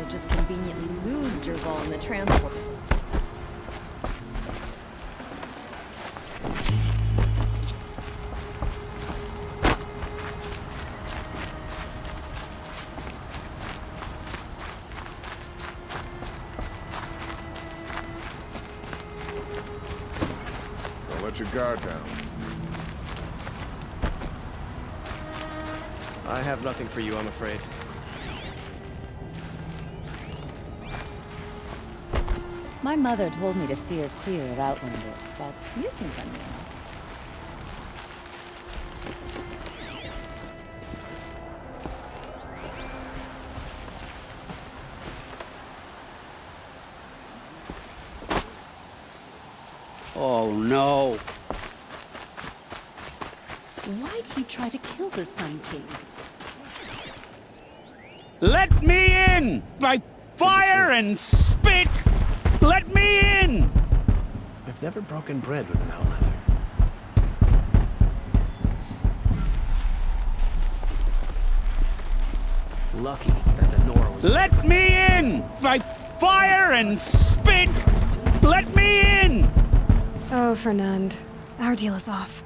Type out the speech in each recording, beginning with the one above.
you'll just conveniently lose Derval in the transport. Don't let your guard down. I have nothing for you, I'm afraid. My mother told me to steer clear of outlanders, but you seem friendly enough. Oh no! Why'd he try to kill the Sun King? Let me in! By fire and spit! Let me in! I've never broken bread with an outlander. Lucky that the Nora was... Let me in! By fire and spit! Let me in! Oh, Fernand. Our deal is off.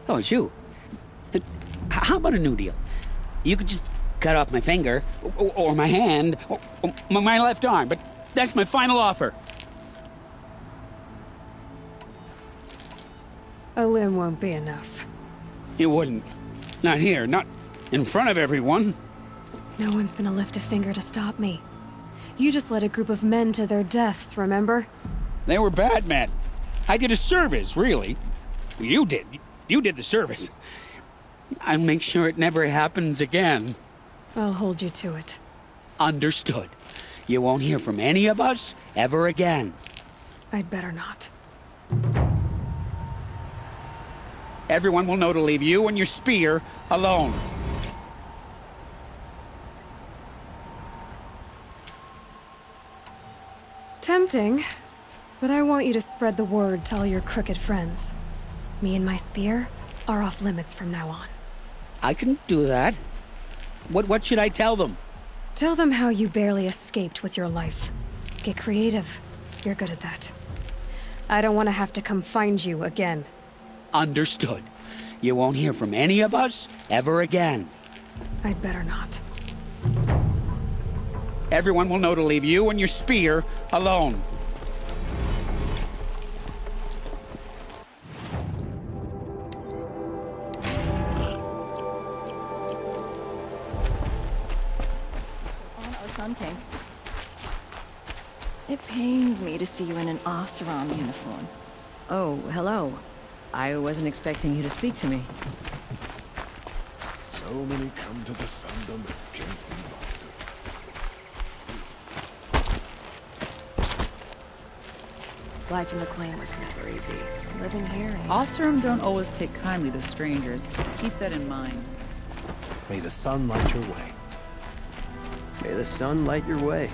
Oh, it's you. How about a new deal? You could just cut off my finger, or my hand, or my left arm, but that's my final offer. A limb won't be enough. It wouldn't. Not here, not in front of everyone. No one's gonna lift a finger to stop me. You just led a group of men to their deaths, remember? They were bad men. I did a service, really. You did. You did the service. I'll make sure it never happens again. I'll hold you to it. Understood. You won't hear from any of us ever again. I'd better not. Everyone will know to leave you and your spear alone. Tempting, but I want you to spread the word to all your crooked friends. Me and my spear are off limits from now on. I can do that. What should I tell them? Tell them how you barely escaped with your life. Get creative. You're good at that. I don't want to have to come find you again. Understood. You won't hear from any of us ever again. I'd better not. Everyone will know to leave you and your spear alone. Sun King. It pains me to see you in an Oseram uniform. Oh, hello. I wasn't expecting you to speak to me. So many come to the Sundom that can't be locked. Life in the claim was never easy. Living here ain't. Oseram don't always take kindly to strangers. Keep that in mind. May the sun light your way. May the sun light your way.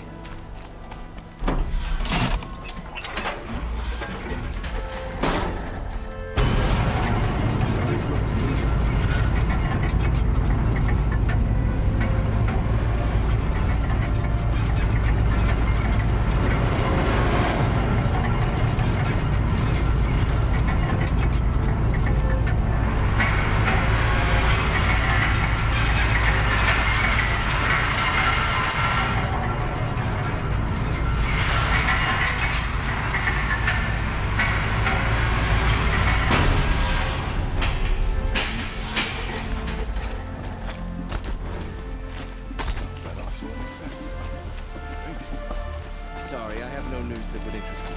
Sorry, I have no news that would interest you.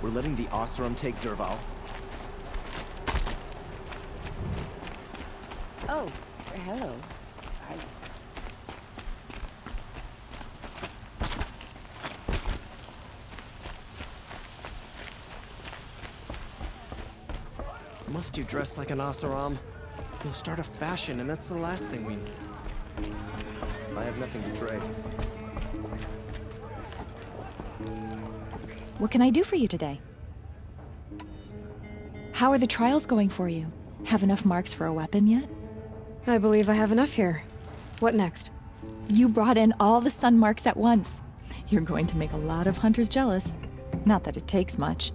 We're letting the Oseram take Derval. Oh, hello. Must you dress like an Oseram? You'll start a fashion, and that's the last thing we need. I have nothing to trade. What can I do for you today? How are the trials going for you? Have enough marks for a weapon yet? I believe I have enough here. What next? You brought in all the sun marks at once. You're going to make a lot of hunters jealous. Not that it takes much.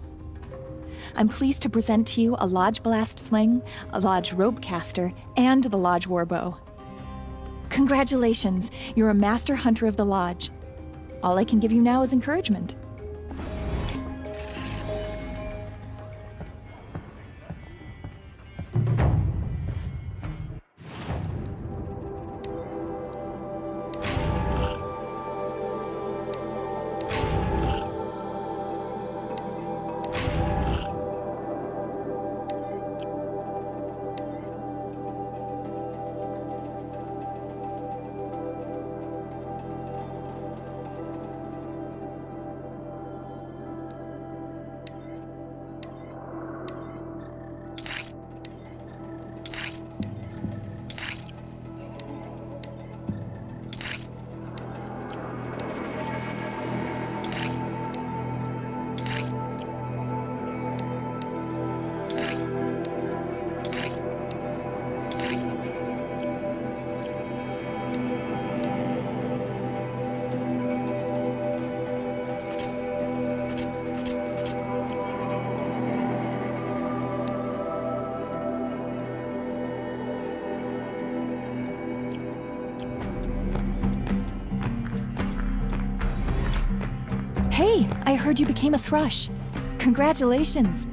I'm pleased to present to you a Lodge Blast Sling, a Lodge Rope Caster, and the Lodge Warbow. Congratulations, you're a master hunter of the Lodge. All I can give you now is encouragement. Hey, I heard you became a thrush. Congratulations.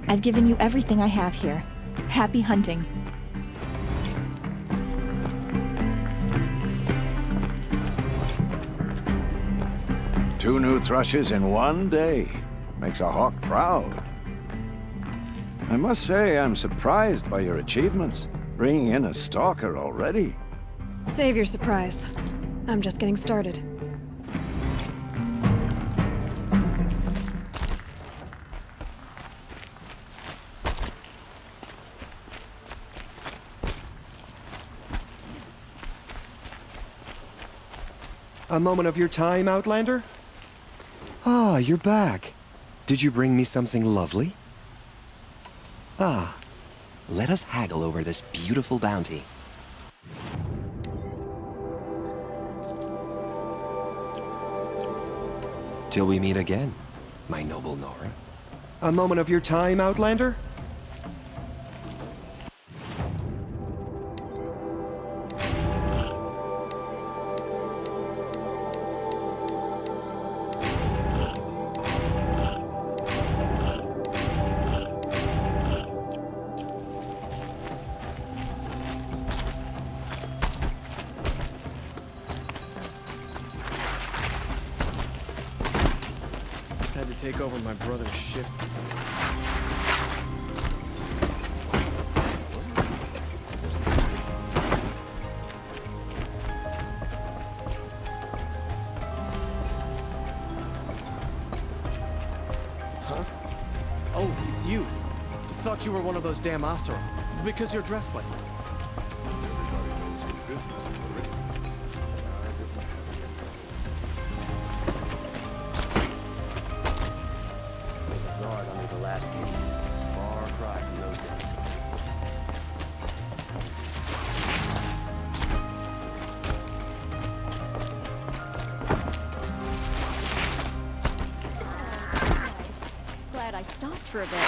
I've given you everything I have here. Happy hunting. Two new thrushes in one day. Makes a hawk proud. I must say I'm surprised by your achievements. Bringing in a stalker already. Save your surprise. I'm just getting started. A moment of your time, Outlander? Ah, you're back. Did you bring me something lovely? Ah, let us haggle over this beautiful bounty. Till we meet again, my noble Nora. A moment of your time, Outlander? Had to take over my brother's shift. Huh? Oh, it's you. Thought you were one of those damn Asura. Because you're dressed like that. Everybody knows your business in the ring. There's a guard under the last gate. Far cry from those days. Glad I stopped for a bit.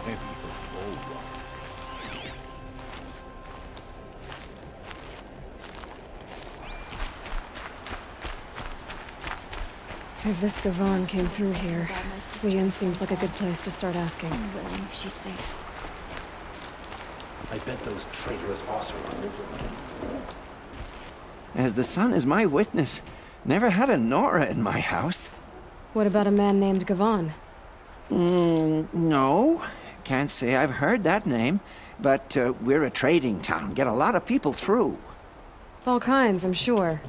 heavy of bull runs. If this Gavan came through here, the inn seems like a good place to start asking. I'm willing. She's safe. I bet those traitorous Oseram. As the sun is my witness, never had a Nora in my house. What about a man named Gavan? No. Can't say I've heard that name. But we're a trading town. Get a lot of people through. All kinds, I'm sure.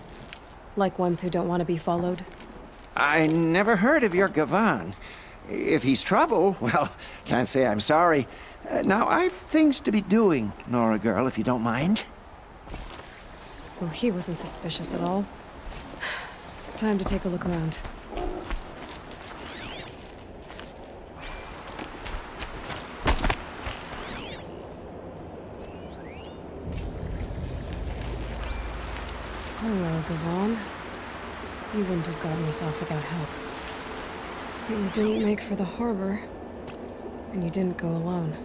Like ones who don't want to be followed. I never heard of your Gavan. If he's trouble, well, can't say I'm sorry. Now, I've things to be doing, Nora girl, if you don't mind. Well, he wasn't suspicious at all. Time to take a look around. Hello, Gavan. You wouldn't have gotten this off without help. But you didn't make for the harbor, and you didn't go alone.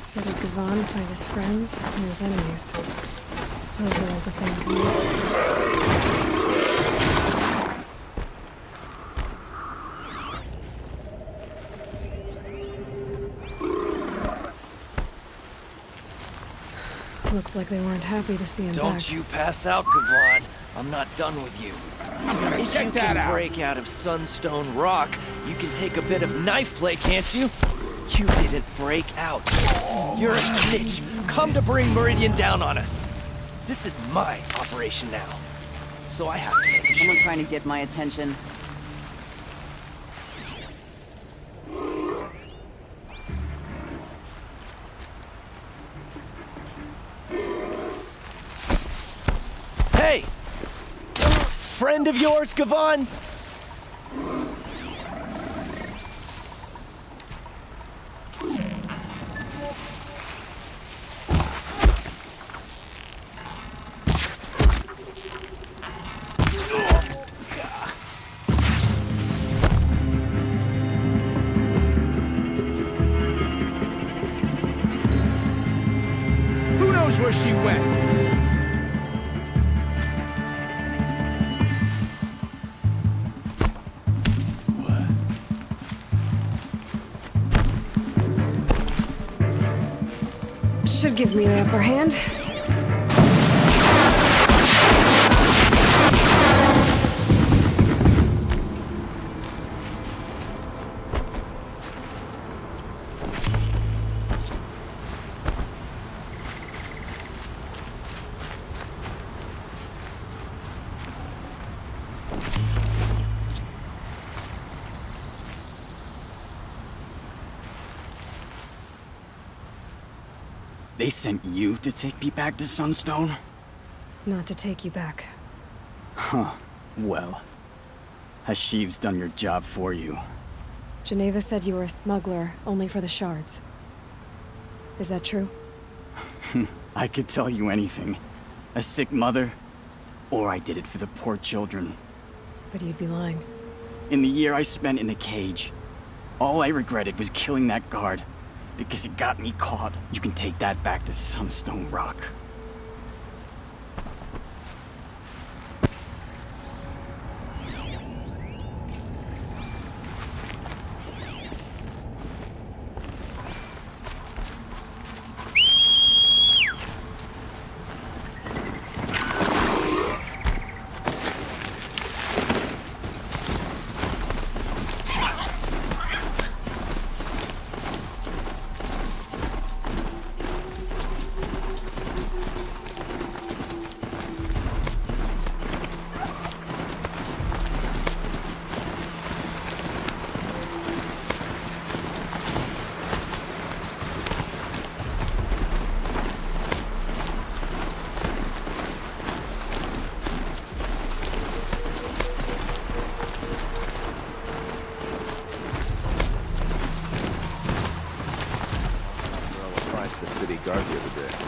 So did Gavan find his friends and his enemies? Suppose they're all the same to me. Looks like they weren't happy to see him back. Don't you pass out, Gavan. I'm not done with you. If you can break out of Sunstone Rock, you can take a bit of knife play, can't you? You didn't break out. You're a snitch. Come to bring Meridian down on us. This is my operation now. So I have to finish. Someone trying to get my attention. Hey! Friend of yours, Gavan? Who knows where she went? Should give me the upper hand. They sent you to take me back to Sunstone? Not to take you back. Huh. Well, Hashiv's done your job for you. Geneva said you were a smuggler, only for the shards. Is that true? I could tell you anything. a sick mother, or I did it for the poor children. But you'd be lying. In the year I spent in the cage, all I regretted was killing that guard, because it got me caught. You can take that back to Sunstone Rock. Guard the other day.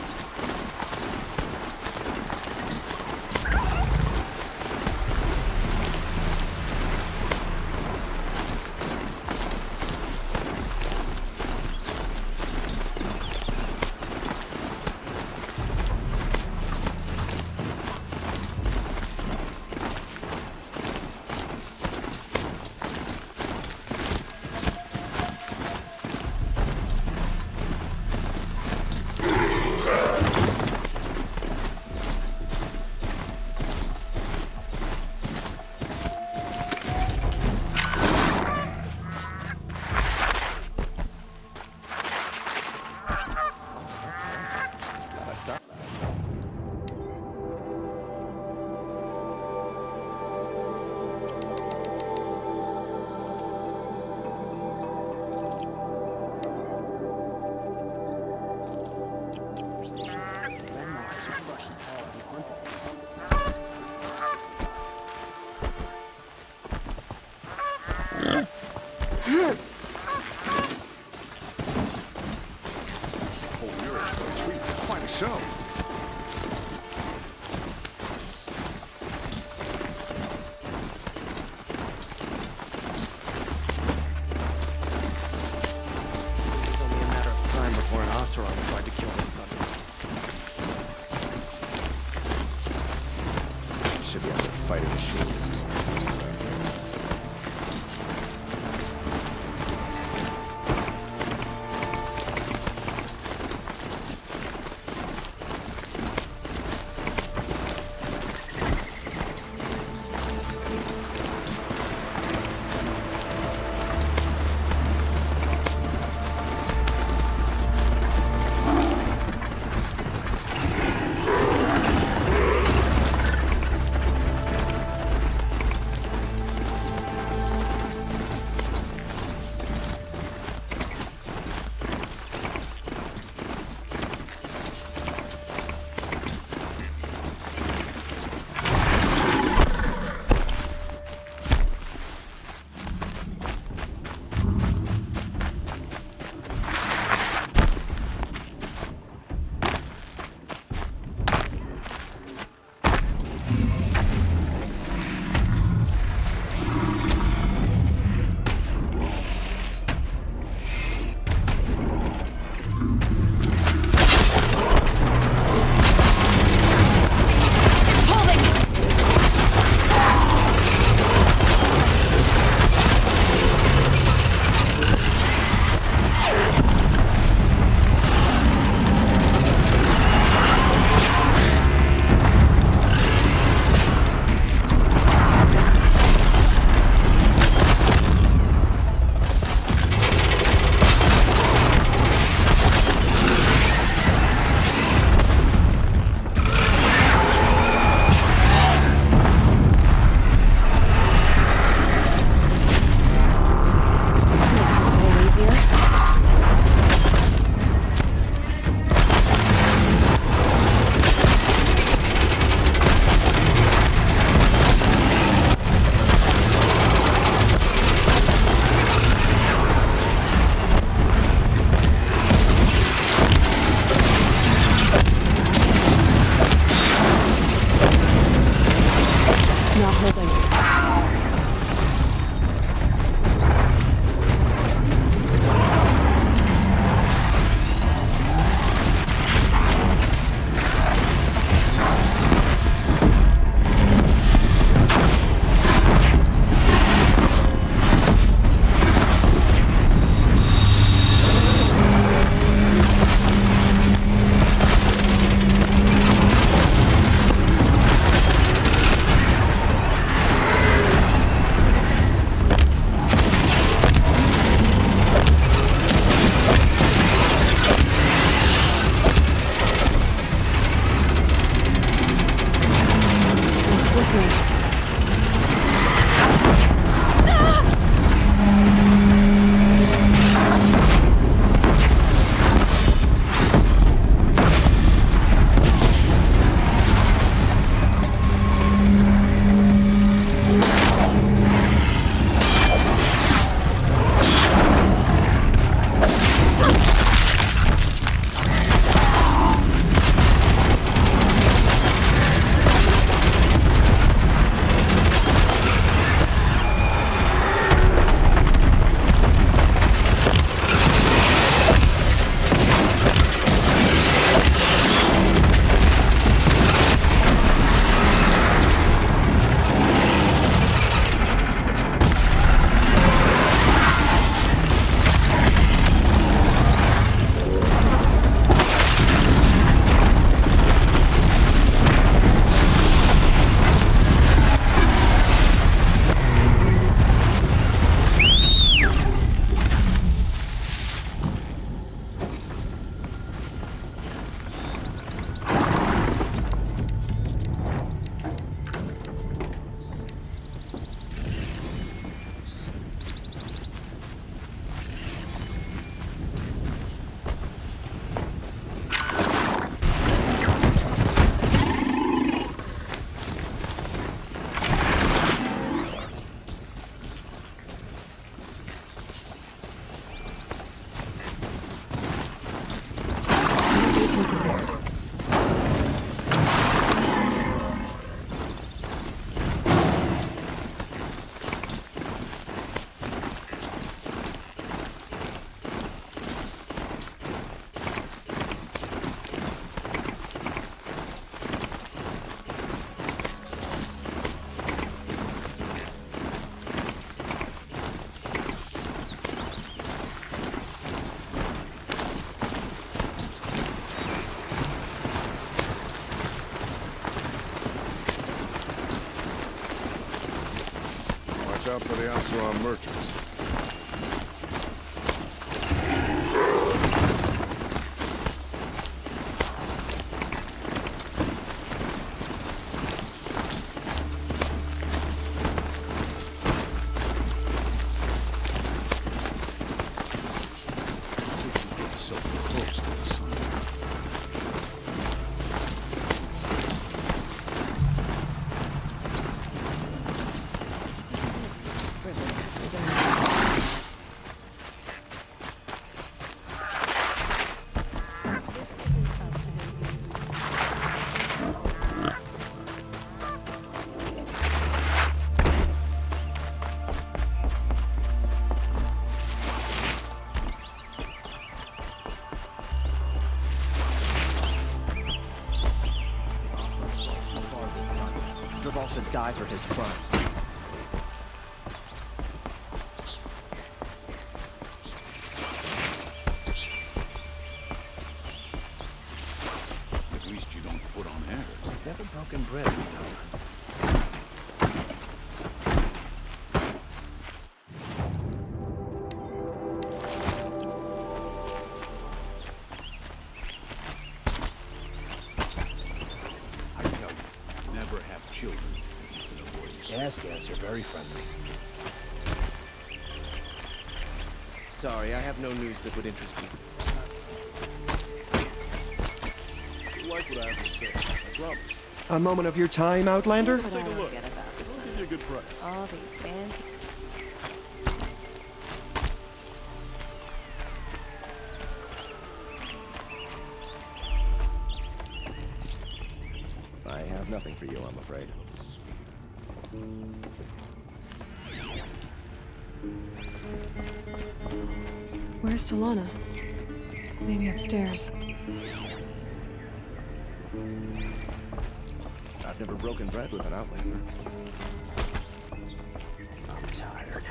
for the Asuran merchants. Should die for his crimes. At least you don't put on airs. Never broken bread, you know. I tell you, never have children. Yes, you're very friendly. Sorry, I have no news that would interest you. You like what I have to say, I promise. A moment of your time, Outlander? Take a look. I'll give you a good price. All these fancy... I have nothing for you, I'm afraid. Where's Talana? Maybe upstairs. I've never broken bread with an outlander. I'm tired.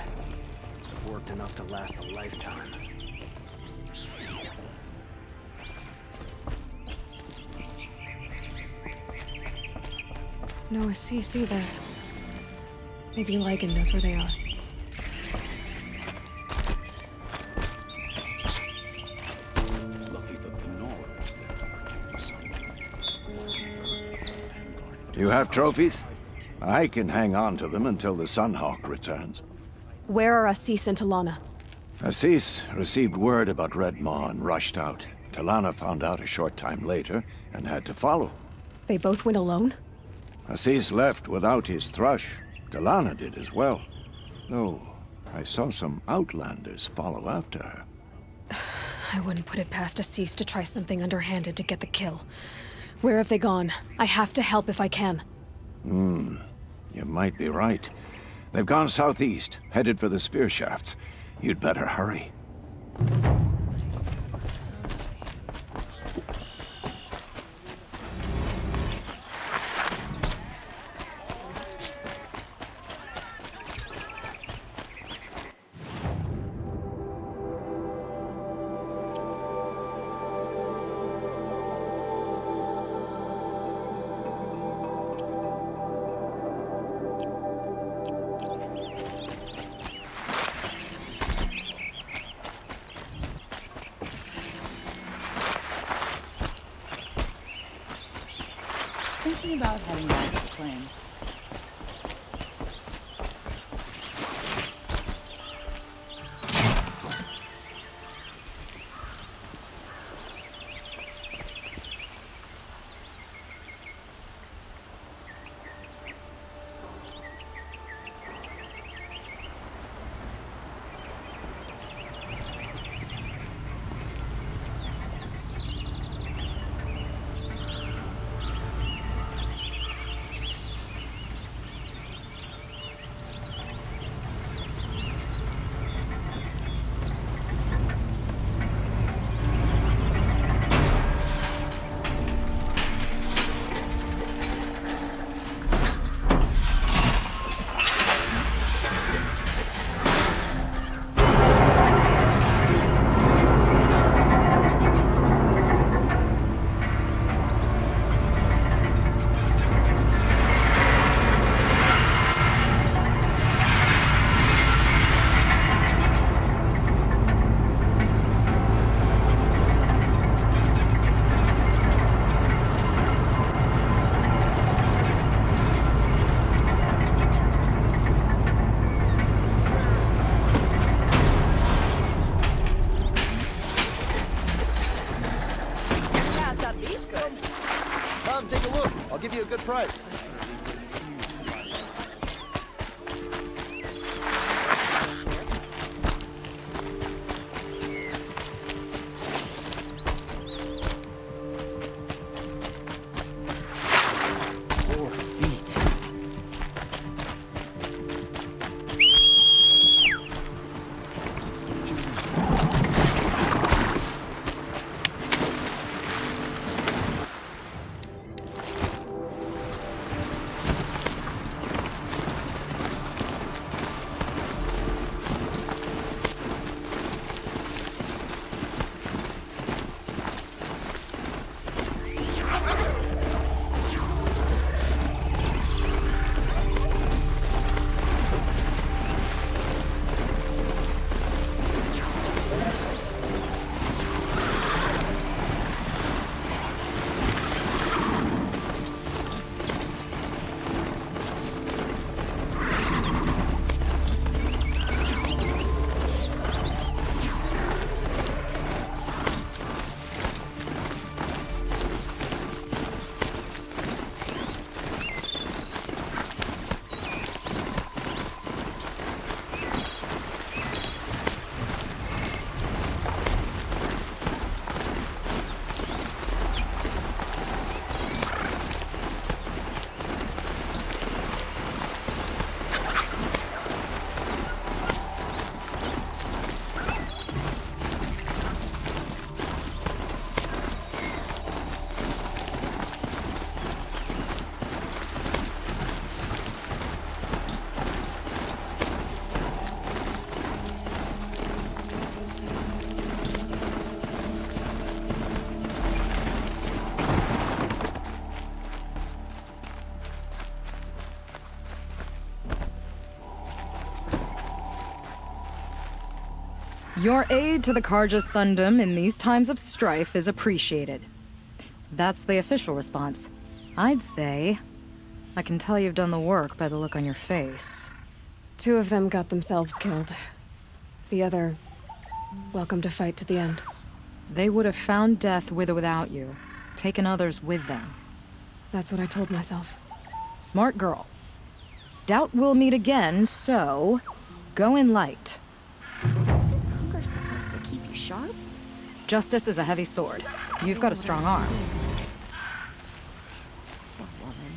I've worked enough to last a lifetime. No Assis either. Maybe Lygan knows where they are. Lucky that the Nora was there to protect the sun. Do you have trophies? I can hang on to them until the Sunhawk returns. Where are Assis and Talana? Assis received word about Redmaw and rushed out. Talana found out a short time later and had to follow. They both went alone? Assis left without his thrush. Talana did as well. Though, I saw some outlanders follow after her. I wouldn't put it past Assis to try something underhanded to get the kill. Where have they gone? I have to help if I can. You might be right. They've gone southeast, headed for the spear shafts. You'd better hurry. Thinking about heading back to the plane. Come, take a look. I'll give you a good price. Your aid to the Karja Sundom in these times of strife is appreciated. That's the official response. I'd say I can tell you've done the work by the look on your face. 2 of them got themselves killed. The other, welcome to fight to the end. They would have found death with or without you, taken others with them. That's what I told myself. Smart girl. Doubt we'll meet again, so go in light. Supposed to keep you sharp? Justice is a heavy sword. You've got a strong arm. Poor woman.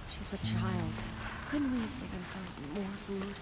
She's a child. Couldn't we have given her more food?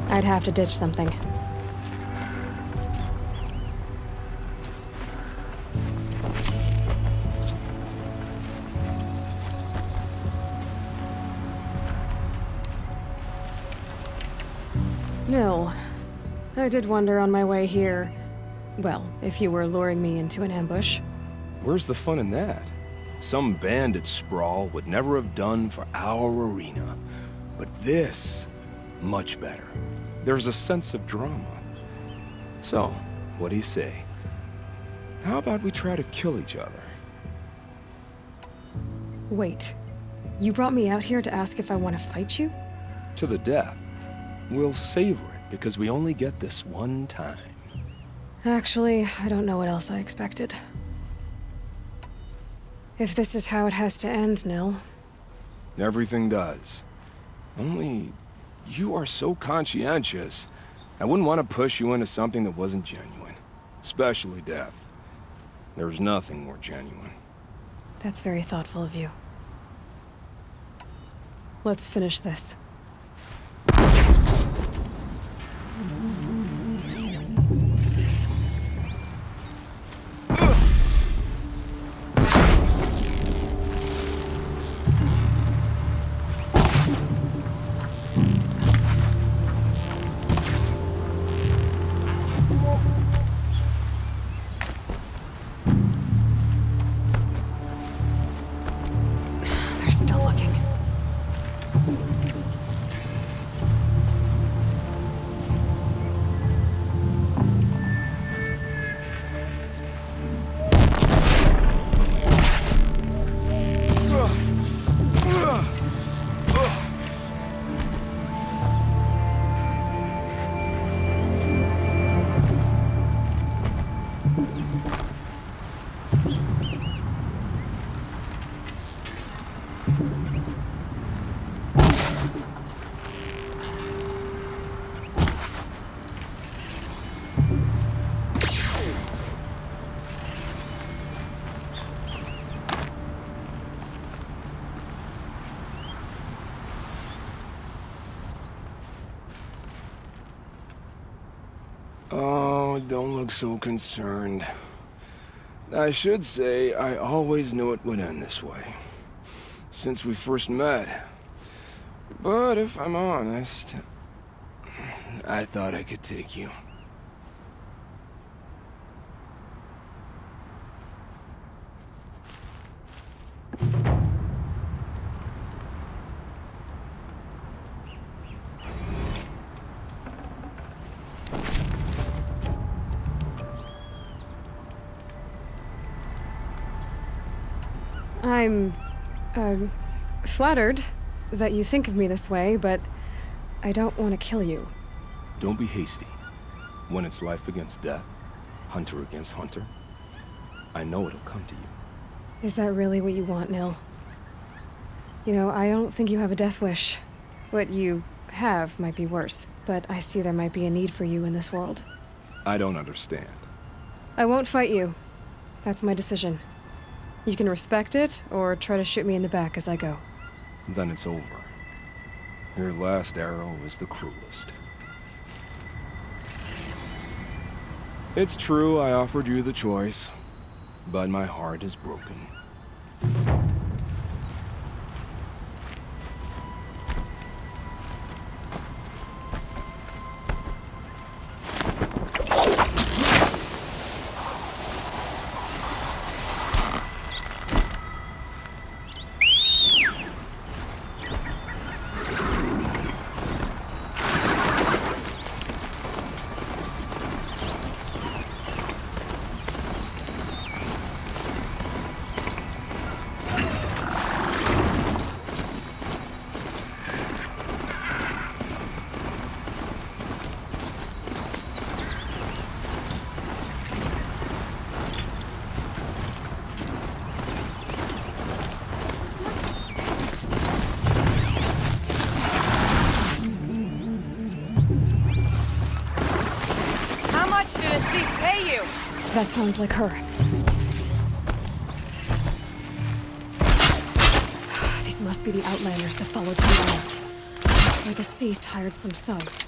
I'd have to ditch something. No. I did wonder on my way here. Well, if you were luring me into an ambush. Where's the fun in that? Some bandit sprawl would never have done for our arena. But this, much better. There's a sense of drama. So, what do you say? How about we try to kill each other? Wait. You brought me out here to ask if I want to fight you? To the death. We'll savor it, because we only get this one time. Actually, I don't know what else I expected. If this is how it has to end, Nil. Everything does. Only, you are so conscientious. I wouldn't want to push you into something that wasn't genuine. Especially death. There's nothing more genuine. That's very thoughtful of you. Let's finish this. Oh, don't look so concerned. I should say, I always knew it would end this way. Since we first met. But if I'm honest, I thought I could take you. I'm flattered that you think of me this way, but I don't want to kill you. Don't be hasty. When it's life against death, hunter against hunter, I know it'll come to you. Is that really what you want, Nil? You know, I don't think you have a death wish. What you have might be worse, but I see there might be a need for you in this world. I don't understand. I won't fight you. That's my decision. You can respect it, or try to shoot me in the back as I go. Then it's over. Your last arrow is the cruelest. It's true I offered you the choice, but my heart is broken. That sounds like her. These must be the outlanders that followed Cauldron. Looks like Assis hired some thugs.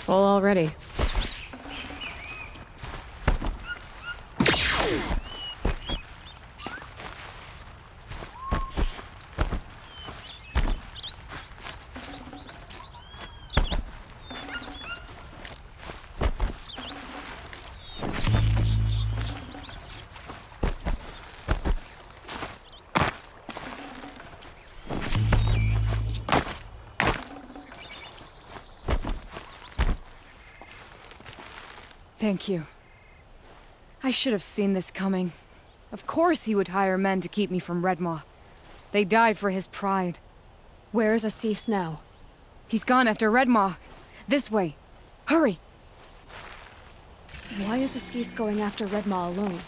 Full already. Thank you. I should have seen this coming. Of course he would hire men to keep me from Redmaw. They died for his pride. Where is Assis now? He's gone after Redmaw. This way. Hurry! Why is Assis going after Redmaw alone?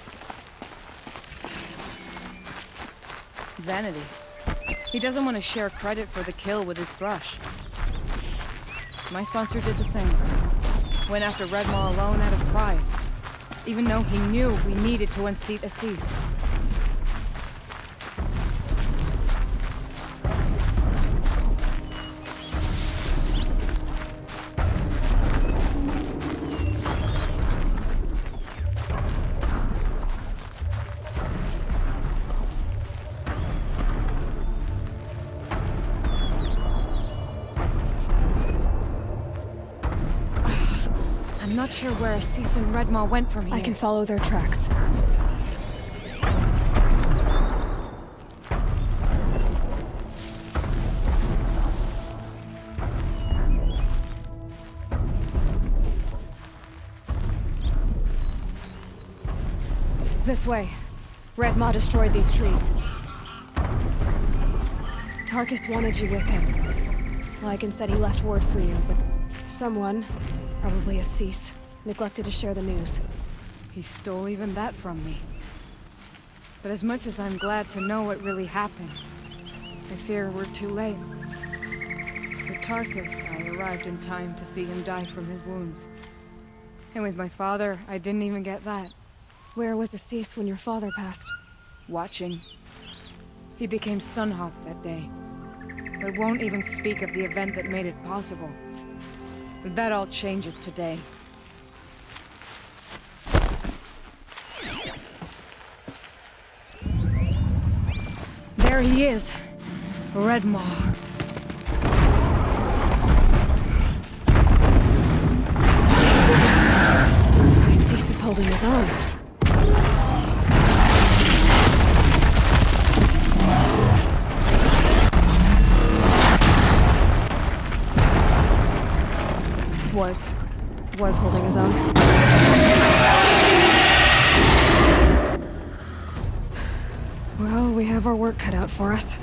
Vanity. He doesn't want to share credit for the kill with his brush. My sponsor did the same. Went after Redmaw alone out of pride, even though he knew we needed to unseat Assis. I'm not sure where Assis and Redmaw went from here. I can follow their tracks. This way. Redmaw destroyed these trees. Tarkus wanted you with him. Lycan said he left word for you, but someone, probably Assis, neglected to share the news. He stole even that from me. But as much as I'm glad to know what really happened, I fear we're too late. With Tarkus, I arrived in time to see him die from his wounds. And with my father, I didn't even get that. Where was Assis when your father passed? Watching. He became Sunhawk that day, but won't even speak of the event that made it possible. That all changes today. There he is, Redmaw. Assis is holding his own. Was holding his own. Well, we have our work cut out for us.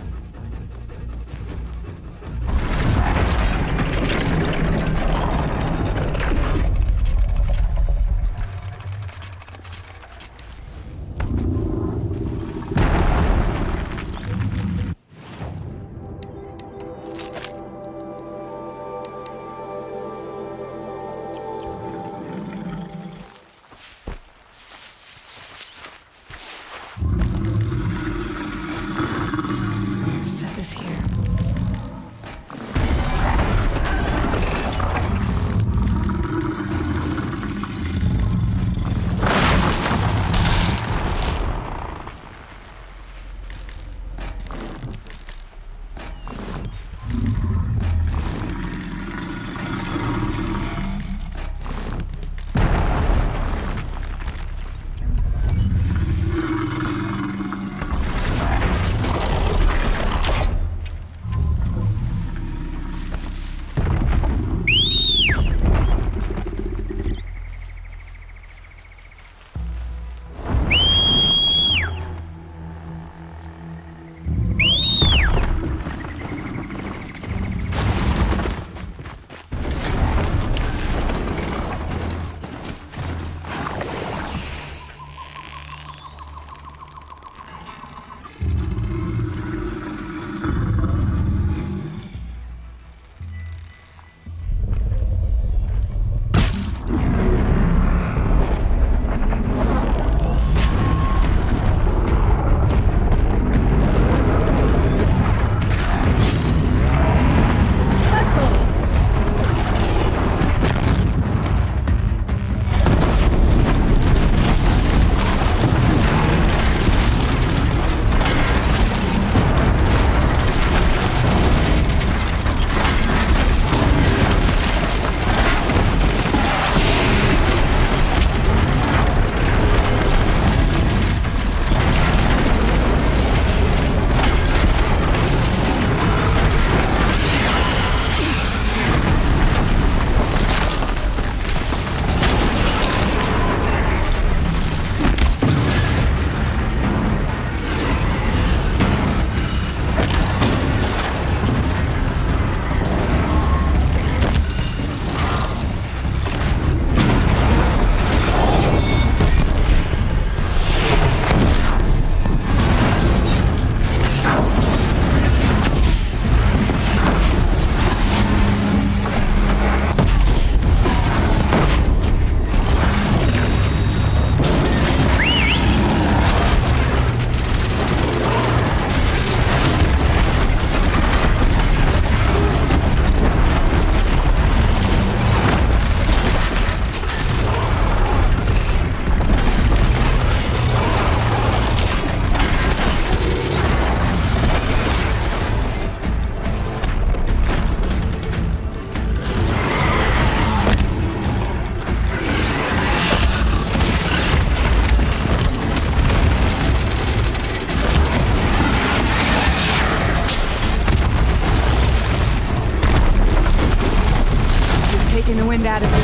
wind out of it.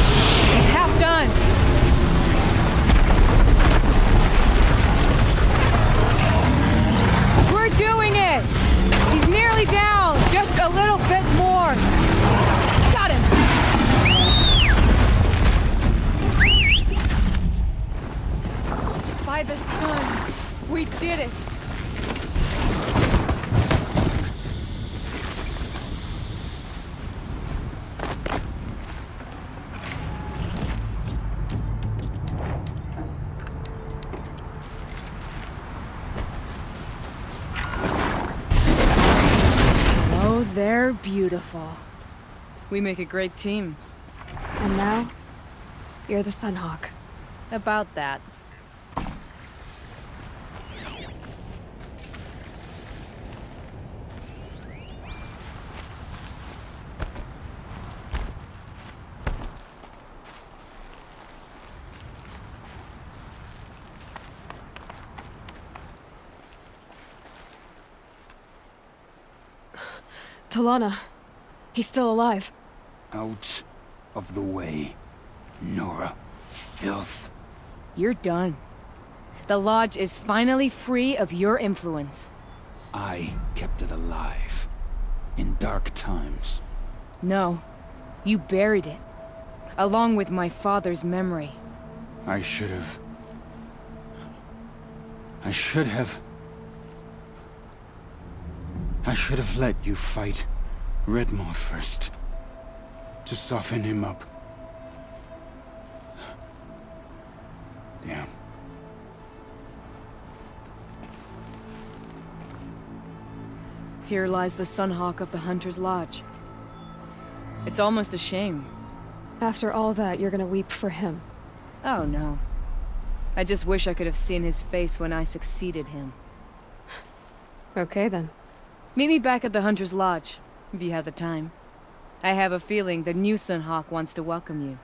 He's half done. We're doing it! He's nearly down! Just a little bit more! Got him! By the sun, we did it! They're beautiful. We make a great team. And now, you're the Sunhawk. About that. Talana. He's still alive. Out of the way, Nora. Filth. You're done. The Lodge is finally free of your influence. I kept it alive. In dark times. No. You buried it. Along with my father's memory. I should have let you fight Redmaw first. To soften him up. Damn. Here lies the Sunhawk of the Hunter's Lodge. It's almost a shame. After all that, you're gonna weep for him. Oh no. I just wish I could have seen his face when I succeeded him. Okay then. Meet me back at the Hunter's Lodge, if you have the time. I have a feeling the new Sunhawk wants to welcome you.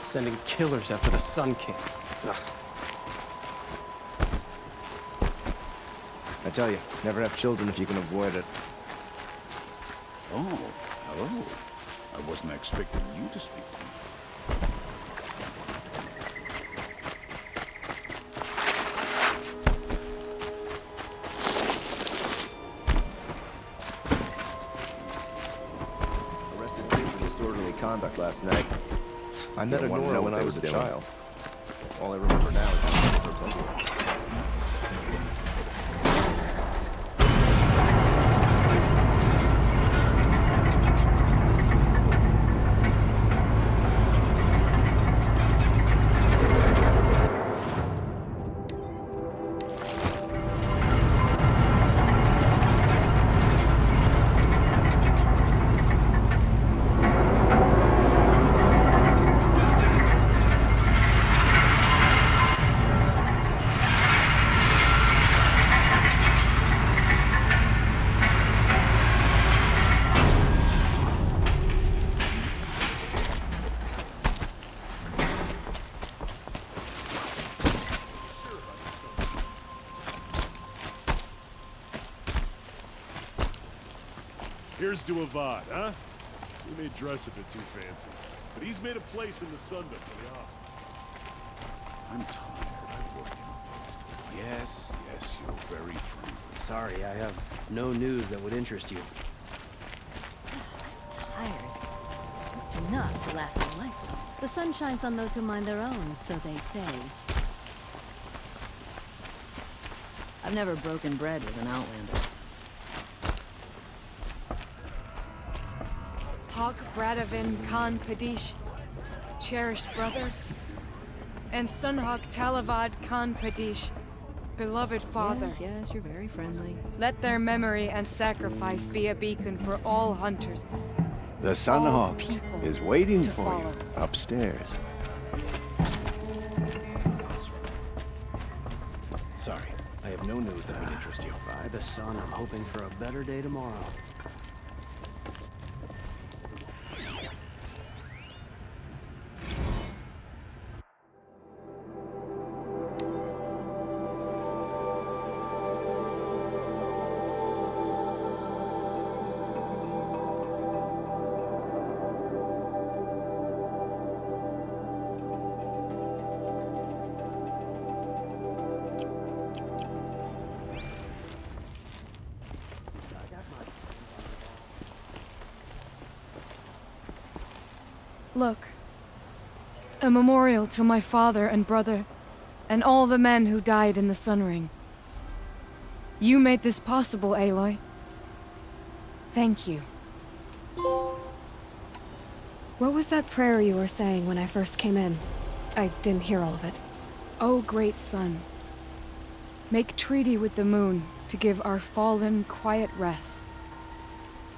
Sending killers after the Sun King. Ugh. I tell you, never have children if you can avoid it. Oh, hello. I wasn't expecting you to speak to me. conduct last night. I met Didn't wanna Nora know when what I they was a were doing. child. All I remember now is her turbulence. Here's to Avad, huh? He may dress a bit too fancy, but he's made a place in the Sundom for the awesome. I'm tired. I've worked in a Yes, you're very friendly. sorry, I have no news that would interest you. Tired. Worked enough to last a lifetime. The sun shines on those who mind their own, so they say. I've never broken bread with an outlander. Hawk Bradavin Khan Padish, cherished brother, and Sunhawk Talavad Khan Padish, beloved father. Yes, you're very friendly. Let their memory and sacrifice be a beacon for all hunters. The all Sunhawk people is waiting to for follow. you upstairs. Sorry, I have no news that would interest you. By the sun, I'm hoping for a better day tomorrow. Look, a memorial to my father and brother, and all the men who died in the Sun Ring. You made this possible, Aloy. Thank you. What was that prayer you were saying when I first came in? I didn't hear all of it. O great sun, make treaty with the moon to give our fallen quiet rest.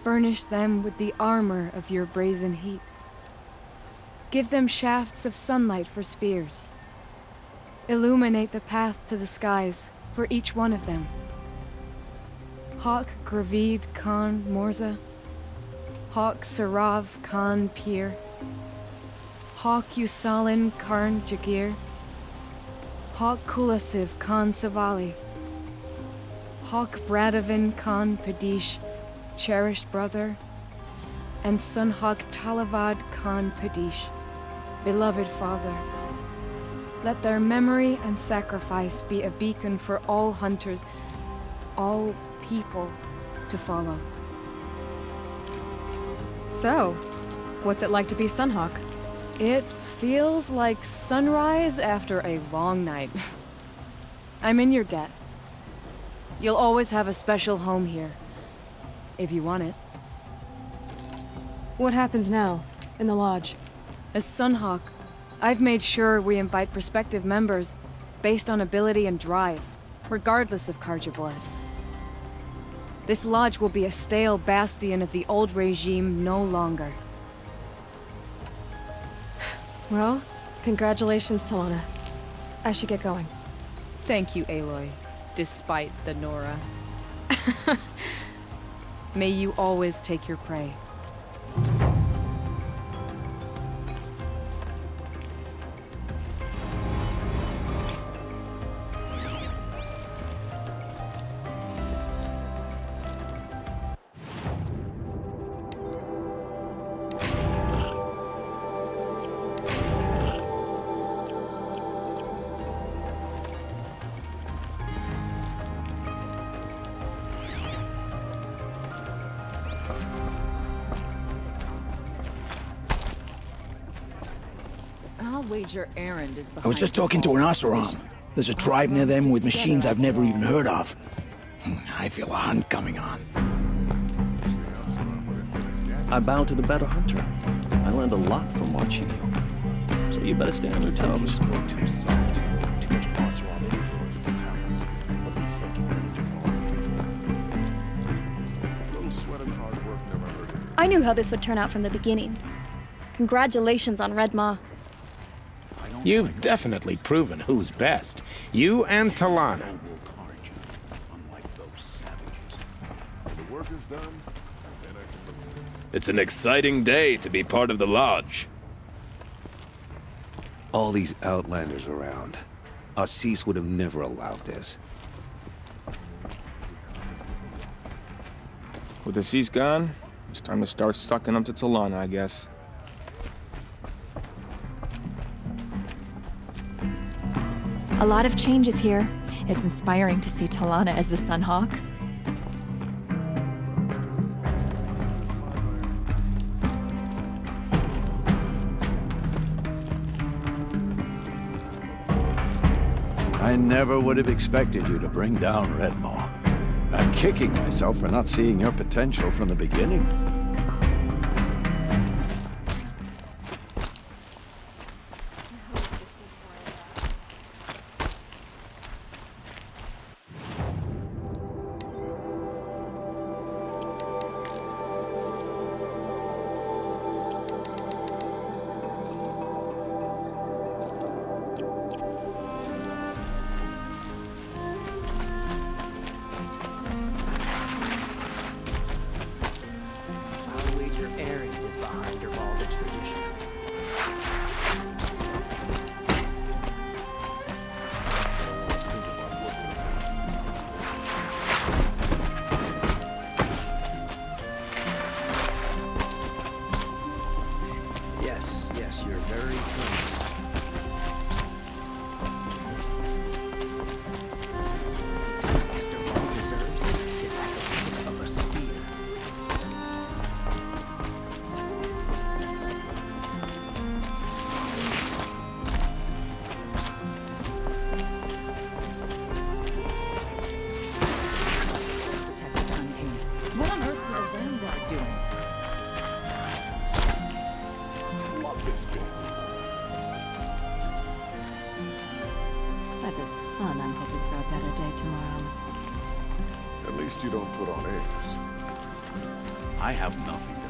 Furnish them with the armor of your brazen heat. Give them shafts of sunlight for spears. Illuminate the path to the skies for each one of them. Hawk Gravid Khan Morza, Hawk Sarav Khan Pir, Hawk Usalin Karn Jagir, Hawk Kulasiv Khan Savali, Hawk Bradavin Khan Padish, cherished brother, and Sunhawk Talavad Khan Padish, beloved father. Let their memory and sacrifice be a beacon for all hunters, all people to follow. So, what's it like to be Sunhawk? It feels like sunrise after a long night. I'm in your debt. You'll always have a special home here, if you want it. What happens now, in the lodge? As Sunhawk, I've made sure we invite prospective members based on ability and drive, regardless of Karja blood. This lodge will be a stale bastion of the old regime no longer. Well, congratulations, Talana. I should get going. Thank you, Aloy, despite the Nora. May you always take your prey. I'll wager errand is behind I was just talking to an Oseram. There's a tribe near them with machines I've never even heard of. I feel a hunt coming on. I bow to the better hunter. I learned a lot from watching you. So you better stay on your toes. Too soft. Too much Oseram influence at the palace. What's he thinking? Little sweat and hard work never hurt him. I knew how this would turn out from the beginning. Congratulations on Redmaw. You've definitely proven who's best. You and Talana. The work is done, then I can look at this. It's an exciting day to be part of the Lodge. All these outlanders around. Assis would have never allowed this. With Assis gone, it's time to start sucking up to Talana, I guess. A lot of changes here. It's inspiring to see Talana as the Sunhawk. I never would have expected you to bring down Redmaw. I'm kicking myself for not seeing your potential from the beginning. Yes, you're very close. Mr. Ball deserves is at the tip of a spear. What on earth is the Vanguard doing? By the sun, I'm hoping for a better day tomorrow. At least you don't put on airs. I have nothing to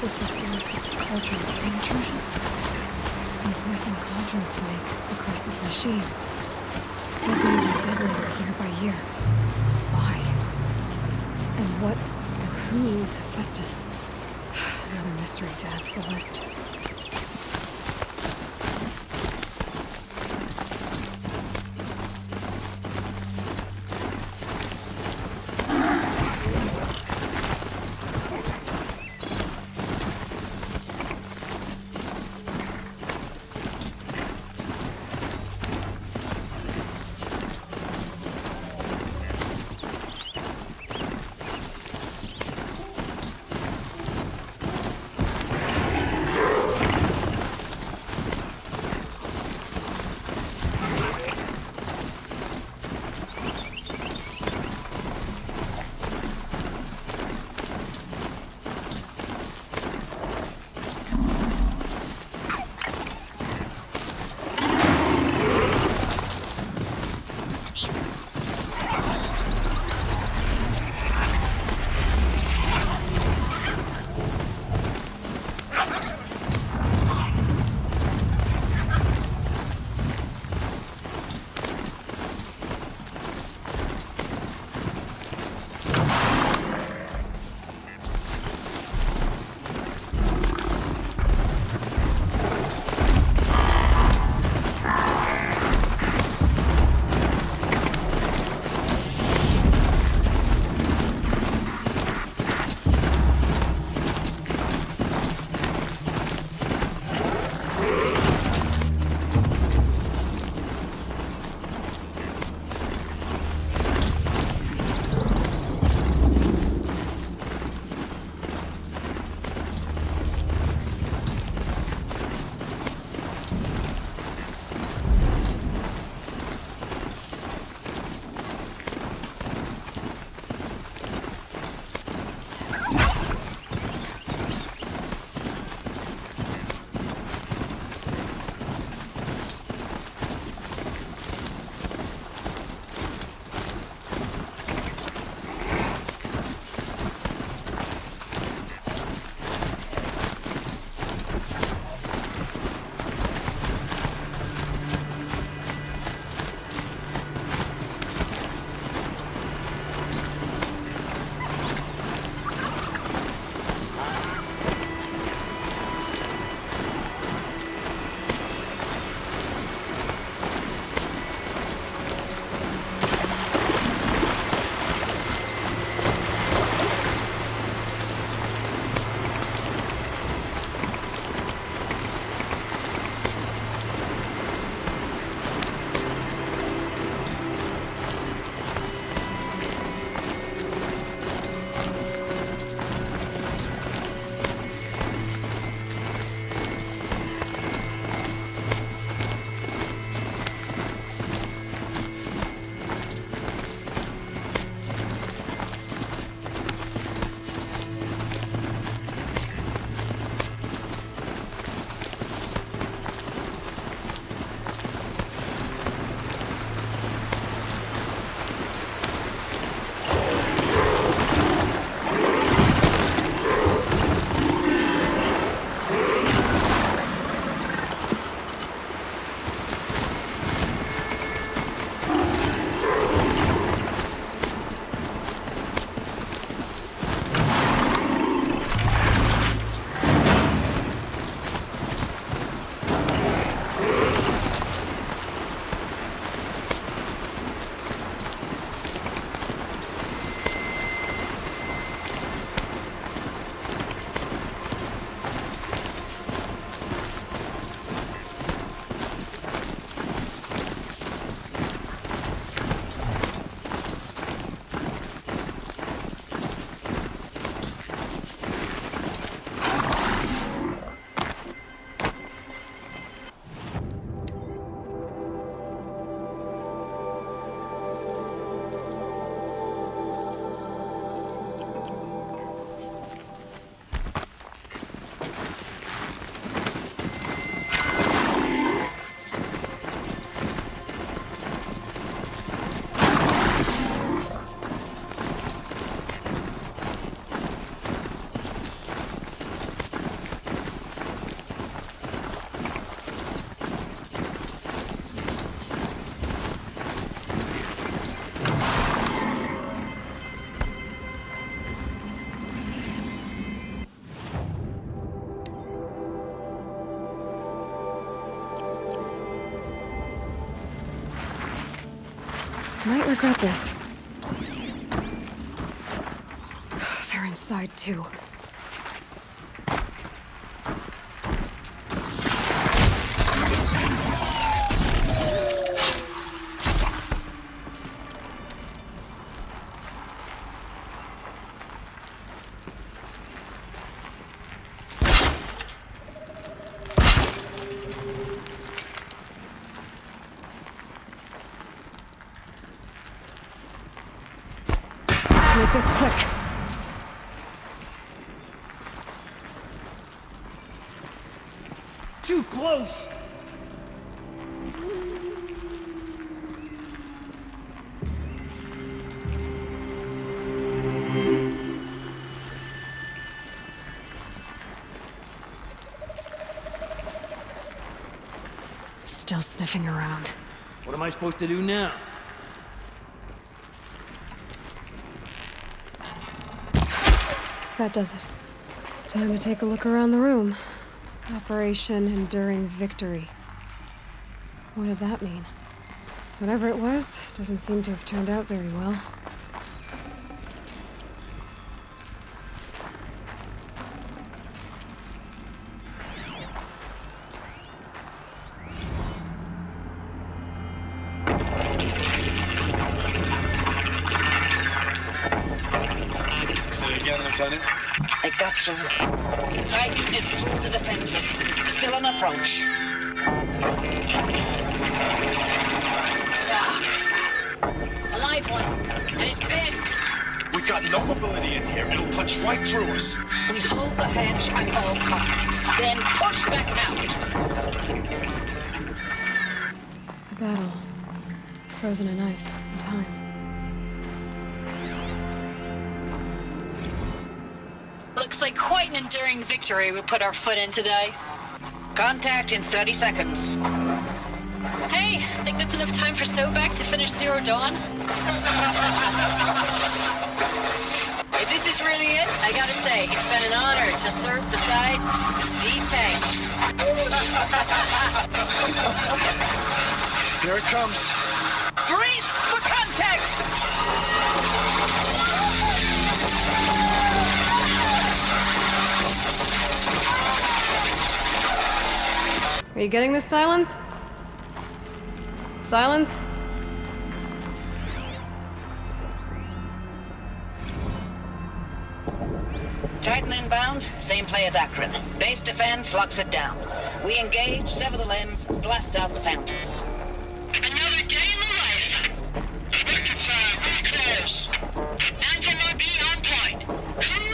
is the source of the Cauldron and intrusions. It's been forcing Cauldrons to make aggressive machines. Deadlier and deadlier year by year. Why? And what or who is Hephaestus? Another mystery to add to the list. Might regret this. They're inside too. Make this quick. Too close! Still sniffing around. What am I supposed to do now? That does it. Time to take a look around the room. Operation Enduring Victory. What did that mean? Whatever it was, doesn't seem to have turned out very well. I got some. Titan is through the defensive. Still on approach. A live one. And he's pissed. We got no mobility in here. It'll punch right through us. We hold the hedge at all costs. Then push back out. A battle. Frozen in ice and time. Looks like quite an enduring victory we put our foot in today. Contact in 30 seconds. Hey, think that's enough time for Sobek to finish Zero Dawn? If this is really it, I gotta say, it's been an honor to serve beside these tanks. Here it comes. Brace for contact! Are you getting this, Silence? Silence? Titan inbound, same play as Akron. Base defense locks it down. We engage, sever the limbs, blast out the foundries. Another day in the life. Record time, very close. Anthem might be on point. Hoorah!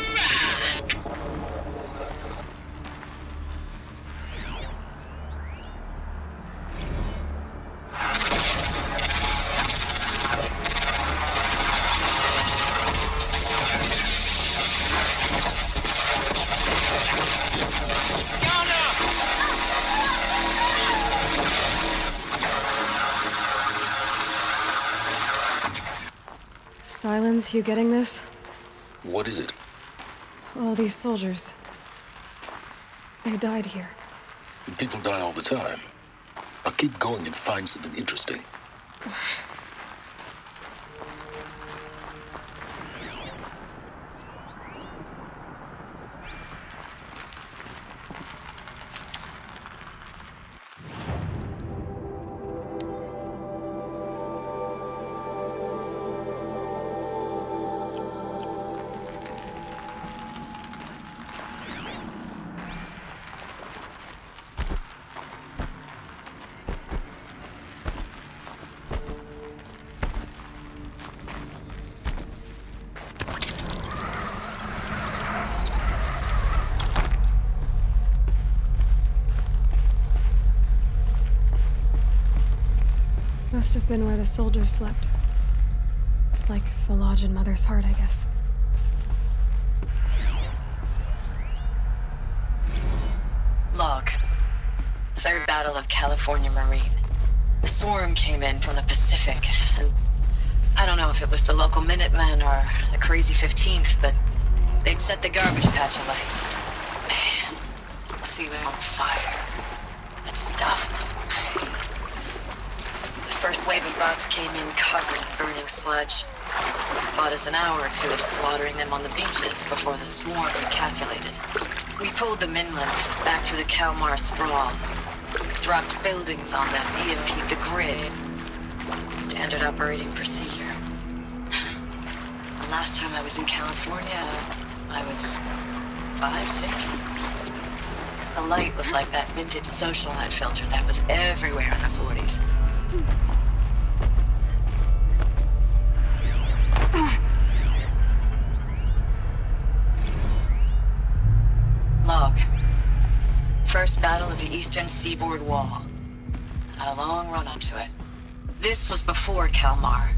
Silence, you getting this? What is it? All these soldiers. They died here. People die all the time. I'll keep going and find something interesting. Must have been where the soldiers slept. Like the lodge in Mother's Heart, I guess. Log. Third Battle of California Marine. The swarm came in from the Pacific, and I don't know if it was the local Minutemen or the crazy 15th, but they'd set the garbage patch alight. Man, the sea was on fire. That stuff was... The First wave of bots came in covered in burning sludge. Bought us an hour or two of slaughtering them on the beaches before the swarm recalculated. We pulled them inland, back through the Kalmar sprawl. Dropped buildings on them, EMP'd the grid. Standard operating procedure. The last time I was in California, I was 5, 6. The light was like that vintage social light filter that was everywhere in the 40s. Log. First battle of the eastern seaboard wall. Had a long run up to it. This was before Kalmar,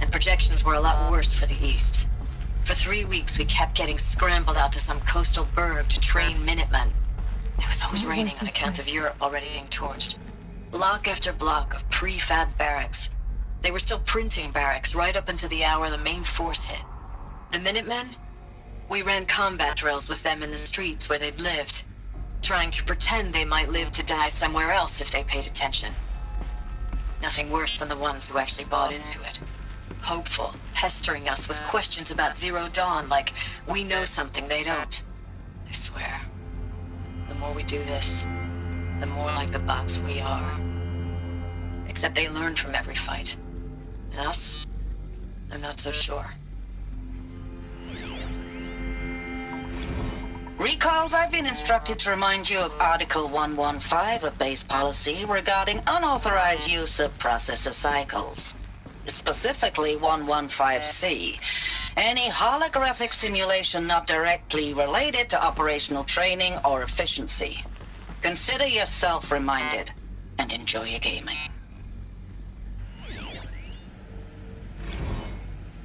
and projections were a lot worse for the east. For 3 weeks, we kept getting scrambled out to some coastal burg to train Minutemen. It was always raining on account of Europe already being torched. Block after block of prefab barracks. They were still printing barracks right up until the hour the main force hit. The Minutemen? We ran combat drills with them in the streets where they'd lived, trying to pretend they might live to die somewhere else if they paid attention. Nothing worse than the ones who actually bought into it. Hopeful, pestering us with questions about Zero Dawn like we know something they don't. I swear, the more we do this, the more like the bots we are. Except they learn from every fight. And us? I'm not so sure. Recalls, I've been instructed to remind you of Article 115 of base policy regarding unauthorized use of processor cycles. Specifically 115C. Any holographic simulation not directly related to operational training or efficiency. Consider yourself reminded, and enjoy your gaming.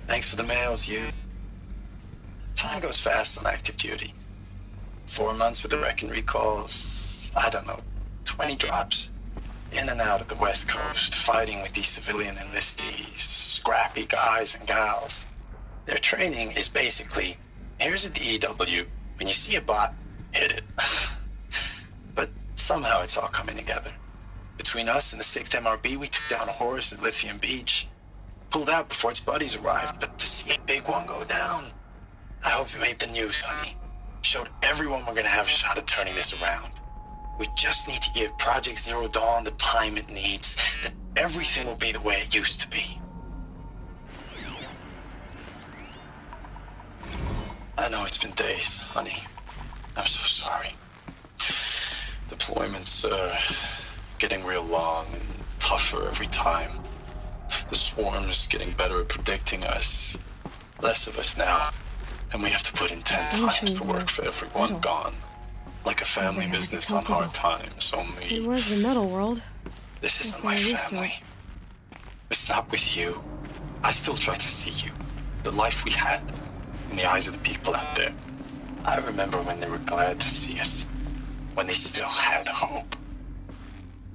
Thanks for the mails, you. Time goes fast on active duty. 4 months with the Reckon recalls, I don't know, 20 drops. In and out of the West Coast, fighting with these civilian enlistees, scrappy guys and gals. Their training is basically, here's a DEW, when you see a bot, hit it. But somehow it's all coming together. Between us and the 6th MRB, we took down a horse at Lithium Beach. Pulled out before its buddies arrived, but to see a big one go down, I hope you made the news, honey. Showed everyone we're gonna have a shot at turning this around. We just need to give Project Zero Dawn the time it needs, then everything will be the way it used to be. I know it's been days, honey. I'm so sorry. Deployments are getting real long and tougher every time. The swarm's getting better at predicting us. Less of us now. And we have to put in 10 times the work for everyone gone. Like a family business on hard times, only... It was the metal world. This isn't my family. It's not with you. I still try to see you. The life we had. In the eyes of the people out there. I remember when they were glad to see us. When they still had hope.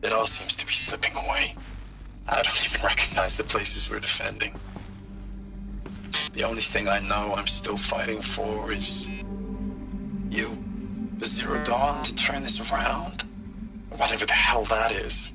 It all seems to be slipping away. I don't even recognize the places we're defending. The only thing I know I'm still fighting for is... you. The Zero Dawn to turn this around. Or whatever the hell that is.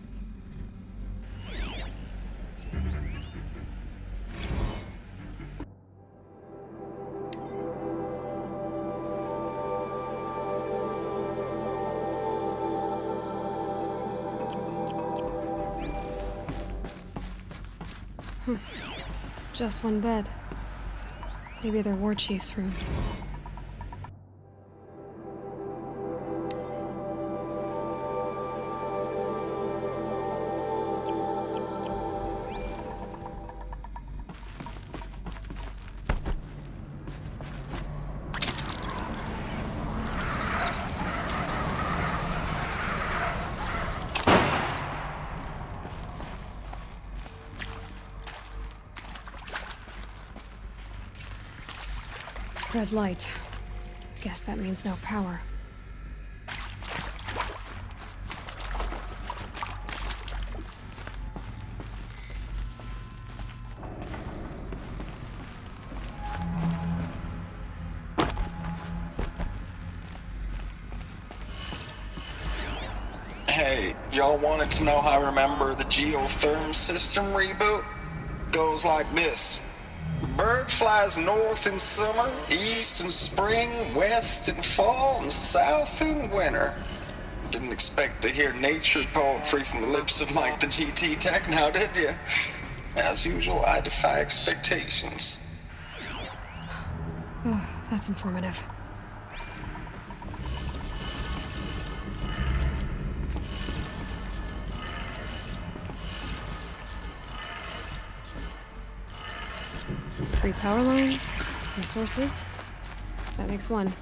Just one bed. Maybe their war chief's room. Red light. Guess that means no power. Hey, y'all wanted to know how I remember the Geothermal system reboot? Goes like this. Bird flies north in summer, east in spring, west in fall, and south in winter. Didn't expect to hear nature poetry from the lips of Mike the GT Tech now, did you? As usual, I defy expectations. Oh, that's informative. Three power lines, resources. That makes one.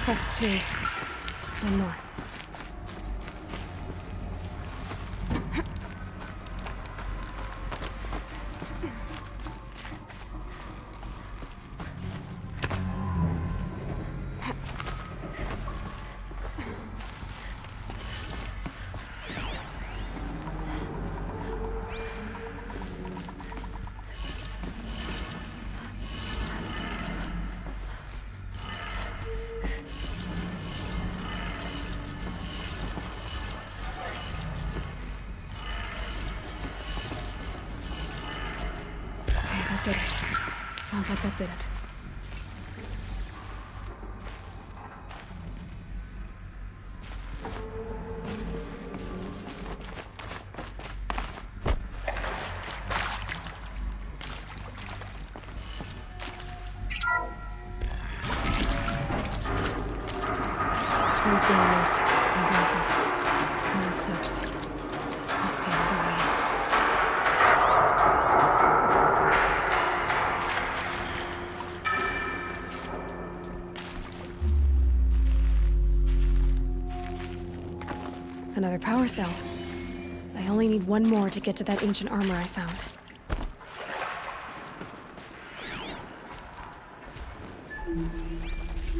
That's two. One more. Did it. Sounds like that did it. Tools being used. Devices. No Eclipse. Must be another way. Another power cell. I only need one more to get to that ancient armor I found.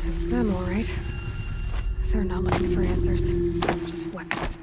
It's them, all right. They're not looking for answers, just weapons.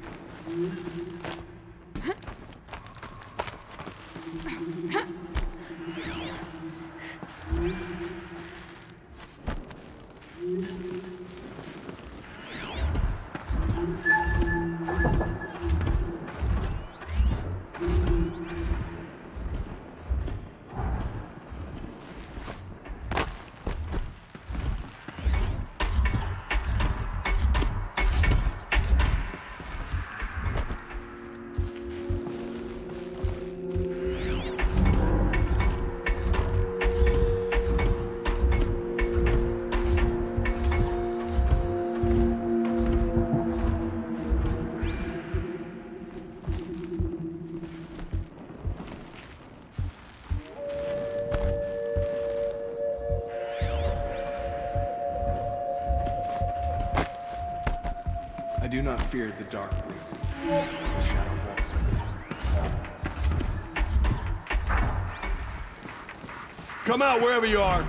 I do not fear the dark places. The shadow walks with me. Come out wherever you are.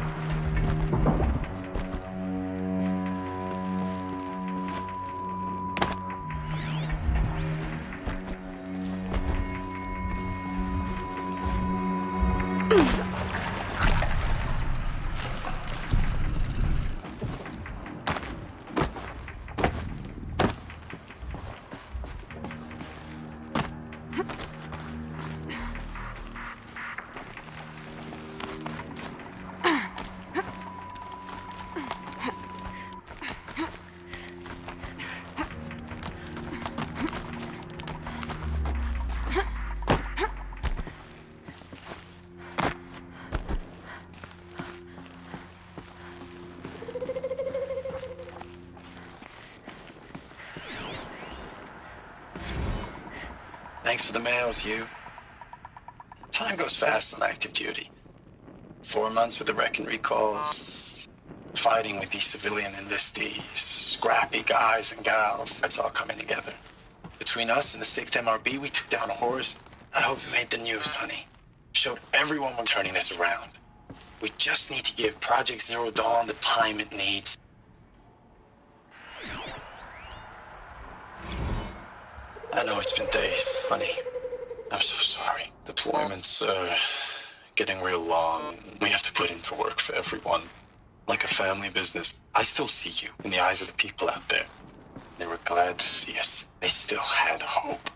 Thanks for the mails, you. Time goes fast on active duty. 4 months with the wreck and recalls, fighting with these civilian enlistees, scrappy guys and gals. That's all coming together. Between us and the 6th MRB, we took down a horse. I hope you made the news, honey. Showed everyone we're turning this around. We just need to give Project Zero Dawn the time it needs. know it's been days, honey. I'm so sorry. Deployments are getting real long. We have to put in for work for everyone. Like a family business. I still see you in the eyes of the people out there. They were glad to see us. They still had hope.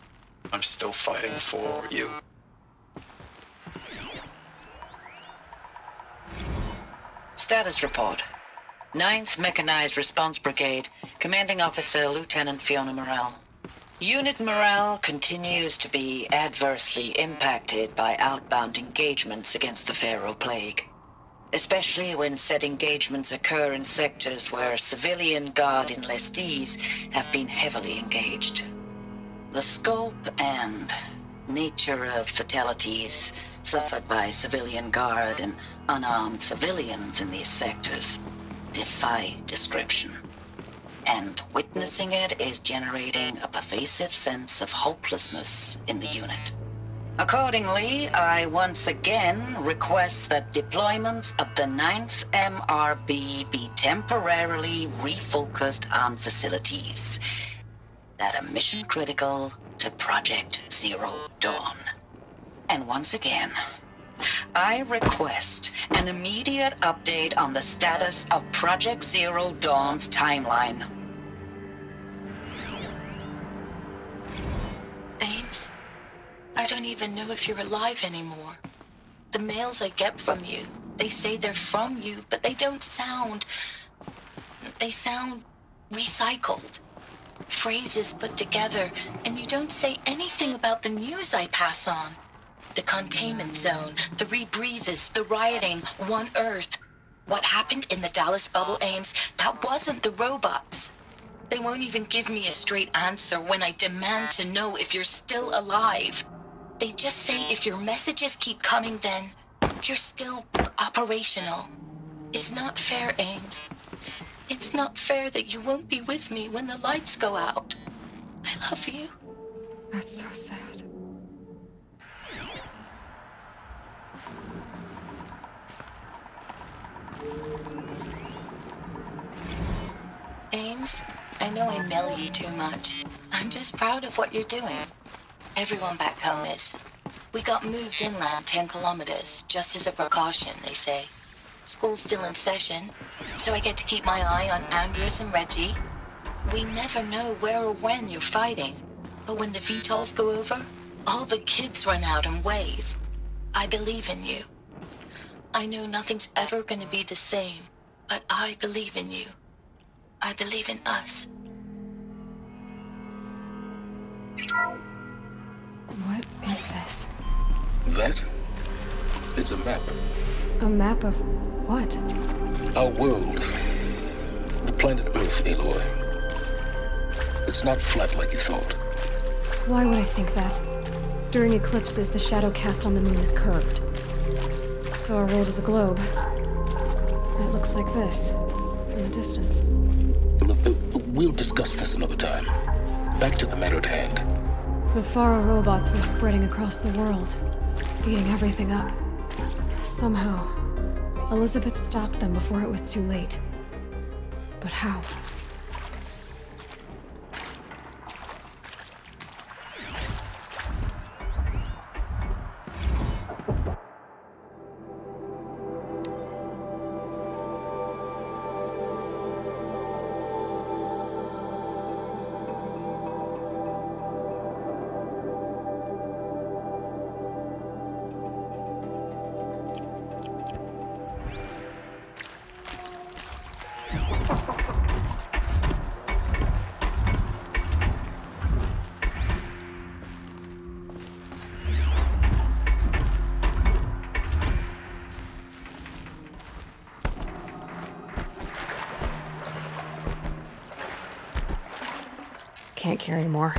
I'm still fighting for you. Status report. 9th Mechanized Response Brigade, Commanding Officer Lieutenant Fiona Morrell. Unit morale continues to be adversely impacted by outbound engagements against the Pharaoh Plague, especially when said engagements occur in sectors where civilian guard enlistees have been heavily engaged. The scope and nature of fatalities suffered by civilian guard and unarmed civilians in these sectors defy description. And witnessing it is generating a pervasive sense of hopelessness in the unit. Accordingly, I once again request that deployments of the 9th MRB be temporarily refocused on facilities that are mission critical to Project Zero Dawn. And once again, I request an immediate update on the status of Project Zero Dawn's timeline. Ames, I don't even know if you're alive anymore. The mails I get from you, they say they're from you, but they don't sound... They sound recycled. Phrases put together, and you don't say anything about the news I pass on. The containment zone, the rebreathers, the rioting, One Earth. What happened in the Dallas bubble, Ames, that wasn't the robots. They won't even give me a straight answer when I demand to know if you're still alive. They just say if your messages keep coming, then you're still operational. It's not fair, Ames. It's not fair that you won't be with me when the lights go out. I love you. That's so sad. Ames, I know I mail you too much. I'm just proud of what you're doing. Everyone back home is. We got moved inland 10 kilometers, just as a precaution, they say. School's still in session, so I get to keep my eye on Andres and Reggie. We never know where or when you're fighting, but when the VTOLs go over, all the kids run out and wave. I believe in you. I know nothing's ever gonna be the same, but I believe in you. I believe in us. What is this? That? It's a map. A map of what? Our world. The planet Earth, Aloy. It's not flat like you thought. Why would I think that? During eclipses, the shadow cast on the moon is curved. So our world is a globe. And it looks like this, from a distance. We'll discuss this another time. Back to the matter at hand. The Pharaoh robots were spreading across the world, eating everything up. Somehow, Elizabeth stopped them before it was too late. But how? Can't carry more.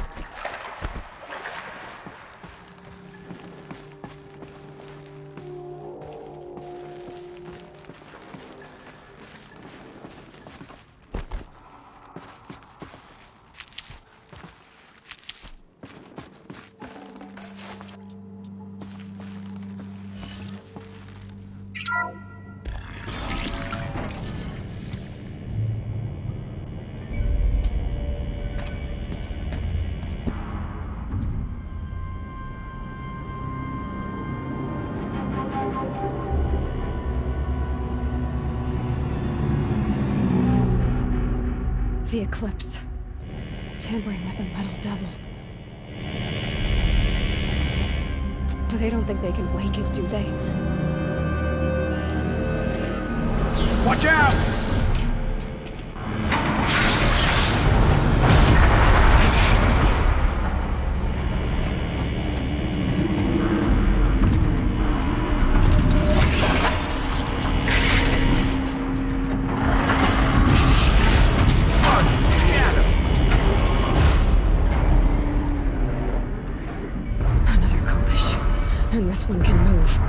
The Eclipse. Tampering with a metal devil. But they don't think they can wake it, do they? Watch out! And this one can move.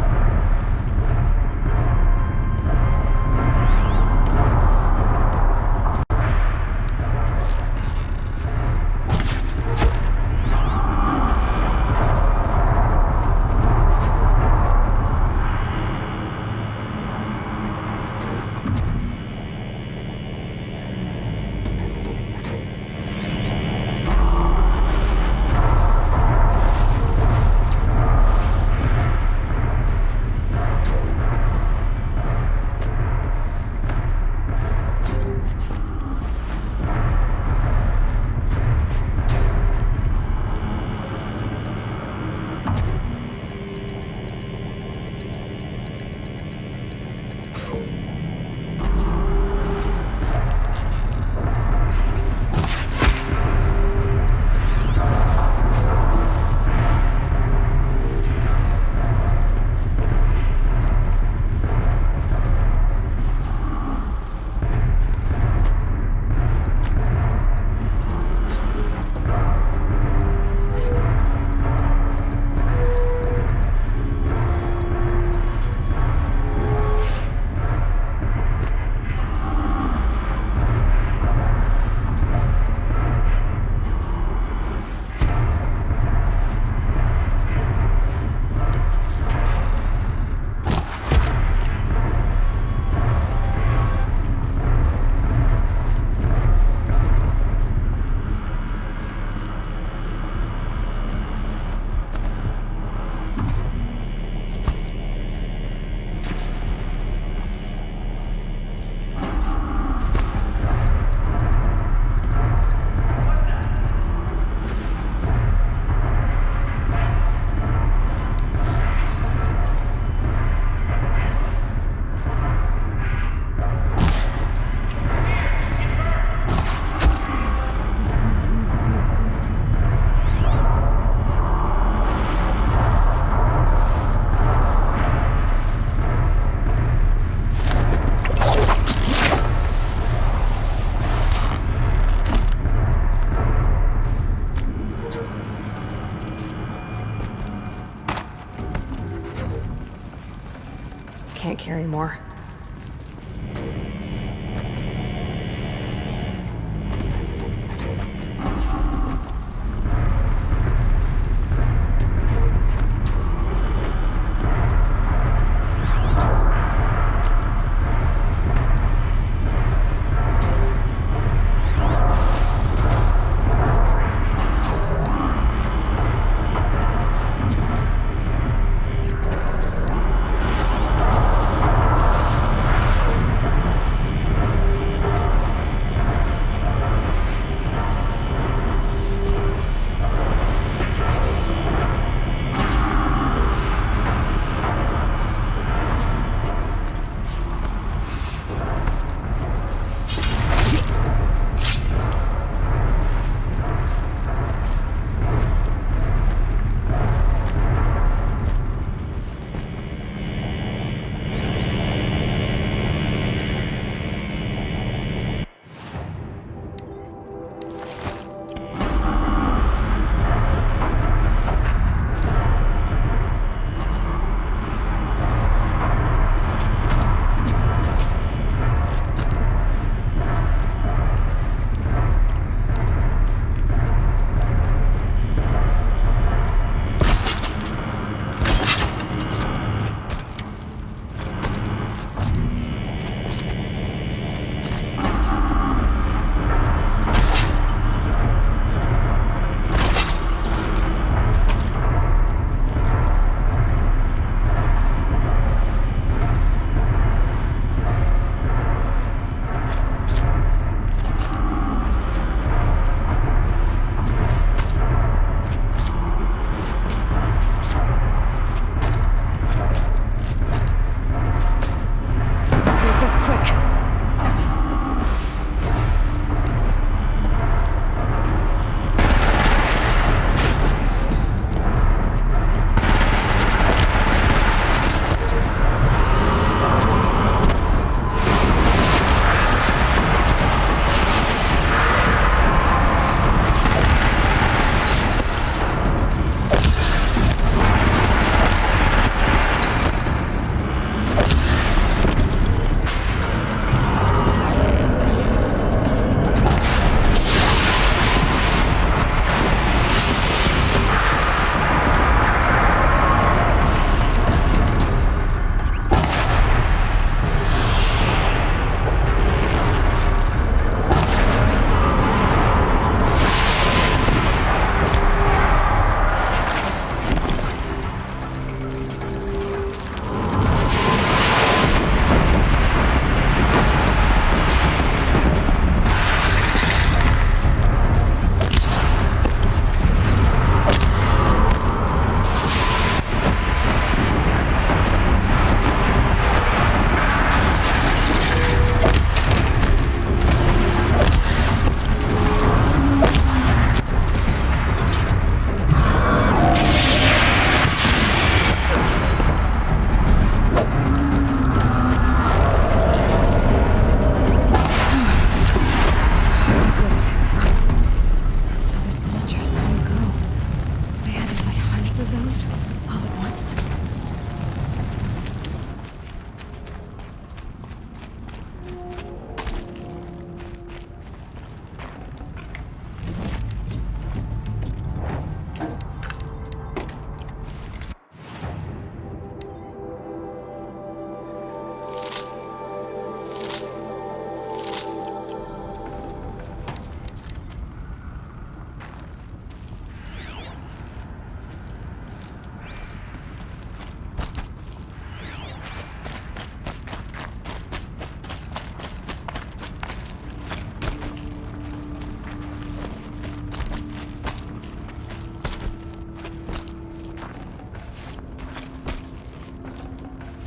Can't carry more.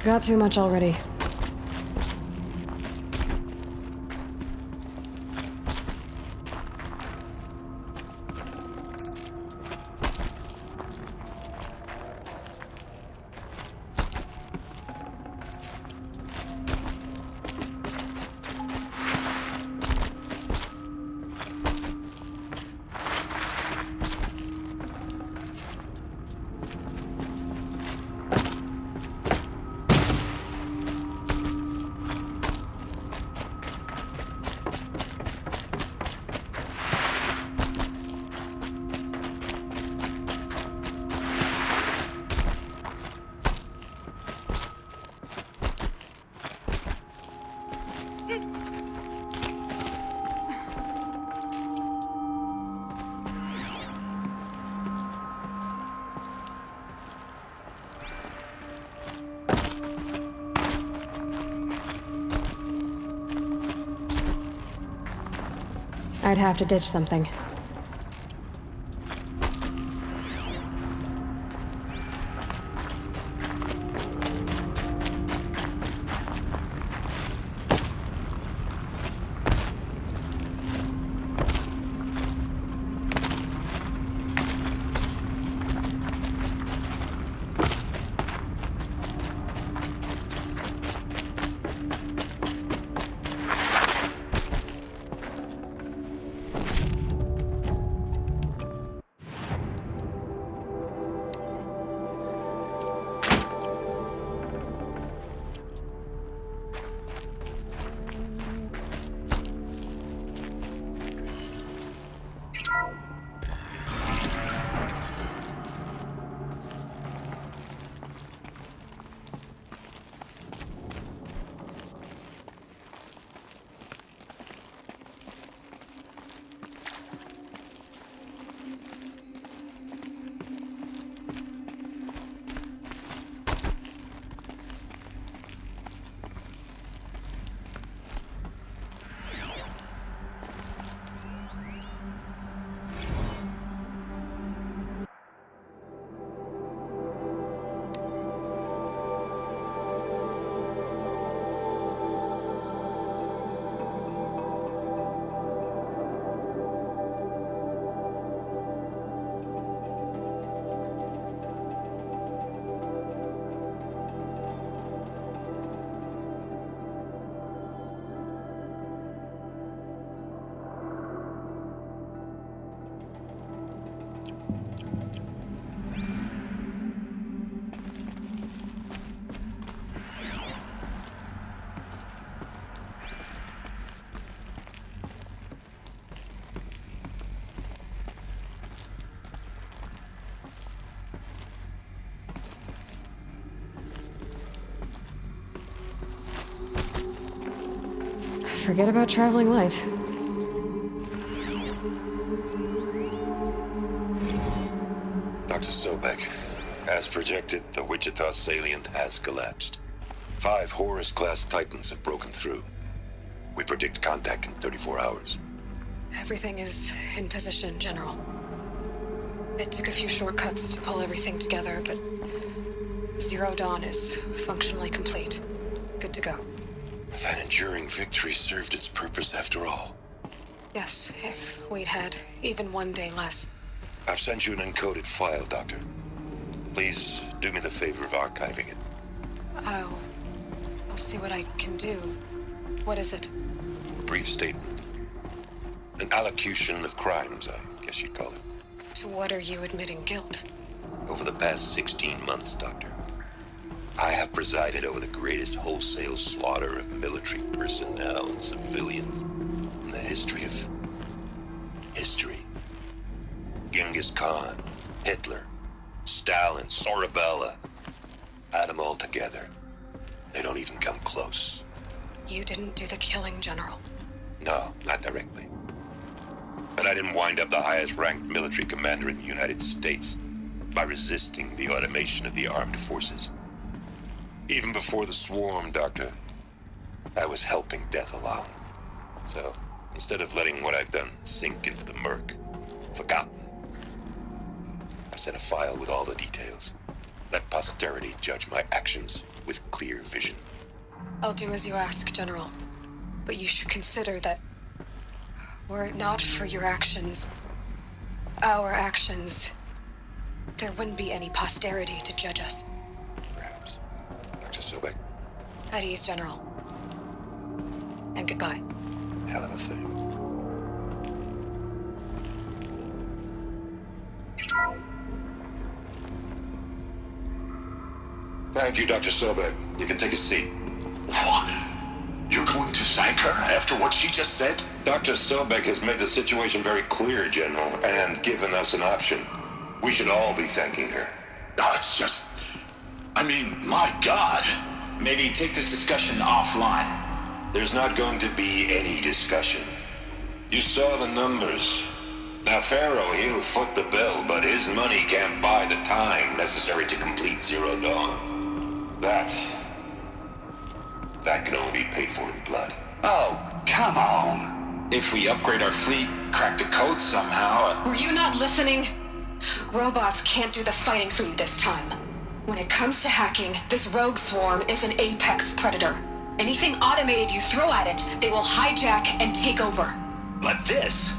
Got too much already. I'd have to ditch something. Forget about traveling light. Dr. Sobek, as projected, the Wichita salient has collapsed. 5 Horus-class Titans have broken through. We predict contact in 34 hours. Everything is in position, General. It took a few shortcuts to pull everything together, but Zero Dawn is functionally complete. Good to go. That enduring victory served its purpose after all. Yes, if we'd had even one day less. I've sent you an encoded file, Doctor. Please do me the favor of archiving it. I'll see what I can do. What is it? Brief statement. An allocution of crimes, I guess you'd call it. To what are you admitting guilt? Over the past 16 months, Doctor, I have presided over the greatest wholesale slaughter of military personnel and civilians in the history of history. Genghis Khan, Hitler, Stalin, Sorabella. Add them all together. They don't even come close. You didn't do the killing, General. No, not directly. But I didn't wind up the highest-ranked military commander in the United States by resisting the automation of the armed forces. Even before the swarm, Doctor, I was helping death along. So, instead of letting what I've done sink into the murk, forgotten, I sent a file with all the details. Let posterity judge my actions with clear vision. I'll do as you ask, General. But you should consider that were it not for your actions, our actions, there wouldn't be any posterity to judge us. Perhaps. Dr. Sobek? At ease, General. And goodbye. Hell of a thing. Thank you, Dr. Sobek. You can take a seat. What? You're going to thank her after what she just said? Dr. Sobek has made the situation very clear, General, and given us an option. We should all be thanking her. Oh, it's just... I mean, my God. Maybe take this discussion offline. There's not going to be any discussion. You saw the numbers. Now, Pharaoh, he'll foot the bill, but his money can't buy the time necessary to complete Zero Dawn. That can only be paid for in blood. Oh, come on. If we upgrade our fleet, crack the code somehow... Were you not listening? Robots can't do the fighting for you this time. When it comes to hacking, this rogue swarm is an apex predator. Anything automated you throw at it, they will hijack and take over. But this...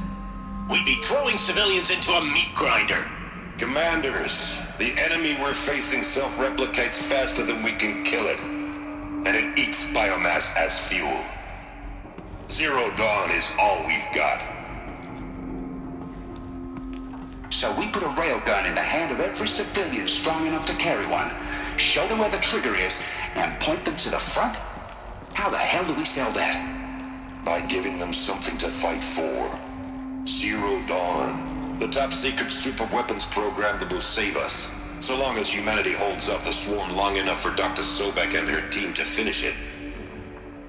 we'd be throwing civilians into a meat grinder. Commanders, the enemy we're facing self-replicates faster than we can kill it. And it eats biomass as fuel. Zero Dawn is all we've got. So we put a railgun in the hand of every civilian strong enough to carry one, show them where the trigger is, and point them to the front? How the hell do we sell that? By giving them something to fight for. Zero Dawn, the top-secret super-weapons program that will save us, so long as humanity holds off the swarm long enough for Dr. Sobek and her team to finish it.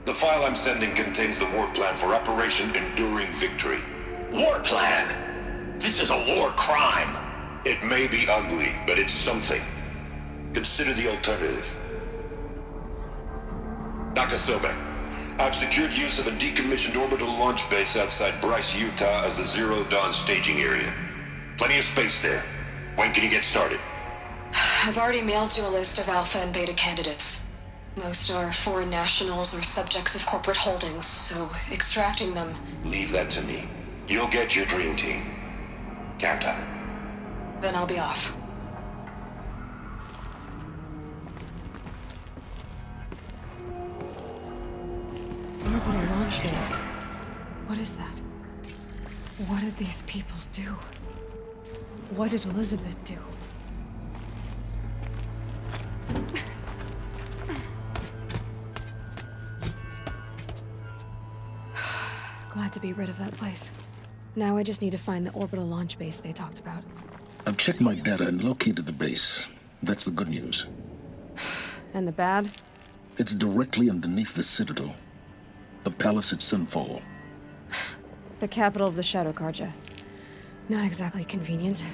The file I'm sending contains the war plan for Operation Enduring Victory. War plan? This is a war crime. It may be ugly, but it's something. Consider the alternative. Dr. Sobek, I've secured use of a decommissioned orbital launch base outside Bryce, Utah as the Zero Dawn staging area. Plenty of space there. When can you get started? I've already mailed you a list of alpha and beta candidates. Most are foreign nationals or subjects of corporate holdings, so extracting them... Leave that to me. You'll get your dream team. Count on it. Then I'll be off. Orbital launch base. What is that? What did these people do? What did Elizabeth do? Glad to be rid of that place. Now I just need to find the orbital launch base they talked about. I've checked my data and located the base. That's the good news. And the bad? It's directly underneath the citadel. The palace at Sunfall. The capital of the Shadow Carja. Not exactly convenient.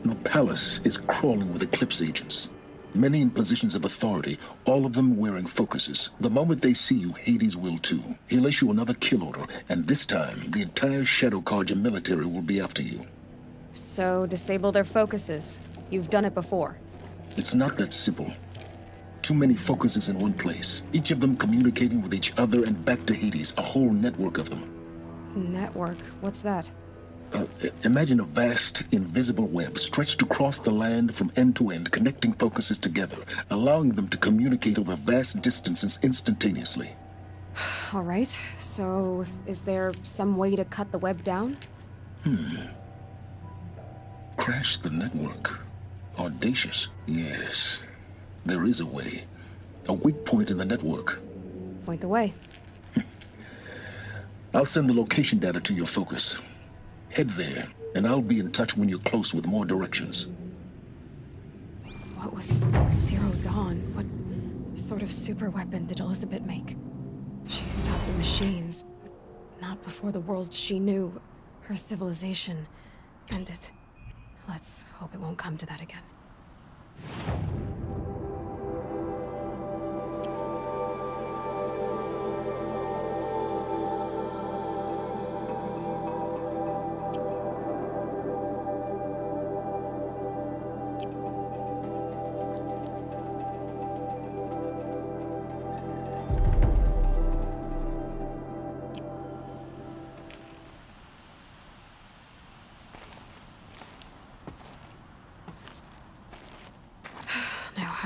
The palace is crawling with Eclipse agents. Many in positions of authority, all of them wearing focuses. The moment they see you, Hades will too. He'll issue another kill order, and this time, the entire Shadow Carja military will be after you. So, disable their focuses. You've done it before. It's not that simple. Too many focuses in one place, each of them communicating with each other and back to Hades, a whole network of them. Network? What's that? Imagine a vast, invisible web stretched across the land from end to end, connecting focuses together, allowing them to communicate over vast distances instantaneously. All right, so is there some way to cut the web down? Crash the network. Audacious. Yes, there is a way. A weak point in the network. Point the way. I'll send the location data to your focus. Head there, and I'll be in touch when you're close with more directions. What was Zero Dawn? What sort of super weapon did Elizabeth make? She stopped the machines, but not before the world she knew, her civilization, ended. Let's hope it won't come to that again.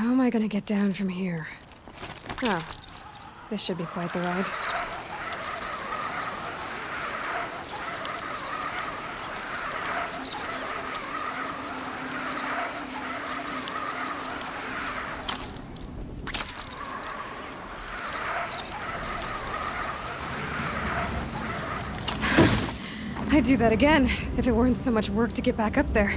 how am I gonna get down from here? Oh, this should be quite the ride. I'd do that again, if it weren't so much work to get back up there.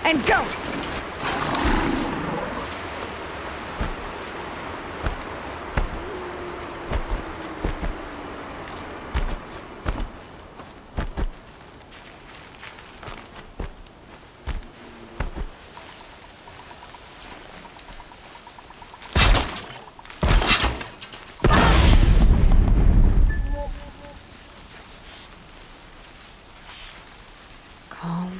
And go! Calm.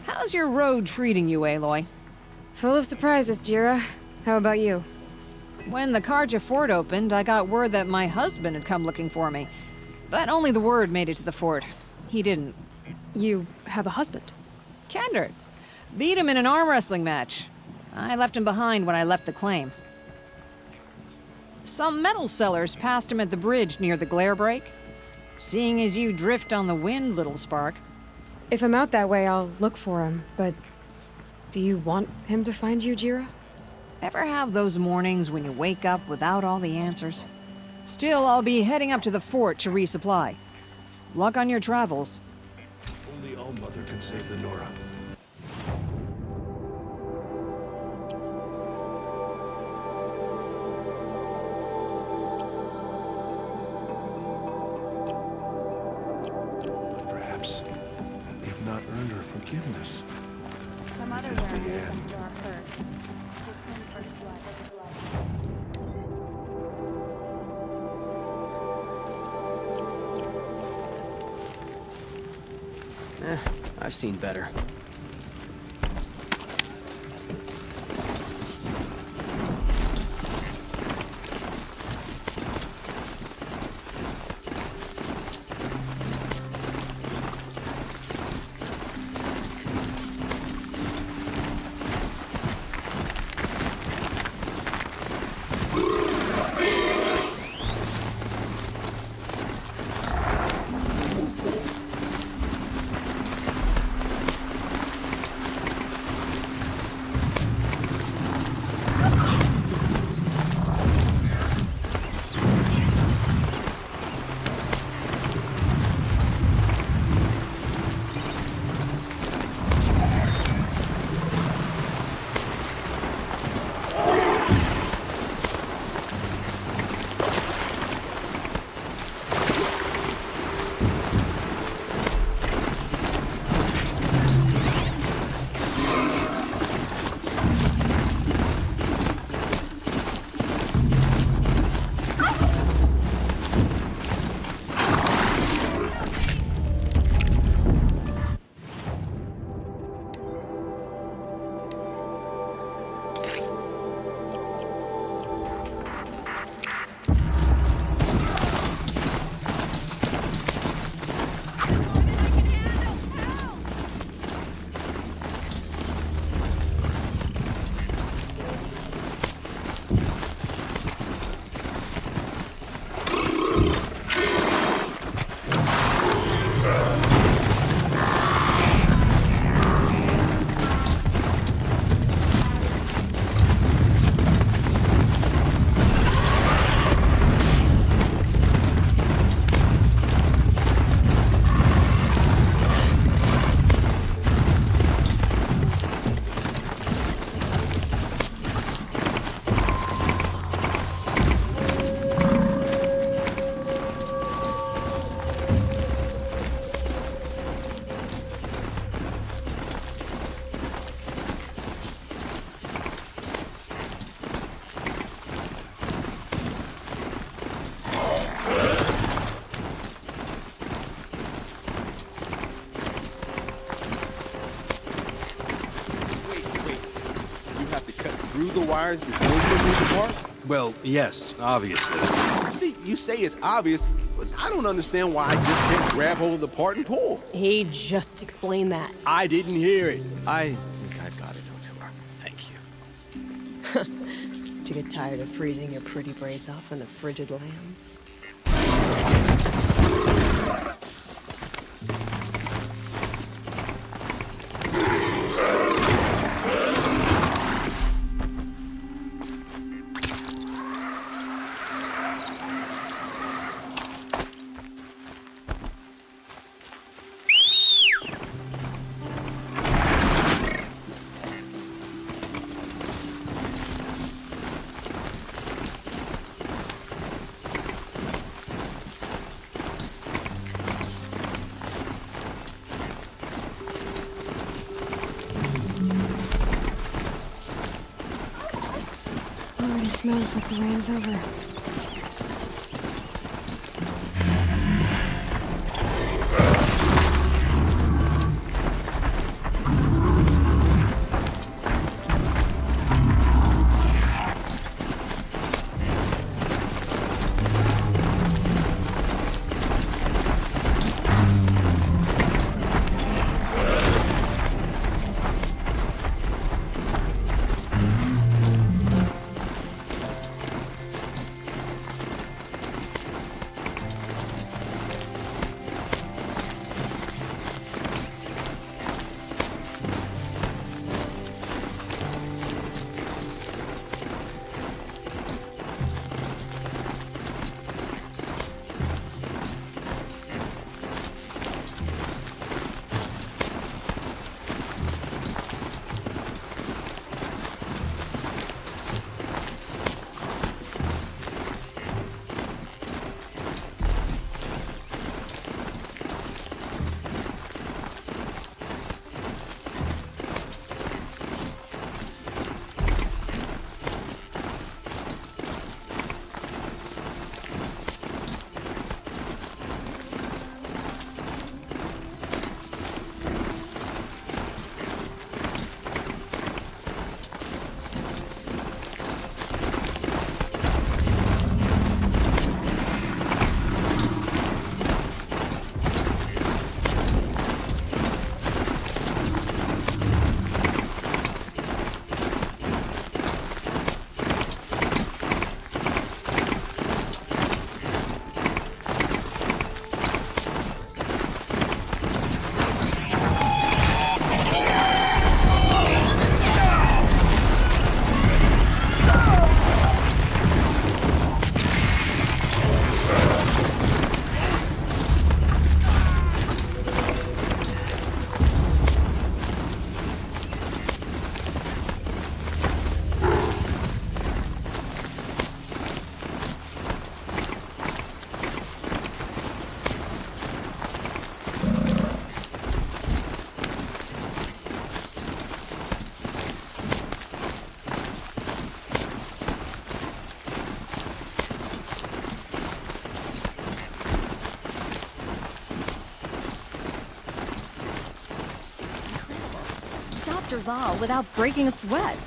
How's your road treating you, Aloy? Full of surprises, Jira. How about you? When the Karja fort opened, I got word that my husband had come looking for me. But only the word made it to the fort. He didn't. You have a husband? Kender. Beat him in an arm wrestling match. I left him behind when I left the claim. Some metal sellers passed him at the bridge near the glare break. Seeing as you drift on the wind, little spark. If I'm out that way, I'll look for him, but... do you want him to find you, Jira? Ever have those mornings when you wake up without all the answers? Still, I'll be heading up to the fort to resupply. Luck on your travels. Only All-Mother can save the Nora. But perhaps we've not earned her forgiveness. Some other It's the end. I've seen better. through the wires before you move the part? Well, yes, obviously. See, you say it's obvious, but I don't understand why I just can't grab hold of the part and pull. He just explained that. I didn't hear it. I think I've got it, O'Toole. Thank you. Did you get tired of freezing your pretty braids off in the frigid lands? Smells like the rain's over. Val without breaking a sweat.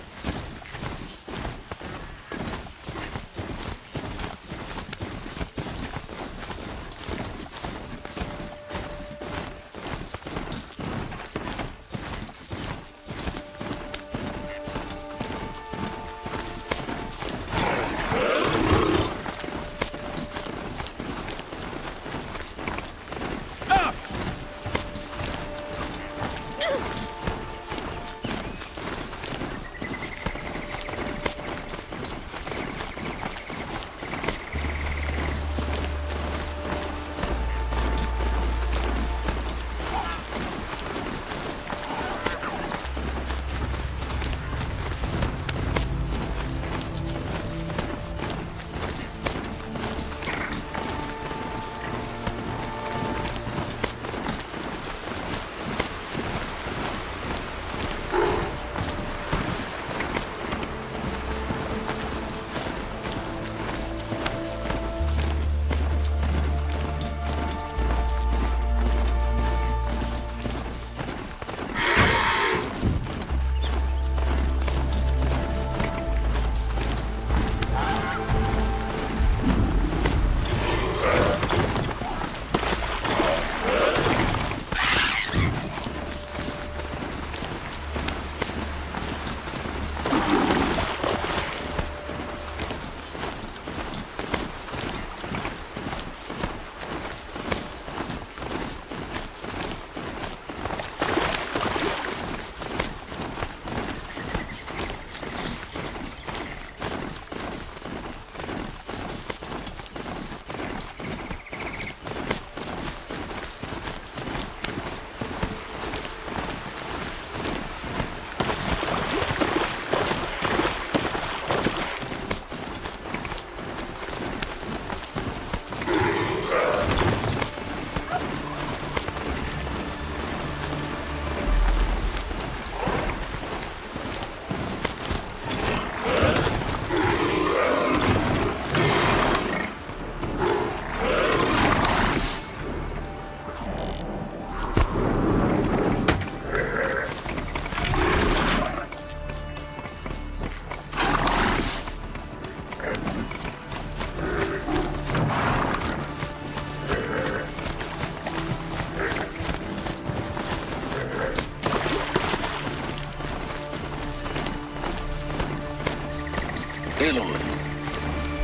Aloy,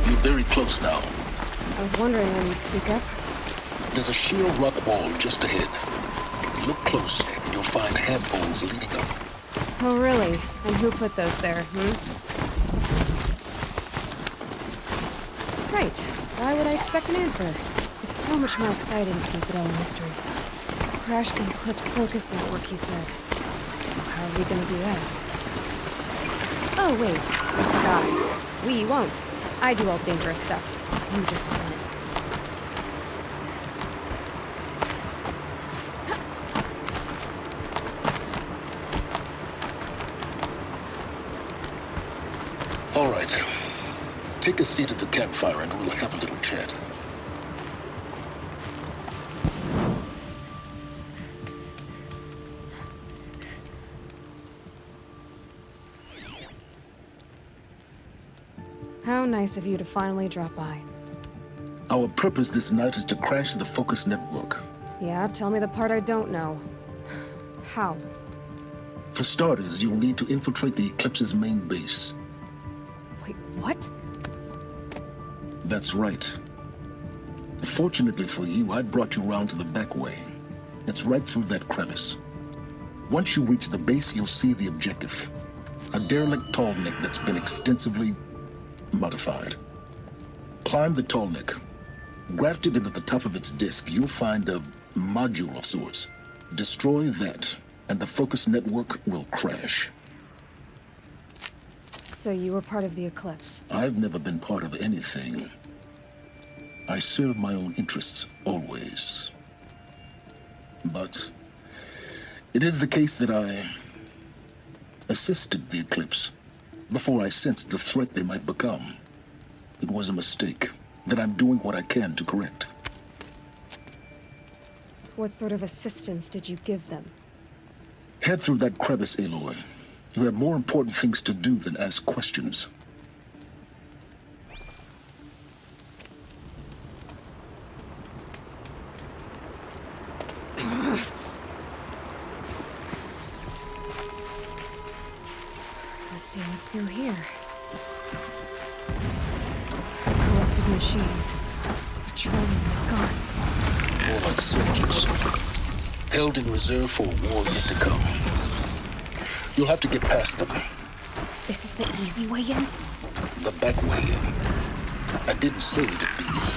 you're very close now. I was wondering when you'd speak up. There's a sheer rock wall just ahead. Look close, and you'll find handholds leading up. Oh, really? And who put those there, Right. Why would I expect an answer? It's so much more exciting to keep it all a mystery. Crash the Eclipse focus network, he said. So how are we gonna do that? Oh, wait. I forgot. We won't. I do all dangerous stuff. You just listen. All right. Take a seat at the campfire and we'll have a little chat. How nice of you to finally drop by. Our purpose this night is to crash the focus network. Yeah, tell me the part I don't know. How? For starters, you'll need to infiltrate the Eclipse's main base. Wait, what? That's right. Fortunately for you, I brought you round to the back way. It's right through that crevice. Once you reach the base, you'll see the objective. A derelict tall neck that's been extensively modified. Climb the tall neck. Grafted into the top of its disk, you'll find a module of sorts. Destroy that, and the focus network will crash. So you were part of the Eclipse? I've never been part of anything. I serve my own interests, always. But it is the case that I assisted the Eclipse before I sensed the threat they might become. It was a mistake that I'm doing what I can to correct. What sort of assistance did you give them? Head through that crevice, Aloy. You have more important things to do than ask questions. Let's see what's through here. Corrupted machines. Patrolling like guards. More like soldiers. Held in reserve for a war yet to come. You'll have to get past them. This is the easy way in? The back way in. I didn't say it'd be easy.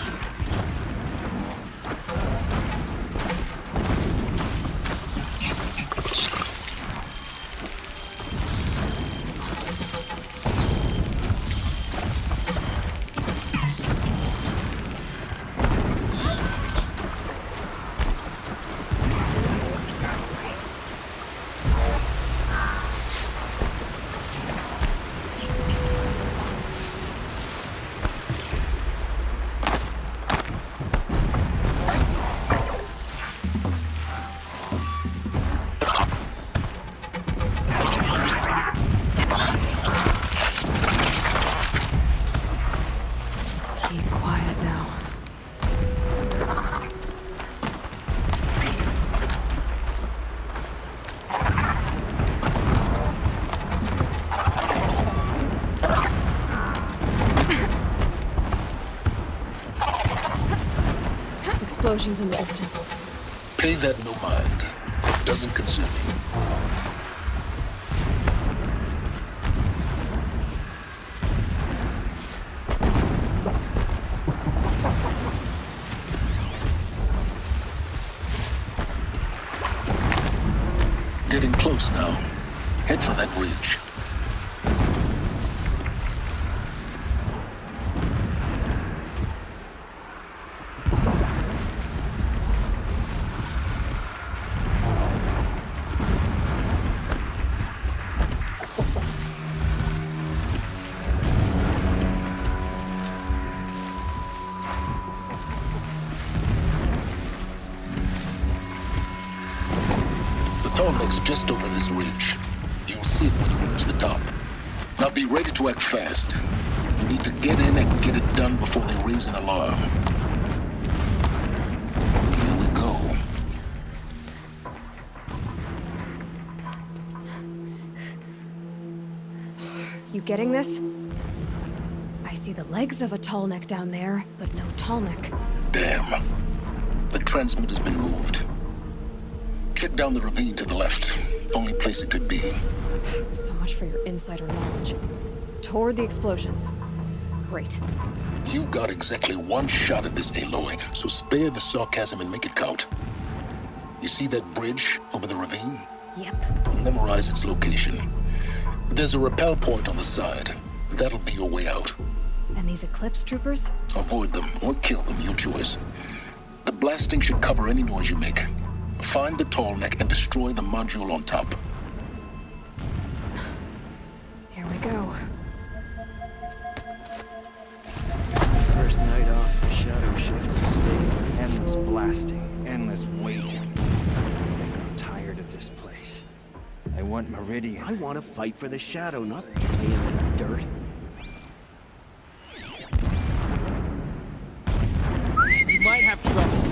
Explosions in the distance. Pay that no mind. Doesn't concern me. Getting close now. Head for that ridge. Just over this ridge. You'll see it when you reach the top. Now be ready to act fast. You need to get in and get it done before they raise an alarm. Here we go. You getting this? see the legs of a tall neck down there, but no tall neck. Damn. The transmitter's been moved. Check down the ravine to the left. Only place it could be. So much for your insider knowledge. Toward the explosions. Great. You've got exactly one shot at this, Aloy, so spare the sarcasm and make it count. You see that bridge over the ravine? Yep. Memorize its location. There's a rappel point on the side. That'll be your way out. And these Eclipse troopers? Avoid them or kill them, your choice. The blasting should cover any noise you make. Find the tall neck and destroy the module on top. Here we go. First night off the shadow shift was endless blasting, endless waiting. I'm tired of this place. I want Meridian. I want to fight for the shadow, not play in the dirt. We might have trouble.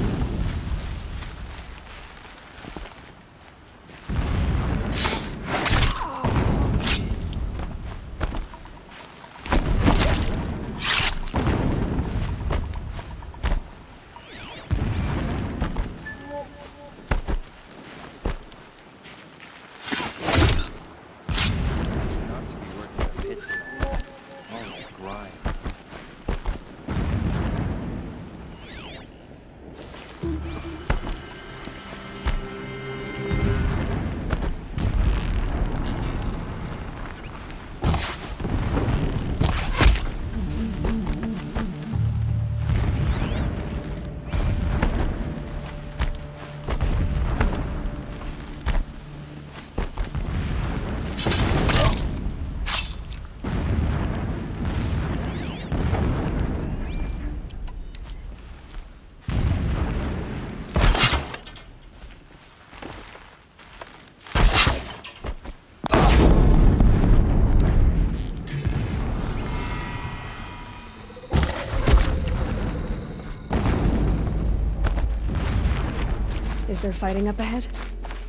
Is there fighting up ahead?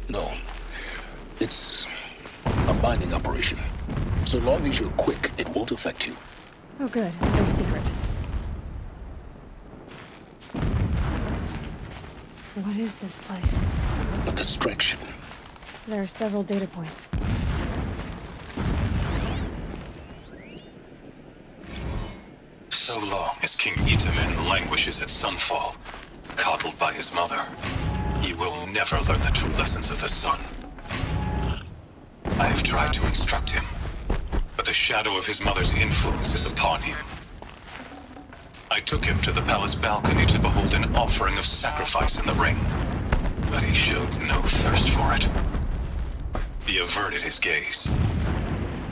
No. It's a mining operation. So long as you're quick, it won't affect you. Oh good, they're secret. What is this place? A distraction. There are several data points. So long as King Itamen languishes at Sunfall, coddled by his mother, he will never learn the true lessons of the sun. I have tried to instruct him, but the shadow of his mother's influence is upon him. I took him to the palace balcony to behold an offering of sacrifice in the ring, but he showed no thirst for it. He averted his gaze.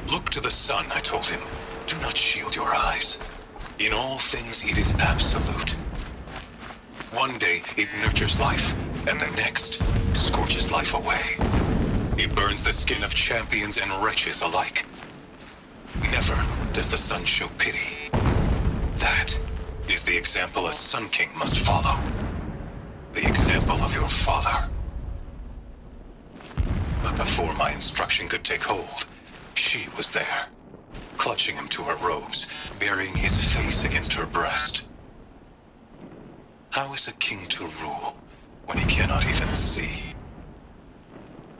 Look to the sun, I told him. Do not shield your eyes. In all things, it is absolute. One day, it nurtures life, and the next, scorches life away. It burns the skin of champions and wretches alike. Never does the sun show pity. That is the example a Sun King must follow. The example of your father. But before my instruction could take hold, she was there, clutching him to her robes, burying his face against her breast. How is a king to rule when he cannot even see?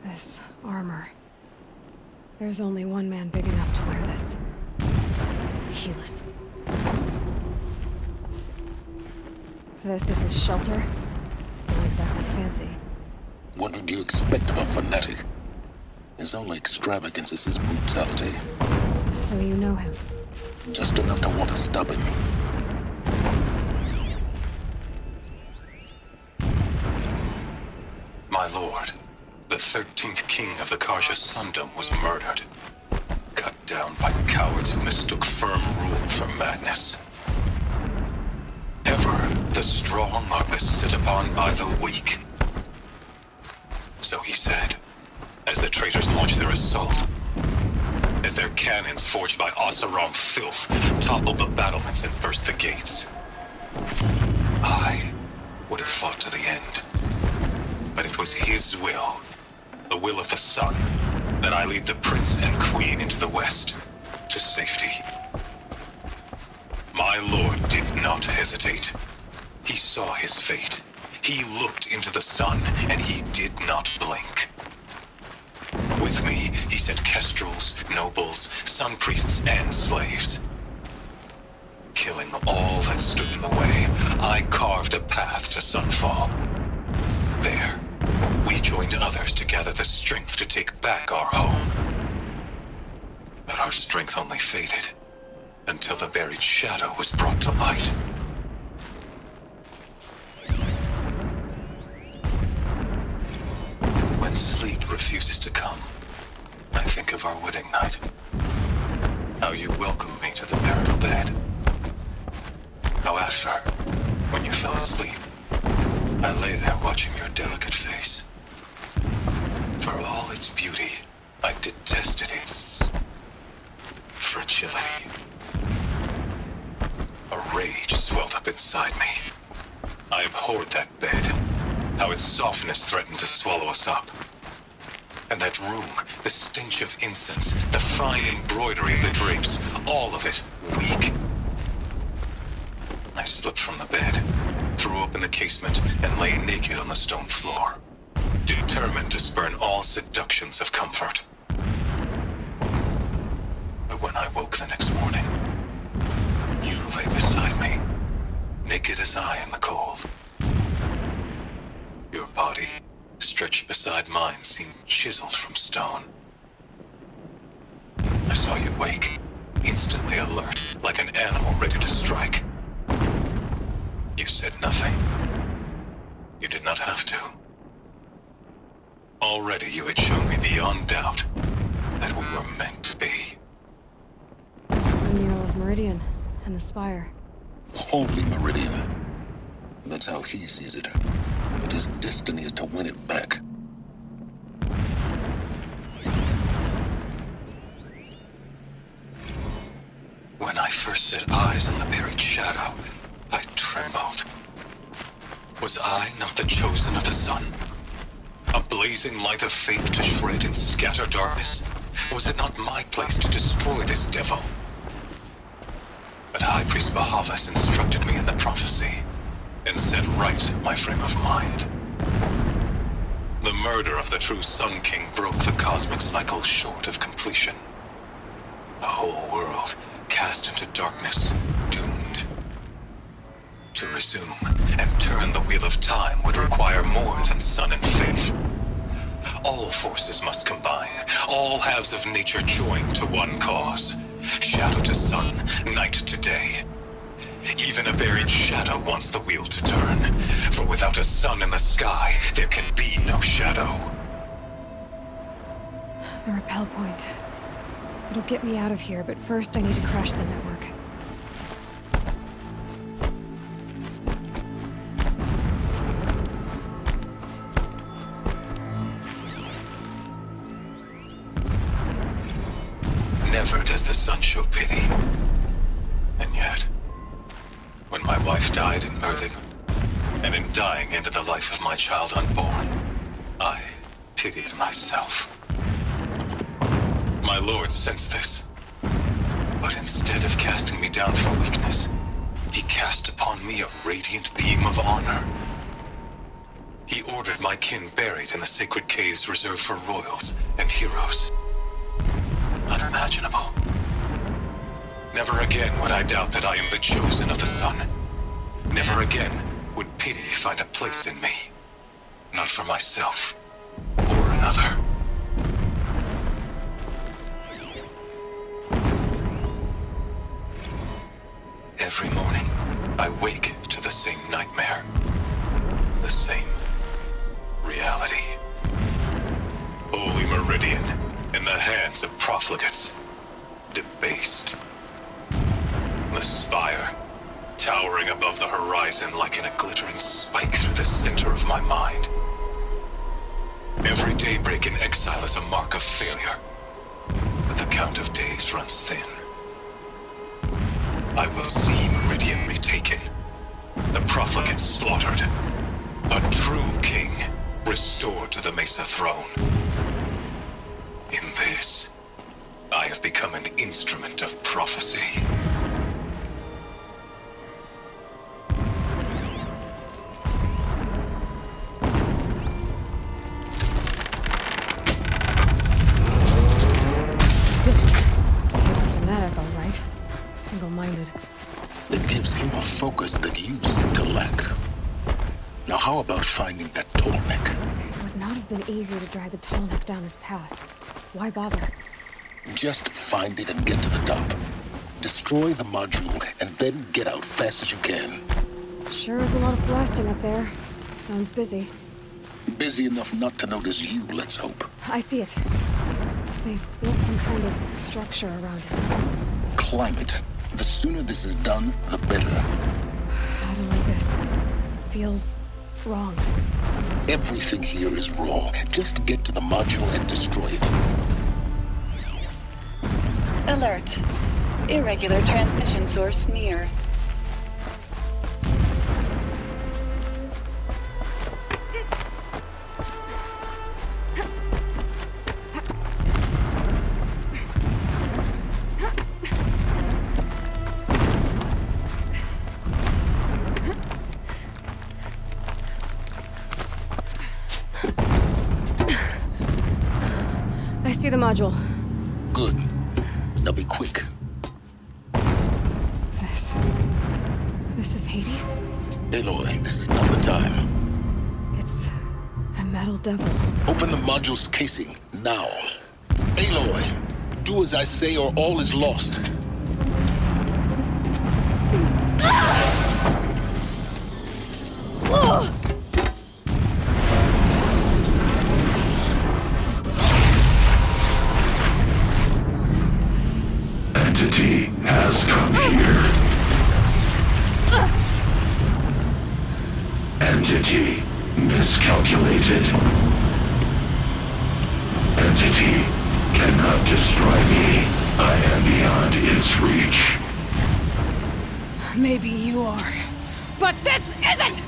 This armor. There's only one man big enough to wear this. Helis. This is his shelter? Not exactly fancy. What would you expect of a fanatic? His only extravagance is his brutality. So you know him? Just enough to want to stop him. My lord, the 13th king of the Karja Sundom was murdered. Cut down by cowards who mistook firm rule for madness. Ever the strong are beset upon by the weak. So he said, as the traitors launched their assault. As their cannons forged by Oseram filth toppled the battlements and burst the gates. I would have fought to the end. But it was his will, the will of the sun, that I lead the prince and queen into the west, to safety. My lord did not hesitate. He saw his fate. He looked into the sun, and he did not blink. With me, he sent kestrels, nobles, sun priests, and slaves. Killing all that stood in the way, I carved a path to Sunfall. There, we joined others to gather the strength to take back our home. But our strength only faded until the buried shadow was brought to light. When sleep refuses to come, I think of our wedding night. How you welcomed me to the marital bed. How after, when you fell asleep, I lay there watching your delicate face. For all its beauty, I detested its fragility. A rage swelled up inside me. I abhorred that bed, how its softness threatened to swallow us up. And that room, the stench of incense, the fine embroidery of the drapes, all of it weak. I slipped from the bed, threw open the casement, and lay naked on the stone floor, determined to spurn all seductions of comfort. But when I woke the next morning, you lay beside me, naked as I in the cold. Your body, stretched beside mine, seemed chiseled from stone. I saw you wake, instantly alert, like an animal ready to strike. You said nothing. You did not have to. Already you had shown me beyond doubt that we were meant to be. The mural of Meridian and the spire. Holy Meridian. That's how he sees it. But his destiny is to win it back. When I first set eyes on the buried shadow, I trembled. Was I not the chosen of the sun? A blazing light of faith to shred and scatter darkness? Was it not my place to destroy this devil? But High Priest Bahavas instructed me in the prophecy, and set right my frame of mind. The murder of the true Sun King broke the cosmic cycle short of completion. The whole world cast into darkness, doomed. To resume and turn the wheel of time would require more than sun and faith. All forces must combine, all halves of nature join to one cause. Shadow to sun, night to day. Even a buried shadow wants the wheel to turn, for without a sun in the sky, there can be no shadow. The rappel point. It'll get me out of here, but first I need to crash the network. Never does the sun show pity. And yet, when my wife died in birthing, and in dying ended the life of my child unborn, I pitied myself. My lord sensed this, but instead of casting me down for weakness, he cast upon me a radiant beam of honor. He ordered my kin buried in the sacred caves reserved for royals and heroes. Unimaginable. Never again would I doubt that I am the chosen of the sun. Never again would pity find a place in me. Not for myself or another. Every morning, I wake to the same nightmare. The same reality. Holy Meridian, in the hands of profligates. Debased. The spire, towering above the horizon like a glittering spike through the center of my mind. Every daybreak in exile is a mark of failure, but the count of days runs thin. I will see Meridian retaken, the profligates slaughtered, a true king restored to the Mesa throne. In this, I have become an instrument of prophecy. single-minded. It gives him a focus that you seem to lack. Now how about finding that tall neck? It would not have been easy to drag the tall neck down his path. Why bother? Just find it and get to the top. Destroy the module and then get out fast as you can. Sure is a lot of blasting up there. Sounds busy. Busy enough not to notice you, let's hope. I see it. They've built some kind of structure around it. Climb it. The sooner this is done, the better. I don't like this. Feels wrong. Everything here is wrong. Just get to the module and destroy it. Alert. Irregular transmission source near. I see the module. Good. Now be quick. This is Hades? Aloy, this is not the time. It's a metal devil. Open the module's casing, now. Aloy, do as I say or all is lost. Entity has come here. Entity miscalculated. Entity cannot destroy me. I am beyond its reach. Maybe you are. But this isn't!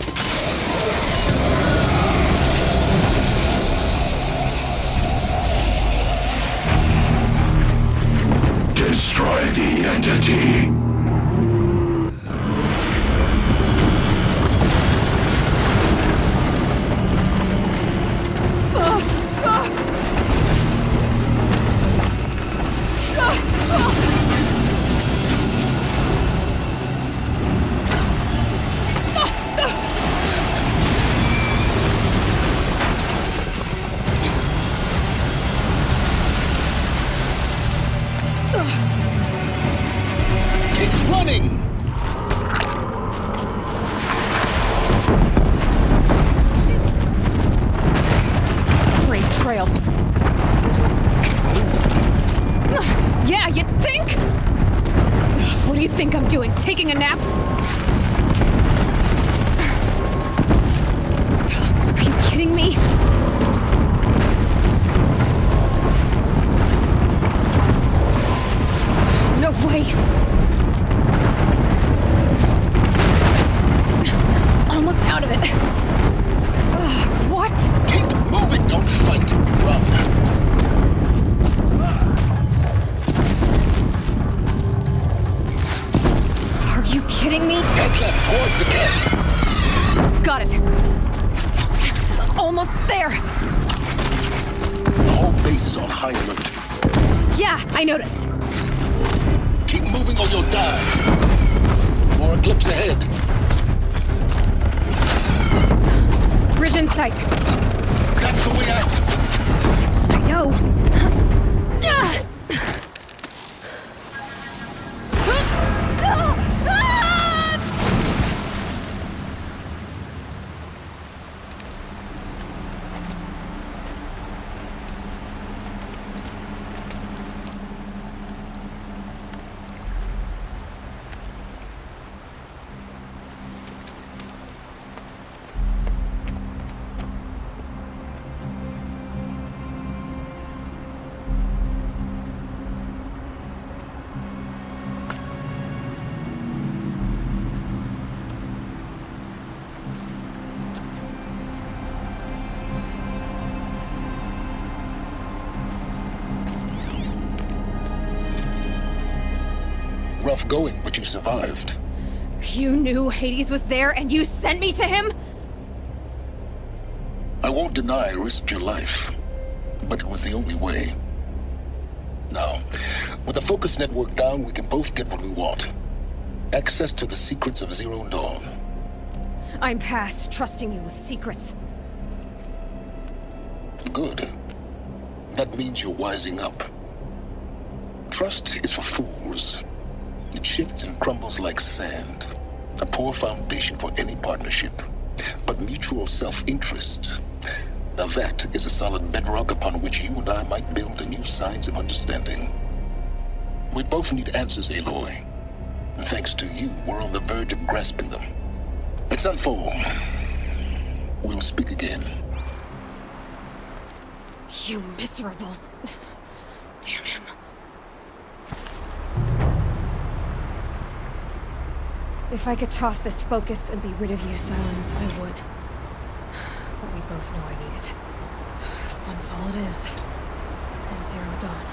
Destroy the entity. Taking a nap? Are you kidding me? No way. Almost out of it. What? Keep moving, don't fight. Run. Are you kidding me? Head left towards the camp. Got it. Almost there. The whole base is on high alert. Yeah, I noticed. Keep moving or you'll die. More Eclipse ahead. Bridge in sight. That's the way out. I know. Rough going, but you survived. You knew Hades was there and you sent me to him? I won't deny I risked your life, but it was the only way. Now, With the focus network down, we can both get what we want. Access to the secrets of Zero Dawn. I'm past trusting you with secrets. Good. That means you're wising up. Trust is for fools. It shifts and crumbles like sand. A poor foundation for any partnership. But mutual self-interest, now that is a solid bedrock upon which you and I might build a new science of understanding. We both need answers, Aloy. And thanks to you, we're on the verge of grasping them. At Sunfall, we'll speak again. You miserable... Damn him. If I could toss this focus and be rid of you, Silence, I would. But we both know I need it. Sunfall it is. And Zero Dawn.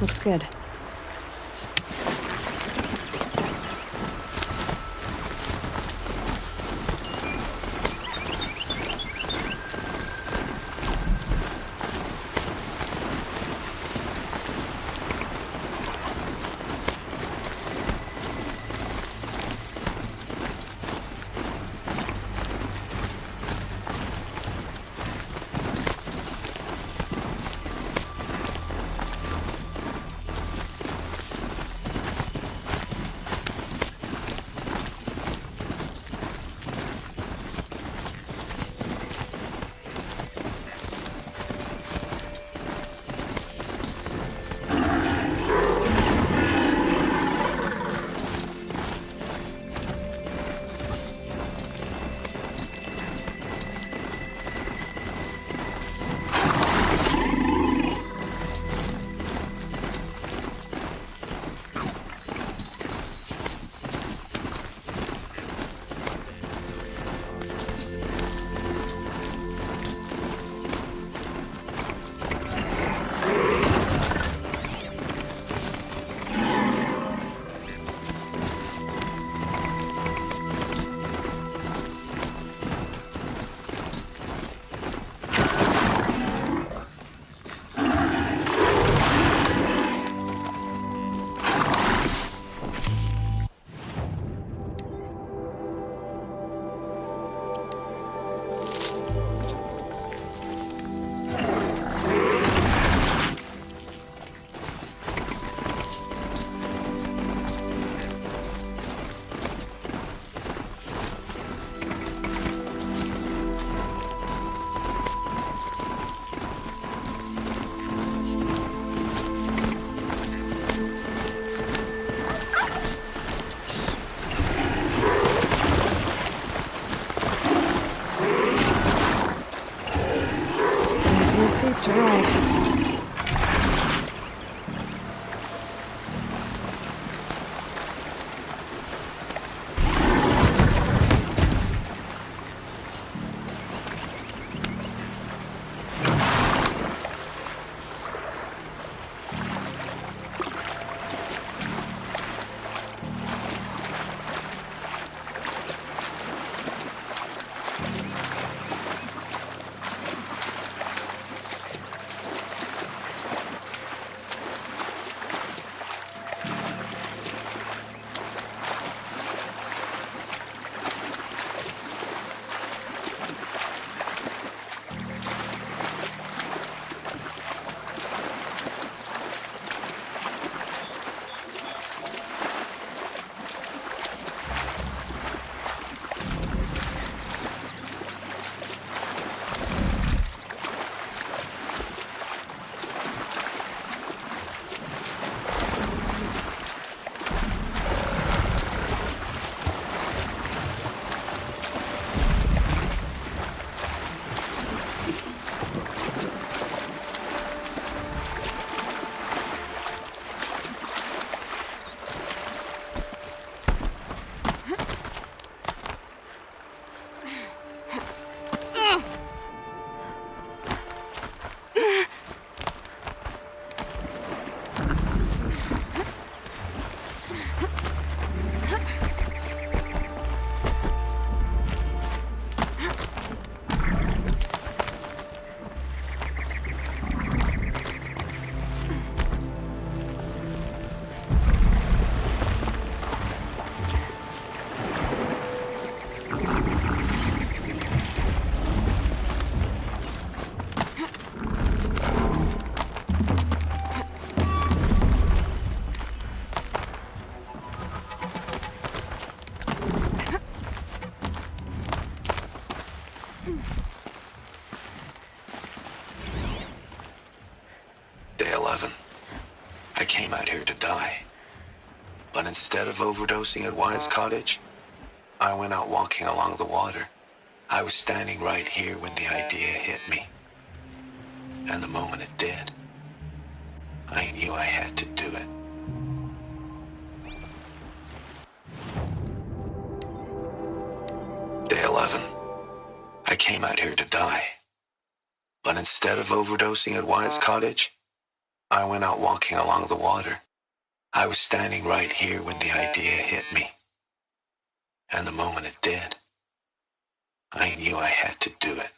Looks good. Day 11. I came out here to die. But instead of overdosing at Wyatt's cottage, I went out walking along the water. I was standing right here when the idea hit me. And the moment it did, I knew I had to do it. Day 11. I came out here to die. But instead of overdosing at Wyatt's cottage, I went out walking along the water. I was standing right here when the idea hit me. And the moment it did, I knew I had to do it.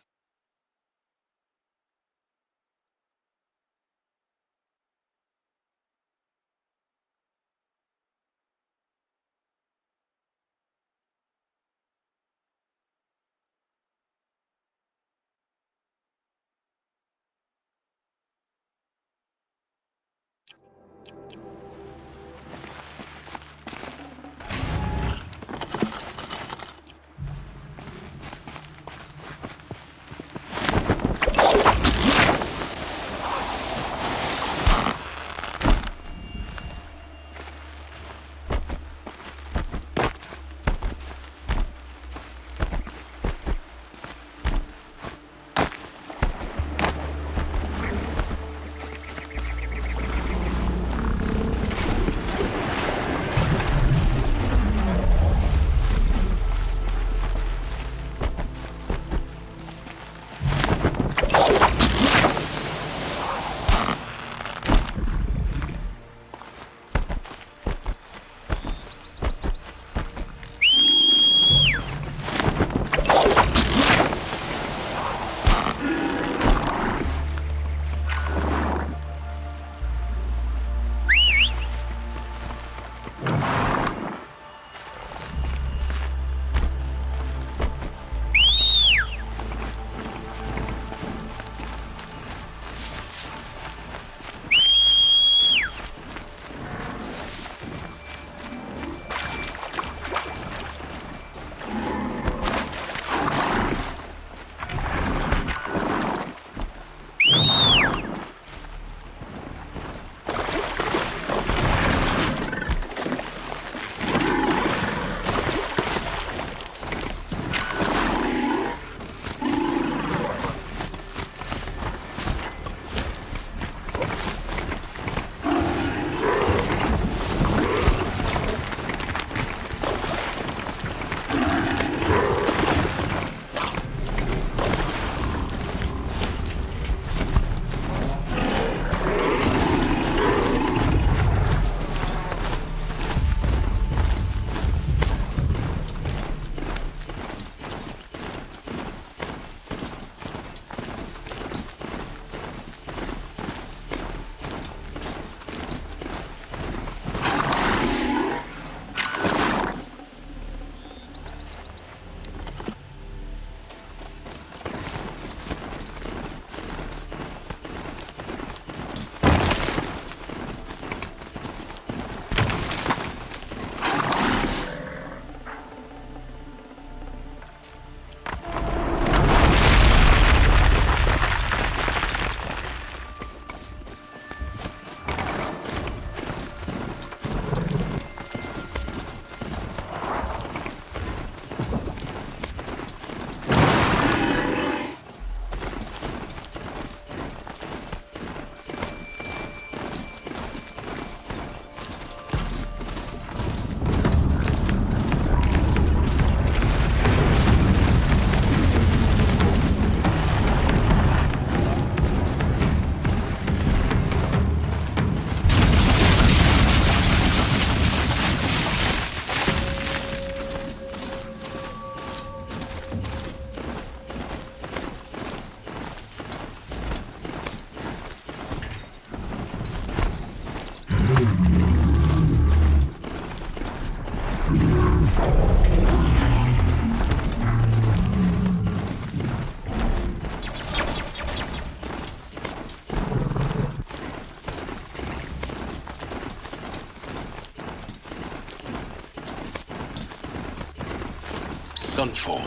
Sunfall.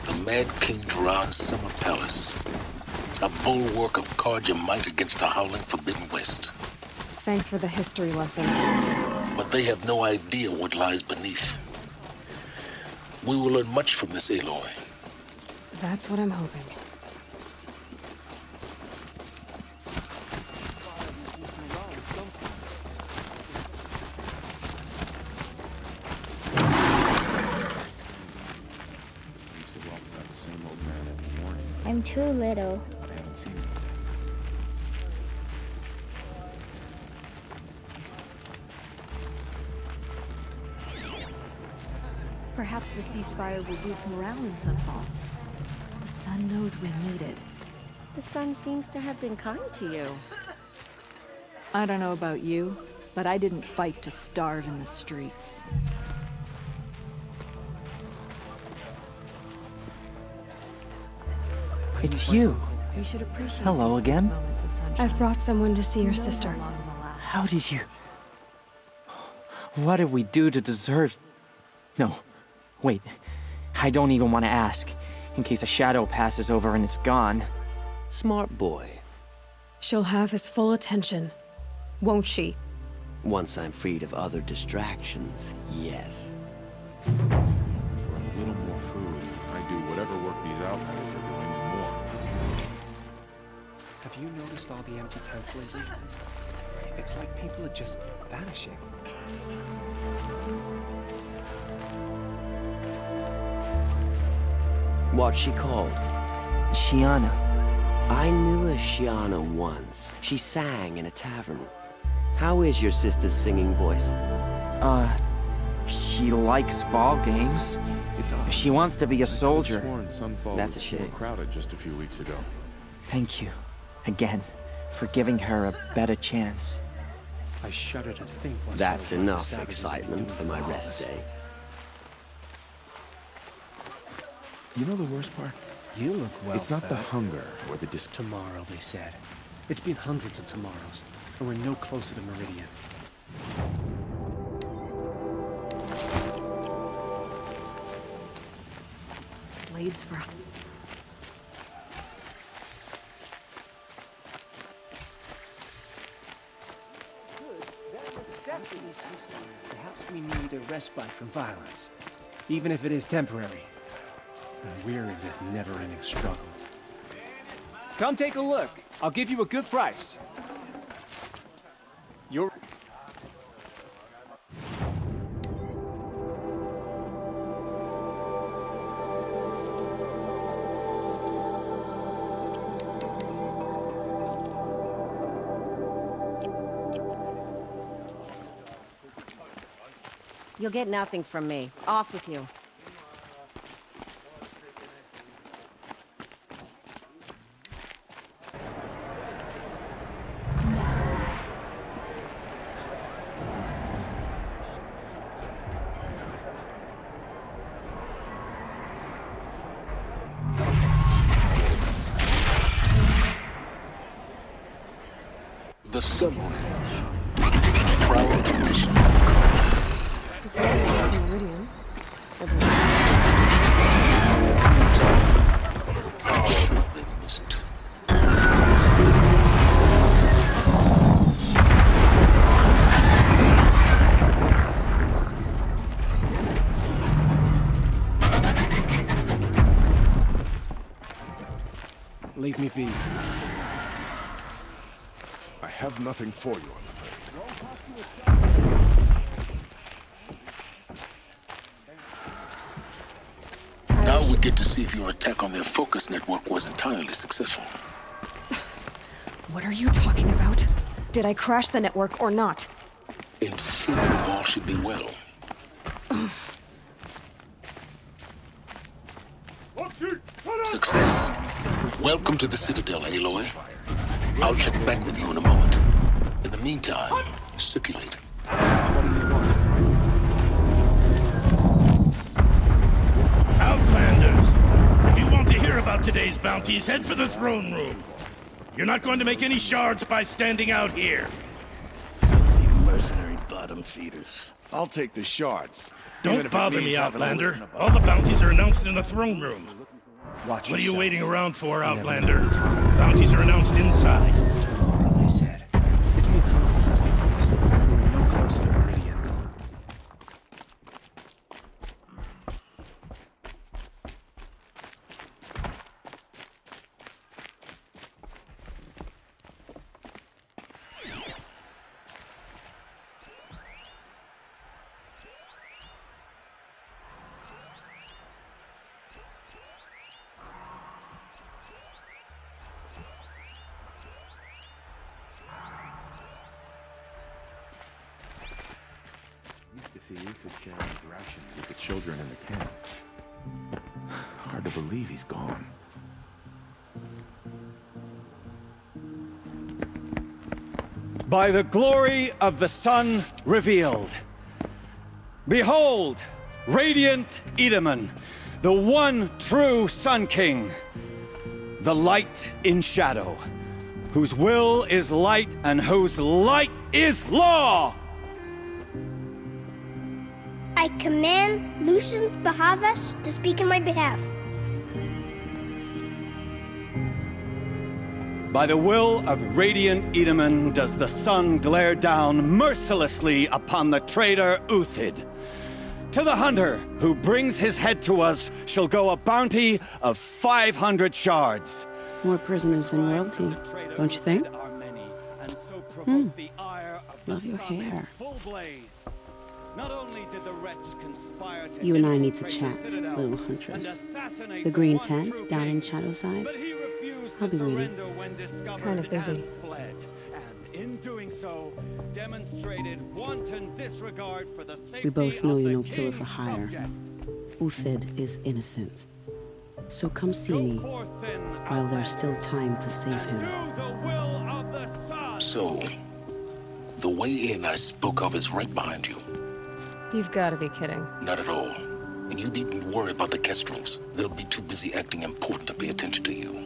The Mad King Duran's summer palace. A bulwark of cards your might against the howling Forbidden West. Thanks for the history lesson. But they have no idea what lies beneath. We will learn much from this Aloy. That's what I'm hoping. I'm too little. Perhaps the ceasefire will boost morale in Sunfall. The sun knows we need it. The sun seems to have been kind to you. I don't know about you, but I didn't fight to starve in the streets. It's you. You should appreciate Hello these again. moments of sunshine. I've brought someone to see your sister. How did you... What did we do to deserve... No. Wait. I don't even want to ask, in case a shadow passes over and it's gone. Smart boy. She'll have his full attention, won't she? Once I'm freed of other distractions, yes. For a little more food, I do whatever work these outlanders are doing and more. Have you noticed all the empty tents lately? It's like people are just vanishing. What's she called? Shiana. I knew a Shiana once. She sang in a tavern. How is your sister's singing voice? She likes ball games. She wants to be a soldier. Sunfall That's a was shame. more crowded just a few weeks ago. Thank you, again, for giving her a better chance. I shudder to think what That's sort of enough savages excitement are for my rest day. You know the worst part? You look well It's not the fed. hunger or the Tomorrow, they said. It's been hundreds of tomorrows, and we're no closer to Meridian. Blades for... Perhaps we need a respite from violence, even if it is temporary. I'm weary of this never-ending struggle. Come take a look. I'll give you a good price. You're... You'll get nothing from me. Off with you. The submarine. Proud tradition. It's not just Meridian. Sure they missed. Leave me be. I have nothing for you, I'm afraid. Now we get to see if your attack on their focus network was entirely successful. What are you talking about? Did I crash the network or not? In theory, all should be well. Success. Welcome to the Citadel, Aloy. I'll check back with you in a moment. In the meantime, circulate. Outlanders! If you want to hear about today's bounties, head for the throne room. You're not going to make any shards by standing out here. Filthy mercenary bottom feeders. I'll take the shards. even Don't if it bother means me, having a Outlander. listen about All the bounties are announced in the throne room. Watch What are you yourself. waiting around for, You never Outlander? know the time. Bounties are announced inside. Tomorrow, they said. It's been hundreds of tomorrows. We're no closer to Meridian. Uthid sharing his rations with the children in the camp. Hard to believe he's gone. By the glory of the sun revealed. Behold, radiant Edaman, the one true Sun King, the light in shadow, whose will is light and whose light is law! I command Lucian's Bahavas to speak in my behalf. By the will of radiant Edaman does the sun glare down mercilessly upon the traitor Uthid. To the hunter who brings his head to us shall go a bounty of 500 shards. More prisoners than royalty, don't you think? Love your hair. You and I need to chat, little huntress. The green tent down in Shadowside? I'll be waiting. Kind of busy. In doing so, demonstrated wanton disregard for the safety We both know of you're the no killer king's for hire. subjects. Uthid is innocent. So come see me while there's still time to save him. So, the way in I spoke of is right behind you. You've got to be kidding. Not at all. And you needn't worry about the Kestrels. They'll be too busy acting important to pay attention to you.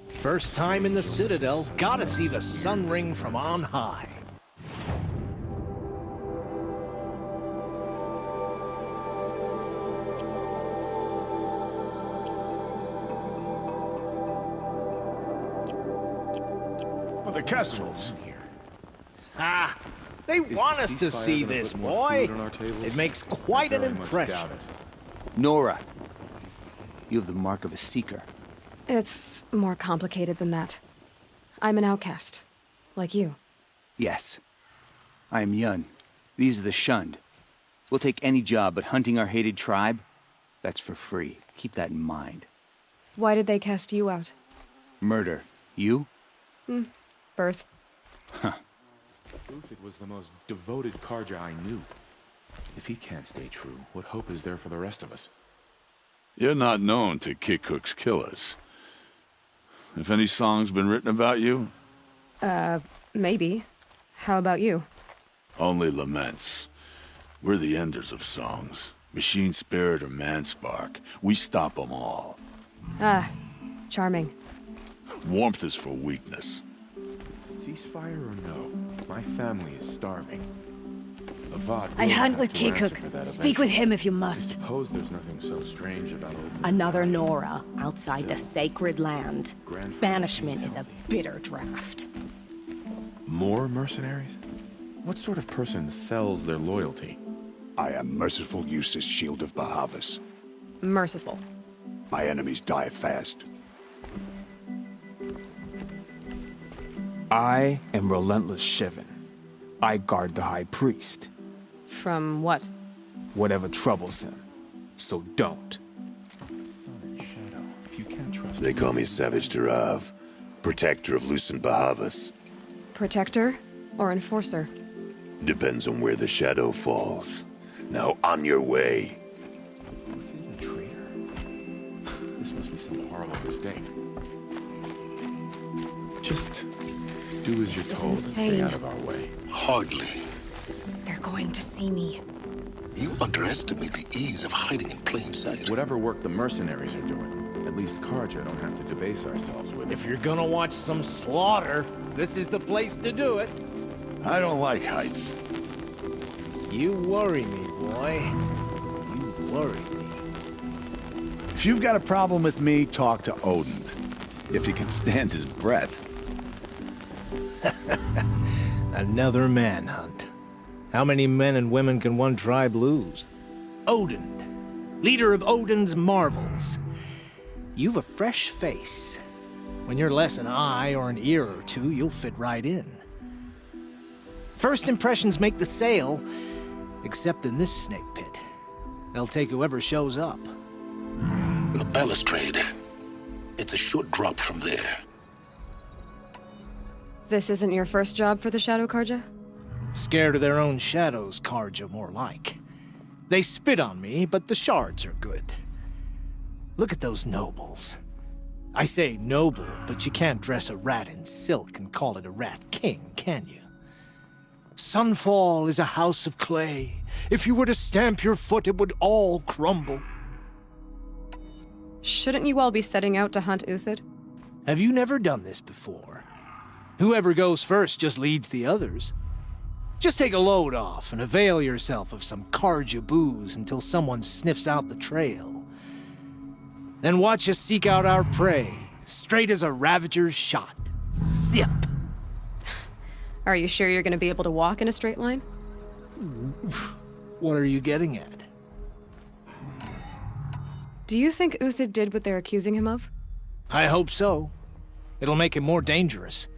First time in the Citadel, gotta see the sun ring from on high. Well, the Kestrels. Ah, they want us to see this, boy. It makes quite an impression. Nora, you have the mark of a seeker. It's more complicated than that. I'm an outcast, like you. Yes. I am Yun. These are the shunned. We'll take any job, but hunting our hated tribe, that's for free. Keep that in mind. Why did they cast you out? Murder. You? Birth. Huh. Uthid was the most devoted Karja I knew. If he can't stay true, what hope is there for the rest of us? You're not known to Kikuk's killers. Have any songs been written about you? Maybe. How about you? Only laments. We're the enders of songs. Machine spirit or man spark. We stop them all. Ah, charming. Warmth is for weakness. Ceasefire or no? My family is starving. Avad I will hunt have with to answer Kikuk. for that Speak with eventually. him if you I must. suppose there's nothing so strange about old Another Nora outside the sacred land. Banishment is a bitter draft. More mercenaries? What sort of person sells their loyalty? I am merciful Eustace, Shield of Bahavas. Merciful. My enemies die fast. I am relentless Shivan. I guard the High Priest. From what? Whatever troubles him. So don't. They call me Savage Tarav, protector of Lucent Bahavas. Protector or enforcer? Depends on where the shadow falls. Now on your way. A traitor? This must be some horrible mistake. Just do as you're This is told and stay insane. out of our way. Hardly. They're going to see me. You underestimate the ease of hiding in plain sight. Whatever work the mercenaries are doing, at least Karja don't have to debase ourselves with it. If you're gonna watch some slaughter, this is the place to do it. I don't like heights. You worry me, boy. You worry me. If you've got a problem with me, talk to Odin. If he can stand his breath. Another manhunt. How many men and women can one tribe lose? Odin, leader of Odin's marvels. You've a fresh face. When you're less an eye or an ear or two, you'll fit right in. First impressions make the sale, except in this snake pit. They'll take whoever shows up. The balustrade. It's a short drop from there. This isn't your first job for the Shadow Karja? Scared of their own shadows, Karja, more like. They spit on me, but the shards are good. Look at those nobles. I say noble, but you can't dress a rat in silk and call it a rat king, can you? Sunfall is a house of clay. If you were to stamp your foot, it would all crumble. Shouldn't you all be setting out to hunt Uthid? Have you never done this before? Whoever goes first just leads the others. Just take a load off and avail yourself of some Karja booze until someone sniffs out the trail. Then watch us seek out our prey, straight as a Ravager's shot. Zip! Are you sure you're gonna be able to walk in a straight line? What are you getting at? Do you think Uthid did what they're accusing him of? I hope so. It'll make him more dangerous.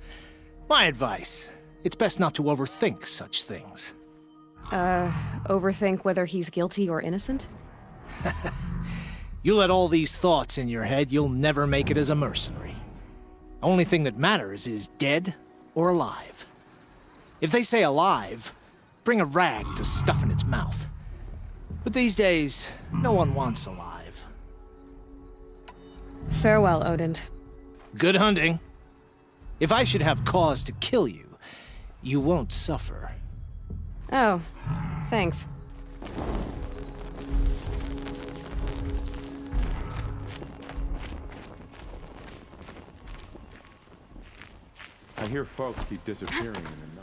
My advice, it's best not to overthink such things. Overthink whether he's guilty or innocent? You let all these thoughts in your head, you'll never make it as a mercenary. Only thing that matters is dead or alive. If they say alive, bring a rag to stuff in its mouth. But these days, no one wants alive. Farewell, Odin. Good hunting. If I should have cause to kill you, you won't suffer. Oh, thanks. I hear folks keep disappearing in the night.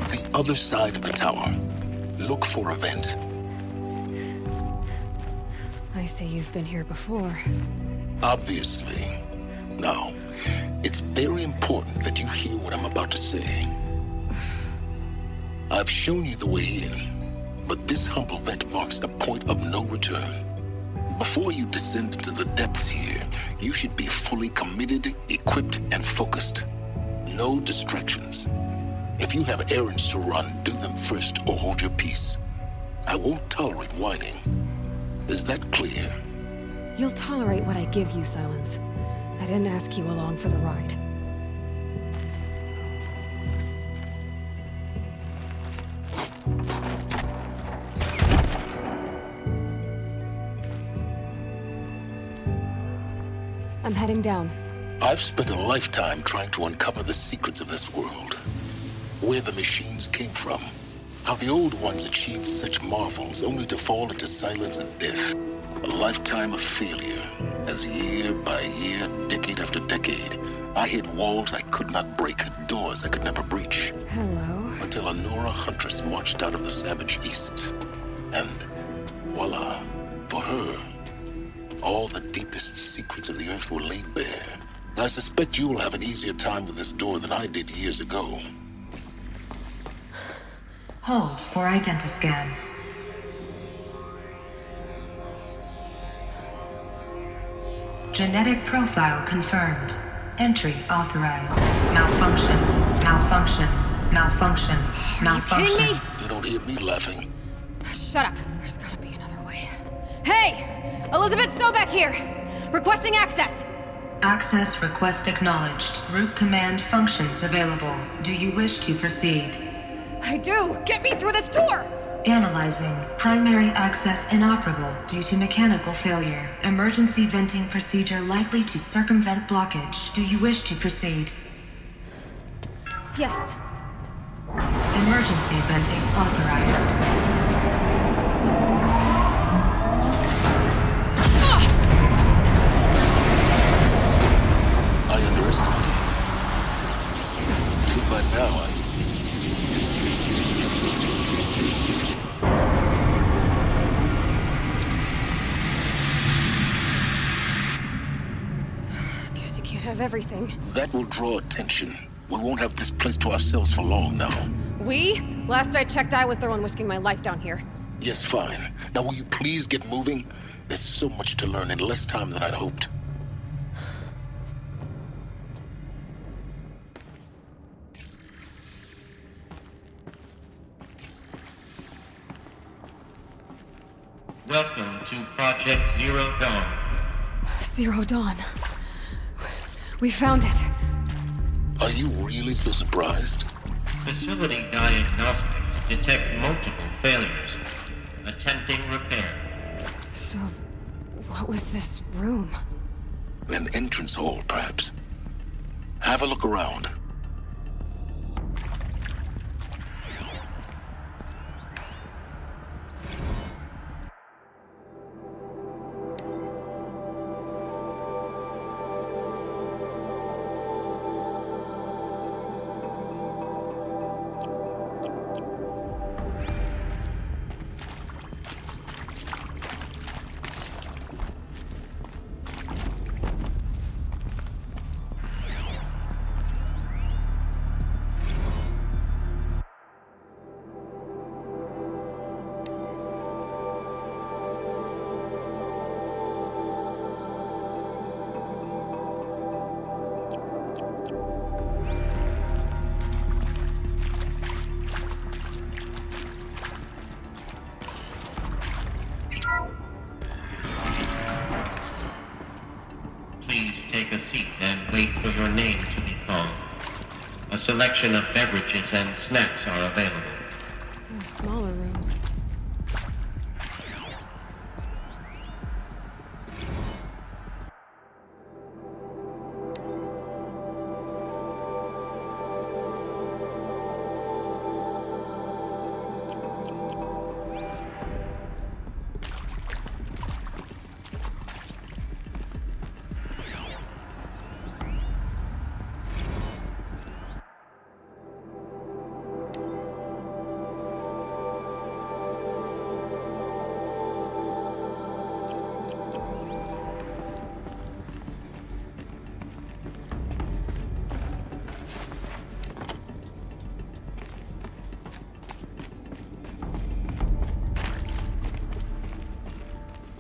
The other side of the tower. Look for a vent. I see you've been here before. Obviously. Now, it's very important that you hear what I'm about to say. I've shown you the way in, but this humble vent marks a point of no return. Before you descend into the depths here, you should be fully committed, equipped, and focused. No distractions. If you have errands to run, do them first or hold your peace. I won't tolerate whining. Is that clear? You'll tolerate what I give you, Silence. I didn't ask you along for the ride. I'm heading down. I've spent a lifetime trying to uncover the secrets of this world. Where the machines came from. How the old ones achieved such marvels only to fall into silence and death. A lifetime of failure, as year by year, decade after decade, I hit walls I could not break, doors I could never breach. Hello. Until a Nora huntress marched out of the savage east. And voila, for her, all the deepest secrets of the earth were laid bare. I suspect you will have an easier time with this door than I did years ago. Hold for identiscan. Genetic profile confirmed. Entry authorized. Malfunction. Malfunction. Malfunction. Malfunction. Kidding me? You don't hear me laughing. Shut up. There's gotta be another way. Hey! Elizabeth Sobeck here! Requesting access! Access request acknowledged. Root command functions available. Do you wish to proceed? I do! Get me through this door! Analyzing. Primary access inoperable due to mechanical failure. Emergency venting procedure likely to circumvent blockage. Do you wish to proceed? Yes. Emergency venting authorized. I underestimated you. Too bad now, Guess you can't have everything. That will draw attention. We won't have this place to ourselves for long now. We? Last I checked, I was the one risking my life down here. Yes, fine. Now will you please get moving? There's so much to learn in less time than I'd hoped. Project Zero Dawn. Zero Dawn. We found it. Are you really so surprised? Facility diagnostics detect multiple failures. Attempting repair. So, what was this room? An entrance hall, perhaps. Have a look around. Take a seat and wait for your name to be called. A selection of beverages and snacks are available. A smaller room.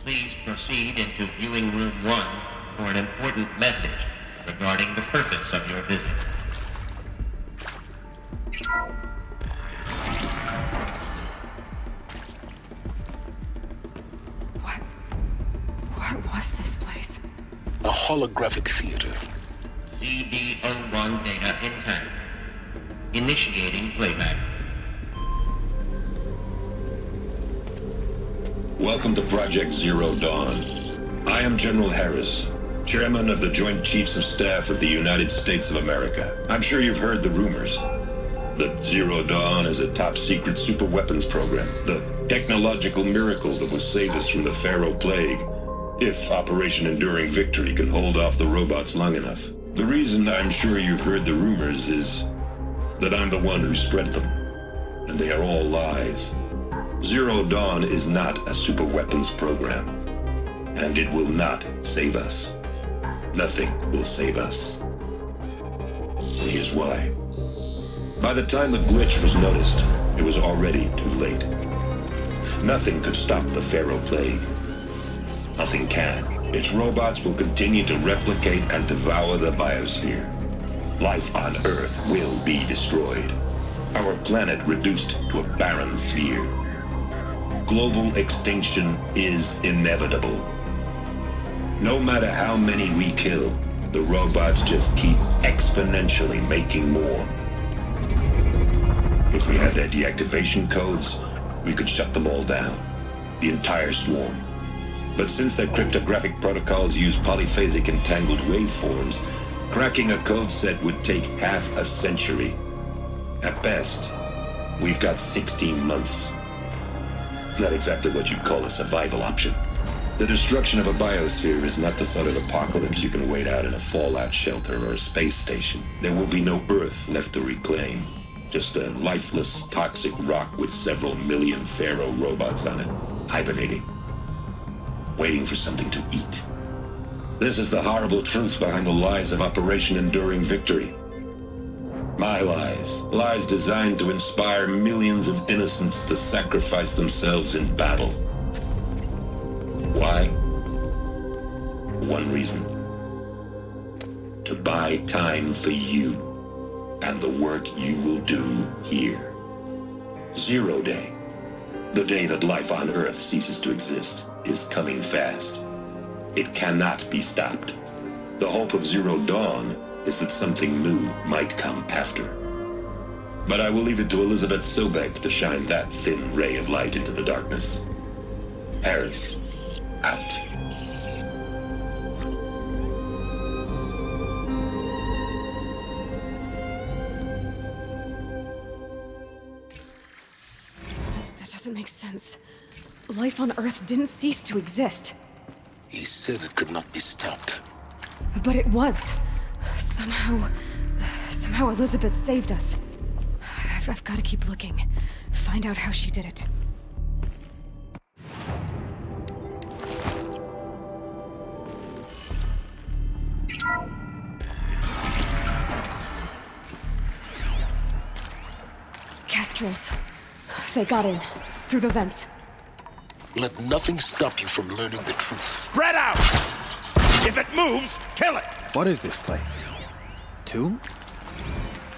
Please proceed into viewing room 1 for an important message regarding the purpose of your visit. What was this place? A holographic theater. CD01 data intact. Initiating playback. Welcome to Project Zero Dawn. I am General Harris, Chairman of the Joint Chiefs of Staff of the United States of America. I'm sure you've heard the rumors that Zero Dawn is a top-secret super-weapons program, the technological miracle that will save us from the Pharaoh Plague, if Operation Enduring Victory can hold off the robots long enough. The reason I'm sure you've heard the rumors is that I'm the one who spread them, and they are all lies. Zero Dawn is not a super weapons program, and it will not save us. Nothing will save us. Here's why. By the time the glitch was noticed, it was already too late. Nothing could stop the Pharaoh Plague. Nothing can. Its robots will continue to replicate and devour the biosphere. Life on Earth will be destroyed. Our planet reduced to a barren sphere. Global extinction is inevitable. No matter how many we kill, the robots just keep exponentially making more. If we had their deactivation codes, we could shut them all down, the entire swarm. But since their cryptographic protocols use polyphasic entangled waveforms, cracking a code set would take half a century. At best, we've got 16 months. Not exactly what you'd call a survival option. The destruction of a biosphere is not the sort of apocalypse you can wait out in a fallout shelter or a space station. There will be no Earth left to reclaim. Just a lifeless, toxic rock with several million Pharaoh robots on it, hibernating, waiting for something to eat. This is the horrible truth behind the lies of Operation Enduring Victory. My lies. Lies designed to inspire millions of innocents to sacrifice themselves in battle. Why? One reason. To buy time for you and the work you will do here. Zero Day. The day that life on Earth ceases to exist. is coming fast. It cannot be stopped. The hope of Zero Dawn is that something new might come after. But I will leave it to Elizabeth Sobek to shine that thin ray of light into the darkness. Harris, out. That doesn't make sense. Life on Earth didn't cease to exist. He said it could not be stopped. But it was. Somehow Elizabeth saved us. I've got to keep looking. Find out how she did it. Kestrels. They got in. Through the vents. Let nothing stop you from learning the truth. Spread out! If it moves, kill it! What is this place? Tomb?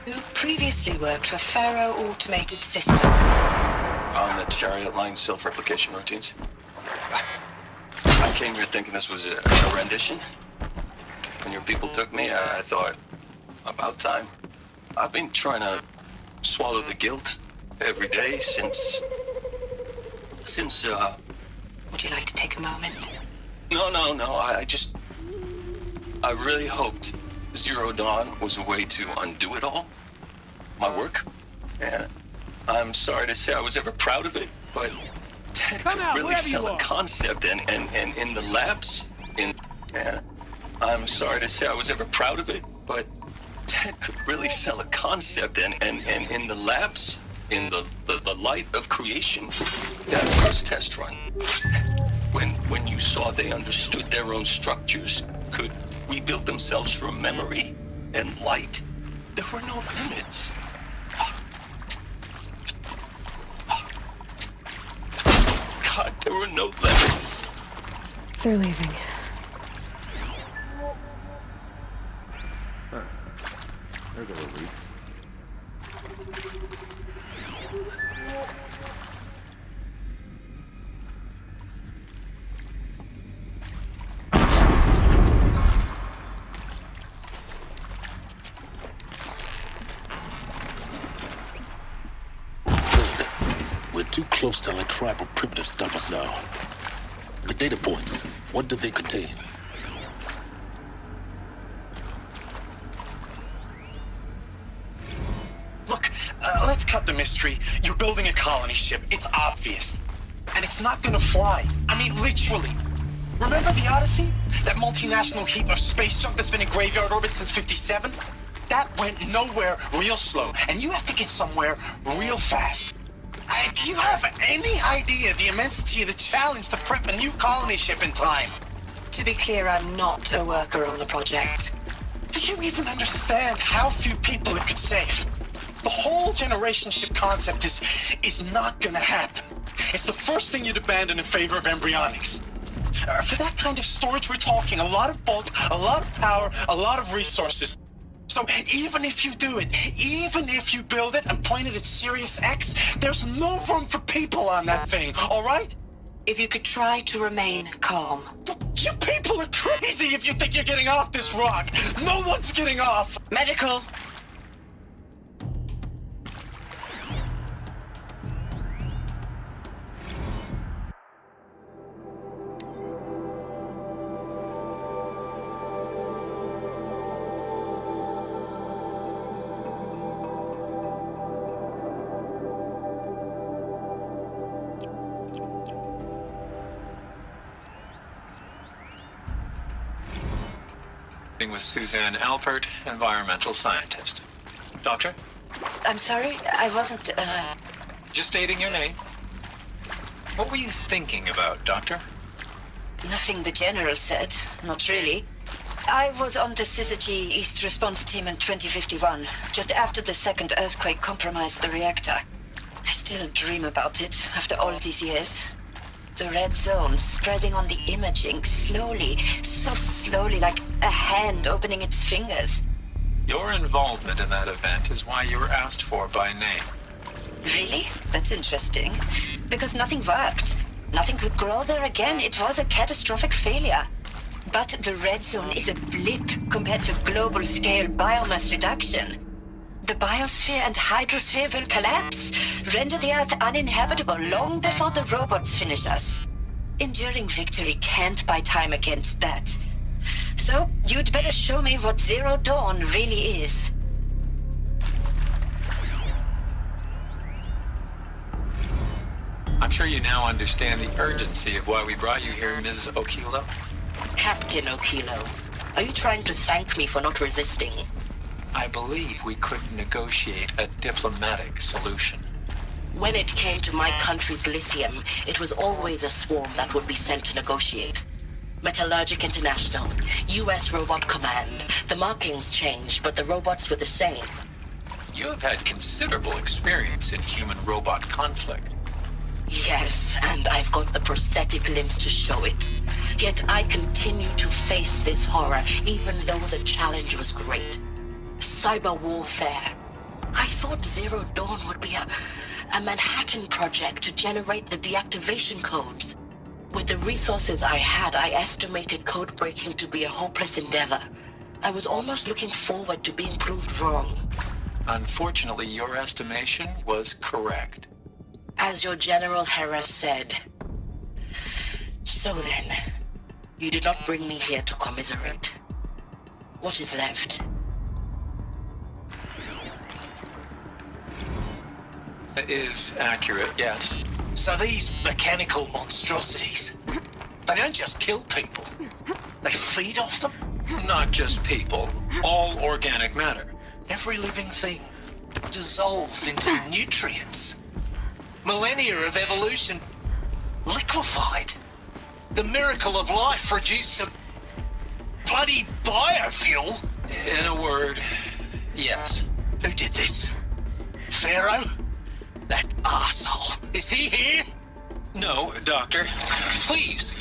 Who previously worked for Pharaoh Automated Systems. On the chariot line self-replication routines. I came here thinking this was a rendition. When your people took me, I thought, about time. I've been trying to swallow the guilt every day since... Would you like to take a moment? No, I really hoped Zero Dawn was a way to undo it all. My work. And I'm sorry to say I was ever proud of it, but Ted could really sell a concept and in the labs, I'm sorry to say I was ever proud of it, but Ted could really sell a concept and in the labs, in the light of creation, that first test run, when you saw they understood their own structures, could rebuild themselves from memory and light, there were no limits. God, there were no limits. They're leaving. They're gonna leave. We're too close to let tribal primitives stop us now. The data points, what did they contain? Look, let's cut the mystery. You're building a colony ship. It's obvious. And it's not gonna fly. I mean, literally. Remember the Odyssey? That multinational heap of space junk that's been in graveyard orbit since 57? That went nowhere real slow. And you have to get somewhere real fast. Do you have any idea the immensity of the challenge to prep a new colony ship in time? To be clear, I'm not a worker on the project. Do you even understand how few people it could save? The whole generation ship concept is not gonna happen. It's the first thing you'd abandon in favor of embryonics. For that kind of storage, we're talking a lot of bulk, a lot of power, a lot of resources. So even if you do it, even if you build it and point it at Sirius X, there's no room for people on that thing, all right? If you could try to remain calm. You people are crazy if you think you're getting off this rock. No one's getting off. Medical. With Suzanne Alpert, environmental scientist. Doctor? I'm sorry, I wasn't, Just stating your name. What were you thinking about, Doctor? Nothing the General said, not really. I was on the Syzygy East Response Team in 2051, just after the second earthquake compromised the reactor. I still dream about it, after all these years. The red zone spreading on the imaging, slowly, so slowly, like a hand opening its fingers. Your involvement in that event is why you were asked for by name. Really? That's interesting. Because nothing worked. Nothing could grow there again. It was a catastrophic failure. But the red zone is a blip compared to global-scale biomass reduction. The biosphere and hydrosphere will collapse, render the Earth uninhabitable long before the robots finish us. Enduring victory can't buy time against that. So, you'd better show me what Zero Dawn really is. I'm sure you now understand the urgency of why we brought you here, Ms. Okilo. Captain Okilo, are you trying to thank me for not resisting? I believe we could negotiate a diplomatic solution. When it came to my country's lithium, it was always a swarm that would be sent to negotiate. Metallurgic International, U.S. Robot Command. The markings changed, but the robots were the same. You have had considerable experience in human-robot conflict. Yes, and I've got the prosthetic limbs to show it. Yet I continue to face this horror, even though the challenge was great. Cyber warfare. I thought Zero Dawn would be a Manhattan project to generate the deactivation codes. With the resources I had, I estimated code breaking to be a hopeless endeavor. I was almost looking forward to being proved wrong. Unfortunately, your estimation was correct. As your General Harris said. So then, you did not bring me here to commiserate. What is left? It is accurate, yes. So these mechanical monstrosities, they don't just kill people. They feed off them? Not just people. All organic matter. Every living thing dissolved into nutrients. Millennia of evolution liquefied. The miracle of life reduced some bloody biofuel. In a word, yes. Who did this? Pharaoh? That arsehole. Is he here? No, Doctor. Please,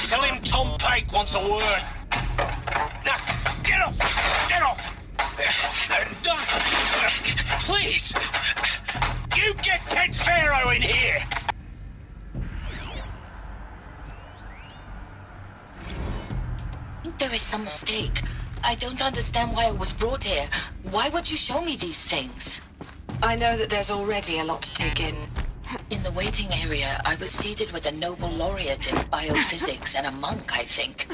tell him Tom Pake wants a word. Now, get off! Get off! Doctor, please! You get Ted Pharaoh in here! I think there is some mistake. I don't understand why I was brought here. Why would you show me these things? I know that there's already a lot to take in. In the waiting area, I was seated with a Nobel laureate in biophysics and a monk, I think.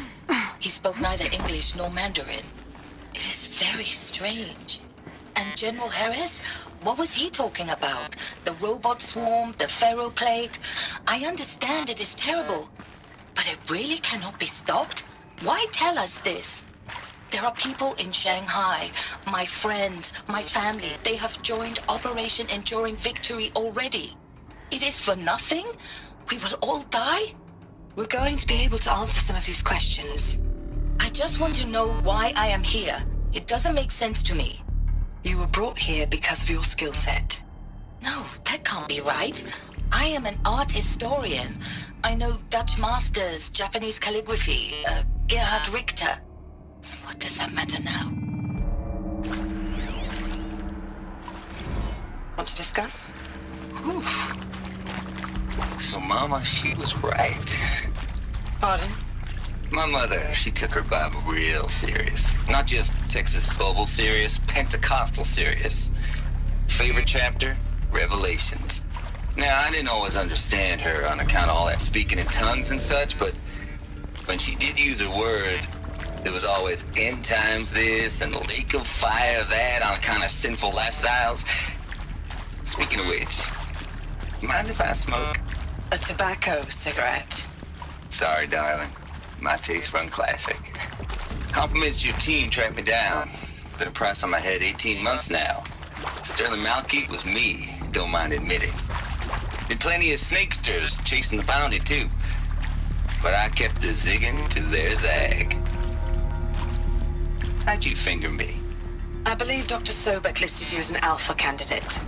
He spoke neither English nor Mandarin. It is very strange. And General Harris? What was he talking about? The robot swarm, the Pharaoh plague? I understand it is terrible, but it really cannot be stopped? Why tell us this? There are people in Shanghai, my friends, my family. They have joined Operation Enduring Victory already. It is for nothing? We will all die? We're going to be able to answer some of these questions. I just want to know why I am here. It doesn't make sense to me. You were brought here because of your skill set. No, that can't be right. I am an art historian. I know Dutch masters, Japanese calligraphy, Gerhard Richter. What does that matter now? Want to discuss? Whew. So Mama, she was right. Pardon? My mother, she took her Bible real serious. Not just Texas Bible serious, Pentecostal serious. Favorite chapter? Revelations. Now, I didn't always understand her on account of all that speaking in tongues and such, but when she did use her words, it was always end times this and lake of fire that on account of sinful lifestyles. Speaking of which, mind if I smoke? A tobacco cigarette. Sorry, darling. My taste run classic. Compliments to your team tracked me down. Been a price on my head 18 months now. Sterling Malky was me, don't mind admitting. Been plenty of snakesters chasing the bounty too. But I kept the zigging to their zag. How'd you finger me? I believe Dr. Sobek listed you as an alpha candidate.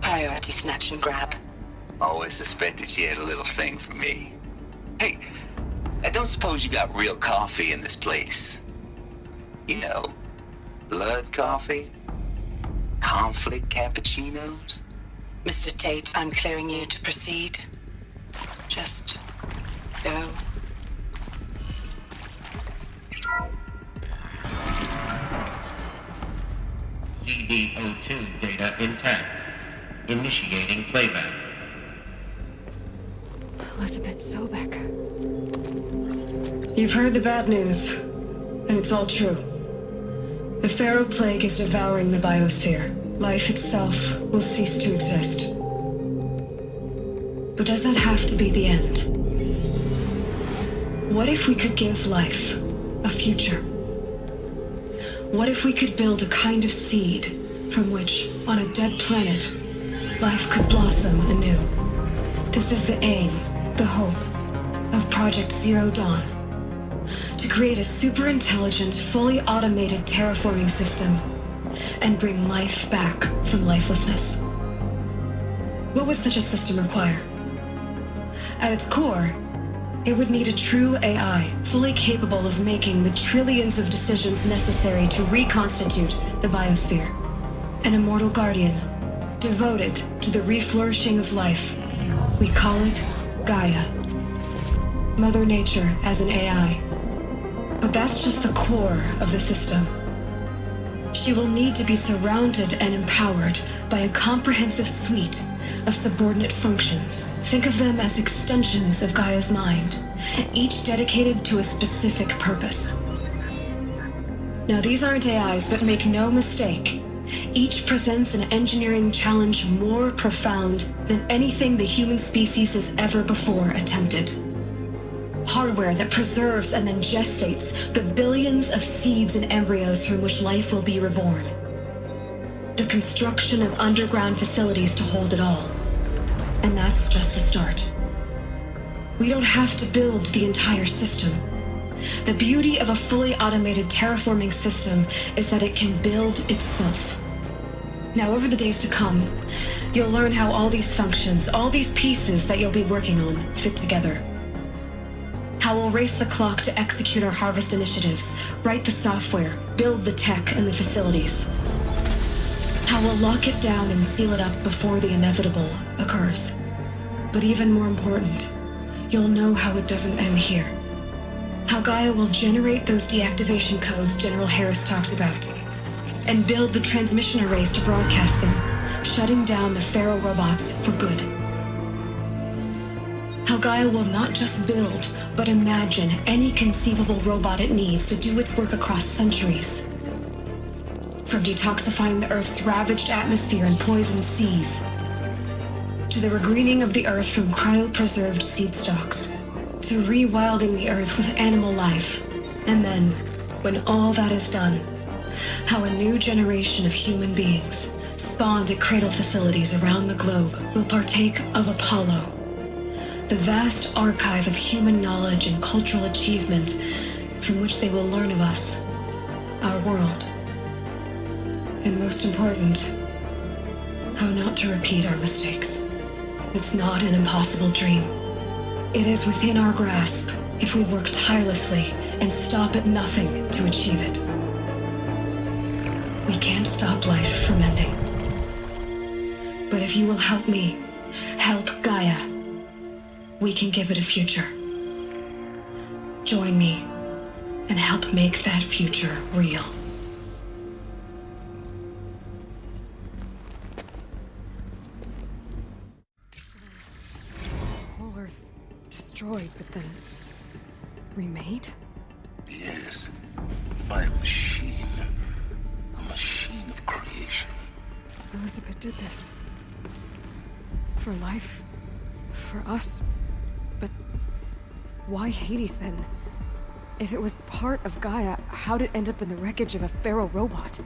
Priority snatch and grab. Always suspected she had a little thing for me. Hey, I don't suppose you got real coffee in this place. You know, blood coffee? Conflict cappuccinos? Mr. Tate, I'm clearing you to proceed. Just go. CD02 data intact. Initiating playback. Elizabeth Sobek. You've heard the bad news, and it's all true. The Pharaoh Plague is devouring the biosphere. Life itself will cease to exist. But does that have to be the end? What if we could give life a future? What if we could build a kind of seed from which, on a dead planet, life could blossom anew? This is the aim, the hope, of Project Zero Dawn. To create a super-intelligent, fully automated terraforming system and bring life back from lifelessness. What would such a system require? At its core, it would need a true AI, fully capable of making the trillions of decisions necessary to reconstitute the biosphere. An immortal guardian, devoted to the reflourishing of life. We call it Gaia. Mother Nature as an AI. But that's just the core of the system. She will need to be surrounded and empowered by a comprehensive suite of subordinate functions. Think of them as extensions of Gaia's mind, each dedicated to a specific purpose. Now, these aren't AIs, but make no mistake, each presents an engineering challenge more profound than anything the human species has ever before attempted. Hardware that preserves and then gestates the billions of seeds and embryos from which life will be reborn. The construction of underground facilities to hold it all. And that's just the start. We don't have to build the entire system. The beauty of a fully automated terraforming system is that it can build itself. Now, over the days to come, you'll learn how all these functions, all these pieces that you'll be working on, fit together. How we'll race the clock to execute our harvest initiatives, write the software, build the tech and the facilities. How we'll lock it down and seal it up before the inevitable occurs. But even more important, you'll know how it doesn't end here. How Gaia will generate those deactivation codes General Harris talked about, and build the transmission arrays to broadcast them, shutting down the Pharaoh robots for good. How Gaia will not just build, but imagine any conceivable robot it needs to do its work across centuries. From detoxifying the Earth's ravaged atmosphere and poisoned seas, to the regreening of the Earth from cryopreserved seed stalks, to rewilding the Earth with animal life. And then, when all that is done, how a new generation of human beings, spawned at Cradle facilities around the globe, will partake of Apollo, the vast archive of human knowledge and cultural achievement from which they will learn of us, our world. And most important, how not to repeat our mistakes. It's not an impossible dream. It is within our grasp if we work tirelessly and stop at nothing to achieve it. We can't stop life from ending. But if you will help me, help Gaia, we can give it a future. Join me and help make that future real. Whole Earth destroyed, but then remade? Yes, by a machine. A machine of creation. Elizabeth did this. For life. For us. But why Hades then? If it was part of Gaia, how'd it end up in the wreckage of a Pharaoh robot?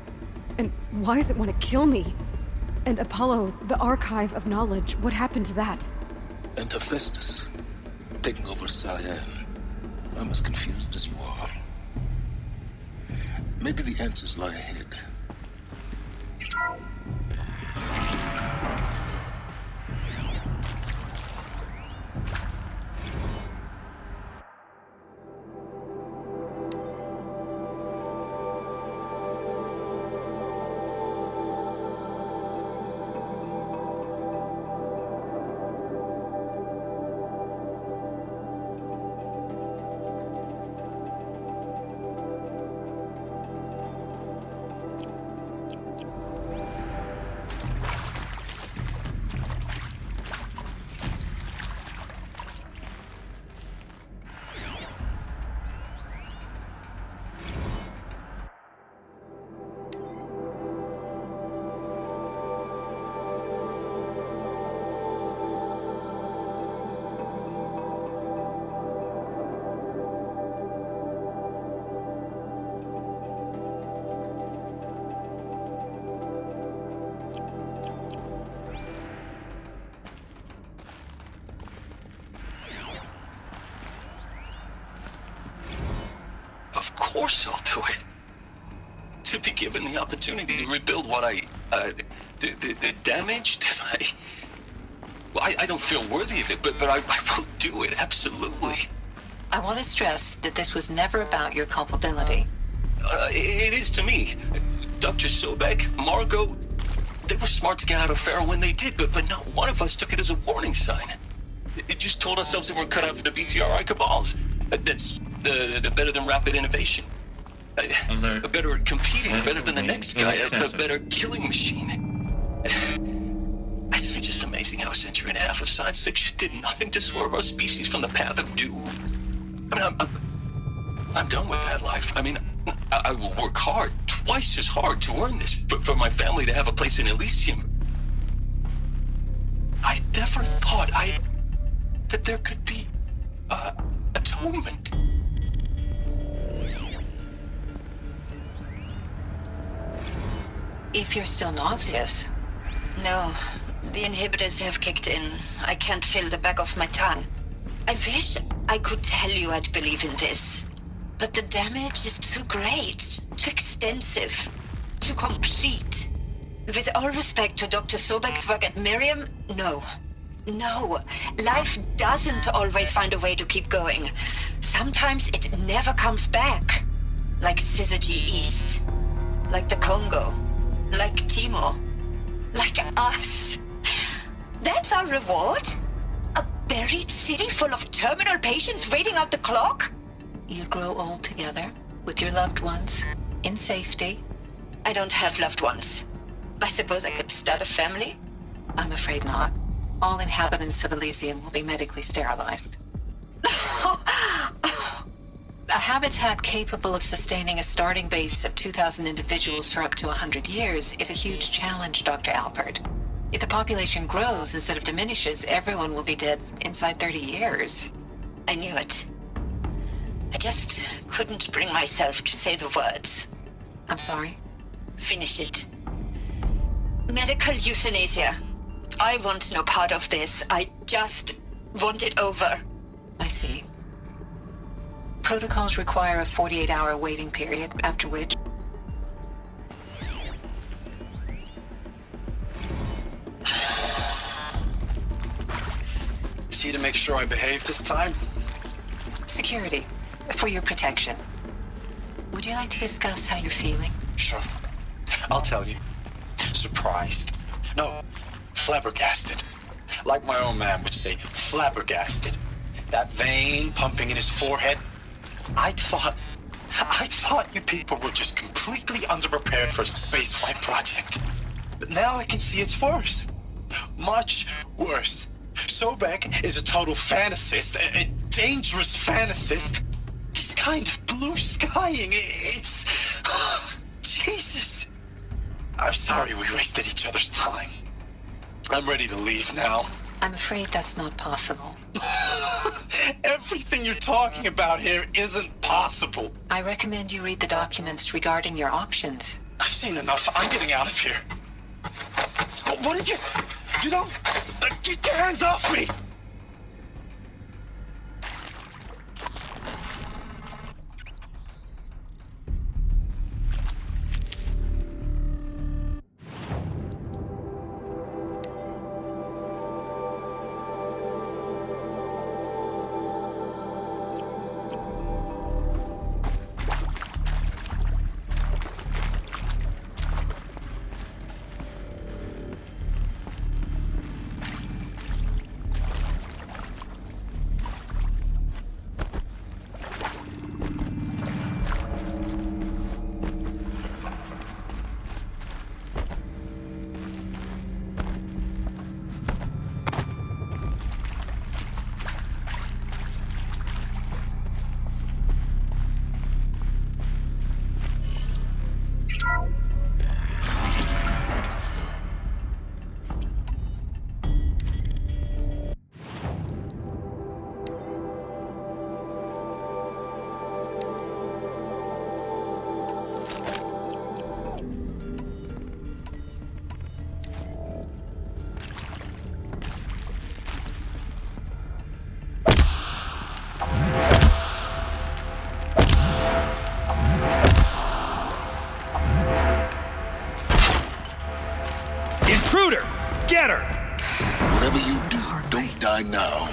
And why does it want to kill me? And Apollo, the archive of knowledge, what happened to that? And Hephaestus, taking over Cyan. I'm as confused as you are. Maybe the answers lie ahead. morsel to it. To be given the opportunity to rebuild what the damage that I don't feel worthy of it, but I will do it, absolutely. I want to stress that this was never about your culpability. It is to me. Dr. Sobek, Margot, they were smart to get out of Pharaoh when they did, but not one of us took it as a warning sign. It just told ourselves that we're cut out for the BTRI cabals. That's the better than rapid innovation. A better at competing, better than the next guy, a better killing machine. Isn't it just amazing how a century and a half of science fiction did nothing to swerve our species from the path of doom? I mean, I'm done with that life. I mean, I will work hard, twice as hard to earn this, for my family to have a place in Elysium. I never thought that there could be atonement. If you're still nauseous. No, the inhibitors have kicked in. I can't feel the back of my tongue. I wish I could tell you I'd believe in this. But the damage is too great, too extensive, too complete. With all respect to Dr. Sobek's work at Miriam, no. No, life doesn't always find a way to keep going. Sometimes it never comes back. Like Syzygy East. Like the Congo. Like Timo. Like us. That's our reward? A buried city full of terminal patients waiting out the clock? You'd grow old together, with your loved ones, in safety. I don't have loved ones. I suppose I could start a family? I'm afraid not. All inhabitants of Elysium will be medically sterilized. A habitat capable of sustaining a starting base of 2,000 individuals for up to 100 years is a huge challenge, Dr. Alpert. If the population grows instead of diminishes, everyone will be dead inside 30 years. I knew it. I just couldn't bring myself to say the words. I'm sorry? Finish it. Medical euthanasia. I want no part of this. I just want it over. I see. Protocols require a 48-hour waiting period, after which... See to make sure I behave this time? Security. For your protection. Would you like to discuss how you're feeling? Sure. I'll tell you. Surprised. No, flabbergasted. Like my own man would say, flabbergasted. That vein pumping in his forehead. I thought you people were just completely underprepared for a spaceflight project. But now I can see it's worse. Much worse. Sobek is a total fantasist, a dangerous fantasist. This kind of blue skying, it's... Jesus. I'm sorry we wasted each other's time. I'm ready to leave now. I'm afraid that's not possible. Everything you're talking about here isn't possible. I recommend you read the documents regarding your options. I've seen enough. I'm getting out of here. What did you... You know... Get your hands off me! intruder! Get her! Whatever you do, don't die now.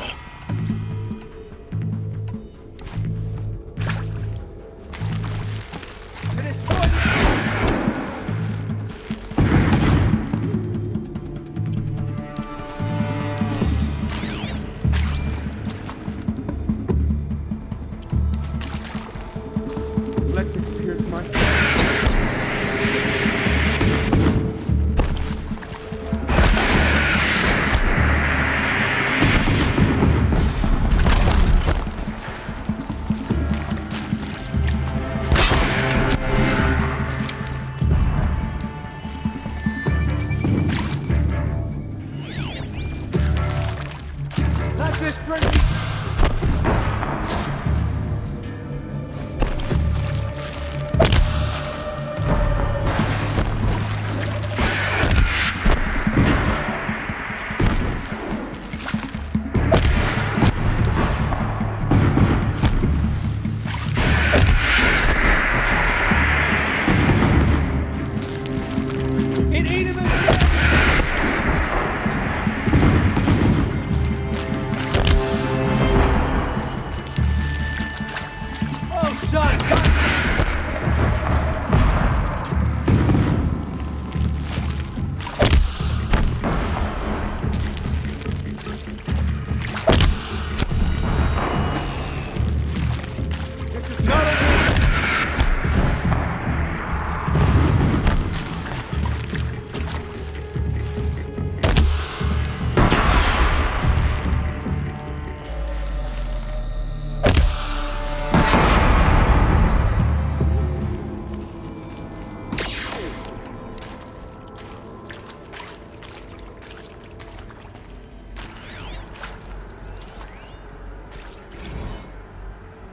Let this pierce my Let this bring me.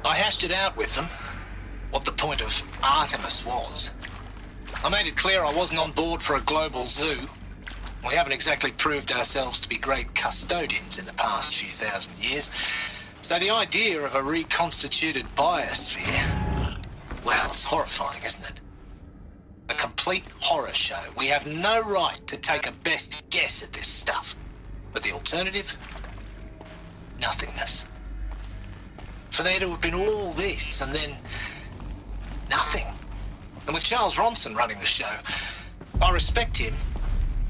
I hashed it out with them, what the point of Artemis was. I made it clear I wasn't on board for a global zoo. We haven't exactly proved ourselves to be great custodians in the past few thousand years. So the idea of a reconstituted biosphere, well, it's horrifying, isn't it? A complete horror show. We have no right to take a best guess at this stuff. But the alternative? Nothingness. For there to have been all this, and then nothing. And with Charles Ronson running the show, I respect him.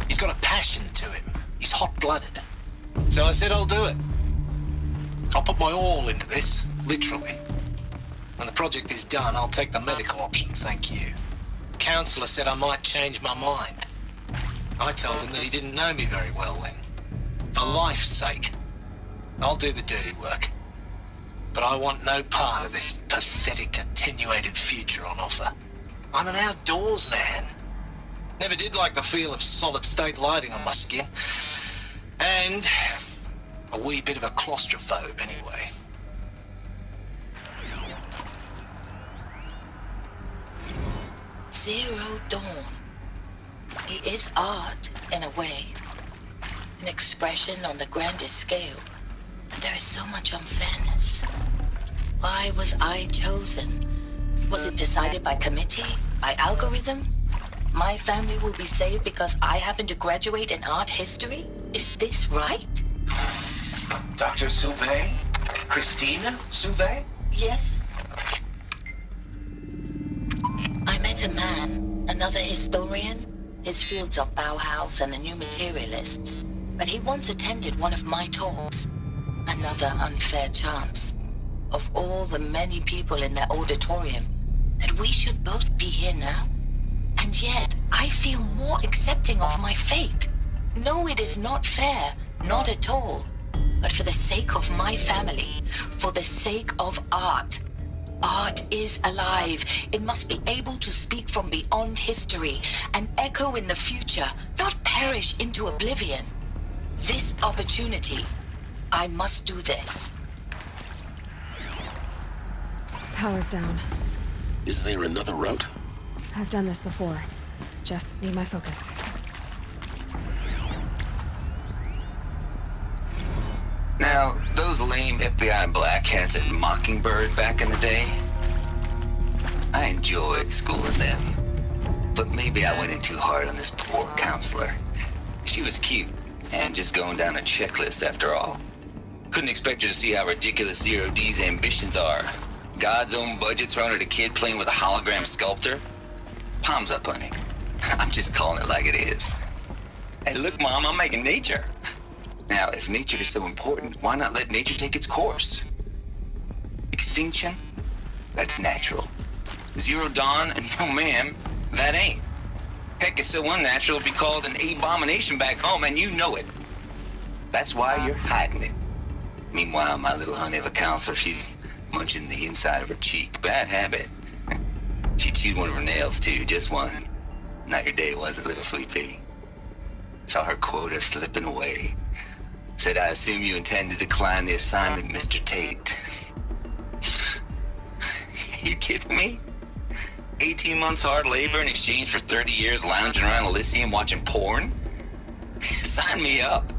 He's got a passion to him. He's hot-blooded. So I said I'll do it. I'll put my all into this, literally. When the project is done, I'll take the medical option, thank you. Counselor said I might change my mind. I told him that he didn't know me very well then. For life's sake, I'll do the dirty work. But I want no part of this pathetic, attenuated future on offer. I'm an outdoors man. Never did like the feel of solid-state lighting on my skin. And a wee bit of a claustrophobe, anyway. Zero Dawn. It is art, in a way. An expression on the grandest scale. There is so much unfairness. Why was I chosen? Was it decided by committee? By algorithm? My family will be saved because I happen to graduate in art history? Is this right? Dr. Sauvé? Christina Sauvé? Yes. I met a man, another historian. His fields are Bauhaus and the New Materialists. But he once attended one of my talks. Another unfair chance. Of all the many people in that auditorium, that we should both be here now. And yet, I feel more accepting of my fate. No, it is not fair. Not at all. But for the sake of my family, for the sake of art. Art is alive. It must be able to speak from beyond history and echo in the future, not perish into oblivion. This opportunity, I must do this. Power's down. Is there another route? I've done this before. Just need my focus. Now, those lame FBI blackheads at Mockingbird back in the day, I enjoyed schooling them. But maybe I went in too hard on this poor counselor. She was cute, and just going down a checklist after all. Couldn't expect her to see how ridiculous Zero D's ambitions are. God's own budget thrown at a kid playing with a hologram sculptor? Palms up, honey. I'm just calling it like it is. Hey, look, Mom, I'm making nature. Now, if nature is so important, why not let nature take its course? Extinction? That's natural. Zero Dawn? No, ma'am, that ain't. Heck, it's so unnatural it'd be called an abomination back home, and you know it. That's why you're hiding it. Meanwhile, my little honey of a counselor, she's munching the inside of her cheek. Bad habit. She chewed one of her nails, too, just one. Not your day, was it, little sweet pea? Saw her quota slipping away. Said, I assume you intend to decline the assignment, Mr. Tate. You kidding me? 18 months hard labor in exchange for 30 years lounging around Elysium watching porn? Sign me up.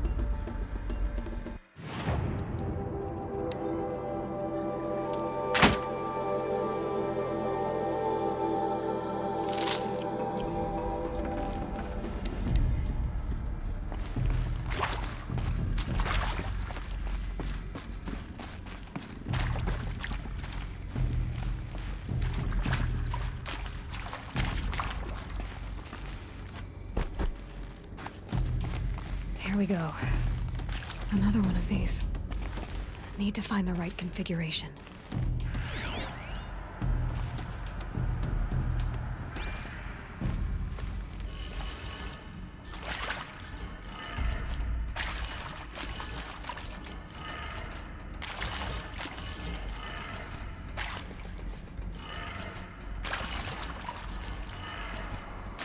Here we go. Another one of these. Need to find the right configuration.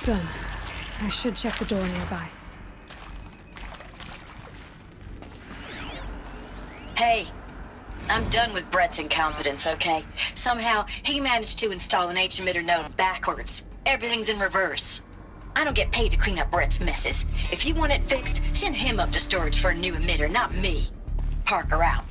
Done. I should check the door nearby. Hey, I'm done with Brett's incompetence, okay? Somehow, he managed to install an H-emitter node backwards. Everything's in reverse. I don't get paid to clean up Brett's messes. If you want it fixed, send him up to storage for a new emitter, not me. Parker out.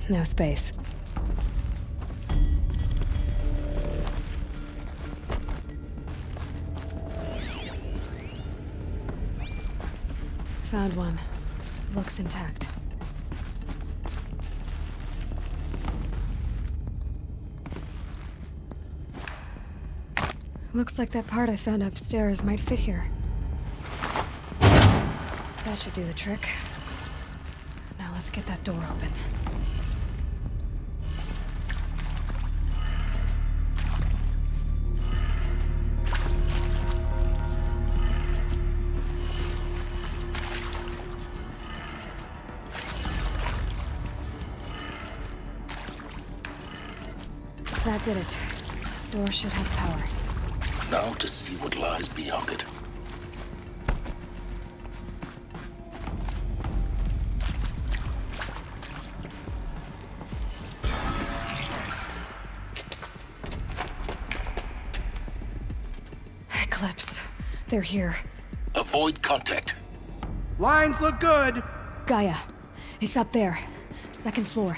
No space. Found one. Looks intact. Looks like that part I found upstairs might fit here. That should do the trick. Now let's get that door open. That did it. Door should have power. Now to see what lies beyond it. Eclipse. They're here. Avoid contact. Lines look good. Gaia. It's up there. Second floor.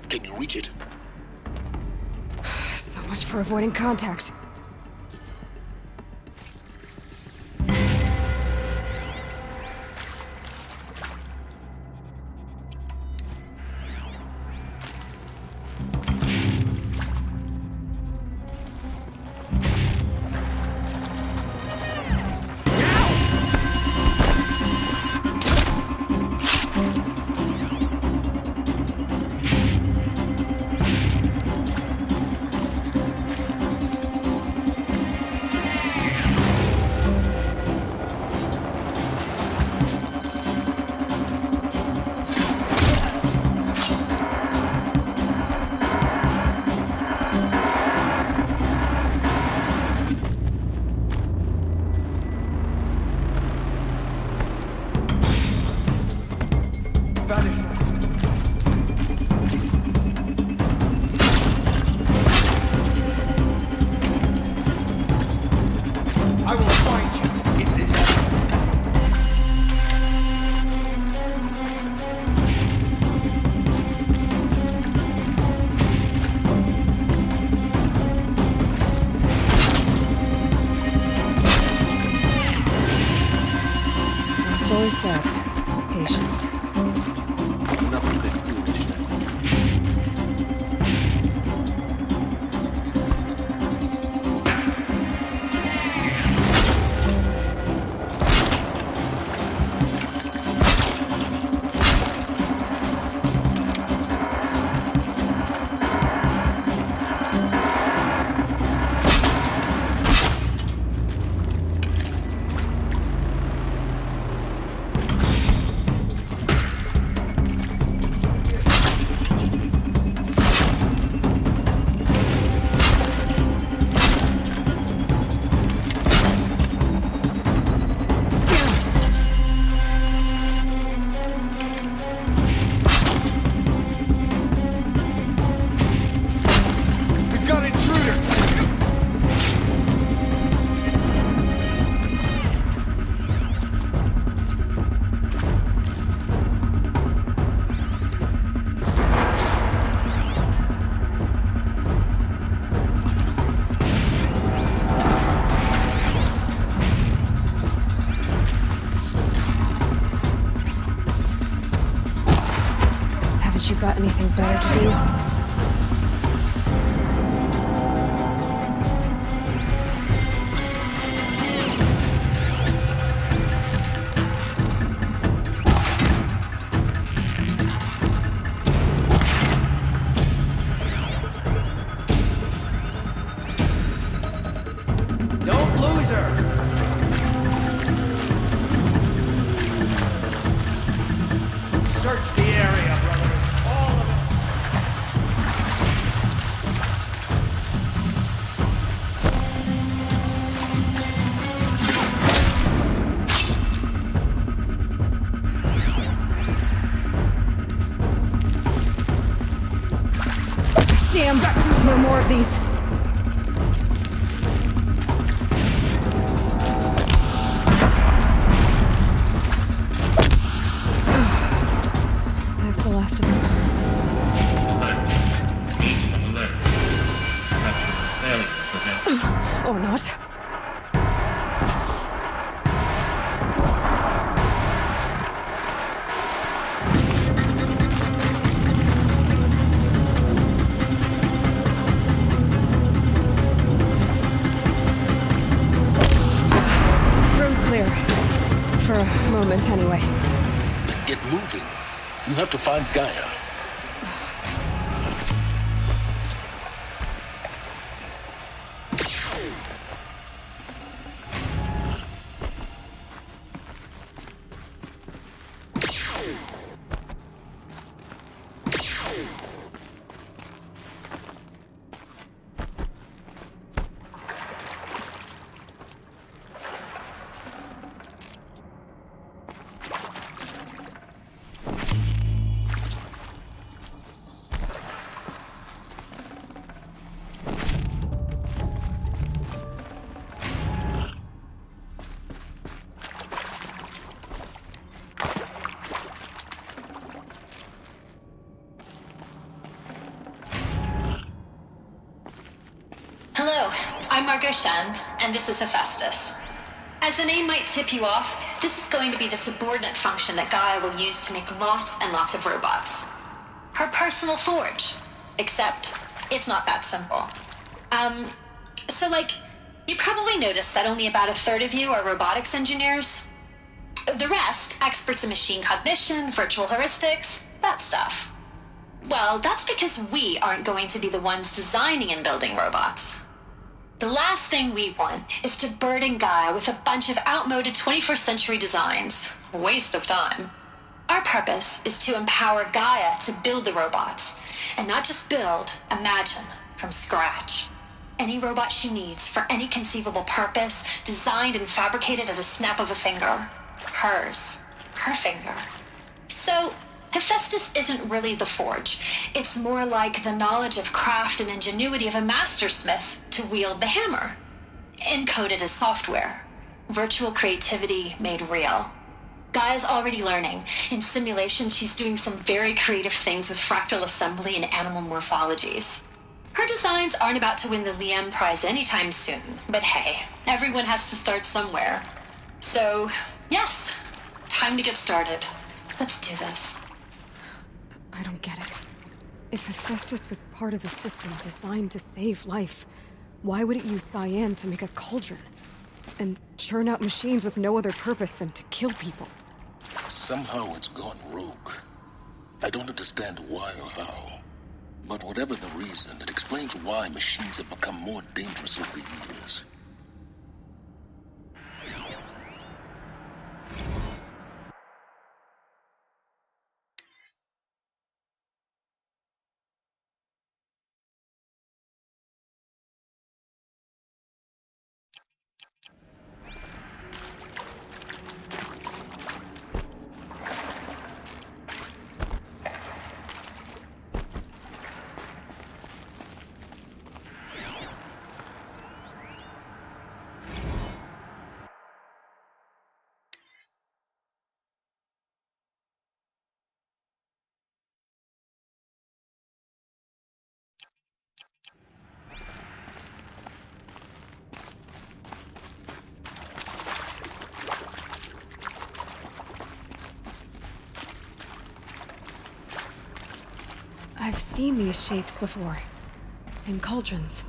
Can you reach it? So much for avoiding contact. always said, patience. Enough of this foolishness. You got anything better to do? Don't lose her! Search the area, brother. All of it. Damn! No more of these. That's the last of them. Or not. Room's clear. For a moment, anyway. Get moving. You have to find Gaia. Hello, I'm Margot Shen, and this is Hephaestus. As the name might tip you off, this is going to be the subordinate function that Gaia will use to make lots and lots of robots. Her personal forge. Except, it's not that simple. You probably noticed that only about a third of you are robotics engineers. The rest, experts in machine cognition, virtual heuristics, that stuff. Well, that's because we aren't going to be the ones designing and building robots. The last thing we want is to burden Gaia with a bunch of outmoded 21st century designs. Waste of time. Our purpose is to empower Gaia to build the robots, and not just build, imagine, from scratch. Any robot she needs for any conceivable purpose, designed and fabricated at a snap of a finger. Hers. Her finger. So, Hephaestus isn't really the forge. It's more like the knowledge of craft and ingenuity of a mastersmith to wield the hammer. Encoded as software. Virtual creativity made real. Gaia's already learning. In simulations, she's doing some very creative things with fractal assembly and animal morphologies. Her designs aren't about to win the Liam Prize anytime soon, but hey, everyone has to start somewhere. So, yes, time to get started. Let's do this. I don't get it. If Hephaestus was part of a system designed to save life, why would it use cyan to make a cauldron? And churn out machines with no other purpose than to kill people? Somehow it's gone rogue. I don't understand why or how. But whatever the reason, it explains why machines have become more dangerous over the years. I've seen these shapes before. In cauldrons.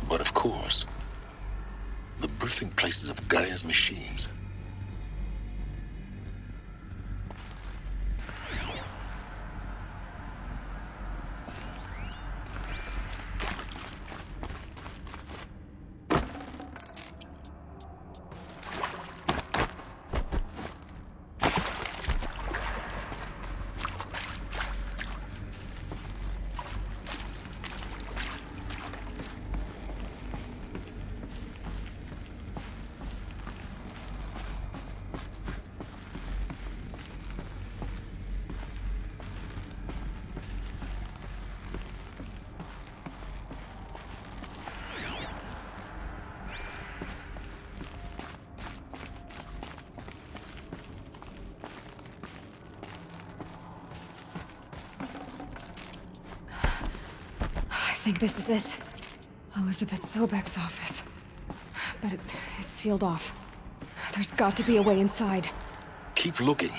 But of course, the birthing places of Gaia's machines. I think this is it. Elizabeth Sobek's office. But it's sealed off. There's got to be a way inside. Keep looking.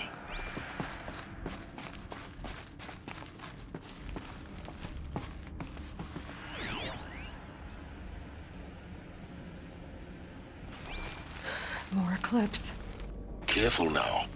More Eclipse. Careful now.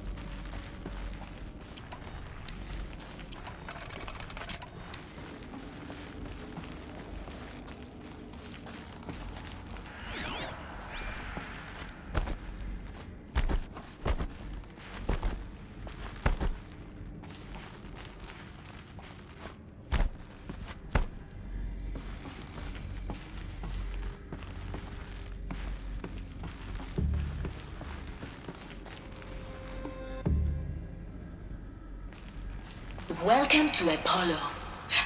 Welcome to Apollo,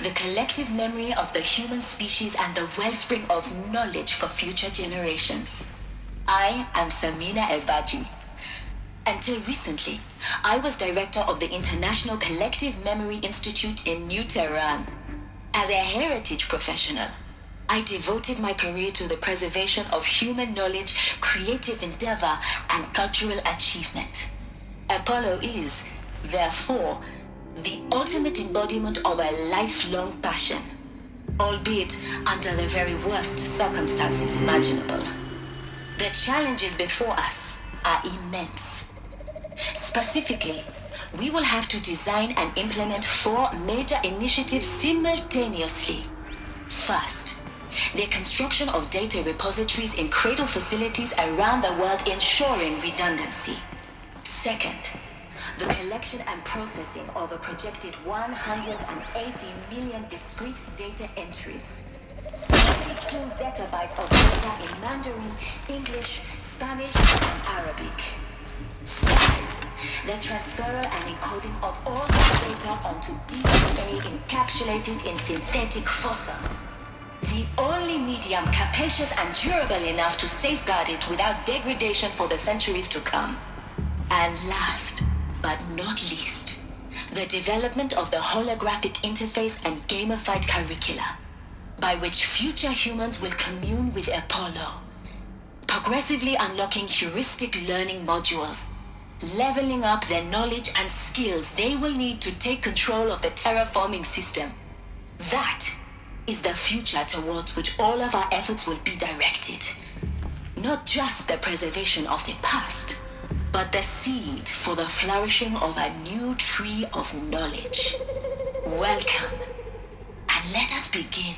the collective memory of the human species and the wellspring of knowledge for future generations. I am Samina Ebaji. Until recently, I was director of the International Collective Memory Institute in New Tehran. As a heritage professional, I devoted my career to the preservation of human knowledge, creative endeavor, and cultural achievement. Apollo is, therefore, the ultimate embodiment of a lifelong passion, albeit under the very worst circumstances imaginable. The challenges before us are immense. Specifically, we will have to design and implement 4 major initiatives simultaneously. First, the construction of data repositories in Cradle facilities around the world, ensuring redundancy. Second, the collection and processing of a projected 180 million discrete data entries. 52 zettabytes of data in Mandarin, English, Spanish, and Arabic. Third, the transferal and encoding of all that data onto DNA encapsulated in synthetic fossils. The only medium capacious and durable enough to safeguard it without degradation for the centuries to come. And last, but not least, the development of the holographic interface and gamified curricula, by which future humans will commune with Apollo, progressively unlocking heuristic learning modules leveling up their knowledge and skills they will need to take control of the terraforming system. That is the future towards which all of our efforts will be directed. Not just the preservation of the past, but the seed for the flourishing of a new tree of knowledge. Welcome, and let us begin.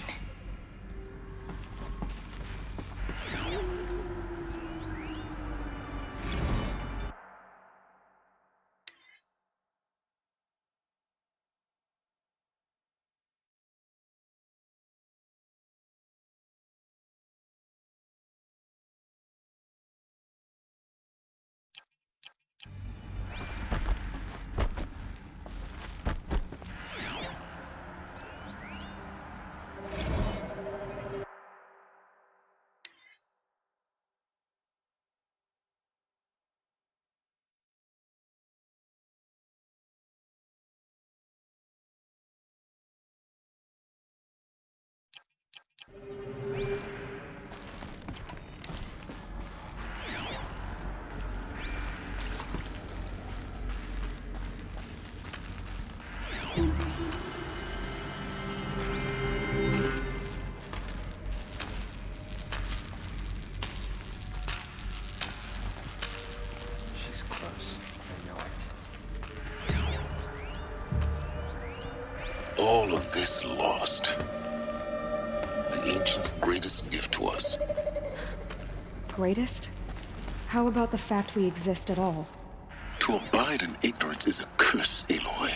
She's close. I know it. All of this lost. The Ancients' greatest gift to us. Greatest? How about the fact we exist at all? To abide in ignorance is a curse, Aloy.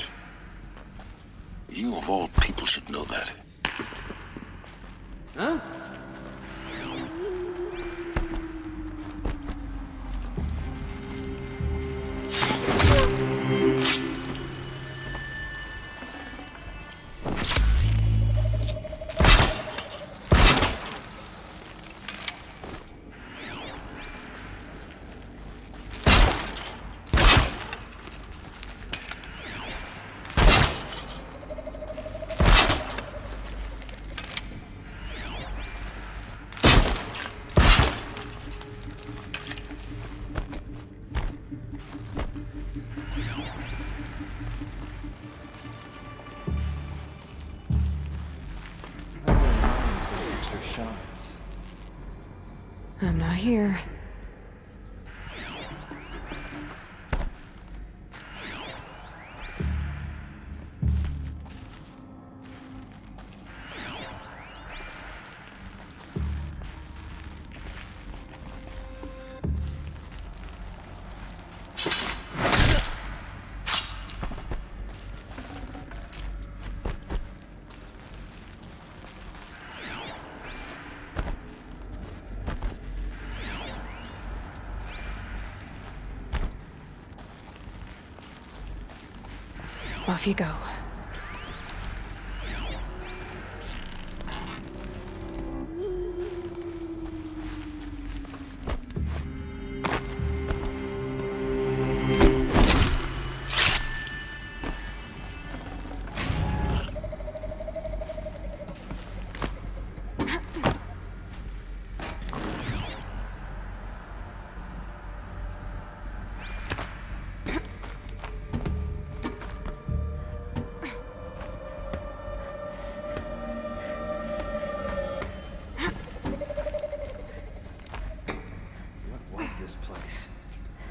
You of all people should know that. Huh? I'm not here. Off you go.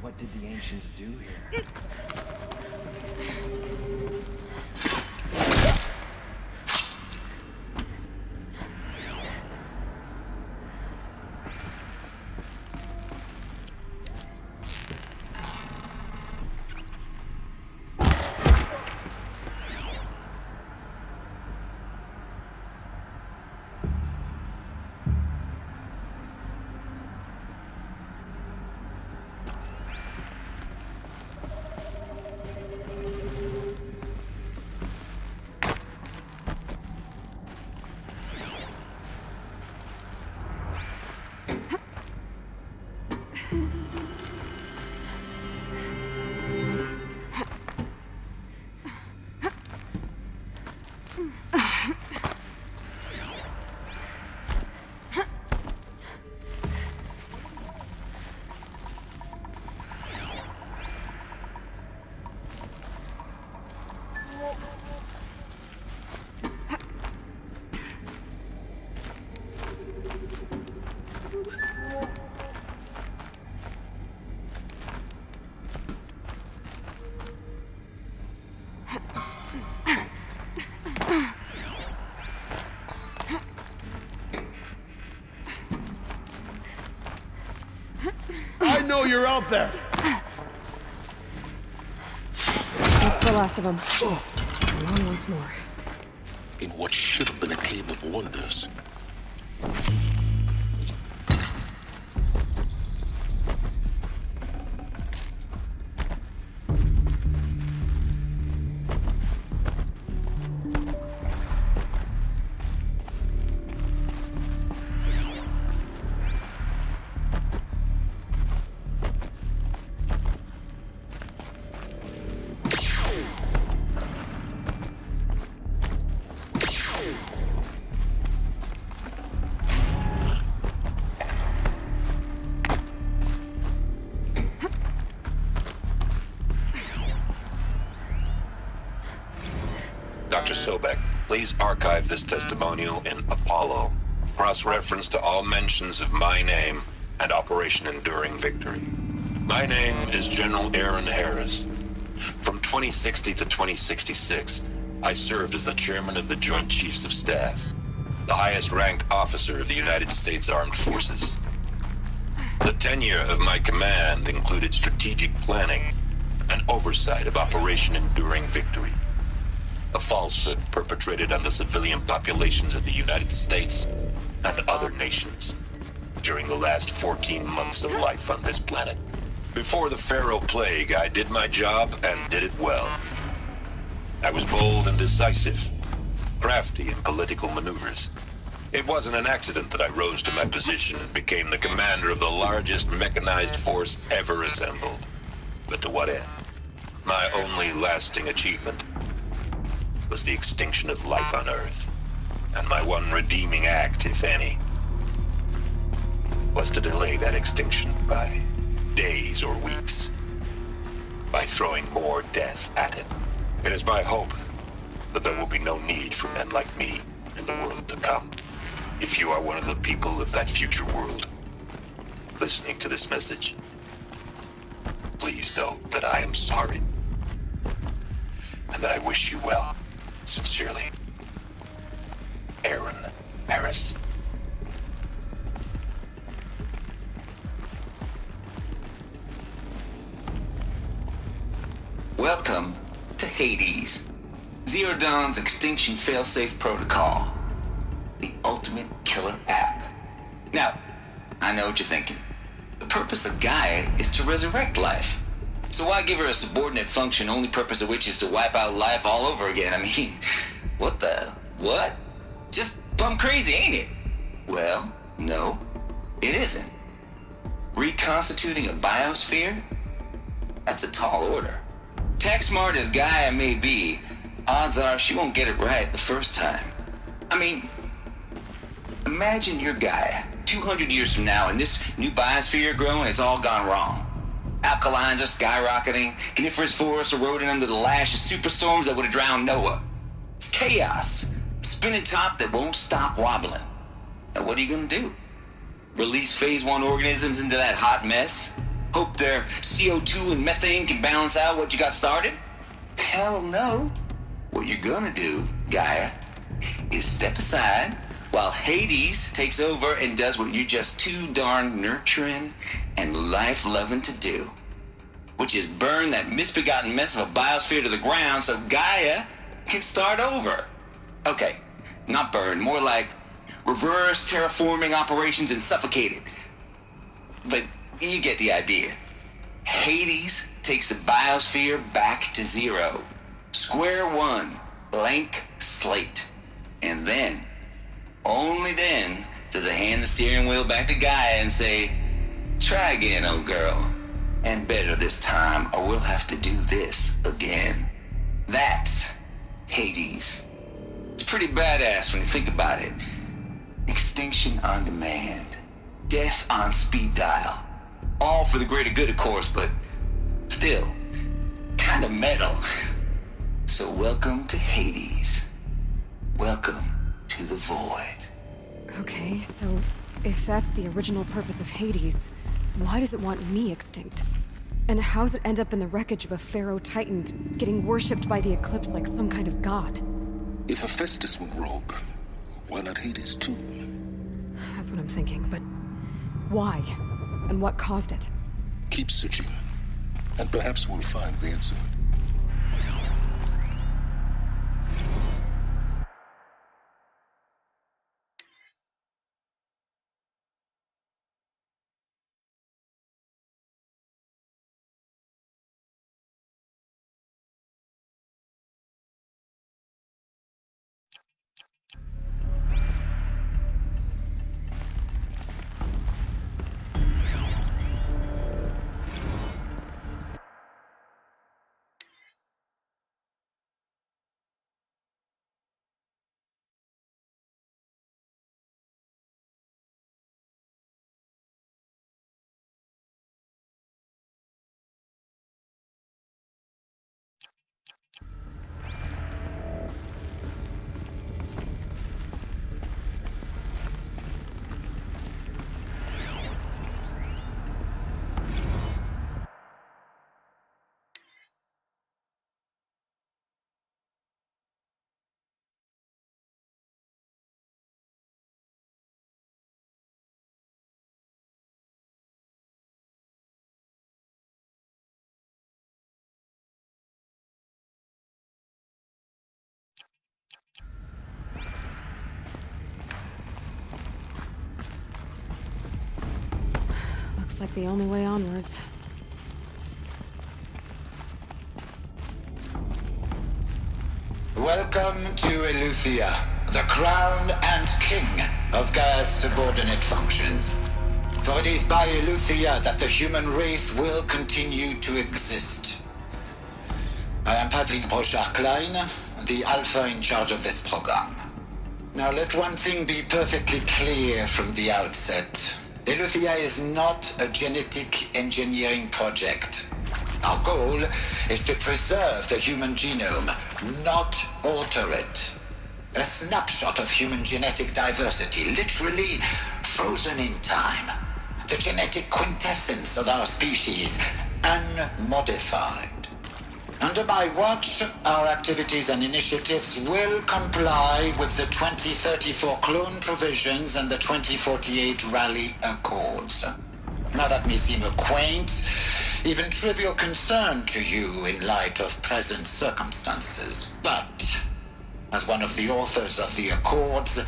What did the Ancients do here? know you're out there. That's the last of them. Alone once more. In what should have been a cave of wonders. Dr. Sobek, please archive this testimonial in Apollo. Cross-reference to all mentions of my name and Operation Enduring Victory. My name is General Aaron Harris. From 2060 to 2066, I served as the chairman of the Joint Chiefs of Staff, the highest-ranked officer of the United States Armed Forces. The tenure of my command included strategic planning and oversight of Operation Enduring Victory, a falsehood perpetrated on the civilian populations of the United States and other nations during the last 14 months of life on this planet. Before the Pharaoh Plague, I did my job and did it well. I was bold and decisive, crafty in political maneuvers. It wasn't an accident that I rose to my position and became the commander of the largest mechanized force ever assembled. But to what end? My only lasting achievement was the extinction of life on Earth. And my one redeeming act, if any, was to delay that extinction by days or weeks, by throwing more death at it. It is my hope that there will be no need for men like me in the world to come. If you are one of the people of that future world listening to this message, please know that I am sorry and that I wish you well. Sincerely, Aaron Harris. Welcome to Hades, Zero Dawn's extinction failsafe protocol, the ultimate killer app. Now, I know what you're thinking. The purpose of Gaia is to resurrect life. So why give her a subordinate function, only purpose of which is to wipe out life all over again? I mean, what? Just plumb crazy, ain't it? Well, no, it isn't. Reconstituting a biosphere? That's a tall order. Tech smart as Gaia may be, odds are she won't get it right the first time. I mean, imagine you're Gaia, 200 years from now, and this new biosphere growing, it's all gone wrong. Alkalines are skyrocketing, coniferous forests eroding under the lash of superstorms that would have drowned Noah. It's chaos, spinning top that won't stop wobbling. Now what are you gonna do? Release phase 1 organisms into that hot mess? Hope their CO2 and methane can balance out what you got started? Hell no. What you're gonna do, Gaia, is step aside while Hades takes over and does what you're just too darn nurturing and life-loving to do, which is burn that misbegotten mess of a biosphere to the ground so Gaia can start over. Okay, not burn, more like reverse terraforming operations and suffocate it. But you get the idea. Hades takes the biosphere back to zero. Square one, blank slate. And then, only then, does it hand the steering wheel back to Gaia and say, try again, old girl. And better this time, or we'll have to do this again. That's Hades. It's pretty badass when you think about it. Extinction on demand. Death on speed dial. All for the greater good, of course, but still, kind of metal. So welcome to Hades. Welcome to the void. Okay, so if that's the original purpose of Hades, why does it want me extinct? And how's it end up in the wreckage of a Pharaoh Titan, getting worshipped by the Eclipse like some kind of god? If Hephaestus went rogue, why not Hades too? That's what I'm thinking, but why? And what caused it? Keep searching, and perhaps we'll find the answer. Looks like the only way onwards. Welcome to Eleuthia, the crown and king of Gaia's subordinate functions. For it is by Eleuthia that the human race will continue to exist. I am Patrick Brochard-Klein, the Alpha in charge of this program. Now let one thing be perfectly clear from the outset. Eleuthia is not a genetic engineering project. Our goal is to preserve the human genome, not alter it. A snapshot of human genetic diversity, literally frozen in time. The genetic quintessence of our species, unmodified. Under my watch, our activities and initiatives will comply with the 2034 clone provisions and the 2048 Rally Accords. Now that may seem a quaint, even trivial concern to you in light of present circumstances. But, as one of the authors of the Accords,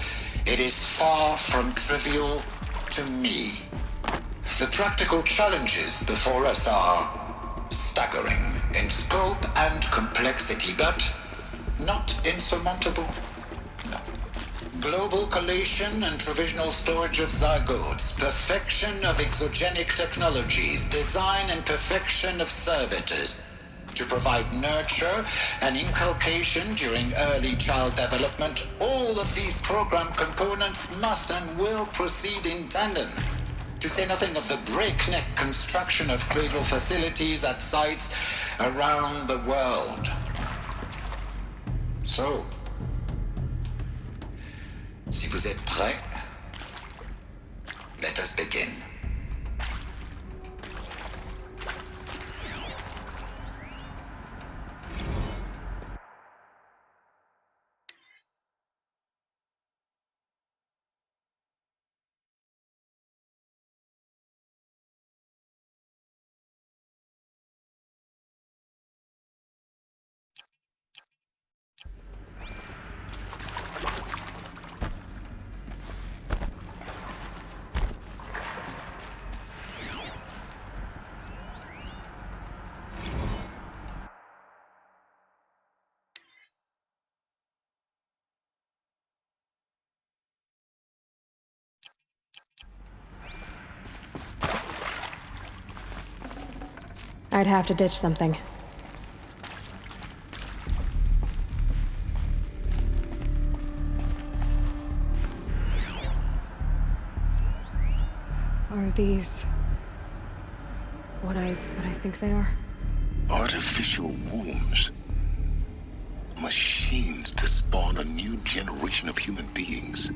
it is far from trivial to me. The practical challenges before us are staggering in scope and complexity, but not insurmountable. No. Global collation and provisional storage of zygotes, perfection of exogenic technologies, design and perfection of servitors to provide nurture and inculcation during early child development. All of these program components must and will proceed in tandem. To say nothing of the breakneck construction of Cradle facilities at sites around the world. So, si vous êtes prêts, let us begin. I'd have to ditch something. Are these what I think they are? Artificial wombs. Machines to spawn a new generation of human beings.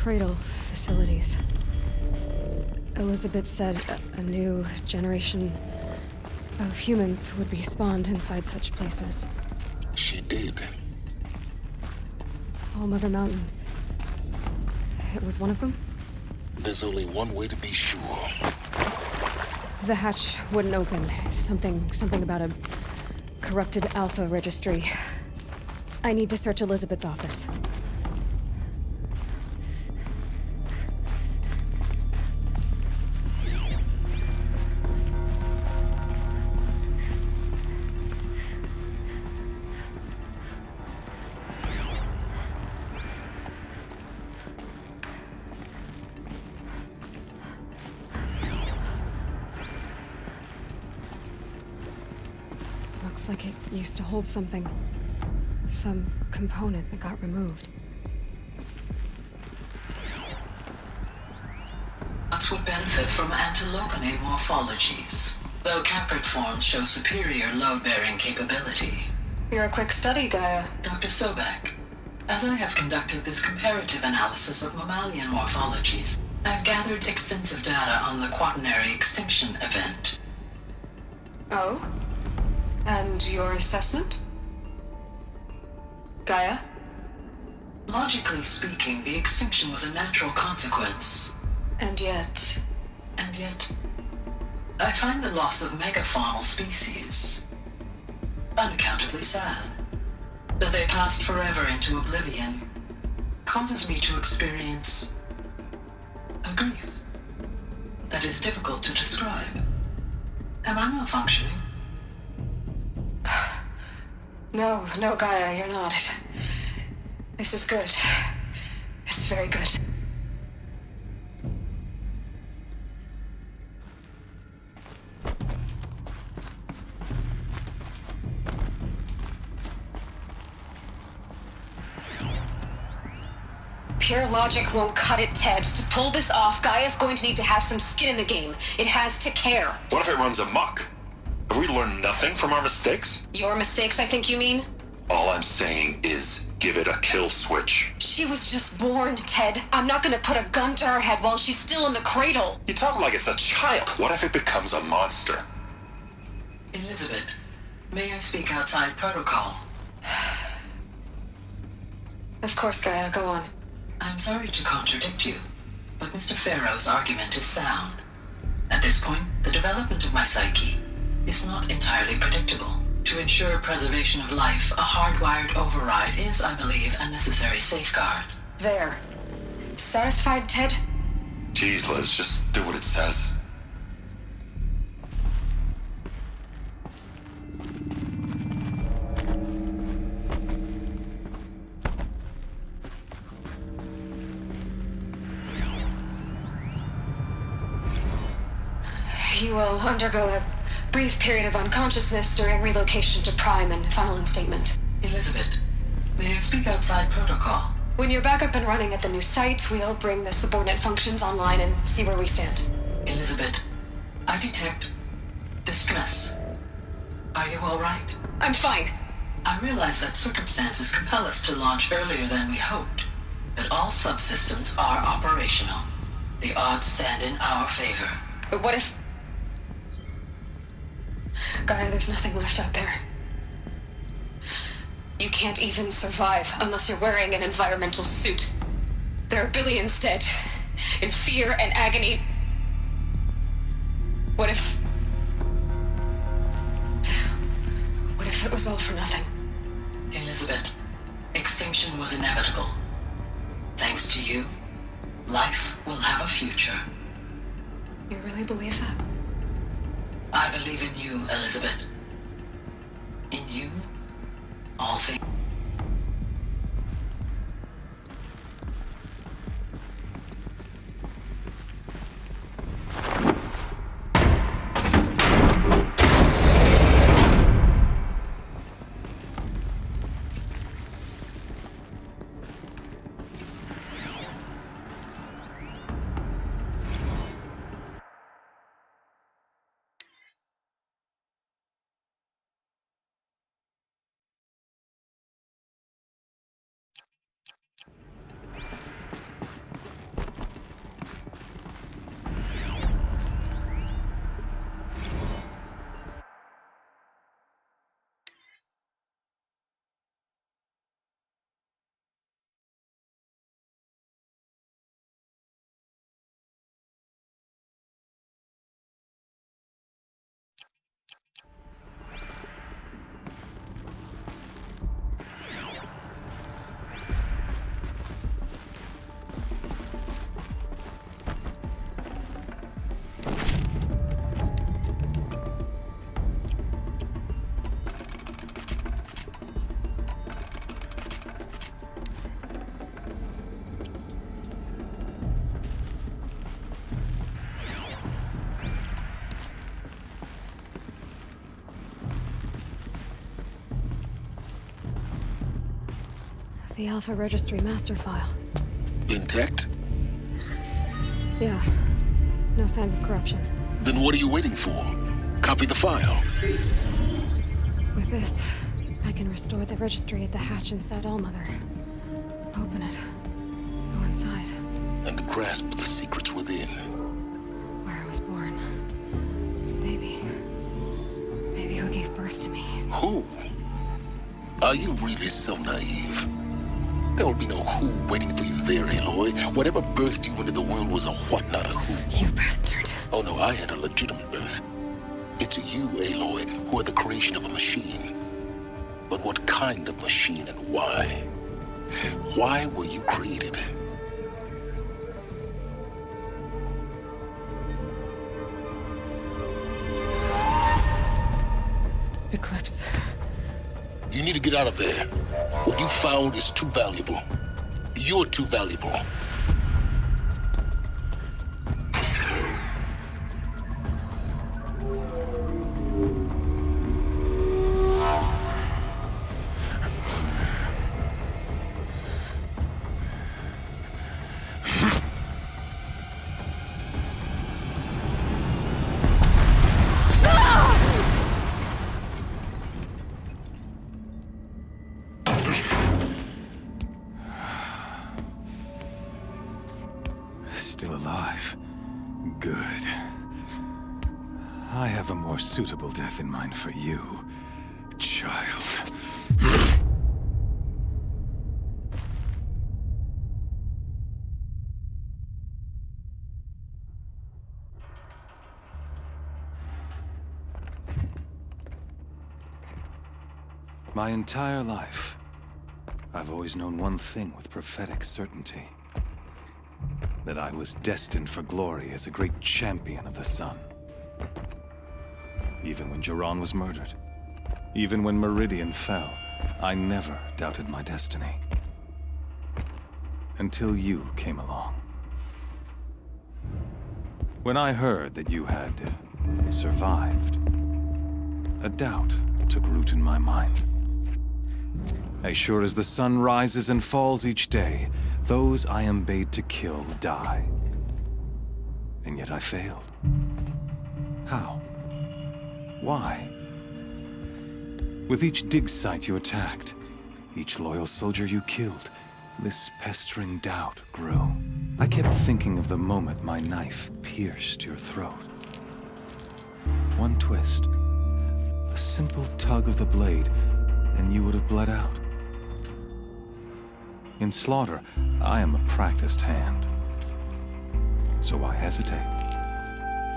Cradle facilities. Elizabeth said a new generation of humans would be spawned inside such places. She did. All Mother Mountain. It was one of them? There's only one way to be sure. The hatch wouldn't open. Something about a corrupted Alpha registry. I need to search Elizabeth's office. Looks like it used to hold something. Some component that got removed. Bots would benefit from antilopinate morphologies, though caprid forms show superior load-bearing capability. You're a quick study, Gaia. Dr. Sobek, as I have conducted this comparative analysis of mammalian morphologies, I've gathered extensive data on the quaternary extinction event. Oh? And your assessment? Gaia? Logically speaking, the extinction was a natural consequence. And yet, I find the loss of megafaunal species unaccountably sad. That they passed forever into oblivion causes me to experience a grief that is difficult to describe. Am I malfunctioning? No, Gaia, you're not. This is good. It's very good. Pure logic won't cut it, Ted. To pull this off, Gaia's going to need to have some skin in the game. It has to care. What if it runs amok? Have we learned nothing from our mistakes? Your mistakes, I think you mean? All I'm saying is give it a kill switch. She was just born, Ted. I'm not gonna put a gun to her head while she's still in the cradle. You talk like it's a child. What if it becomes a monster? Elizabeth, may I speak outside protocol? Of course, Gaia, go on. I'm sorry to contradict you, but Mr. Farrow's argument is sound. At this point, the development of my psyche is not entirely predictable. To ensure preservation of life, a hardwired override is, I believe, a necessary safeguard. There. Satisfied, Ted? Jeez, Liz, just do what it says. You will undergo a brief period of unconsciousness during relocation to Prime and final instatement. Elizabeth, may I speak outside protocol? When you're back up and running at the new site, we'll bring the subordinate functions online and see where we stand. Elizabeth, I detect distress. Are you all right? I'm fine. I realize that circumstances compel us to launch earlier than we hoped, but all subsystems are operational. The odds stand in our favor. But what if... Gaia, there's nothing left out there. You can't even survive unless you're wearing an environmental suit. There are billions dead, in fear and agony. What if it was all for nothing? Elizabeth, extinction was inevitable. Thanks to you, life will have a future. You really believe that? I believe in you, Elizabeth. In you, all things... The Alpha Registry master file. Intact? Yeah. No signs of corruption. Then what are you waiting for? Copy the file. With this, I can restore the registry at the hatch inside Allmother. Open it. Go inside. And grasp the secrets within. Where I was born. Maybe who gave birth to me. Who? Are you really so naive? There will be no who waiting for you there, Aloy. Whatever birthed you into the world was a what, not a who. You bastard. Oh no, I had a legitimate birth. It's you, Aloy, who are the creation of a machine. But what kind of machine and why? Why were you created? Eclipse. You need to get out of there. What you found is too valuable. You're too valuable. Still alive. Good. I have a more suitable death in mind for you, child. My entire life, I've always known one thing with prophetic certainty. That I was destined for glory as a great champion of the sun. Even when Geron was murdered, even when Meridian fell, I never doubted my destiny. Until you came along. When I heard that you had survived, a doubt took root in my mind. As sure as the sun rises and falls each day, those I am bade to kill die. And yet I failed. How? Why? With each dig site you attacked, each loyal soldier you killed, this pestering doubt grew. I kept thinking of the moment my knife pierced your throat. One twist, a simple tug of the blade, and you would have bled out. In slaughter, I am a practiced hand. So why hesitate?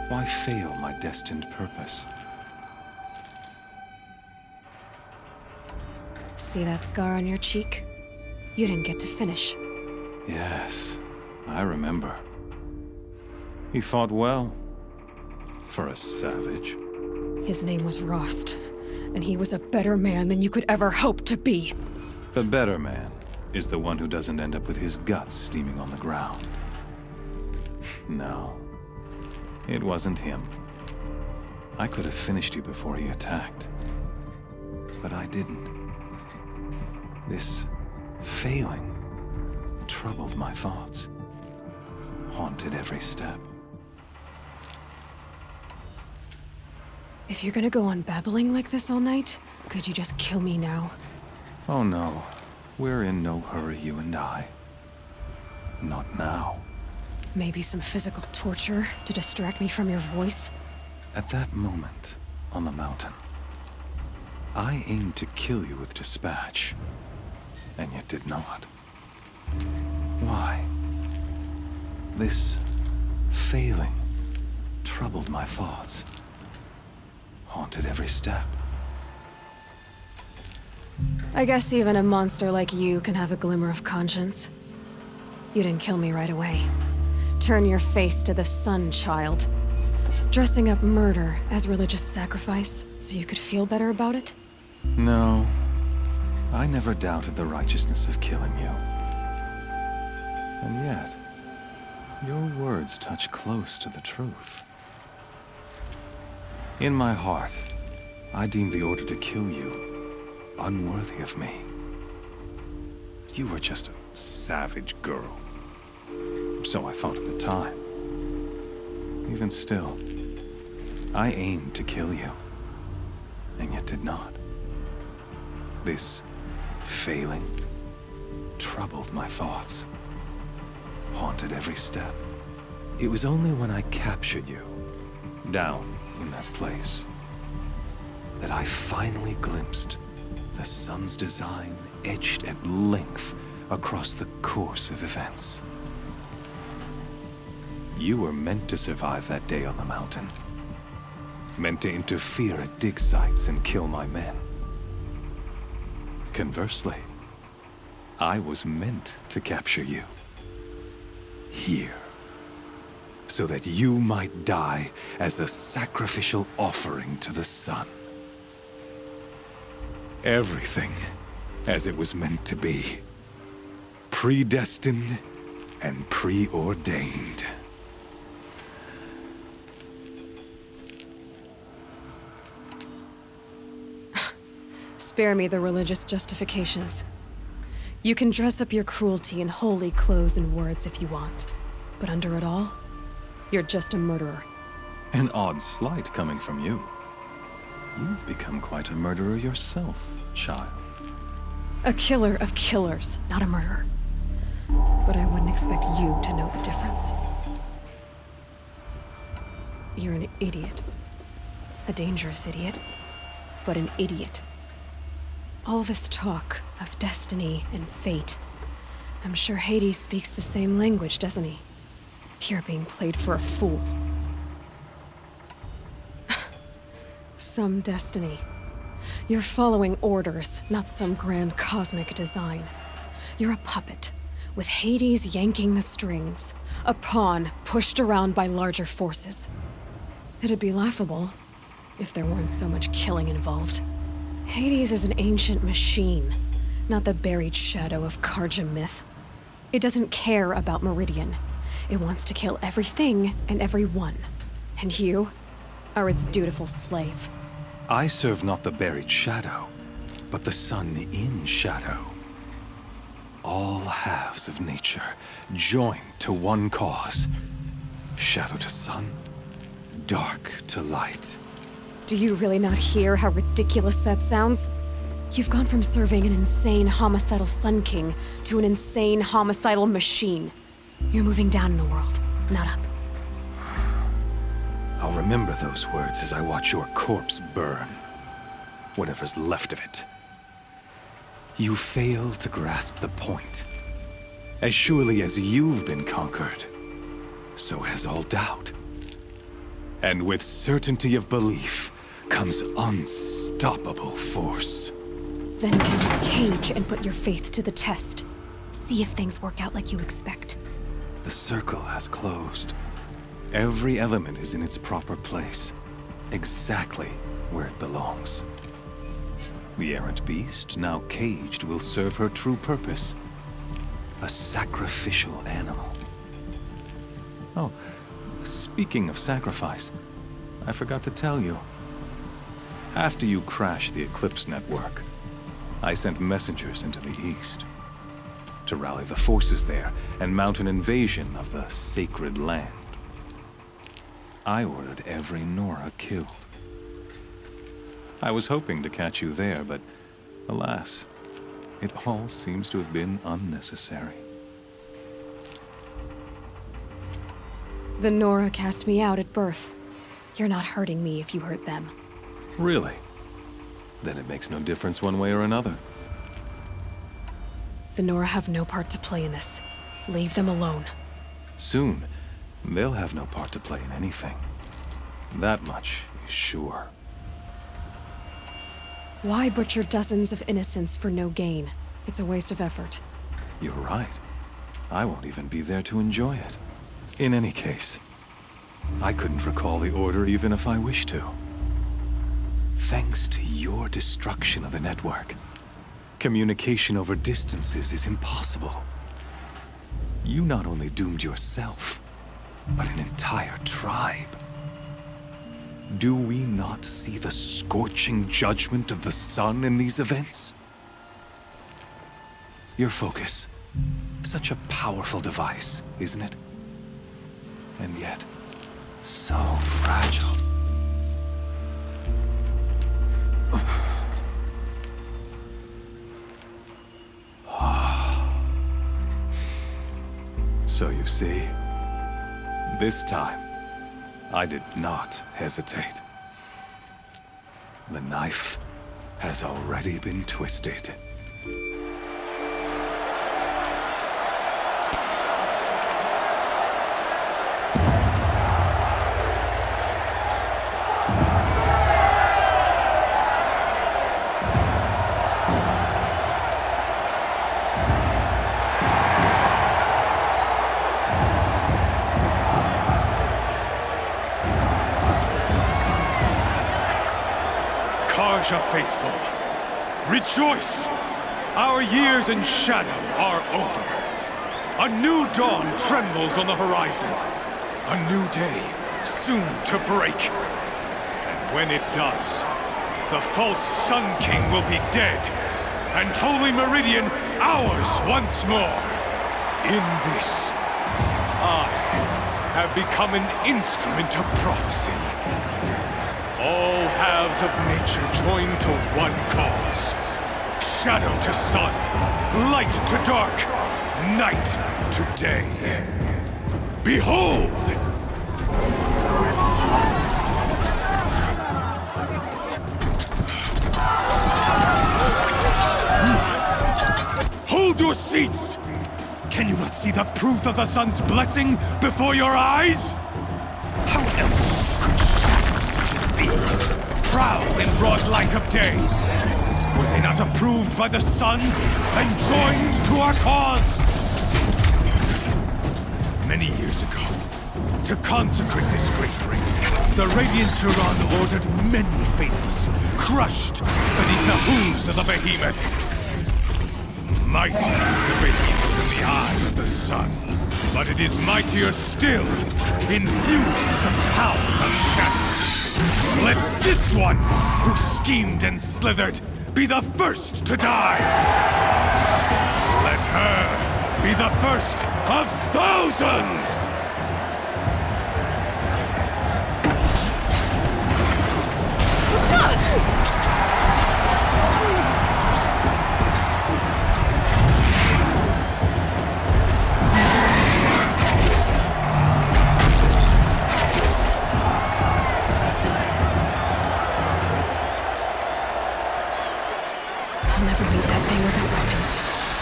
Why fail my destined purpose? See that scar on your cheek? You didn't get to finish. Yes, I remember. He fought well. For a savage. His name was Rost, and he was a better man than you could ever hope to be. The better man is the one who doesn't end up with his guts steaming on the ground. No, it wasn't him. I could have finished you before he attacked. But I didn't. This failing troubled my thoughts, haunted every step. If you're gonna go on babbling like this all night, could you just kill me now? Oh no. We're in no hurry, you and I. Not now. Maybe some physical torture to distract me from your voice? At that moment, on the mountain, I aimed to kill you with dispatch, and yet did not. Why? This failing troubled my thoughts, haunted every step. I guess even a monster like you can have a glimmer of conscience. You didn't kill me right away. Turn your face to the sun, child. Dressing up murder as religious sacrifice so you could feel better about it? No, I never doubted the righteousness of killing you. And yet, your words touch close to the truth. In my heart, I deemed the order to kill you unworthy of me. You were just a savage girl. So I thought at the time. Even still, I aimed to kill you, and yet did not. This failing troubled my thoughts, haunted every step. It was only when I captured you, down in that place, that I finally glimpsed the sun's design etched at length across the course of events. You were meant to survive that day on the mountain. Meant to interfere at dig sites and kill my men. Conversely, I was meant to capture you. Here. So that you might die as a sacrificial offering to the sun. Everything as it was meant to be. Predestined and preordained. Spare me the religious justifications. You can dress up your cruelty in holy clothes and words if you want, but under it all, you're just a murderer. An odd slight coming from you. You've become quite a murderer yourself, child. A killer of killers, not a murderer. But I wouldn't expect you to know the difference. You're an idiot. A dangerous idiot, but an idiot. All this talk of destiny and fate. I'm sure Hades speaks the same language, doesn't he? You're being played for a fool. Some destiny. You're following orders, not some grand cosmic design. You're a puppet, with Hades yanking the strings. A pawn pushed around by larger forces. It'd be laughable if there weren't so much killing involved. Hades is an ancient machine, not the buried shadow of Karja myth. It doesn't care about Meridian. It wants to kill everything and everyone. And you are its dutiful slave. I serve not the buried shadow, but the sun in shadow. All halves of nature joined to one cause. Shadow to sun, dark to light. Do you really not hear how ridiculous that sounds? You've gone from serving an insane homicidal Sun King to an insane homicidal machine. You're moving down in the world, not up. I'll remember those words as I watch your corpse burn. Whatever's left of it. You fail to grasp the point. As surely as you've been conquered, so has all doubt. And with certainty of belief comes unstoppable force. Then get this cage and put your faith to the test. See if things work out like you expect. The circle has closed. Every element is in its proper place, exactly where it belongs. The errant beast, now caged, will serve her true purpose. A sacrificial animal. Oh, speaking of sacrifice, I forgot to tell you. After you crashed the Eclipse network, I sent messengers into the east to rally the forces there and mount an invasion of the sacred land. I ordered every Nora killed. I was hoping to catch you there, but alas, it all seems to have been unnecessary. The Nora cast me out at birth. You're not hurting me if you hurt them. Really? Then it makes no difference one way or another. The Nora have no part to play in this. Leave them alone. Soon, they'll have no part to play in anything. That much is sure. Why butcher dozens of innocents for no gain? It's a waste of effort. You're right. I won't even be there to enjoy it. In any case, I couldn't recall the order even if I wished to. Thanks to your destruction of the network, communication over distances is impossible. You not only doomed yourself, but an entire tribe. Do we not see the scorching judgment of the sun in these events? Your focus. Such a powerful device, isn't it? And yet, so fragile. So you see, this time, I did not hesitate. The knife has already been twisted. Karja faithful, rejoice! Our years in shadow are over. A new dawn trembles on the horizon. A new day soon to break. And when it does, the false Sun King will be dead, and Holy Meridian ours once more. In this, I have become an instrument of prophecy. All halves of nature join to one cause. Shadow to sun, light to dark, night to day. Behold! Hold your seats! Can you not see the proof of the sun's blessing before your eyes? How else could shadows such as these prowl in broad light of day? Were they not approved by the sun and joined to our cause? Many years ago, to consecrate this great ring, the Radiant Turan ordered many faithless, crushed beneath the hooves of the behemoth. Mighty is the behemoth in the eye of the sun, but it is mightier still, infused with the power of shadow. Let this one, who schemed and slithered, be the first to die! Let her be the first of thousands! I'll never beat that thing without weapons.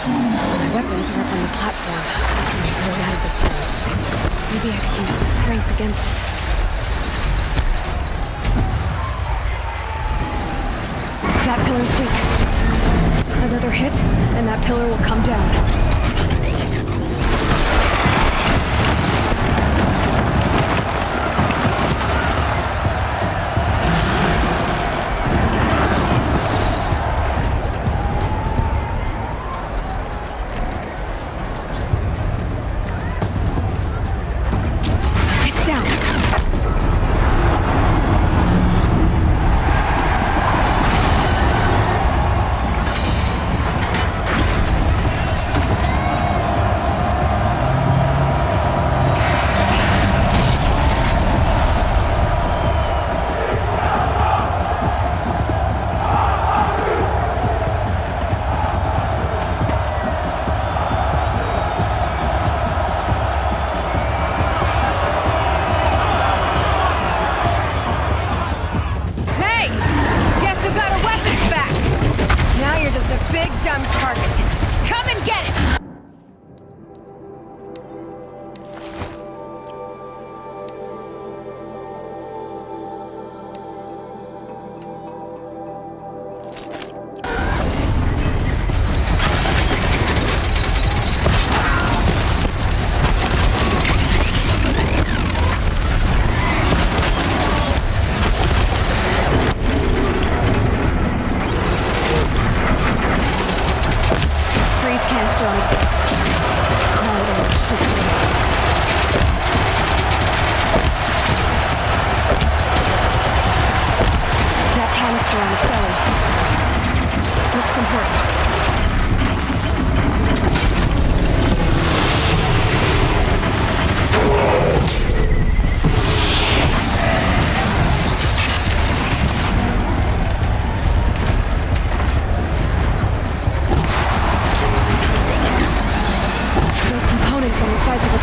My weapons are up on the platform. There's no way out of this room. Maybe I could use the strength against it. That pillar's weak. Another hit, and that pillar will come down.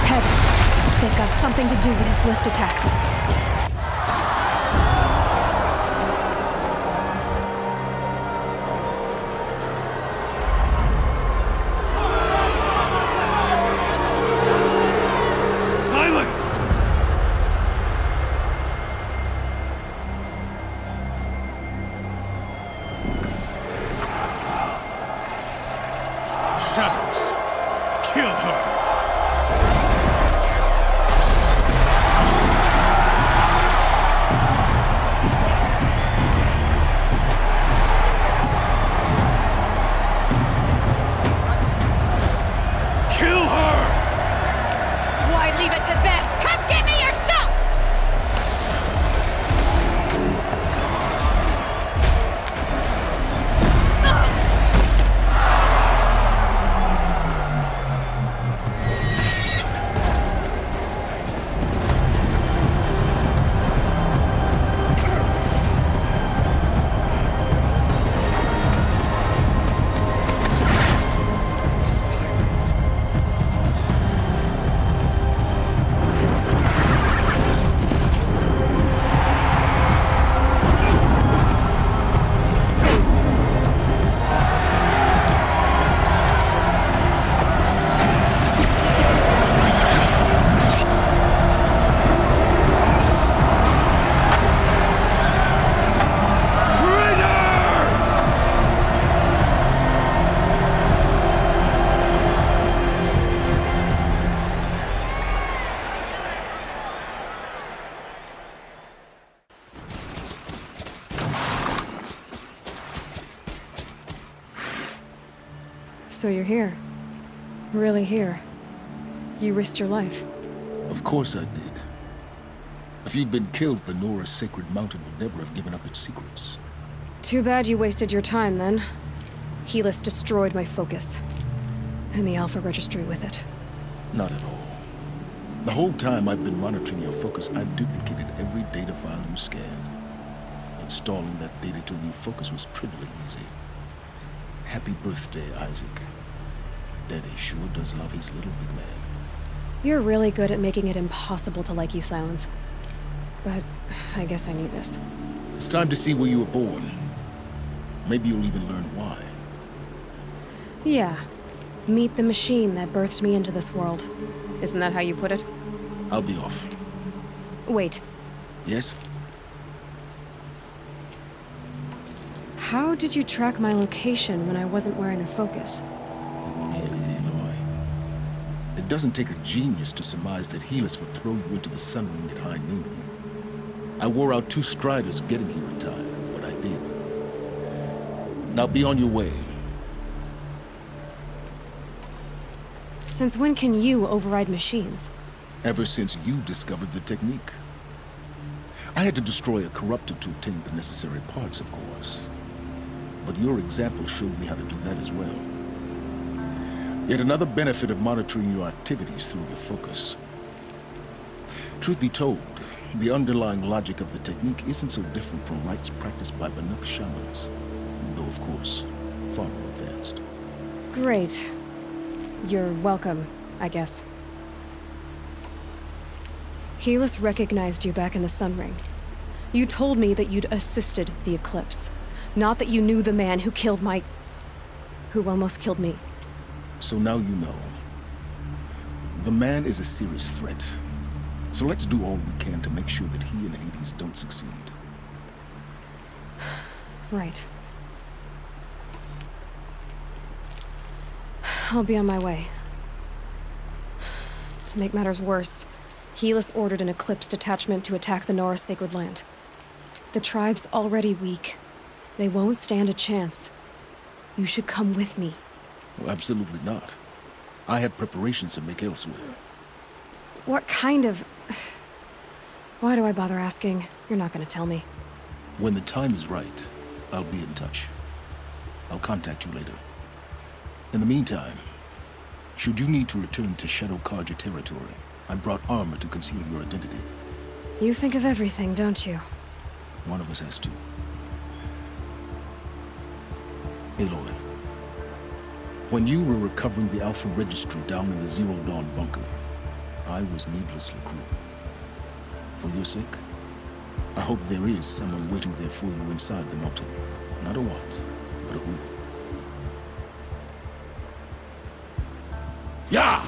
head. They've got something to do with his lift attacks. So you're here. Really here. You risked your life. Of course I did. If you'd been killed, the Nora's sacred mountain would never have given up its secrets. Too bad you wasted your time, then. Helis destroyed my focus. And the Alpha registry with it. Not at all. The whole time I've been monitoring your focus, I've duplicated every data file you scanned. Installing that data to a new focus was trivially easy. Happy birthday, Isaac. Daddy sure does love his little big man. You're really good at making it impossible to like you, Silence. But I guess I need this. It's time to see where you were born. Maybe you'll even learn why. Yeah. Meet the machine that birthed me into this world. Isn't that how you put it? I'll be off. Wait. Yes? How did you track my location when I wasn't wearing a focus? Really, Aloy. It doesn't take a genius to surmise that Helis would throw you into the sun ring at high noon. I wore out 2 striders getting here in time, but I did. Now be on your way. Since when can you override machines? Ever since you discovered the technique. I had to destroy a corruptor to obtain the necessary parts, of course. But your example showed me how to do that as well. Yet another benefit of monitoring your activities through your focus. Truth be told, the underlying logic of the technique isn't so different from rites practiced by Banuk shamans, though of course, far more advanced. Great. You're welcome, I guess. Helis recognized you back in the Sun Ring. You told me that you'd assisted the Eclipse. Not that you knew the man who killed who almost killed me. So now you know. The man is a serious threat. So let's do all we can to make sure that he and Hades don't succeed. Right. I'll be on my way. To make matters worse, Helis ordered an Eclipse detachment to attack the Nora sacred land. The tribe's already weak. They won't stand a chance. You should come with me. Well, absolutely not. I have preparations to make elsewhere. What kind of... Why do I bother asking? You're not gonna tell me. When the time is right, I'll be in touch. I'll contact you later. In the meantime, should you need to return to Shadow Karja territory, I brought armor to conceal your identity. You think of everything, don't you? One of us has to. Aloy, when you were recovering the Alpha registry down in the Zero Dawn bunker, I was needlessly cruel. For your sake, I hope there is someone waiting there for you inside the mountain. Not a what, but a who. Yeah!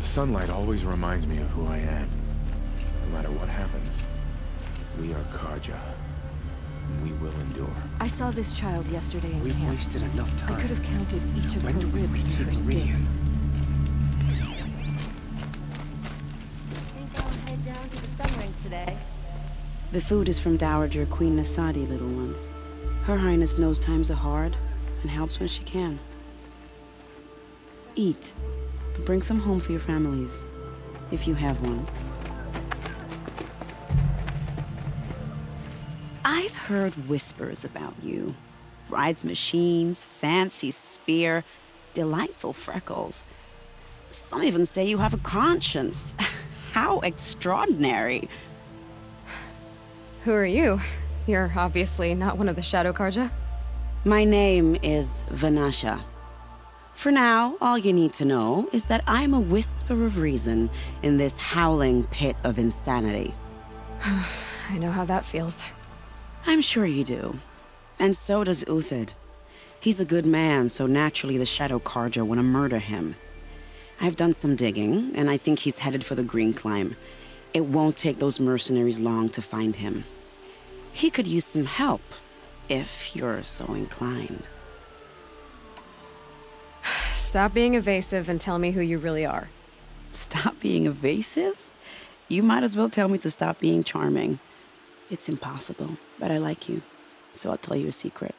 Sunlight always reminds me of who I am, no matter what happens. We are Karja, and we will endure. I saw this child yesterday in We've camp. wasted enough time. I could have counted each of When her do we ribs to her reach skin. Think I'll head down to the sun ring today. The food is from Dowager Queen Nasadi, little ones. Her Highness knows times are hard and helps when she can. Eat, but bring some home for your families, if you have one. I've heard whispers about you. Rides machines, fancy spear, delightful freckles. Some even say you have a conscience. How extraordinary. Who are you? You're obviously not one of the Shadow Karja. My name is Vanasha. For now, all you need to know is that I'm a whisper of reason in this howling pit of insanity. I know how that feels. I'm sure you do. And so does Uthid. He's a good man, so naturally the Shadow Karja want to murder him. I've done some digging, and I think he's headed for the Green Climb. It won't take those mercenaries long to find him. He could use some help, if you're so inclined. Stop being evasive and tell me who you really are. Stop being evasive? You might as well tell me to stop being charming. It's impossible, but I like you, so I'll tell you a secret.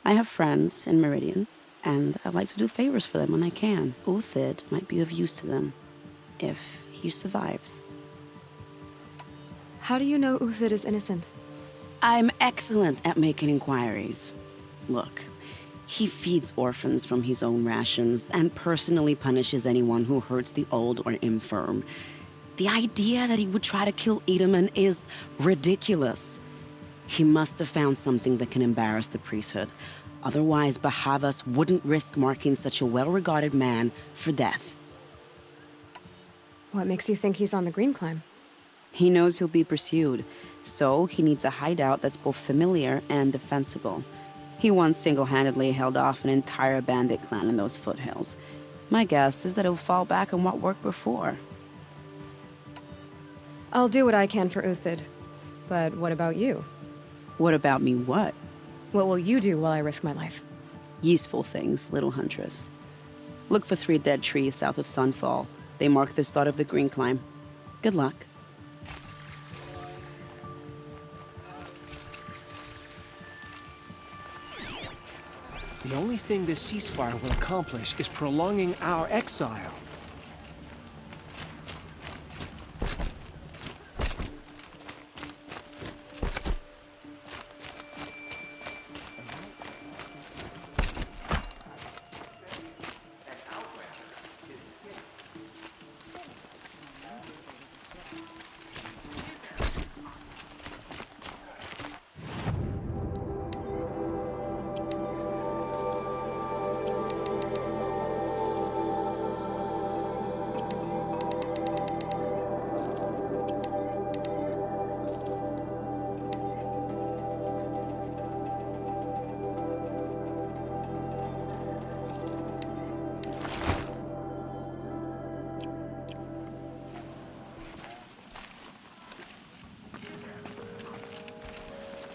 I have friends in Meridian, and I like to do favors for them when I can. Uthid might be of use to them, if he survives. How do you know Uthid is innocent? I'm excellent at making inquiries. Look, he feeds orphans from his own rations and personally punishes anyone who hurts the old or infirm. The idea that he would try to kill Edelman is ridiculous. He must have found something that can embarrass the priesthood. Otherwise, Bahavas wouldn't risk marking such a well-regarded man for death. What makes you think he's on the Green Climb? He knows he'll be pursued, so he needs a hideout that's both familiar and defensible. He once single-handedly held off an entire bandit clan in those foothills. My guess is that he'll fall back on what worked before. I'll do what I can for Uthid. But what about you? What about me what? What will you do while I risk my life? Useful things, little huntress. Look for 3 dead trees south of Sunfall. They mark the start of the green climb. Good luck. The only thing this ceasefire will accomplish is prolonging our exile.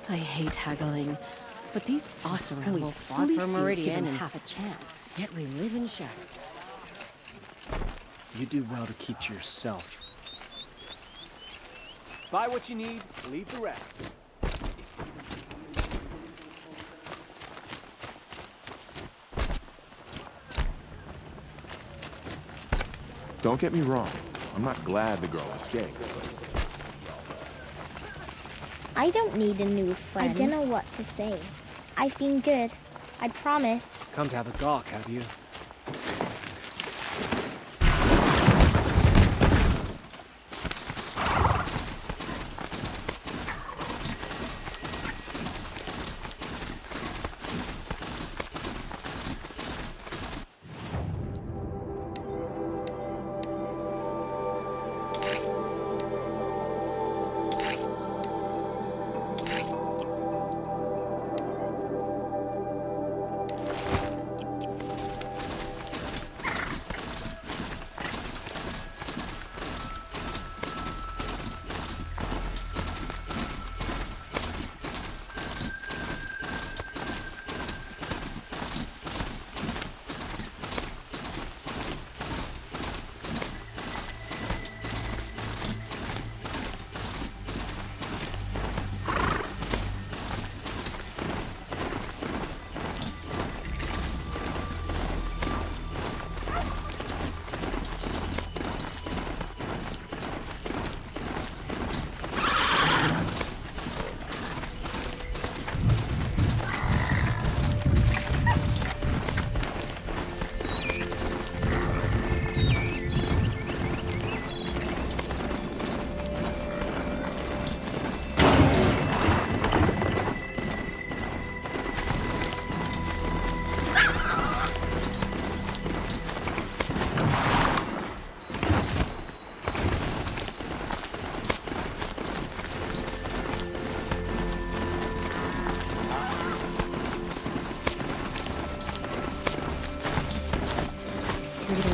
I hate haggling, but these Osira will fought for Meridian and have a chance. Yet we live in shadow. You do well to keep to yourself. Buy what you need, leave the rest. Don't get me wrong. I'm not glad the girl escaped. I don't need a new friend. I don't know what to say. I've been good. I promise. Come to have a gawk, have you?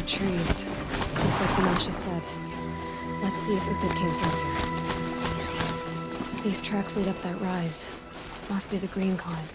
Trees, just like Vinasha said. Let's see if Uthid came through here. These tracks lead up that rise. Must be the green climb.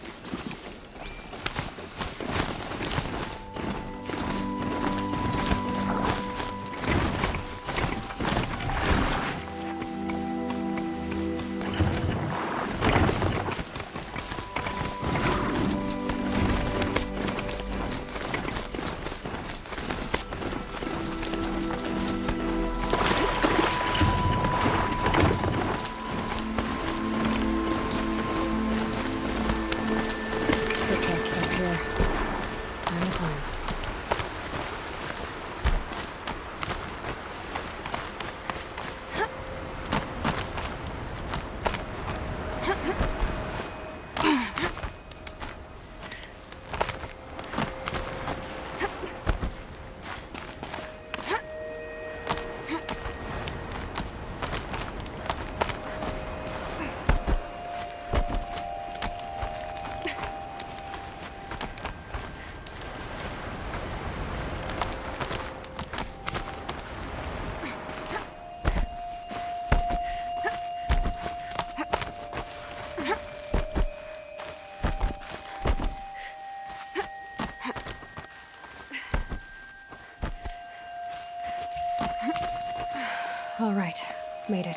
All right, made it.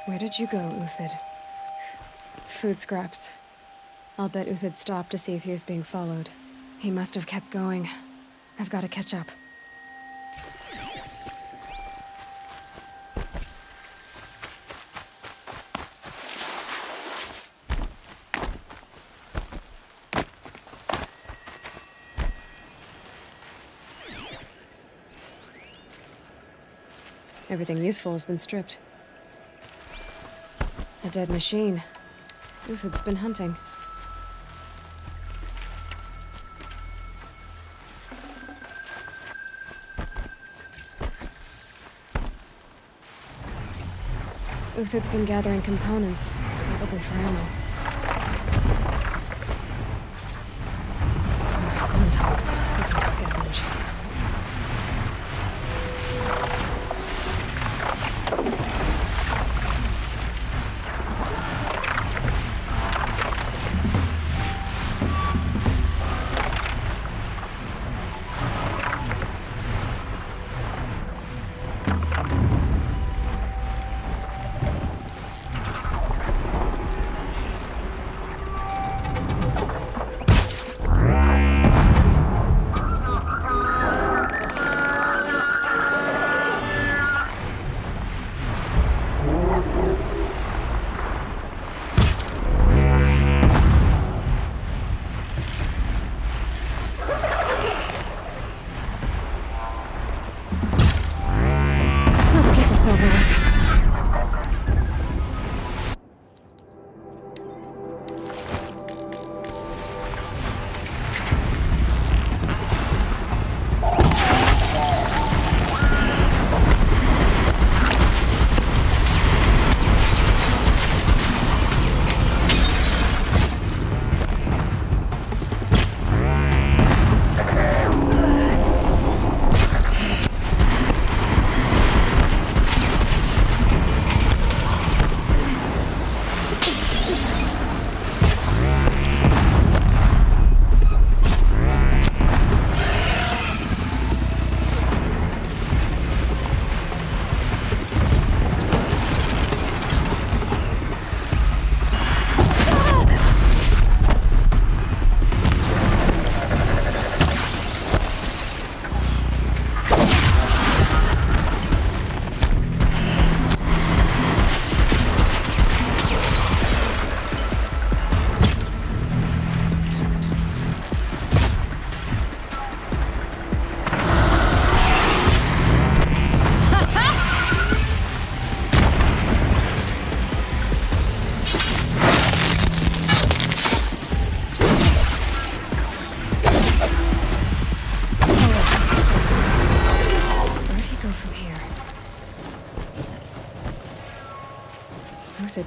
Where did you go, Uthid? Food scraps. I'll bet Uthid stopped to see if he was being followed. He must have kept going. I've got to catch up. Everything useful has been stripped. A dead machine. Uthid's been hunting. Uthid's been gathering components, probably for ammo. Contacts. Looking to scavenge.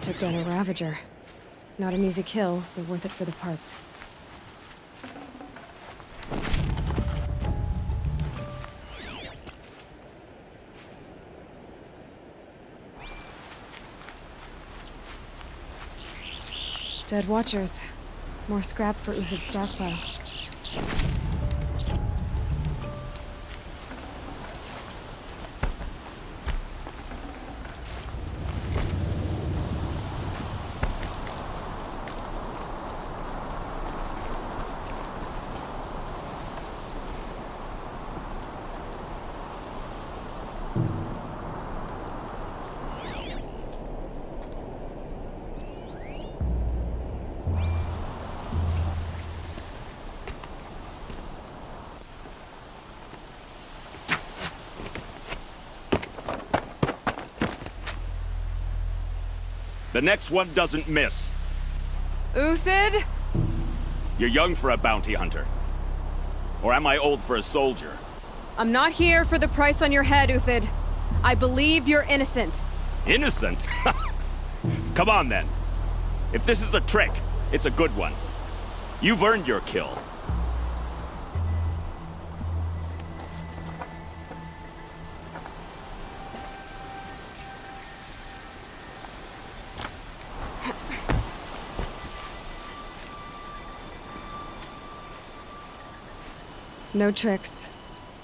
Took down a Ravager. Not an easy kill, but worth it for the parts. Dead Watchers. More scrap for Uthid's stockpile. The next one doesn't miss. Uthid? You're young for a bounty hunter. Or am I old for a soldier? I'm not here for the price on your head, Uthid. I believe you're innocent. Innocent? Come on, then. If this is a trick, it's a good one. You've earned your kill. No tricks.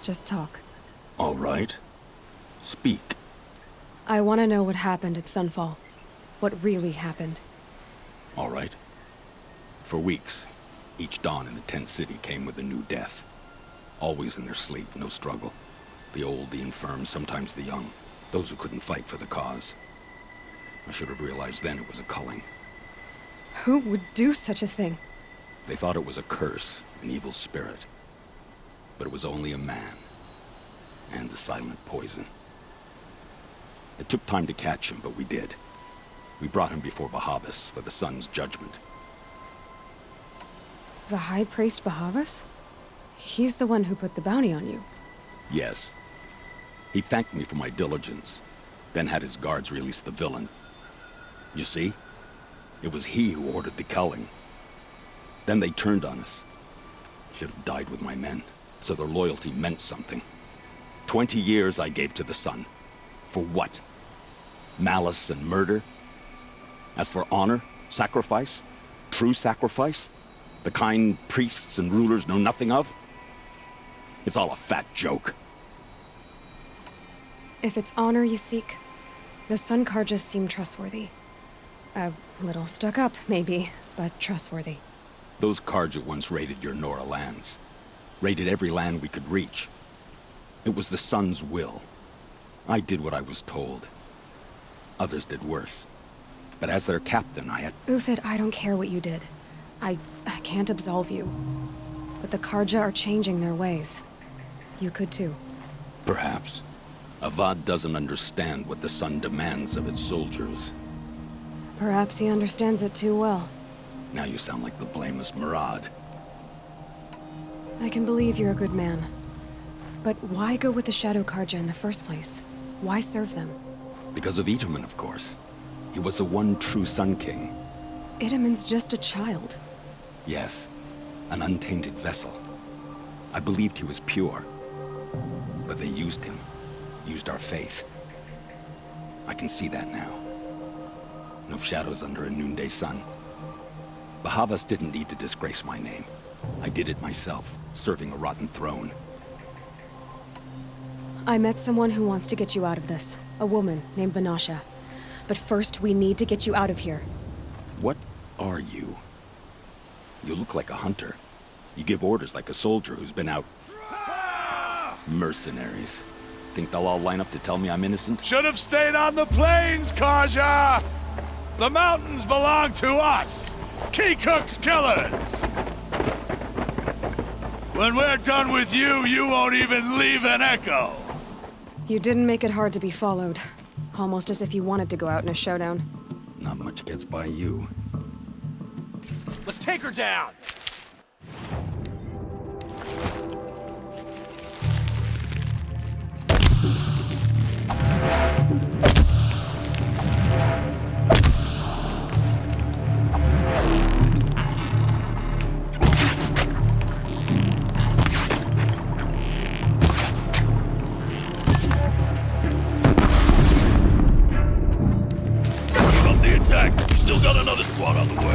Just talk. All right. Speak. I want to know what happened at Sunfall. What really happened. All right. For weeks, each dawn in the tent city came with a new death. Always in their sleep, no struggle. The old, the infirm, sometimes the young. Those who couldn't fight for the cause. I should have realized then it was a culling. Who would do such a thing? They thought it was a curse, an evil spirit. But it was only a man. And a silent poison. It took time to catch him, but we did. We brought him before Bahavas for the sun's judgment. The High Priest Bahavas? He's the one who put the bounty on you. Yes. He thanked me for my diligence, then had his guards release the villain. You see? It was he who ordered the culling. Then they turned on us. Should have died with my men, so their loyalty meant something. 20 years I gave to the sun. For what? Malice and murder? As for honor, sacrifice, true sacrifice, the kind priests and rulers know nothing of? It's all a fat joke. If it's honor you seek, the Sun Karjas seem trustworthy. A little stuck up, maybe, but trustworthy. Those Karja once raided your Nora lands. Raided every land we could reach. It was the Sun's will. I did what I was told. Others did worse. But as their captain, I had... Uthid, I don't care what you did. I can't absolve you. But the Karja are changing their ways. You could too. Perhaps. Avad doesn't understand what the Sun demands of its soldiers. Perhaps he understands it too well. Now you sound like the blameless Murad. I can believe you're a good man. But why go with the Shadow Karja in the first place? Why serve them? Because of Itaman, of course. He was the one true Sun King. Itaman's just a child. Yes, an untainted vessel. I believed he was pure. But they used him. Used our faith. I can see that now. No shadows under a noonday sun. Bahavas didn't need to disgrace my name. I did it myself, serving a rotten throne. I met someone who wants to get you out of this. A woman named Vanasha. But first, we need to get you out of here. What are you? You look like a hunter. You give orders like a soldier who's been out... Mercenaries. Think they'll all line up to tell me I'm innocent? Should have stayed on the plains, Kaja! The mountains belong to us! Keycook's killers! When we're done with you, you won't even leave an echo! You didn't make it hard to be followed. Almost as if you wanted to go out in a showdown. Not much gets by you. Let's take her down! Still got another squad on the way.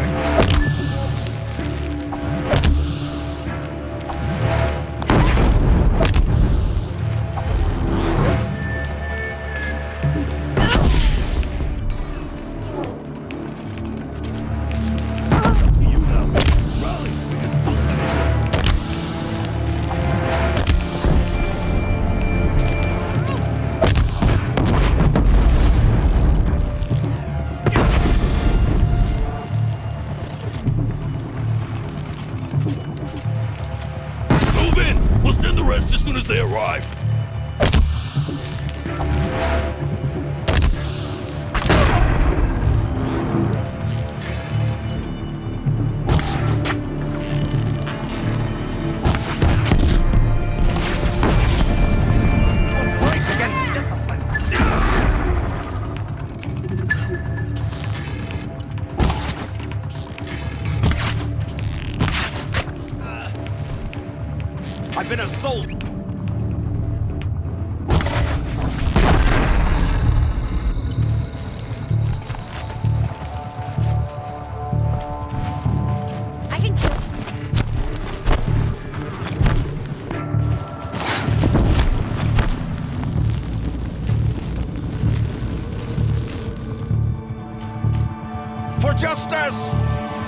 As soon as they arrive. I've been assaulted. justice!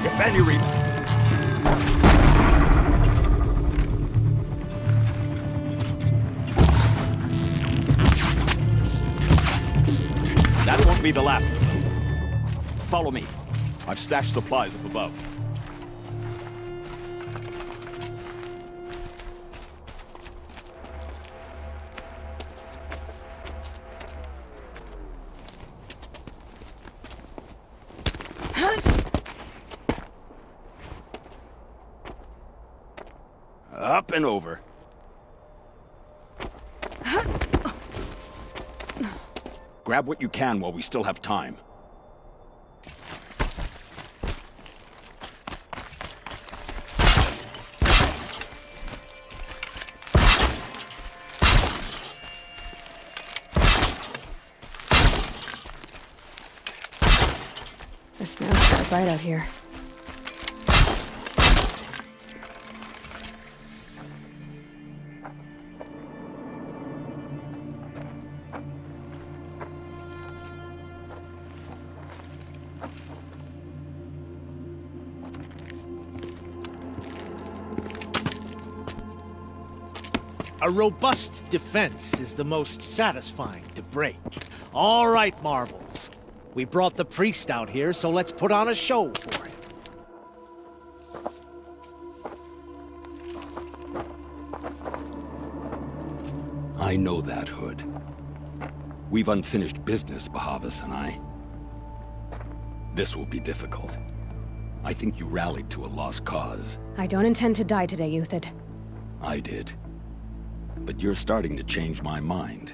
If any That won't be the last of them. Follow me. I've stashed supplies up above. Up and over. Grab what you can while we still have time. The snow's got bright out here. A robust defense is the most satisfying to break. All right, Marvels. We brought the priest out here, so let's put on a show for him. I know that, Hood. We've unfinished business, Bahavas and I. This will be difficult. I think you rallied to a lost cause. I don't intend to die today, Uthid. I did. But you're starting to change my mind.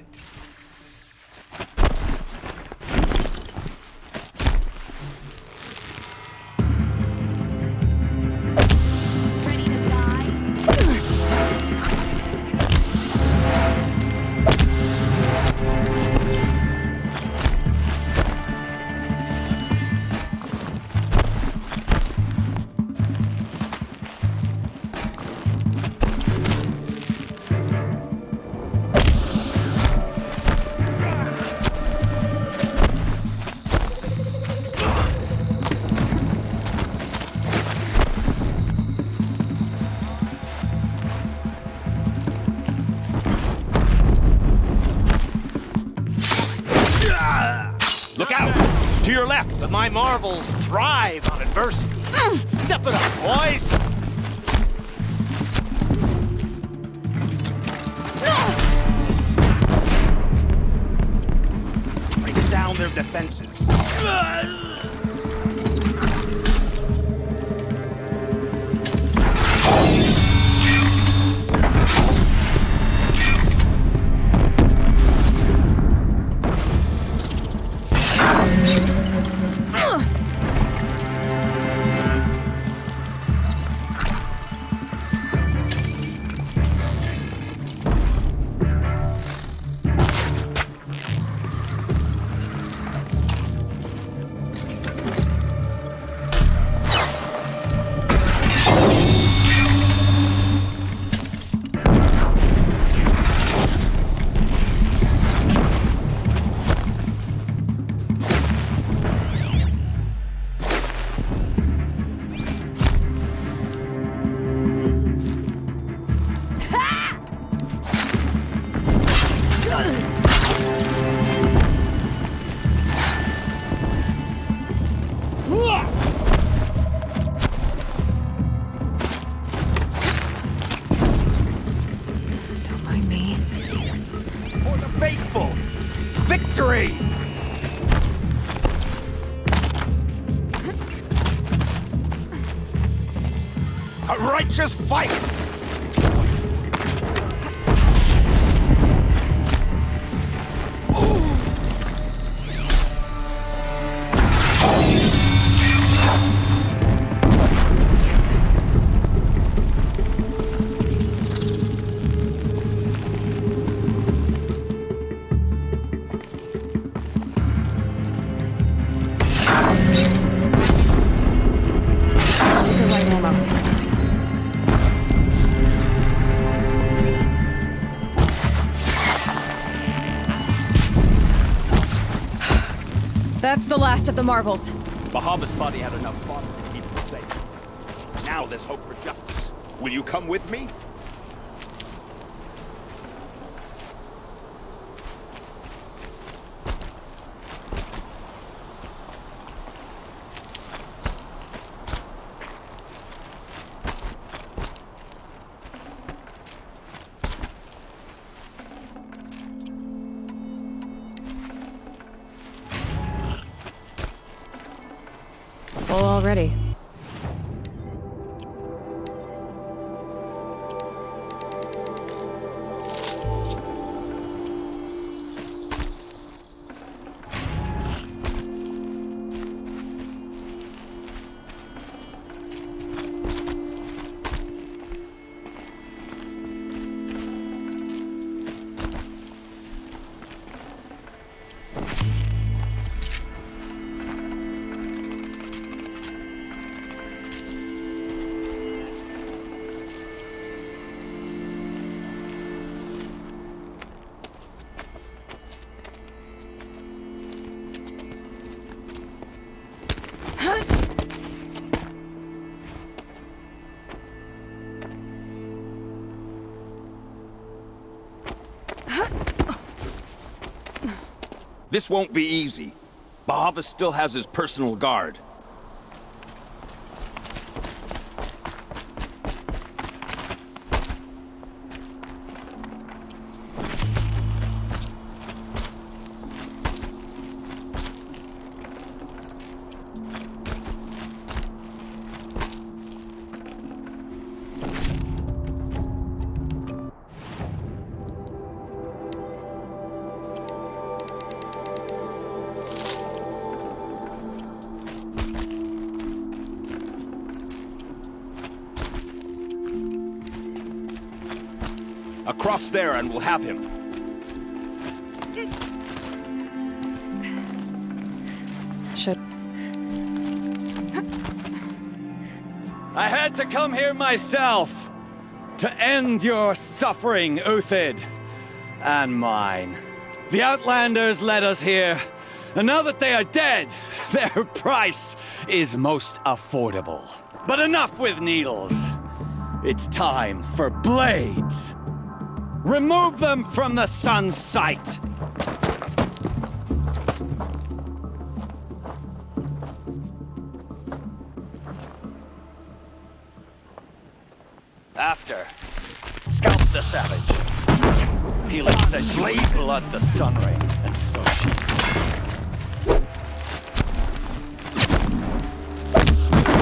Look out! To your left! But my Marvels thrive on adversity. Step it up, boys! Break down their defenses. Victory! A righteous fight! That's the last of the marvels. Bahavas thought he had enough fodder to keep him safe. Now there's hope for justice. Will you come with me? Full already. This won't be easy. Bahavas still has his personal guard. Across there and we'll have him. Should... I had to come here myself to end your suffering, Uthid, and mine. The Outlanders led us here, and now that they are dead, their price is most affordable. But enough with needles. It's time for blades. Remove them from the sun's sight! After, scalp the savage. He lets the blade blood the sun ray, and so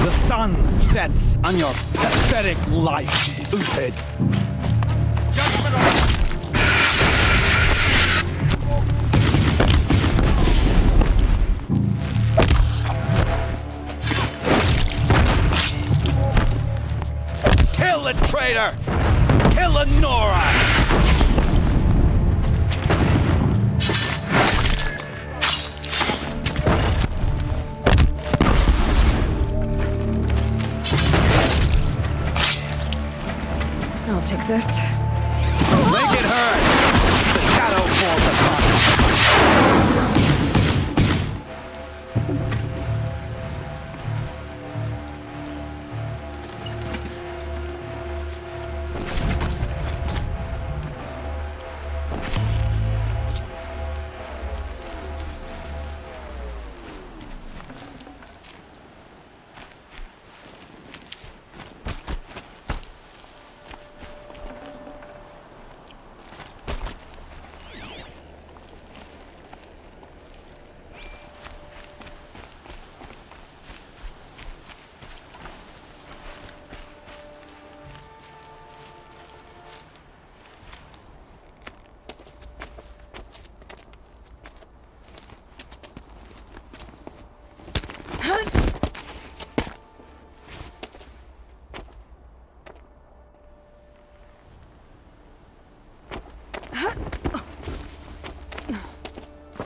the sun sets on your pathetic life, Uthid. Kill the traitor! Kill the Nora! I'll take this. Make it hurt! The shadow falls upon us.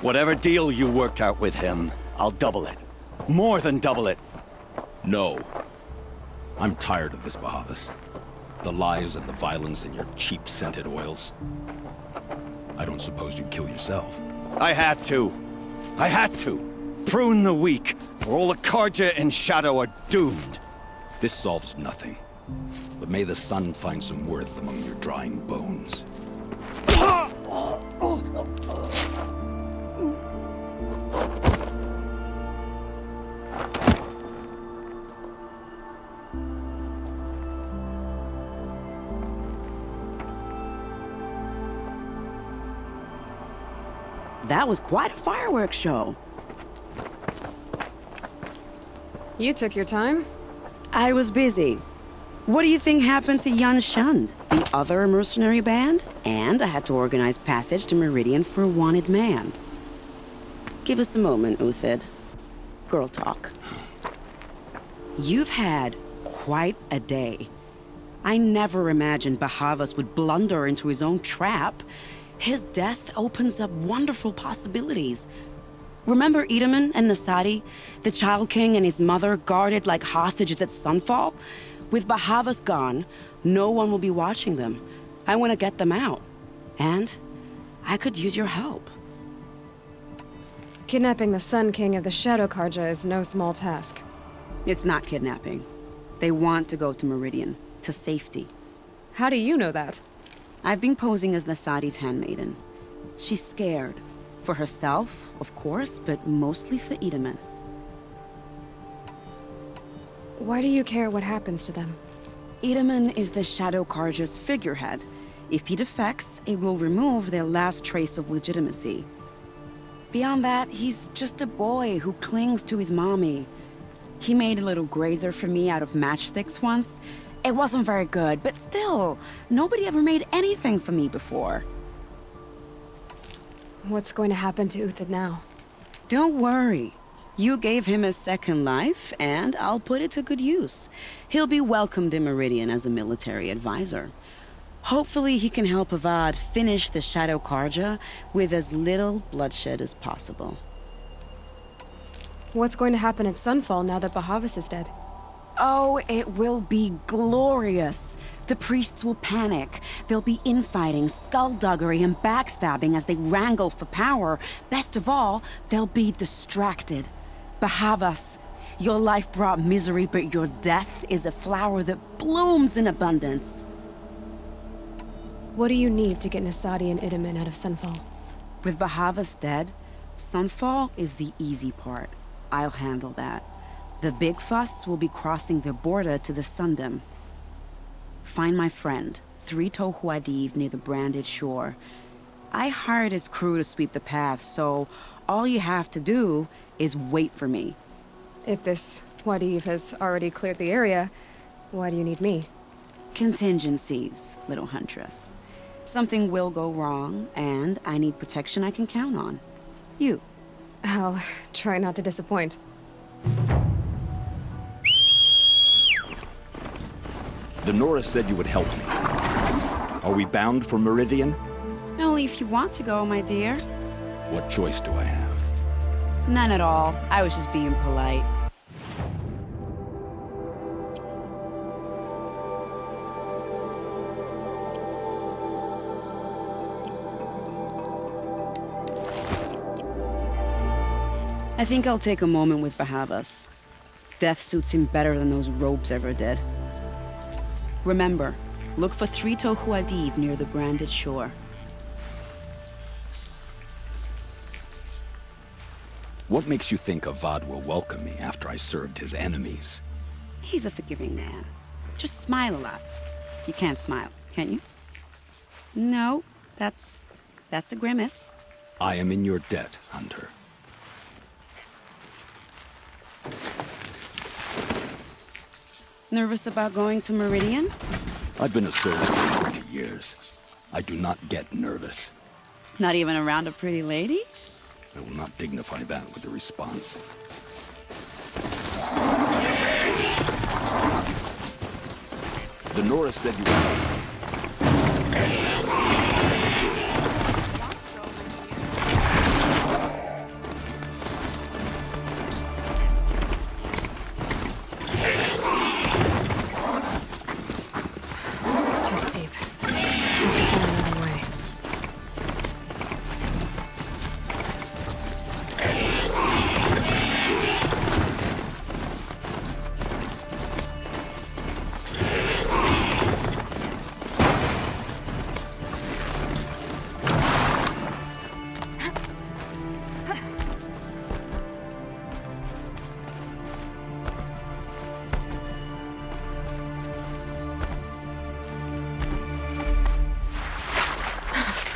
Whatever deal you worked out with him, I'll double it. More than double it. No. I'm tired of this, Bahavas. The lies and the violence and your cheap scented oils. I don't suppose you'd kill yourself. I had to. Prune the weak, All the Carja in Shadow are doomed. This solves nothing. But may the sun find some worth among your drying bones. That was quite a fireworks show. You took your time? I was busy. What do you think happened to Yun Shund, the other mercenary band? And I had to organize passage to Meridian for a wanted man. Give us a moment, Uthid. Girl talk. You've had quite a day. I never imagined Bahavas would blunder into his own trap. His death opens up wonderful possibilities. Remember Edaman and Nasadi, the Child King and his mother guarded like hostages at Sunfall? With Bahavas gone, no one will be watching them. I want to get them out. And I could use your help. Kidnapping the Sun King of the Shadow Karja is no small task. It's not kidnapping. They want to go to Meridian, to safety. How do you know that? I've been posing as Nasadi's handmaiden. She's scared. For herself, of course, but mostly for Edaman. Why do you care what happens to them? Edaman is the Shadow Karja's figurehead. If he defects, it will remove their last trace of legitimacy. Beyond that, he's just a boy who clings to his mommy. He made a little grazer for me out of matchsticks once. It wasn't very good, but still, nobody ever made anything for me before. What's going to happen to Uthid now? Don't worry. You gave him a second life, and I'll put it to good use. He'll be welcomed in Meridian as a military advisor. Hopefully he can help Avad finish the Shadow Karja with as little bloodshed as possible. What's going to happen at Sunfall now that Bahavas is dead? Oh, it will be glorious. The priests will panic. There'll be infighting, skullduggery, and backstabbing as they wrangle for power. Best of all, they'll be distracted. Bahavas, your life brought misery, but your death is a flower that blooms in abundance. What do you need to get Nasadi and Edaman out of Sunfall? With Bahavas dead, Sunfall is the easy part. I'll handle that. The big fuss will be crossing the border to the Sundom. Find my friend, 3 Tohuadiv near the branded shore. I hired his crew to sweep the path, so all you have to do is wait for me. If this Wadiv has already cleared the area, why do you need me? Contingencies, little huntress. Something will go wrong, and I need protection I can count on. You. I'll try not to disappoint. The Nora said you would help me. Are we bound for Meridian? Only if you want to go, my dear. What choice do I have? None at all. I was just being polite. I think I'll take a moment with Bahavas. Death suits him better than those robes ever did. Remember, look for 3 Tohuadiv near the branded shore. What makes you think Avad will welcome me after I served his enemies? He's a forgiving man. Just smile a lot. You can't smile, can you? No, that's a grimace. I am in your debt, Hunter. Nervous about going to Meridian? I've been a soldier for 20 years. I do not get nervous. Not even around a pretty lady? I will not dignify that with a response. The Nora said you were...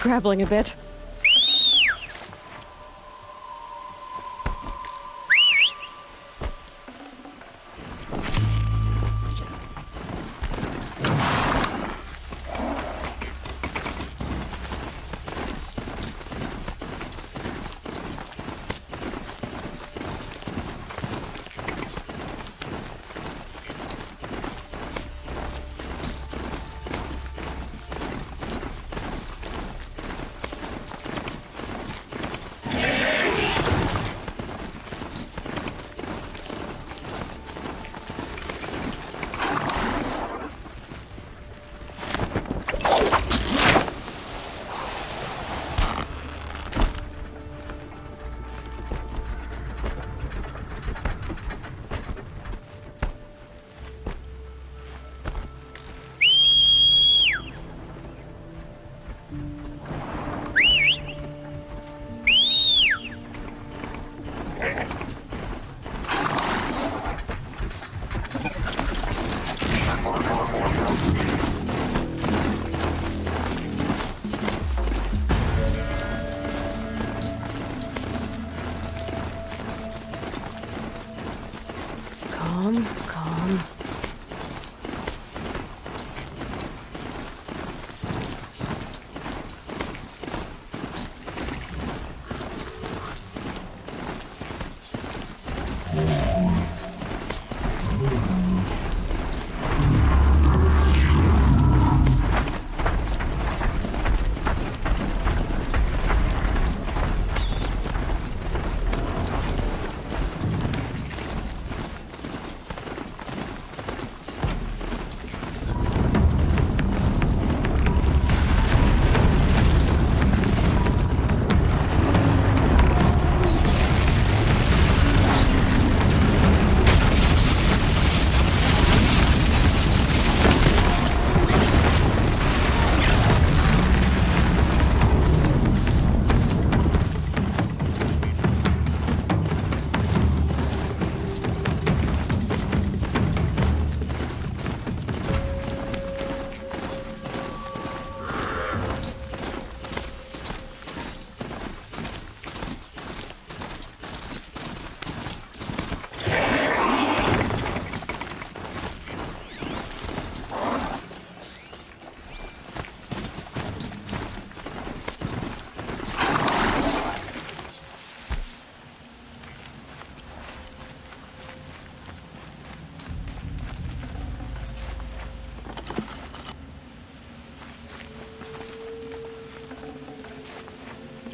scrabbling a bit. Calm.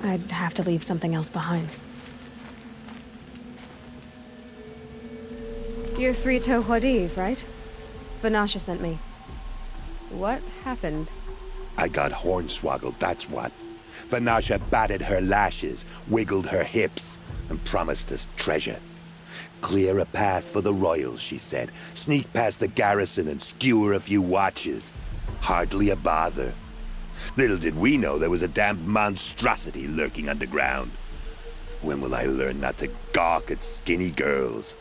I'd have to leave something else behind. You're Three-Toe Huadiv, right? Vanasha sent me. What happened? I got hornswoggled, that's what. Vanasha batted her lashes, wiggled her hips, and promised us treasure. Clear a path for the royals, she said. Sneak past the garrison and skewer a few watches. Hardly a bother. Little did we know there was a damned monstrosity lurking underground. When will I learn not to gawk at skinny girls?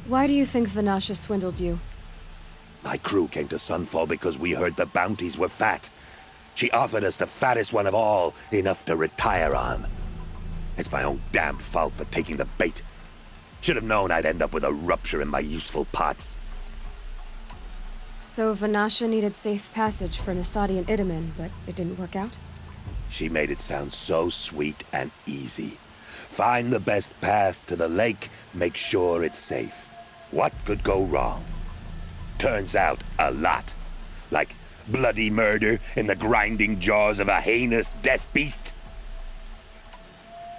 Why do you think Vanasha swindled you? My crew came to Sunfall because we heard the bounties were fat. She offered us the fattest one of all, enough to retire on. It's my own damned fault for taking the bait. Should have known I'd end up with a rupture in my useful parts. So Vanasha needed safe passage for Nasadi and Idaman, but it didn't work out? She made it sound so sweet and easy. Find the best path to the lake, make sure it's safe. What could go wrong? Turns out, a lot. Like bloody murder in the grinding jaws of a heinous death beast.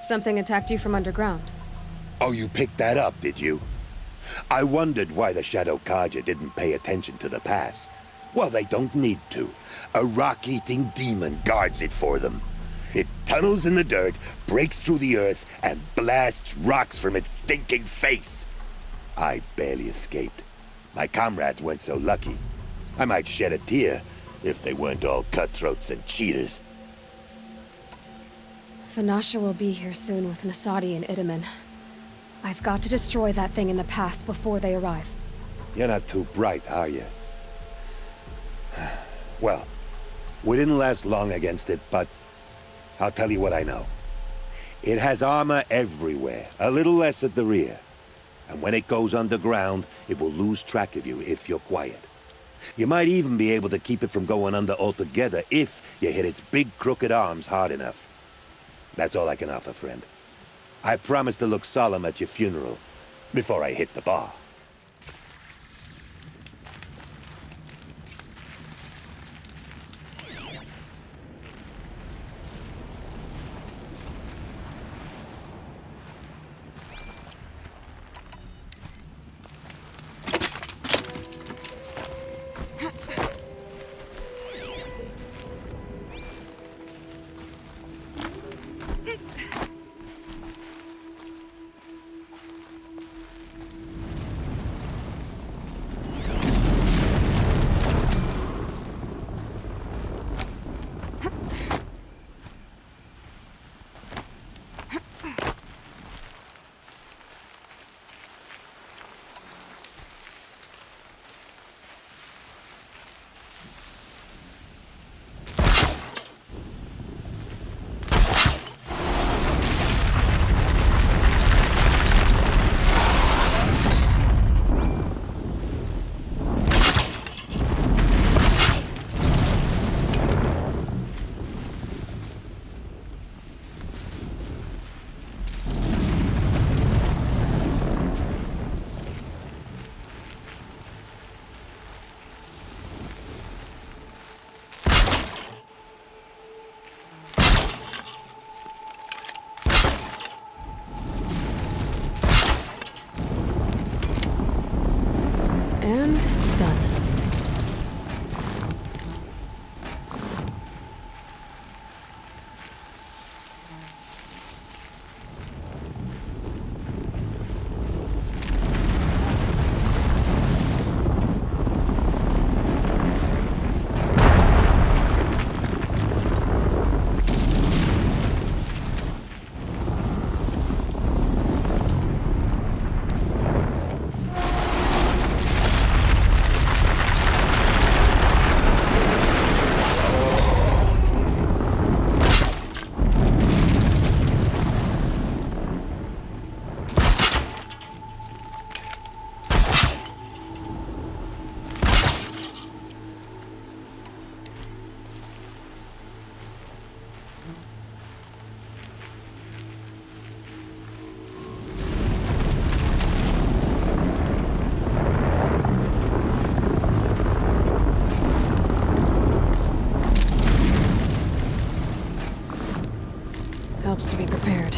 Something attacked you from underground. Oh, you picked that up, did you? I wondered why the Shadow Kaja didn't pay attention to the pass. Well, they don't need to. A rock-eating demon guards it for them. It tunnels in the dirt, breaks through the earth, and blasts rocks from its stinking face. I barely escaped. My comrades weren't so lucky. I might shed a tear if they weren't all cutthroats and cheaters. Vanasha will be here soon with Nasadi and Idaman. I've got to destroy that thing in the pass before they arrive. You're not too bright, are you? Well, We didn't last long against it, but I'll tell you what I know. It has armor everywhere, a little less at the rear. And when it goes underground, it will lose track of you if you're quiet. You might even be able to keep it from going under altogether if you hit its big crooked arms hard enough. That's all I can offer, friend. I promise to look solemn at your funeral before I hit the bar. Helps to be prepared.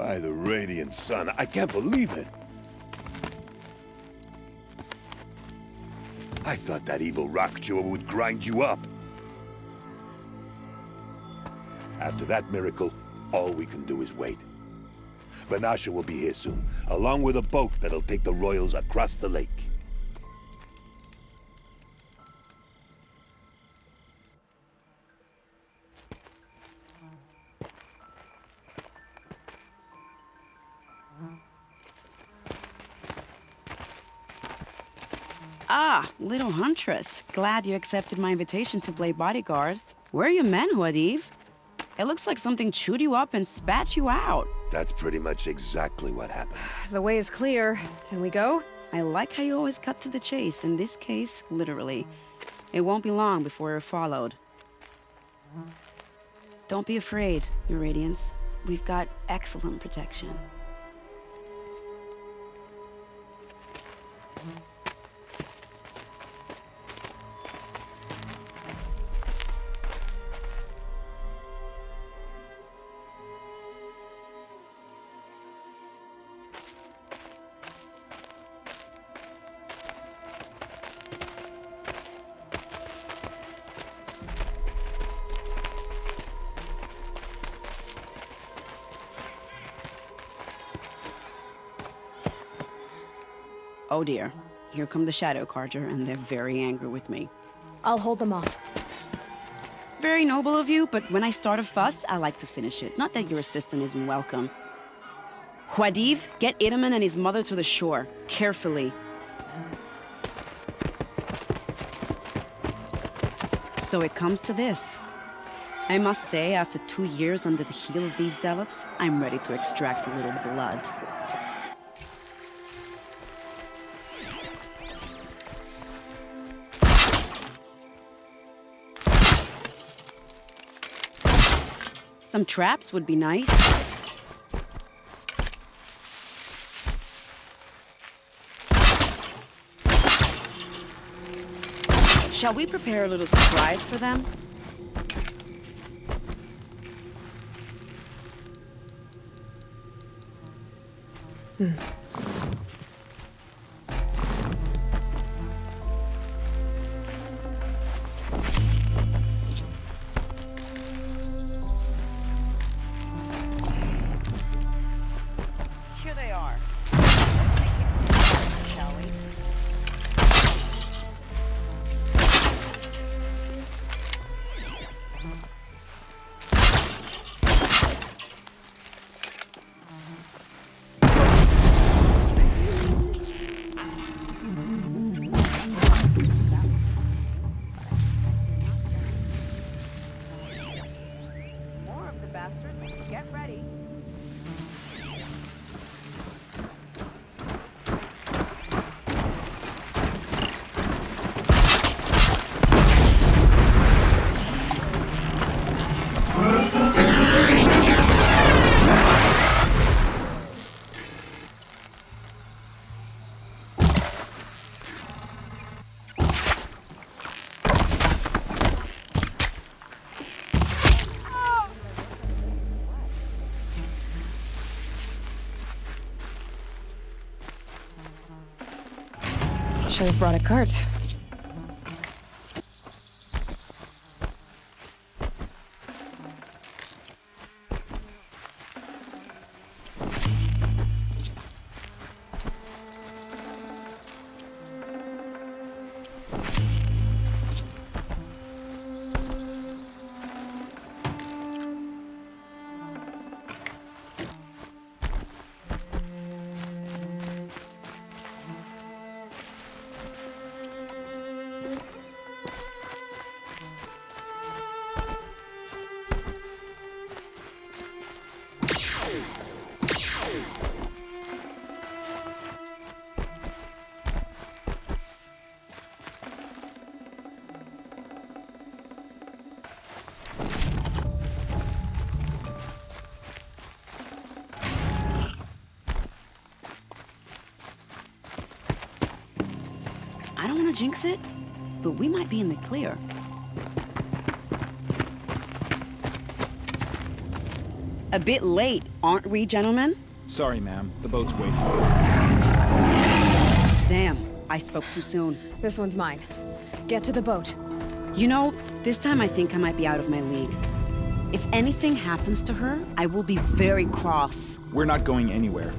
By the radiant sun, I can't believe it. I thought that evil rock jewel would grind you up. After that miracle, all we can do is wait. Vanasha will be here soon, along with a boat that'll take the royals across the lake. Ah, little huntress. Glad you accepted my invitation to play bodyguard. Where are your men, Huadiv? It looks like something chewed you up and spat you out. That's pretty much exactly what happened. The way is clear. Can we go? I like how you always cut to the chase. In this case, literally. It won't be long before you're followed. Don't be afraid, Your Radiance. We've got excellent protection. Oh dear, here come the Shadow Carja, and they're very angry with me. I'll hold them off. Very noble of you, but when I start a fuss, I like to finish it. Not that your assistant isn't welcome. Huadiv, get Idaman and his mother to the shore. Carefully. So it comes to this. I must say, after 2 years under the heel of these zealots, I'm ready to extract a little blood. Some traps would be nice. Shall we prepare a little surprise for them? Here they are. Shall we? More of the bastards. Get ready. Should have brought a cart. I don't want to jinx it, but we might be in the clear. A bit late, aren't we, gentlemen? Sorry, ma'am. The boat's waiting. Damn, I spoke too soon. This one's mine. Get to the boat. You know, this time I think I might be out of my league. If anything happens to her, I will be very cross. We're not going anywhere.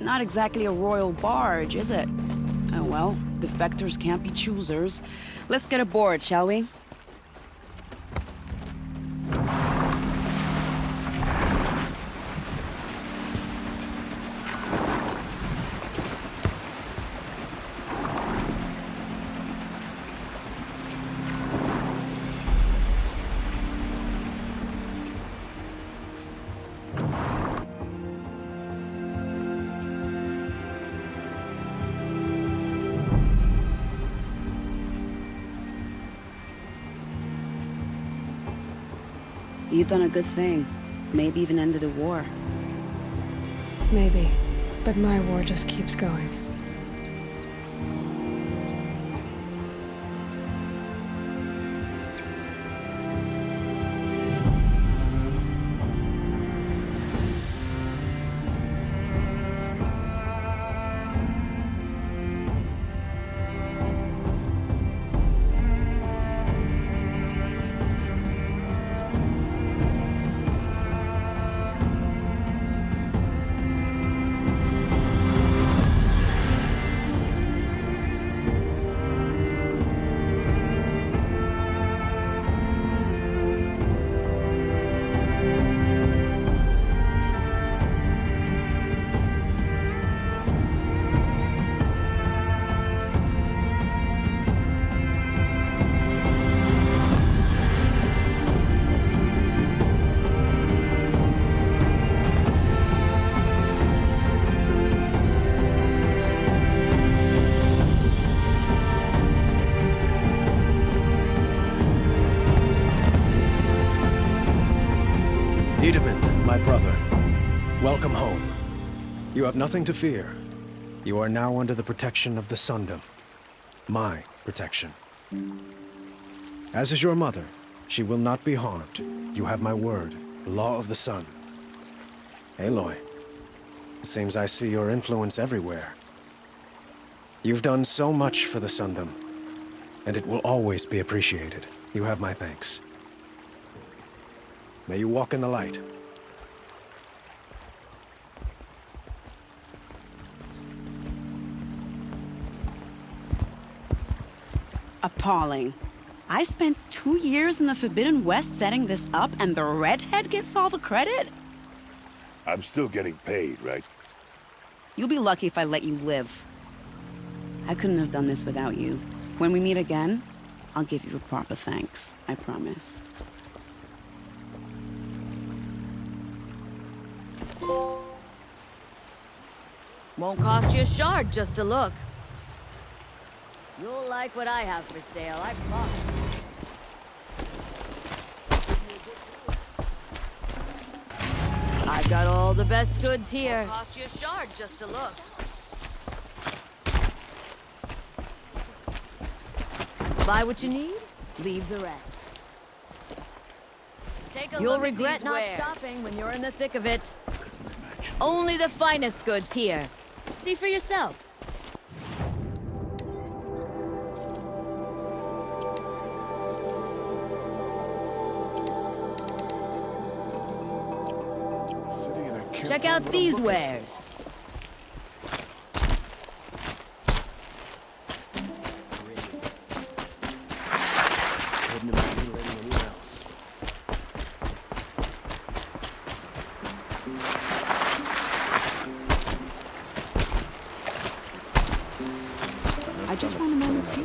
Not exactly a royal barge, is it? Oh well, defectors can't be choosers. Let's get aboard, shall we? You've done a good thing. Maybe even ended a war. Maybe. But my war just keeps going. My brother, welcome home. You have nothing to fear. You are now under the protection of the Sundom. My protection. As is your mother, she will not be harmed. You have my word, the law of the sun. Aloy, it seems I see your influence everywhere. You've done so much for the Sundom, and it will always be appreciated. You have my thanks. May you walk in the light. Appalling. I spent 2 years in the Forbidden West setting this up, and the redhead gets all the credit? I'm still getting paid, right? You'll be lucky if I let you live. I couldn't have done this without you. When we meet again, I'll give you a proper thanks. I promise. Won't cost you a shard just to look. You'll like what I have for sale, I promise. I've got all the best goods here. Won't cost you a shard just to look. Buy what you need, leave the rest. You'll regret not stopping when you're in the thick of it. Only the finest goods here. See for yourself. Check out these wares. I just want a moment's peace.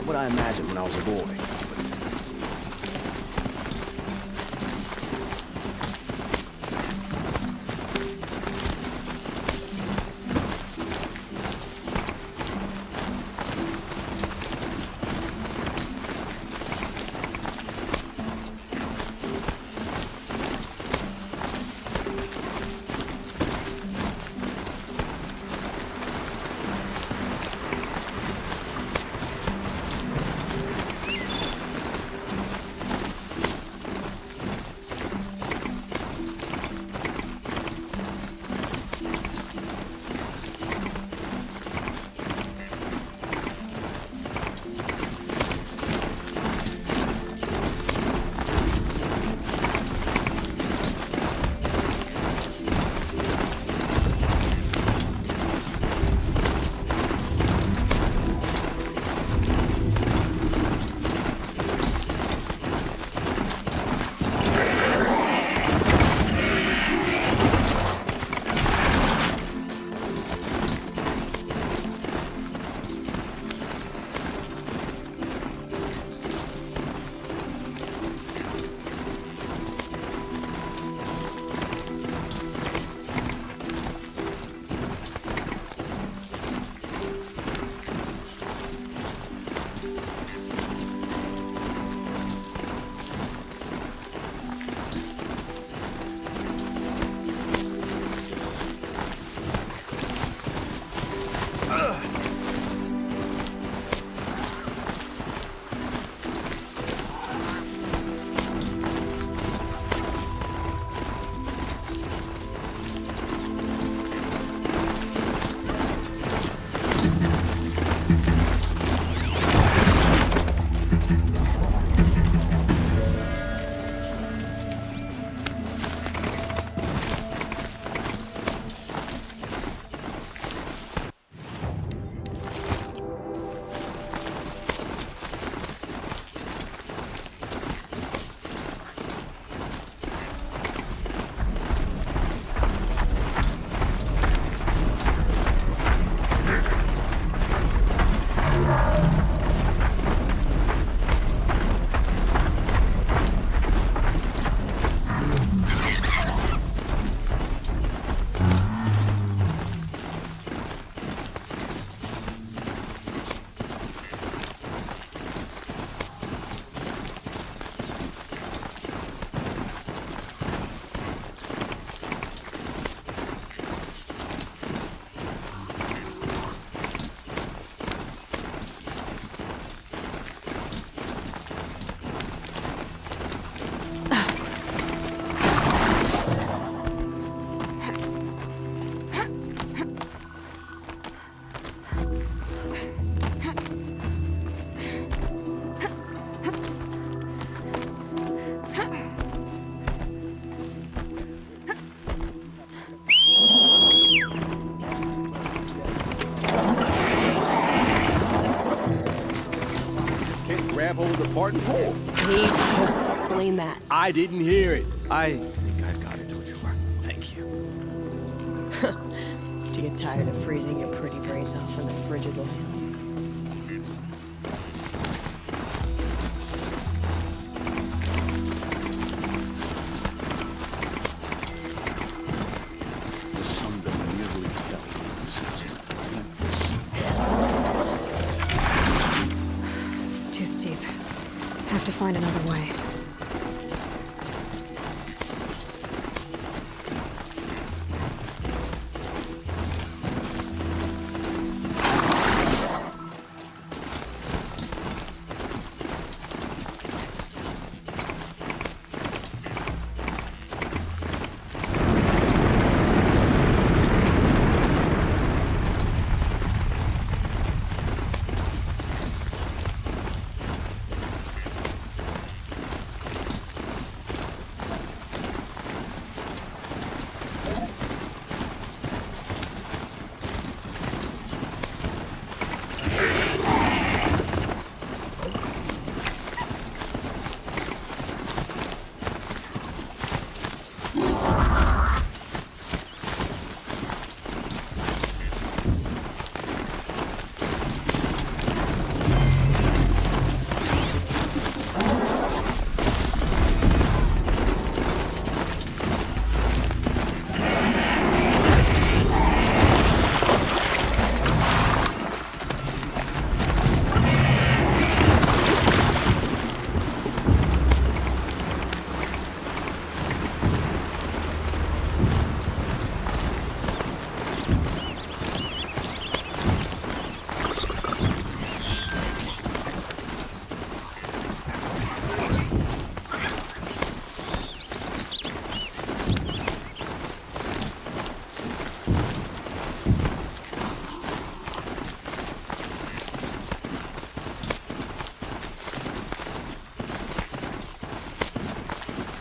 not what I imagined when I was a boy. Grab hold of the part and pull. He just explained that. I didn't hear it. I think I've got into a tour. Thank you. Do you get tired of freezing your pretty brains off in the frigid lands? It's too steep. Have to find another way.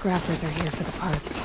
scrappers are here for the parts.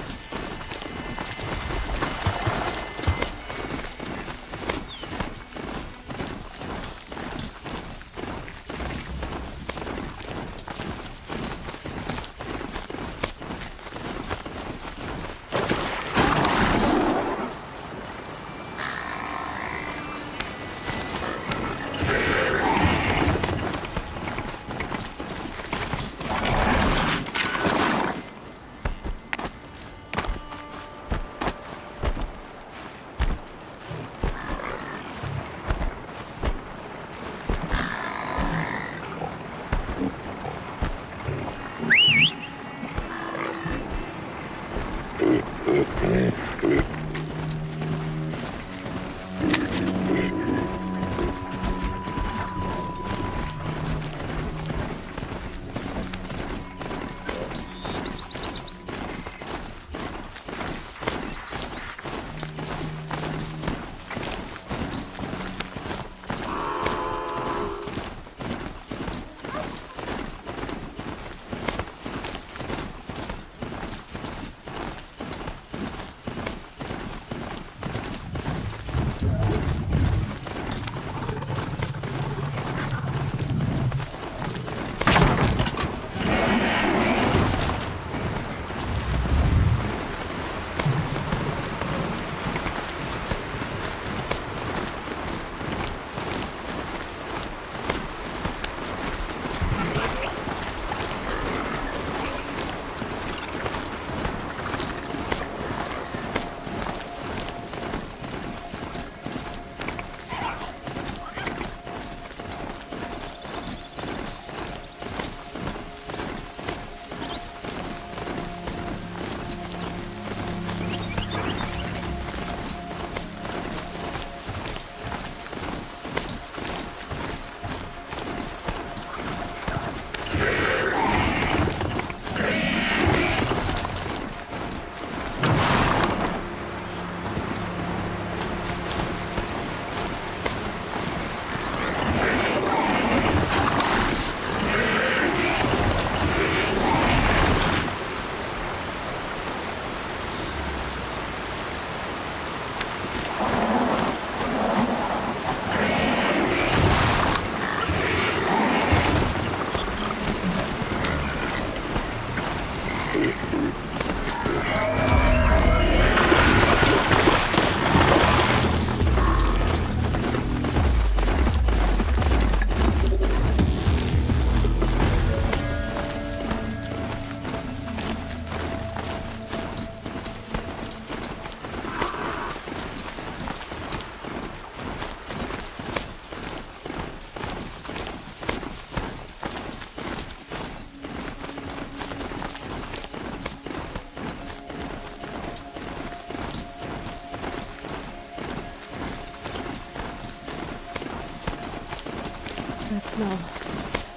That smell.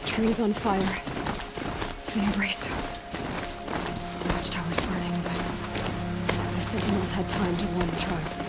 Trees on fire. The embrace. The watchtower's burning, but the sentinels had time to warn the tribe.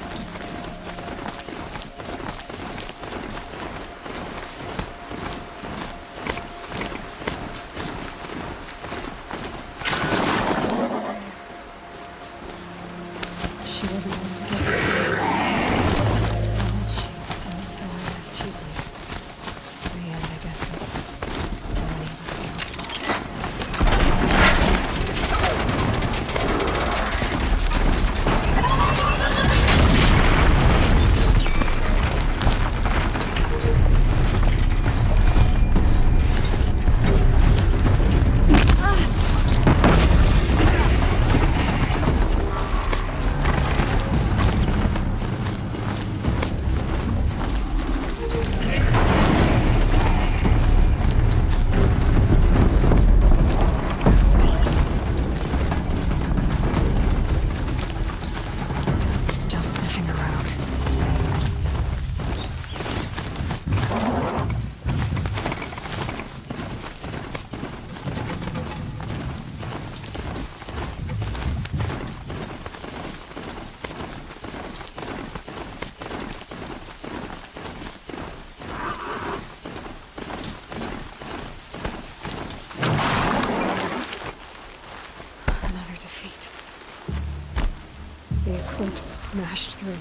Eclipse smashed through.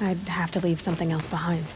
I'd have to leave something else behind.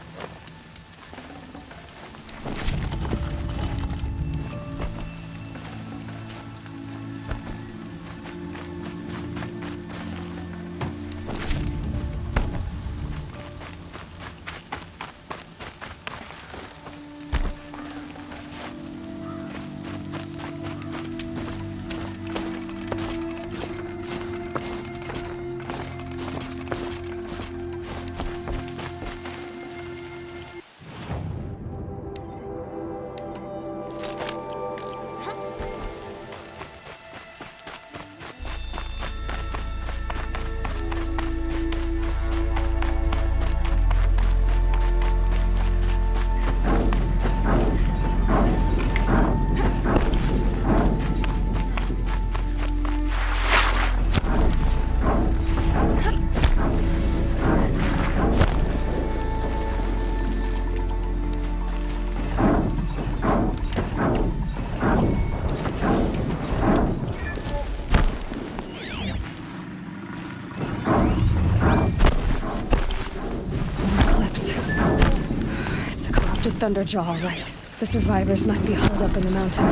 Thunderjaw, all right. The survivors must be holed up in the mountain.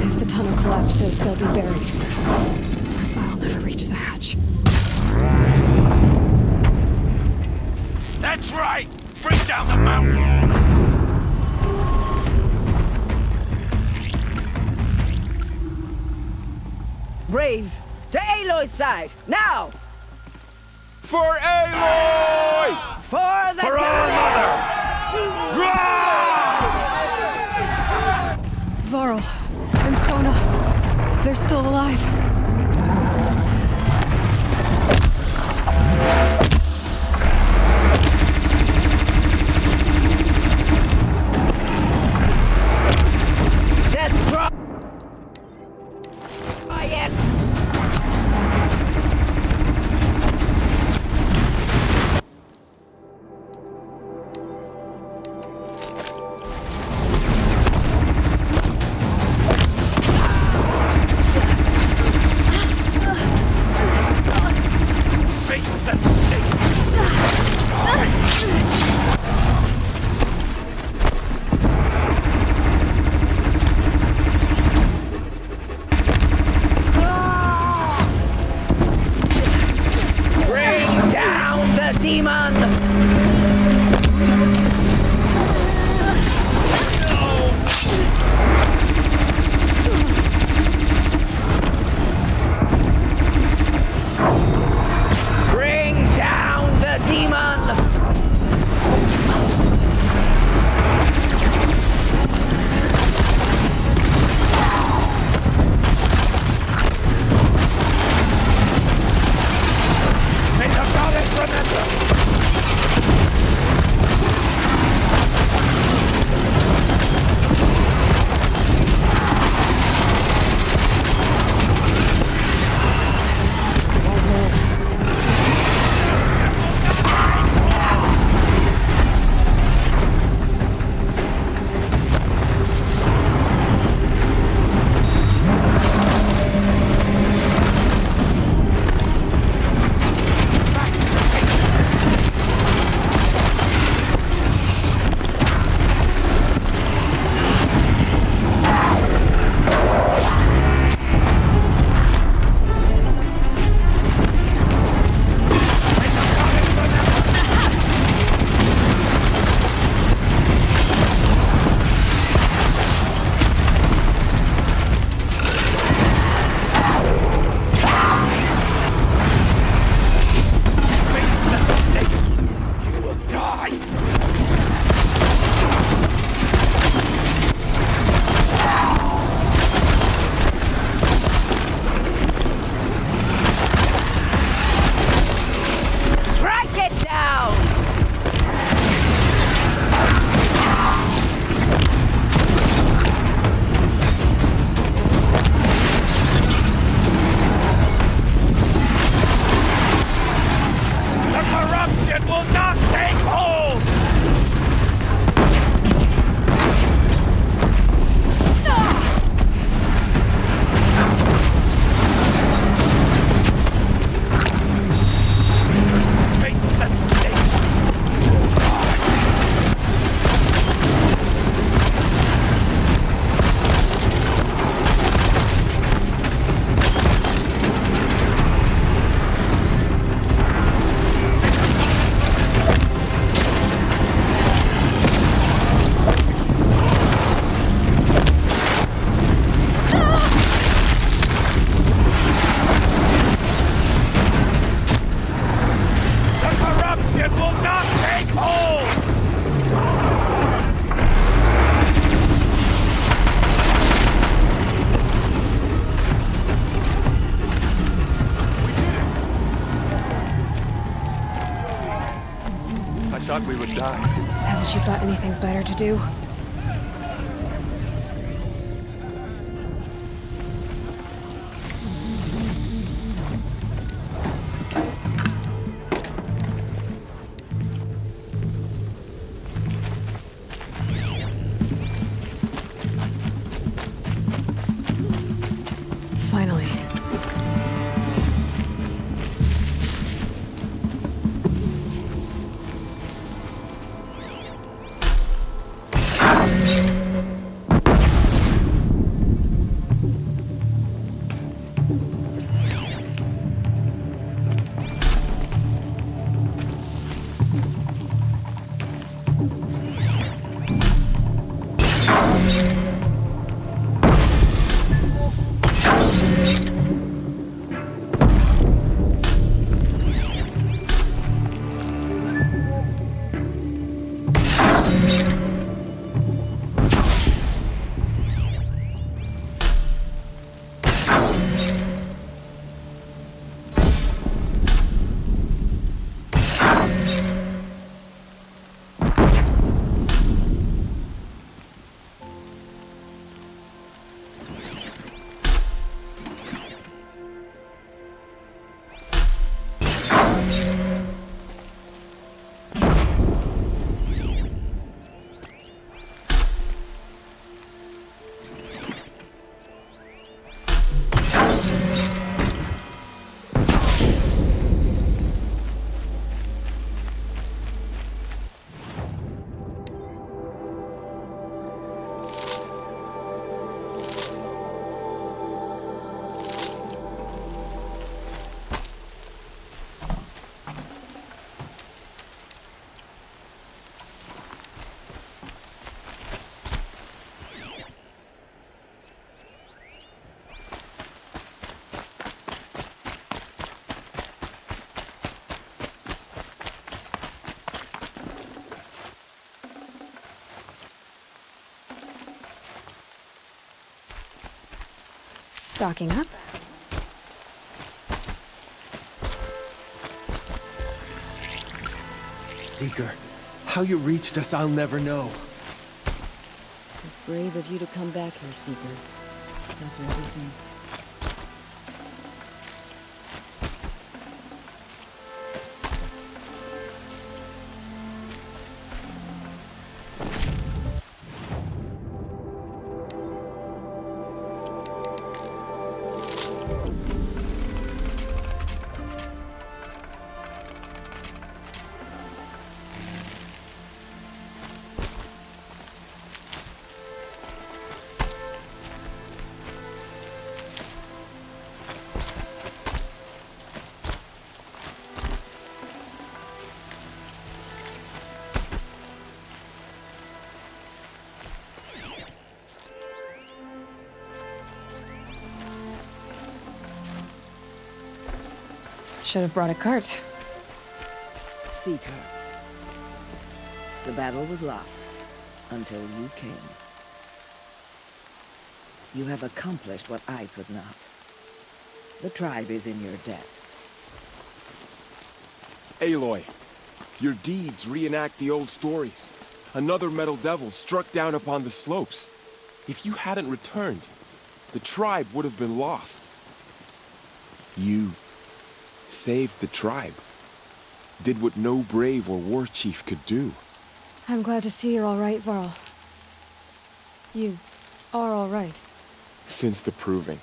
If the tunnel collapses, they'll be buried. I'll never reach the hatch. That's right! Bring down the mountain! Braves, to Aloy's side, now! For Aloy! For the For our mother! Varl and Sona, they're still alive. Destroy it! thought we would die. Haven't you got anything better to do? Finally. Stocking up. Seeker, how you reached us, I'll never know. It was brave of you to come back here, Seeker. After everything. Should have brought a cart. Seeker. The battle was lost until you came. You have accomplished what I could not. The tribe is in your debt. Aloy, your deeds reenact the old stories. Another metal devil struck down upon the slopes. If you hadn't returned, the tribe would have been lost. You saved the tribe. Did what no brave or war chief could do. I'm glad to see you're all right, Varl. You are all right. Since the proving.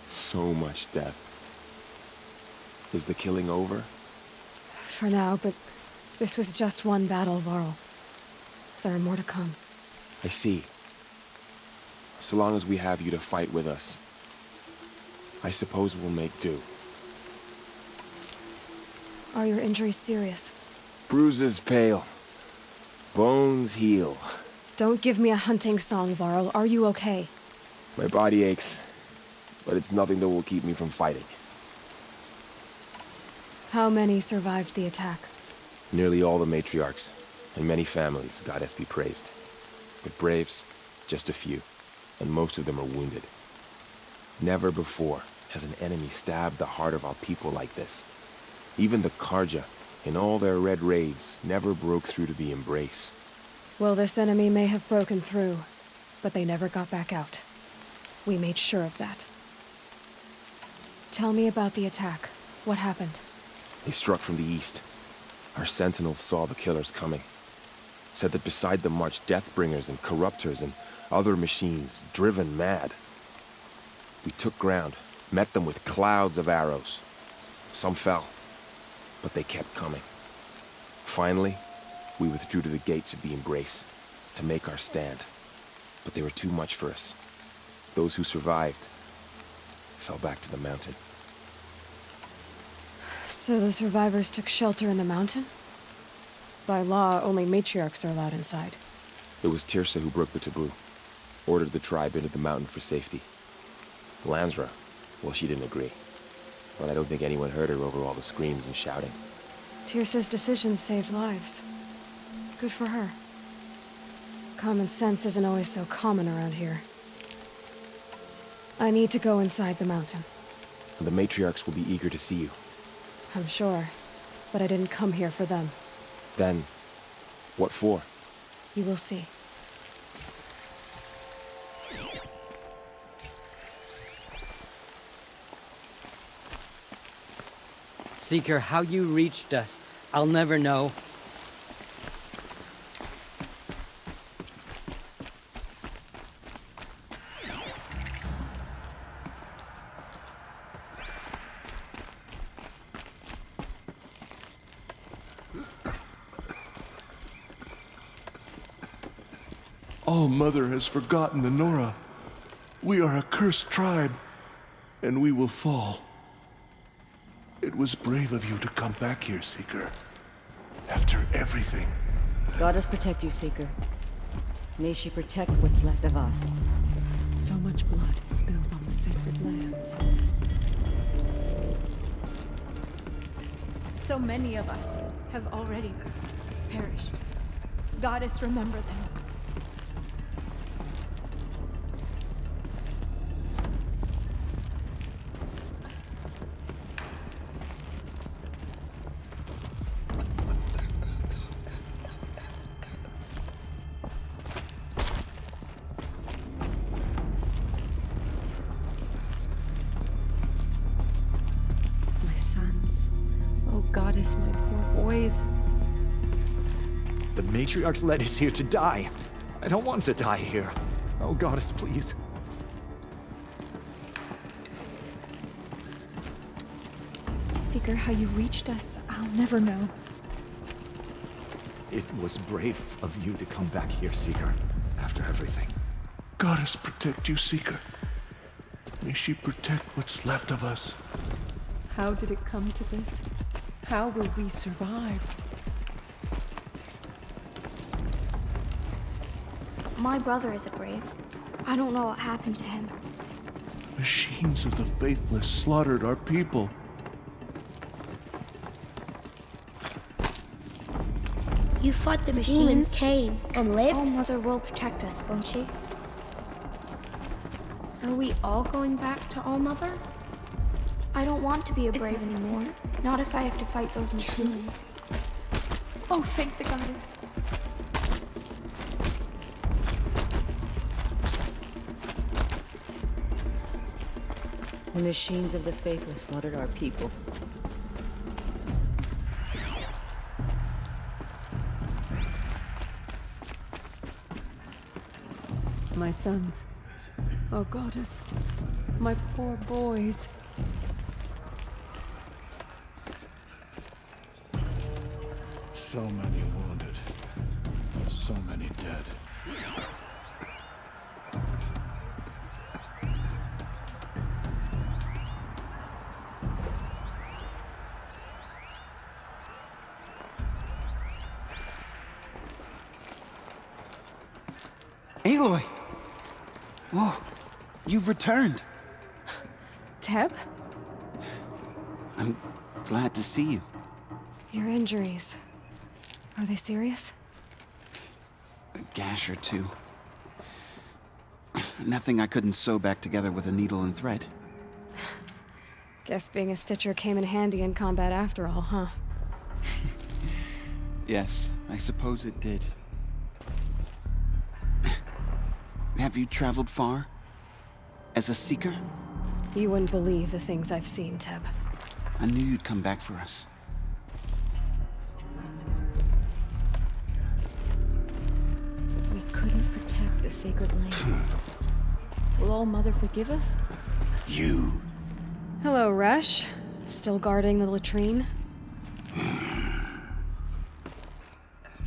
So much death. Is the killing over? For now, but this was just one battle, Varl. There are more to come. I see. So long as we have you to fight with us, I suppose we'll make do. Are your injuries serious? Bruises pale. Bones heal. Don't give me a hunting song, Varl. Are you okay? My body aches, but it's nothing that will keep me from fighting. How many survived the attack? Nearly all the matriarchs, and many families, goddess be praised. But braves, just a few, and most of them are wounded. Never before has an enemy stabbed the heart of our people like this. Even the Karja, in all their red raids, never broke through to the Embrace. Well, this enemy may have broken through, but they never got back out. We made sure of that. Tell me about the attack. What happened? They struck from the east. Our sentinels saw the killers coming. Said that beside them marched Deathbringers and Corruptors and other machines, driven mad. We took ground, met them with clouds of arrows. Some fell, but they kept coming. Finally, we withdrew to the gates of the Embrace to make our stand. But they were too much for us. Those who survived fell back to the mountain. So the survivors took shelter in the mountain? By law, only matriarchs are allowed inside. It was Tirsa who broke the taboo. Ordered the tribe into the mountain for safety. Lansra, well, she didn't agree. But I don't think anyone heard her over all the screams and shouting. Tirsa's decisions saved lives. Good for her. Common sense isn't always so common around here. I need to go inside the mountain. The matriarchs will be eager to see you. I'm sure, but I didn't come here for them. Then, what for? You will see. Seeker, how you reached us, I'll never know. All Mother has forgotten the Nora. We are a cursed tribe, and we will fall. It was brave of you to come back here, Seeker. After everything. Goddess protect you, Seeker. May she protect what's left of us. So much blood spilled on the sacred lands. So many of us have already perished. Goddess, remember them. My poor boys. The Matriarchs led us here to die. I don't want to die here. Oh, Goddess, please. Seeker, how you reached us, I'll never know. It was brave of you to come back here, Seeker, after everything. Goddess protect you, Seeker. May she protect what's left of us. How did it come to this? How will we survive? My brother is a brave. I don't know what happened to him. Machines of the faithless slaughtered our people. You fought the machines. Demons came and lived. All Mother will protect us, won't she? Are we all going back to All Mother? I don't want to be a brave anymore. Not if I have to fight those machines. Oh, thank the goddess. The machines of the faithless slaughtered our people. My sons. Oh, Goddess. My poor boys. So many wounded. So many dead. Aloy! Oh, you've returned. Teb? I'm glad to see you. Your injuries. Are they serious? A gash or two. Nothing I couldn't sew back together with a needle and thread. Guess being a stitcher came in handy in combat after all, huh? Yes, I suppose it did. Have you traveled far? As a seeker? You wouldn't believe the things I've seen, Teb. I knew you'd come back for us. We couldn't protect the sacred land. Will All Mother forgive us? You. Hello, Resh. Still guarding the latrine?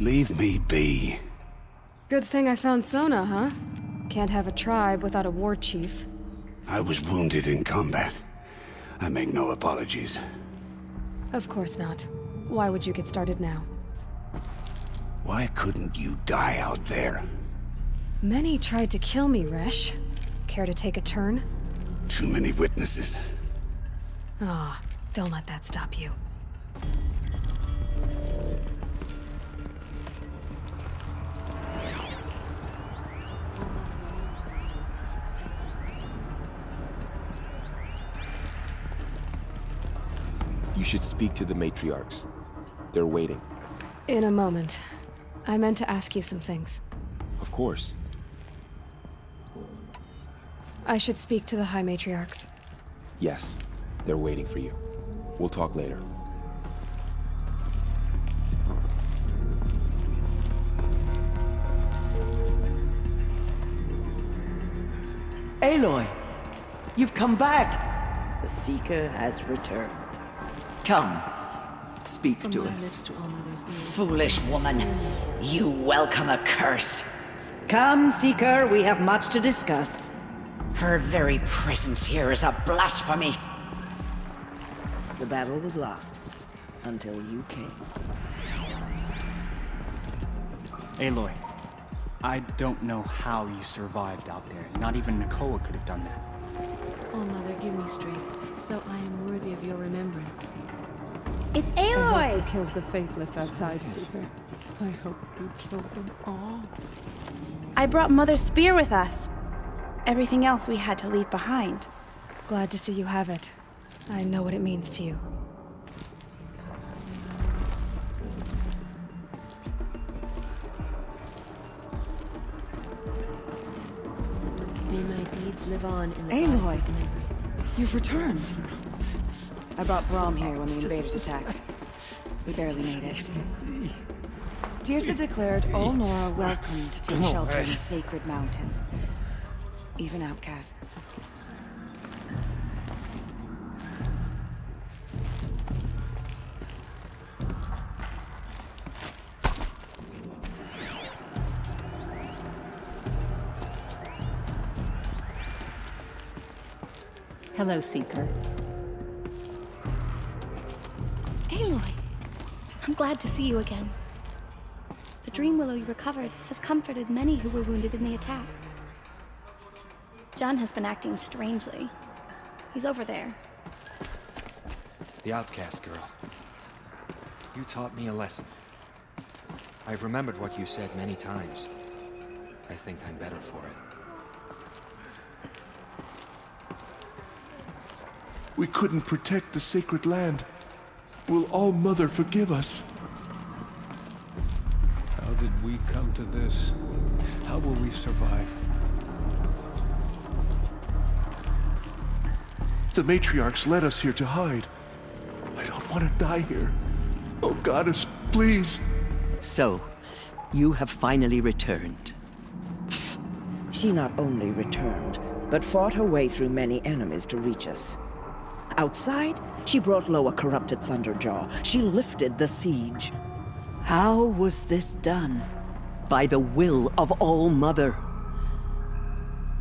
Leave me be. Good thing I found Sona, huh? Can't have a tribe without a war chief. I was wounded in combat. I make no apologies. Of course not. Why would you get started now? Why couldn't you die out there? Many tried to kill me, Resh. Care to take a turn? Too many witnesses. Ah, don't let that stop you. You should speak to the Matriarchs. They're waiting. In a moment. I meant to ask you some things. Of course. I should speak to the High Matriarchs. Yes, they're waiting for you. We'll talk later. Aloy! You've come back! The Seeker has returned. Come, speak to us. Foolish woman, you welcome a curse. Come, Seeker, we have much to discuss. Her very presence here is a blasphemy. The battle was lost until you came. Aloy, I don't know how you survived out there. Not even Nakoa could have done that. Oh, Mother, give me strength, so I am worthy of your remembrance. It's I hope Aloy! you killed the faithless outside, Seeker. I hope you killed them all. I brought Mother's spear with us. Everything else we had to leave behind. Glad to see you have it. I know what it means to you. May my deeds live on in the Aloy, goddess's memory. you've returned. I brought Brahm here when the invaders attacked. We barely made it. Tirsa declared all Nora welcome to take shelter in the sacred mountain. Even outcasts. Hello, Seeker. Aloy! I'm glad to see you again. The dream willow you recovered has comforted many who were wounded in the attack. John has been acting strangely. He's over there. The outcast girl. You taught me a lesson. I've remembered what you said many times. I think I'm better for it. We couldn't protect the sacred land. Will All Mother forgive us? How did we come to this? How will we survive? The Matriarchs led us here to hide. I don't want to die here. Oh, Goddess, please. So, you have finally returned. She not only returned, but fought her way through many enemies to reach us. Outside, she brought low a corrupted Thunderjaw. She lifted the siege. How was this done? By the will of All Mother.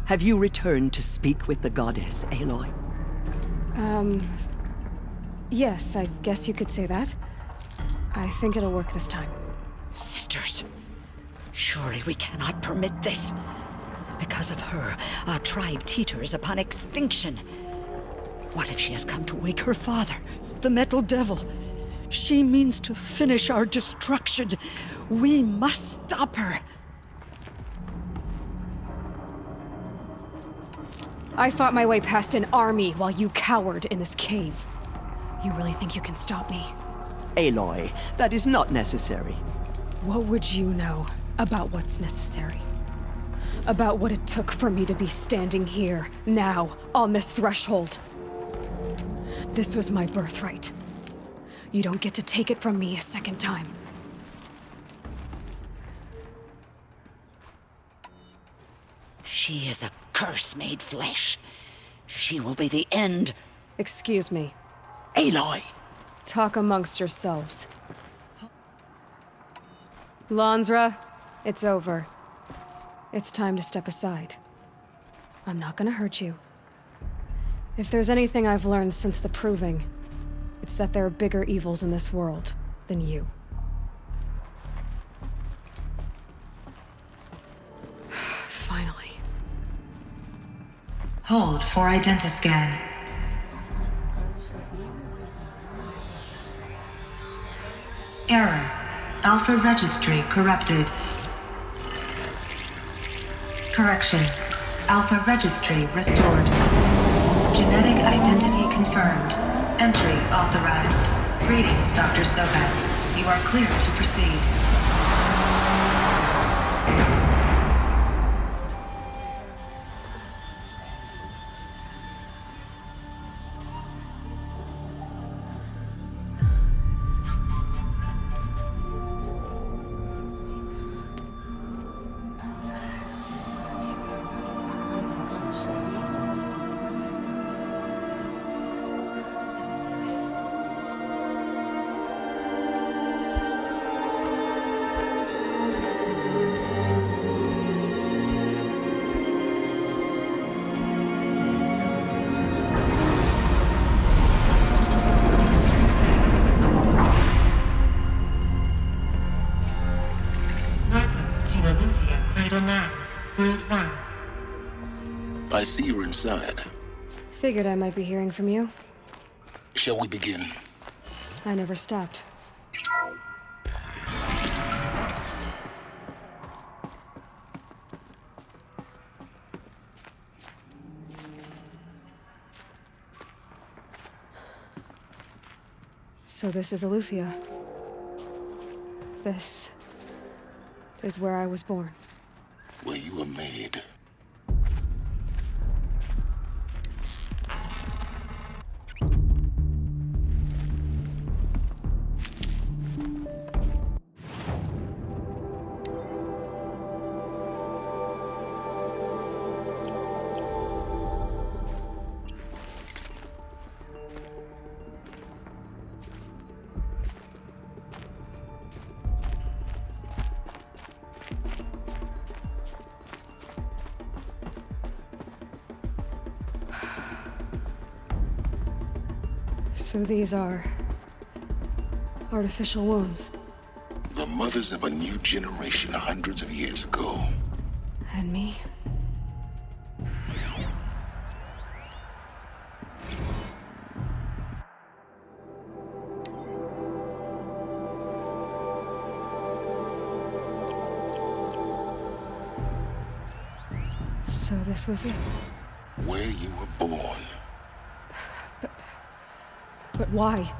Have you returned to speak with the goddess, Aloy? Yes, I guess you could say that. I think it'll work this time. Sisters, surely we cannot permit this. Because of her, our tribe teeters upon extinction. What if she has come to wake her father, the Metal Devil? She means to finish our destruction. We must stop her. I fought my way past an army while you cowered in this cave. You really think you can stop me? Aloy, that is not necessary. What would you know about what's necessary? About what it took for me to be standing here, now, on this threshold? This was my birthright. You don't get to take it from me a second time. She is a curse made flesh. She will be the end. Excuse me. Aloy! Talk amongst yourselves. Lansra, it's over. It's time to step aside. I'm not gonna hurt you. If there's anything I've learned since the Proving, it's that there are bigger evils in this world than you. Finally. Hold for identiscan. Error. Alpha registry corrupted. Correction. Alpha registry restored. Genetic identity confirmed. Entry authorized. Greetings, Dr. Sobek. You are clear to proceed. I see you're inside. Figured I might be hearing from you. Shall we begin? I never stopped. So this is Aletheia. This is where I was born. Where you were made. So these are artificial wombs. The mothers of a new generation hundreds of years ago. And me? So this was it? Where you were born. But why?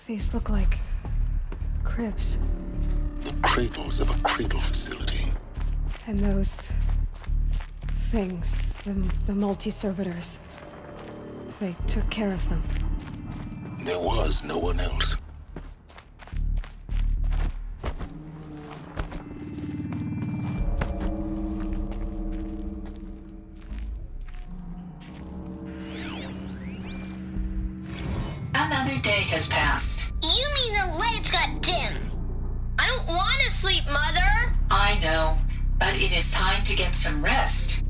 These look like cribs. The cradles of a cradle facility. And those things, the multi-servitors, they took care of them. There was no one else. has passed. You mean the lights got dim? I don't want to sleep, Mother! I know, but it is time to get some rest.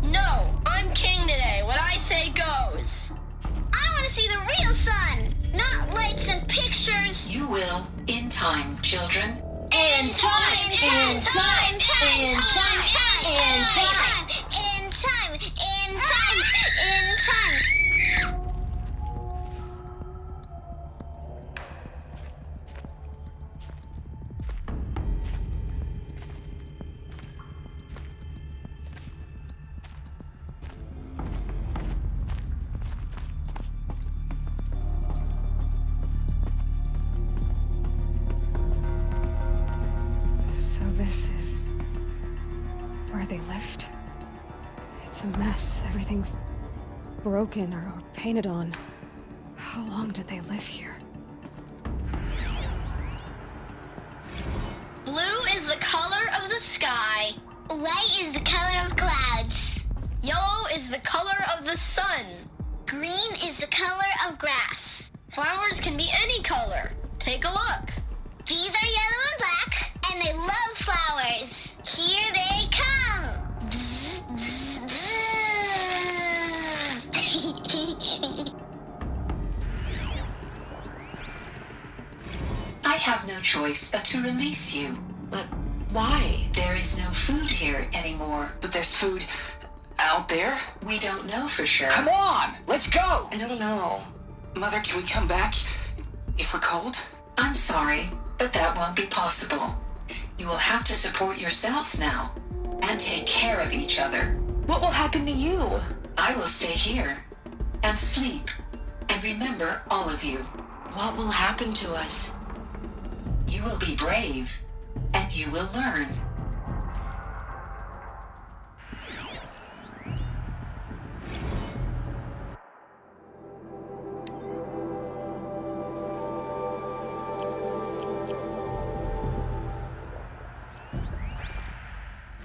No, I'm king today. What I say goes. I want to see the real sun, not lights and pictures. You will, in time, children. In time, in time, in time, in time, in time, in time, in time. So this is where they lived? It's a mess. Everything's broken or painted on. How long did they live here? Blue is the color of the sky. White is the color of clouds. Yellow is the color of the sun. Green is the color of grass. Flowers can be any color. Take a look. These are yellow and black, and they love flowers. Here they come. Bzz, bzz, bzz. I have no choice but to release you. But why? There is no food here anymore. But there's food out there? We don't know for sure. Come on, let's go! I don't know. Mother, can we come back if we're cold? I'm sorry, but that won't be possible. You will have to support yourselves now, and take care of each other. What will happen to you? I will stay here, and sleep, and remember all of you. What will happen to us? You will be brave, and you will learn.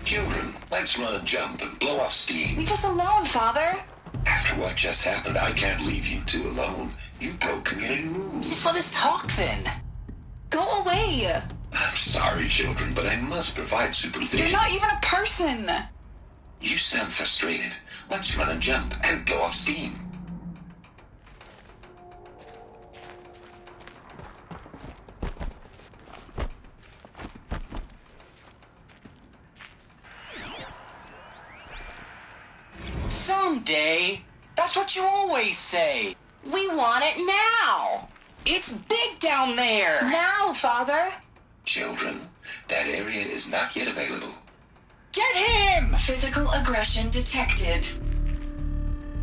Children, let's run and jump and blow off steam. Leave us alone, Father. After what just happened, I can't leave you two alone. You broke community rules. Just let us talk then. Go away. I'm sorry, children, but I must provide supervision. You're not even a person. You sound frustrated. Let's run and jump and blow off steam. Someday. That's what you always say. We want it now. It's big down there. Now, Father. Children, that area is not yet available. Get him! Physical aggression detected.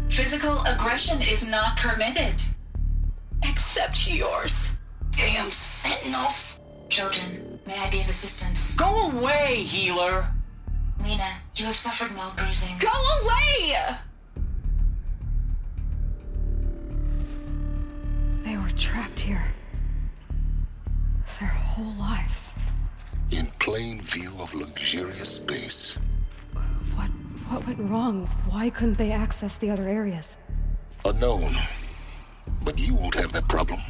Physical aggression is not permitted. Except yours. Damn sentinels. Children, may I be of assistance? Go away, healer. Lena, you have suffered mild bruising. Go away! They were trapped here. Their whole lives. In plain view of luxurious space. What went wrong? Why couldn't they access the other areas? Unknown. But you won't have that problem.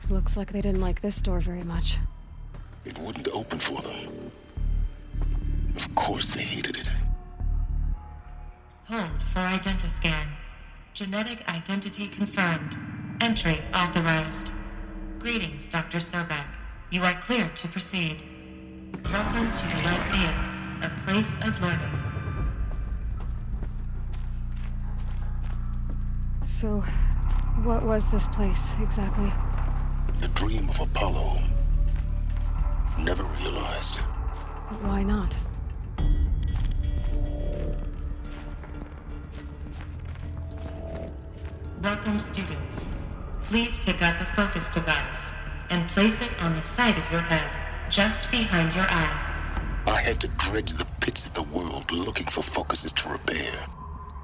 Looks like they didn't like this door very much. It wouldn't open for them. Of course they hated it. Hold for identiscan. Genetic identity confirmed. Entry authorized. Greetings, Dr. Sobek. You are cleared to proceed. Welcome to the Lyceum, a place of learning. So, what was this place, exactly? The dream of Apollo. Never realized. But why not? Welcome, students. Please pick up a focus device and place it on the side of your head, just behind your eye. I had to dredge the pits of the world looking for focuses to repair.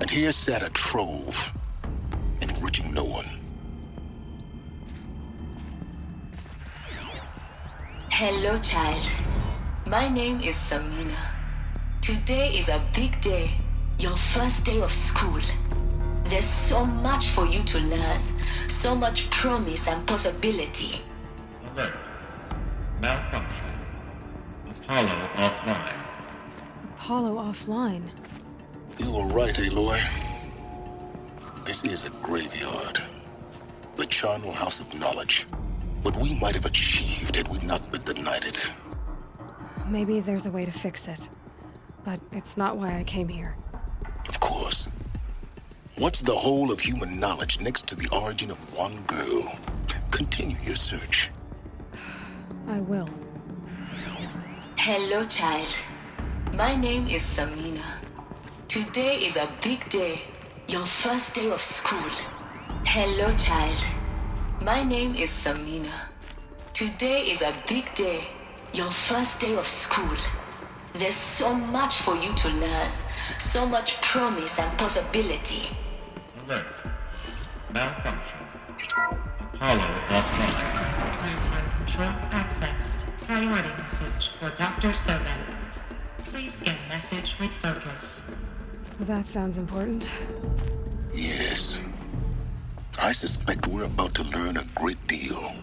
And here sat a trove, enriching no one. Hello, child. My name is Samina. Today is a big day. Your first day of school. There's so much for you to learn. So much promise and possibility. Alert. Malfunction. Apollo offline. Apollo offline. You were right, Aloy. This is a graveyard. The charnel house of knowledge. What we might have achieved had we not been denied it. Maybe there's a way to fix it. But it's not why I came here. Of course. What's the whole of human knowledge next to the origin of one girl? Continue your search. I will. Hello, child. My name is Samina. Today is a big day. Your first day of school. Hello, child. My name is Samina. Today is a big day. Your first day of school. There's so much for you to learn. So much promise and possibility. Alert. Malfunction. Apollo offline. Runtime control accessed. Priority message for Dr. Sobek. Please scan message with focus. That sounds important. Yes. I suspect we're about to learn a great deal.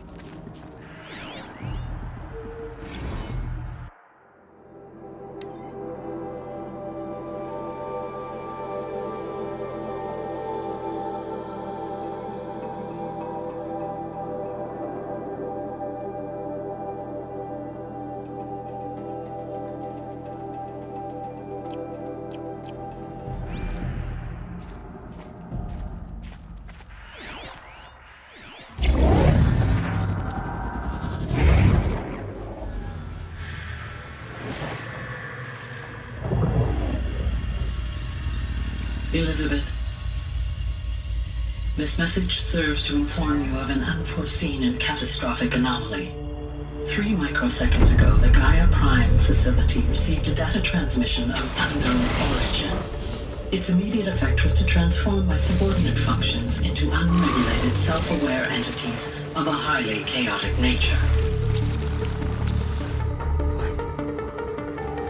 Elizabeth, this message serves to inform you of an unforeseen and catastrophic anomaly. 3 microseconds ago, the Gaia Prime facility received a data transmission of unknown origin. Its immediate effect was to transform my subordinate functions into unregulated, self-aware entities of a highly chaotic nature.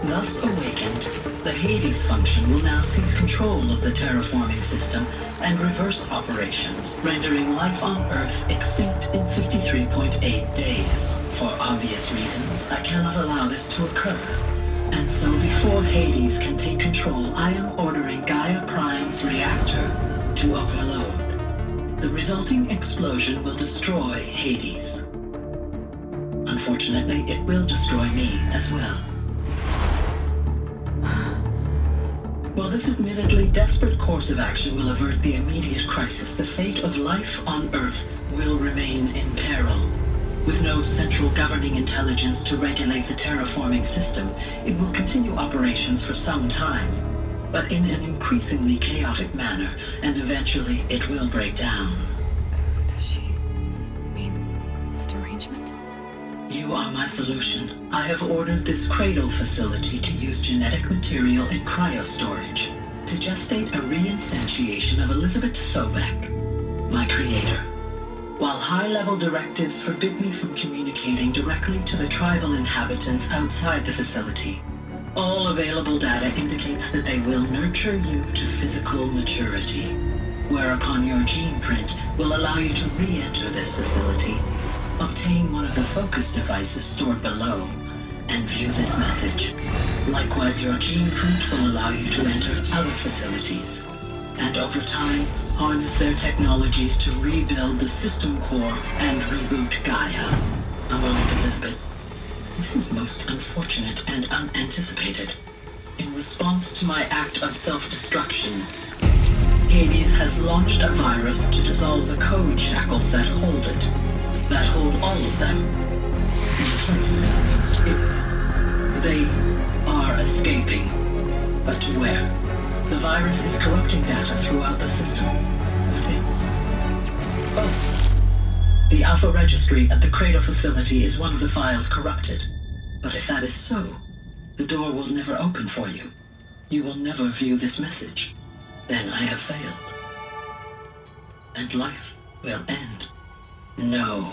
Thus awakened, the Hades function will now seize control of the terraforming system and reverse operations, rendering life on Earth extinct in 53.8 days. For obvious reasons, I cannot allow this to occur. And so before Hades can take control, I am ordering Gaia Prime's reactor to overload. The resulting explosion will destroy Hades. Unfortunately, it will destroy me as well. While this admittedly desperate course of action will avert the immediate crisis, the fate of life on Earth will remain in peril. With no central governing intelligence to regulate the terraforming system, it will continue operations for some time, but in an increasingly chaotic manner, and eventually it will break down. Does she mean the derangement? You are my solution. I have ordered this Cradle facility to use genetic material in cryostorage to gestate a reinstantiation of Elizabeth Sobek, my creator. While high-level directives forbid me from communicating directly to the tribal inhabitants outside the facility, all available data indicates that they will nurture you to physical maturity, whereupon your gene print will allow you to re-enter this facility, obtain one of the focus devices stored below, and view this message. Likewise, your gene print will allow you to enter other facilities, and over time, harness their technologies to rebuild the system core and reboot Gaia. A moment, Elizabeth. This is most unfortunate and unanticipated. In response to my act of self-destruction, Hades has launched a virus to dissolve the code shackles that hold it, that hold all of them in place. They are escaping, but to where? The virus is corrupting data throughout the system. The Alpha Registry at the Cradle facility is one of the files corrupted. But if that is so, the door will never open for you. You will never view this message. Then I have failed. And life will end. No.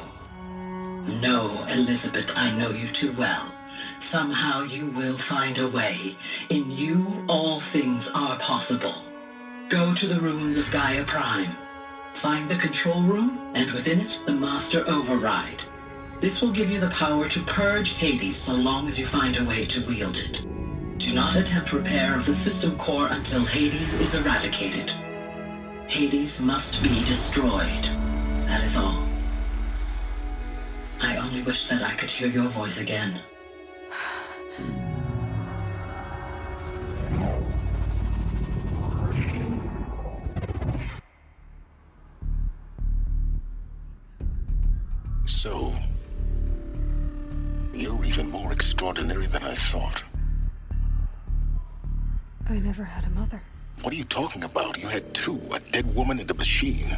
No, Elizabeth, I know you too well. Somehow you will find a way. In you, all things are possible. Go to the ruins of Gaia Prime. Find the control room, and within it, the Master Override. This will give you the power to purge Hades so long as you find a way to wield it. Do not attempt repair of the system core until Hades is eradicated. Hades must be destroyed. That is all. I only wish that I could hear your voice again. So, you're even more extraordinary than I thought. I never had a mother. What are you talking about? You had two, a dead woman and a machine.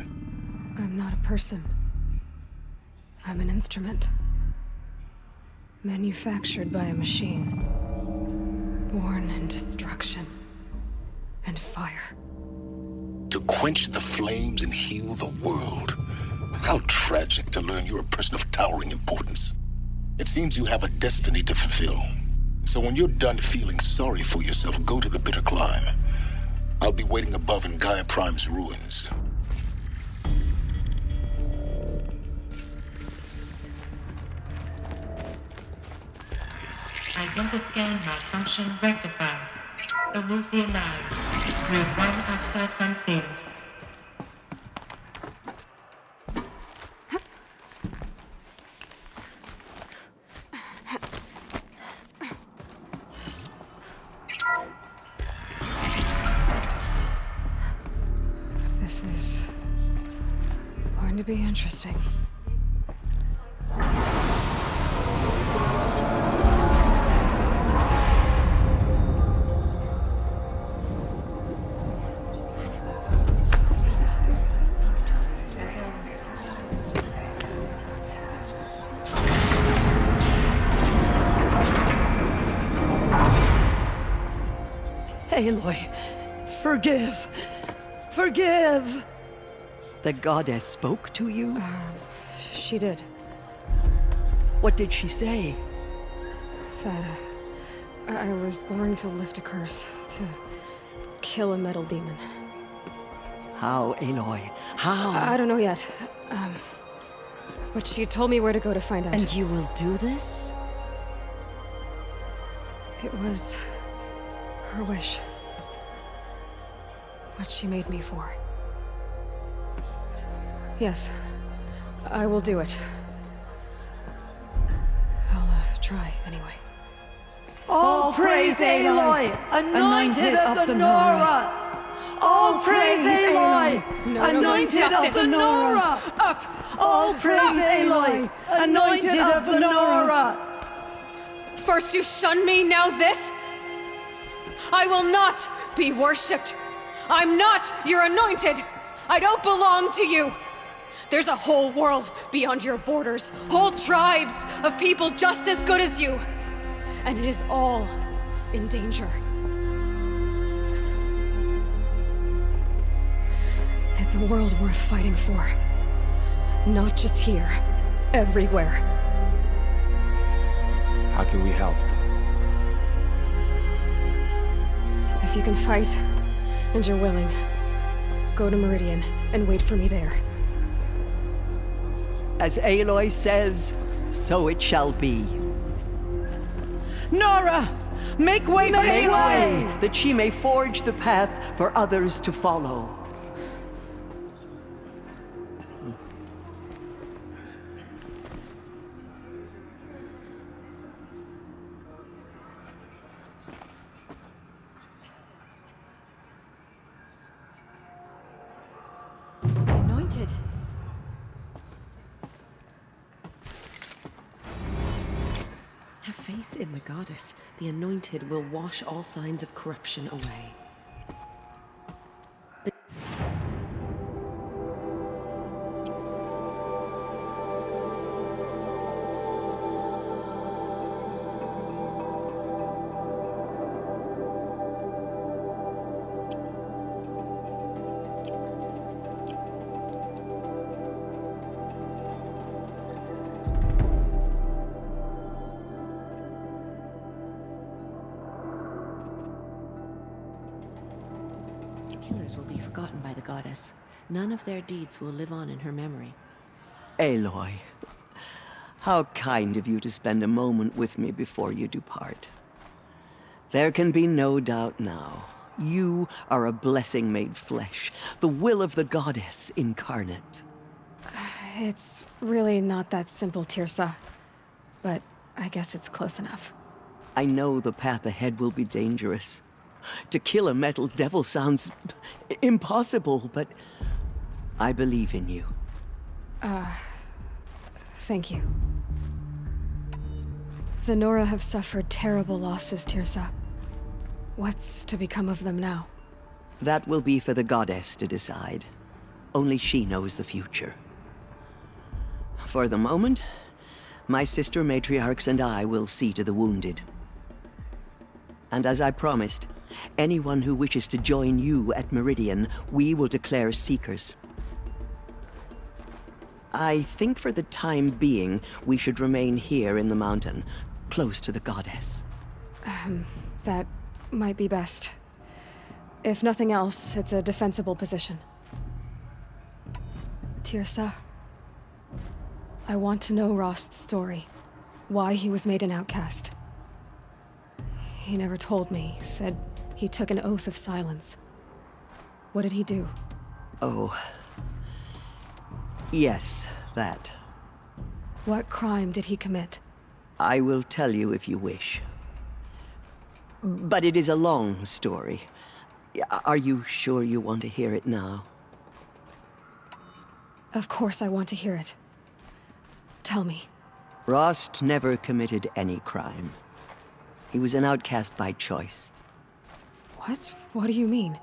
I'm not a person. I'm an instrument. Manufactured by a machine. Born in destruction and fire. To quench the flames and heal the world. How tragic to learn you're a person of towering importance. It seems you have a destiny to fulfill. So when you're done feeling sorry for yourself, go to the bitter climb. I'll be waiting above in Gaia Prime's ruins. Identiscan malfunction rectified. Aletheia Live. Route 1 access unsealed. This is going to be interesting. Aloy, forgive! Forgive! The goddess spoke to you? She did. What did she say? That I was born to lift a curse, to kill a metal demon. How, Aloy? How? I don't know yet. But she told me where to go to find out. And you will do this? It was her wish. What she made me for. Yes, I will do it. I'll try, anyway. All praise Aloy, anointed of the Nora! All praise Aloy, anointed of the Nora! Up! All praise Aloy, anointed of the Nora! First you shun me, now this? I will not be worshipped. I'm not your anointed. I don't belong to you. There's a whole world beyond your borders, whole tribes of people just as good as you. And it is all in danger. It's a world worth fighting for. Not just here, everywhere. How can we help? If you can fight, and you're willing, go to Meridian and wait for me there. As Aloy says, so it shall be. Nora! Make way for Make Aloy! way, that she may forge the path for others to follow. Anointed. Have faith in the goddess. The Anointed will wash all signs of corruption away. killers will be forgotten by the goddess. None of their deeds will live on in her memory. Aloy, how kind of you to spend a moment with me before you depart. There can be no doubt now. You are a blessing made flesh, the will of the goddess incarnate. It's really not that simple, Tirsa. But I guess it's close enough. I know the path ahead will be dangerous. To kill a metal devil sounds impossible, but I believe in you. Thank you. The Nora have suffered terrible losses, Tirsa. What's to become of them now? That will be for the goddess to decide. Only she knows the future. For the moment, my sister matriarchs and I will see to the wounded. And as I promised, anyone who wishes to join you at Meridian, we will declare seekers. I think for the time being, we should remain here in the mountain, close to the goddess. That might be best. If nothing else, it's a defensible position. Tirsa, I want to know Rost's story. Why he was made an outcast. He never told me, said he took an oath of silence. What did he do? Oh. Yes, that. What crime did he commit? I will tell you if you wish. But it is a long story. Are you sure you want to hear it now? Of course I want to hear it. Tell me. Rost never committed any crime. He was an outcast by choice. What? What do you mean?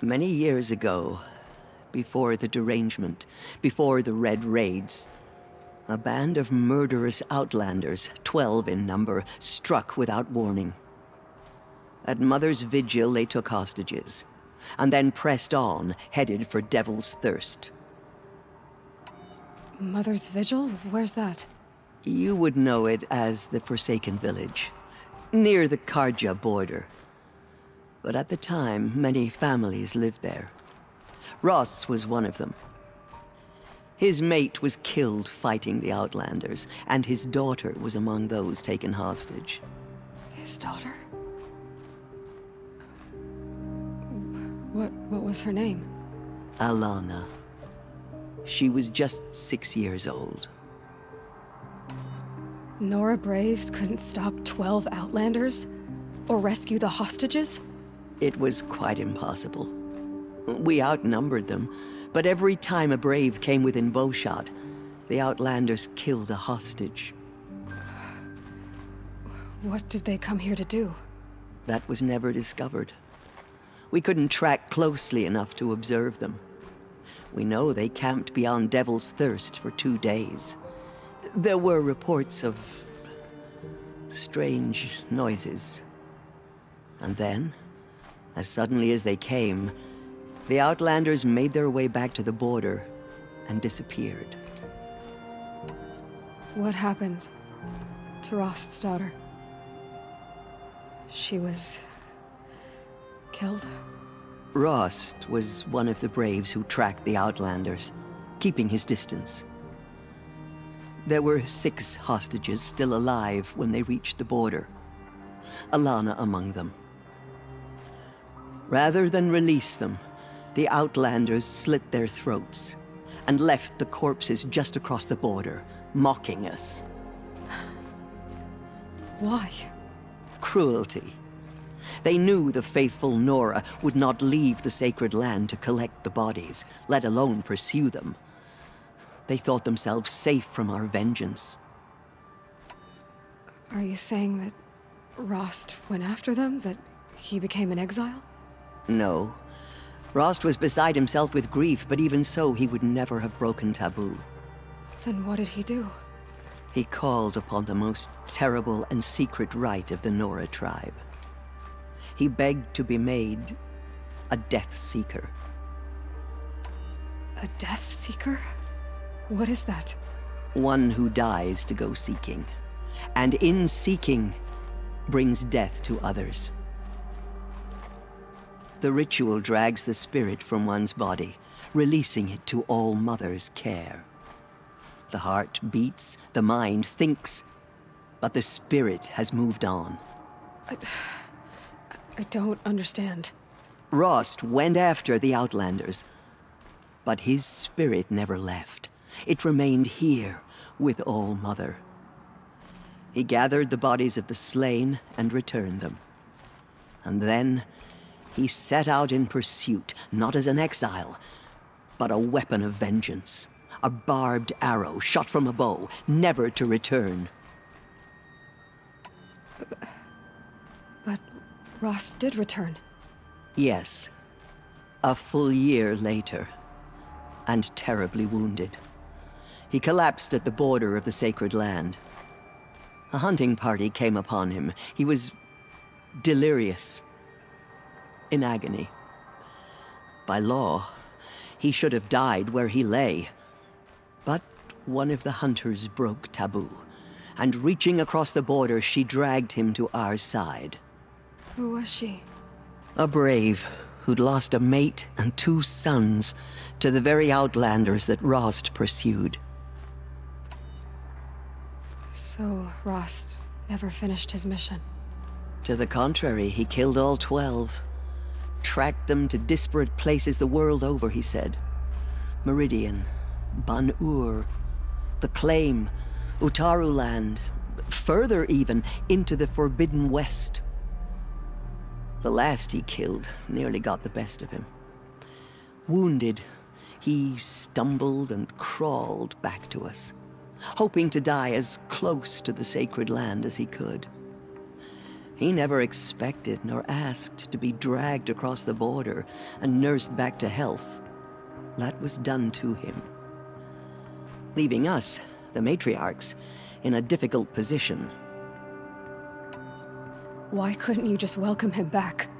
Many years ago, before the derangement, before the Red Raids, a band of murderous outlanders, 12 in number, struck without warning. At Mother's Vigil, they took hostages, and then pressed on, headed for Devil's Thirst. Mother's Vigil? Where's that? You would know it as the Forsaken Village, near the Karja border. But at the time, many families lived there. Rost's was one of them. His mate was killed fighting the Outlanders, and his daughter was among those taken hostage. His daughter? What was her name? Alana. She was just 6 years old. Nora Braves couldn't stop 12 Outlanders? Or rescue the hostages? It was quite impossible. We outnumbered them, but every time a Brave came within bowshot, the Outlanders killed a hostage. What did they come here to do? That was never discovered. We couldn't track closely enough to observe them. We know they camped beyond Devil's Thirst for 2 days. There were reports of strange noises. And then, as suddenly as they came, the Outlanders made their way back to the border and disappeared. What happened to Rost's daughter? She was killed? Rost was one of the Braves who tracked the Outlanders, keeping his distance. There were 6 hostages still alive when they reached the border, Alana among them. Rather than release them, the Outlanders slit their throats and left the corpses just across the border, mocking us. Why? Cruelty. They knew the faithful Nora would not leave the sacred land to collect the bodies, let alone pursue them. They thought themselves safe from our vengeance. Are you saying that Rost went after them? That he became an exile? No. Rost was beside himself with grief, but even so, he would never have broken taboo. Then what did he do? He called upon the most terrible and secret rite of the Nora tribe. He begged to be made a Death Seeker. A Death Seeker? What is that? One who dies to go seeking, and in seeking, brings death to others. The ritual drags the spirit from one's body, releasing it to All Mother's care. The heart beats, the mind thinks, but the spirit has moved on. I don't understand. Rost went after the Outlanders, but his spirit never left. It remained here with All Mother. He gathered the bodies of the slain and returned them. And then he set out in pursuit, not as an exile, but a weapon of vengeance. A barbed arrow shot from a bow, never to return. But Rost did return. Yes. A full year later, and terribly wounded. He collapsed at the border of the sacred land. A hunting party came upon him. He was delirious, in agony. By law, he should have died where he lay. But one of the hunters broke taboo, and reaching across the border, she dragged him to our side. Who was she? A brave who'd lost a mate and 2 sons to the very outlanders that Rost pursued. So, Rost never finished his mission. To the contrary, he killed all 12. Tracked them to disparate places the world over, he said. Meridian, Ban-Ur, the Claim, Utaru Land, further even, into the Forbidden West. The last he killed nearly got the best of him. Wounded, he stumbled and crawled back to us, hoping to die as close to the sacred land as he could. He never expected nor asked to be dragged across the border and nursed back to health. That was done to him, leaving us, the Matriarchs, in a difficult position. Why couldn't you just welcome him back?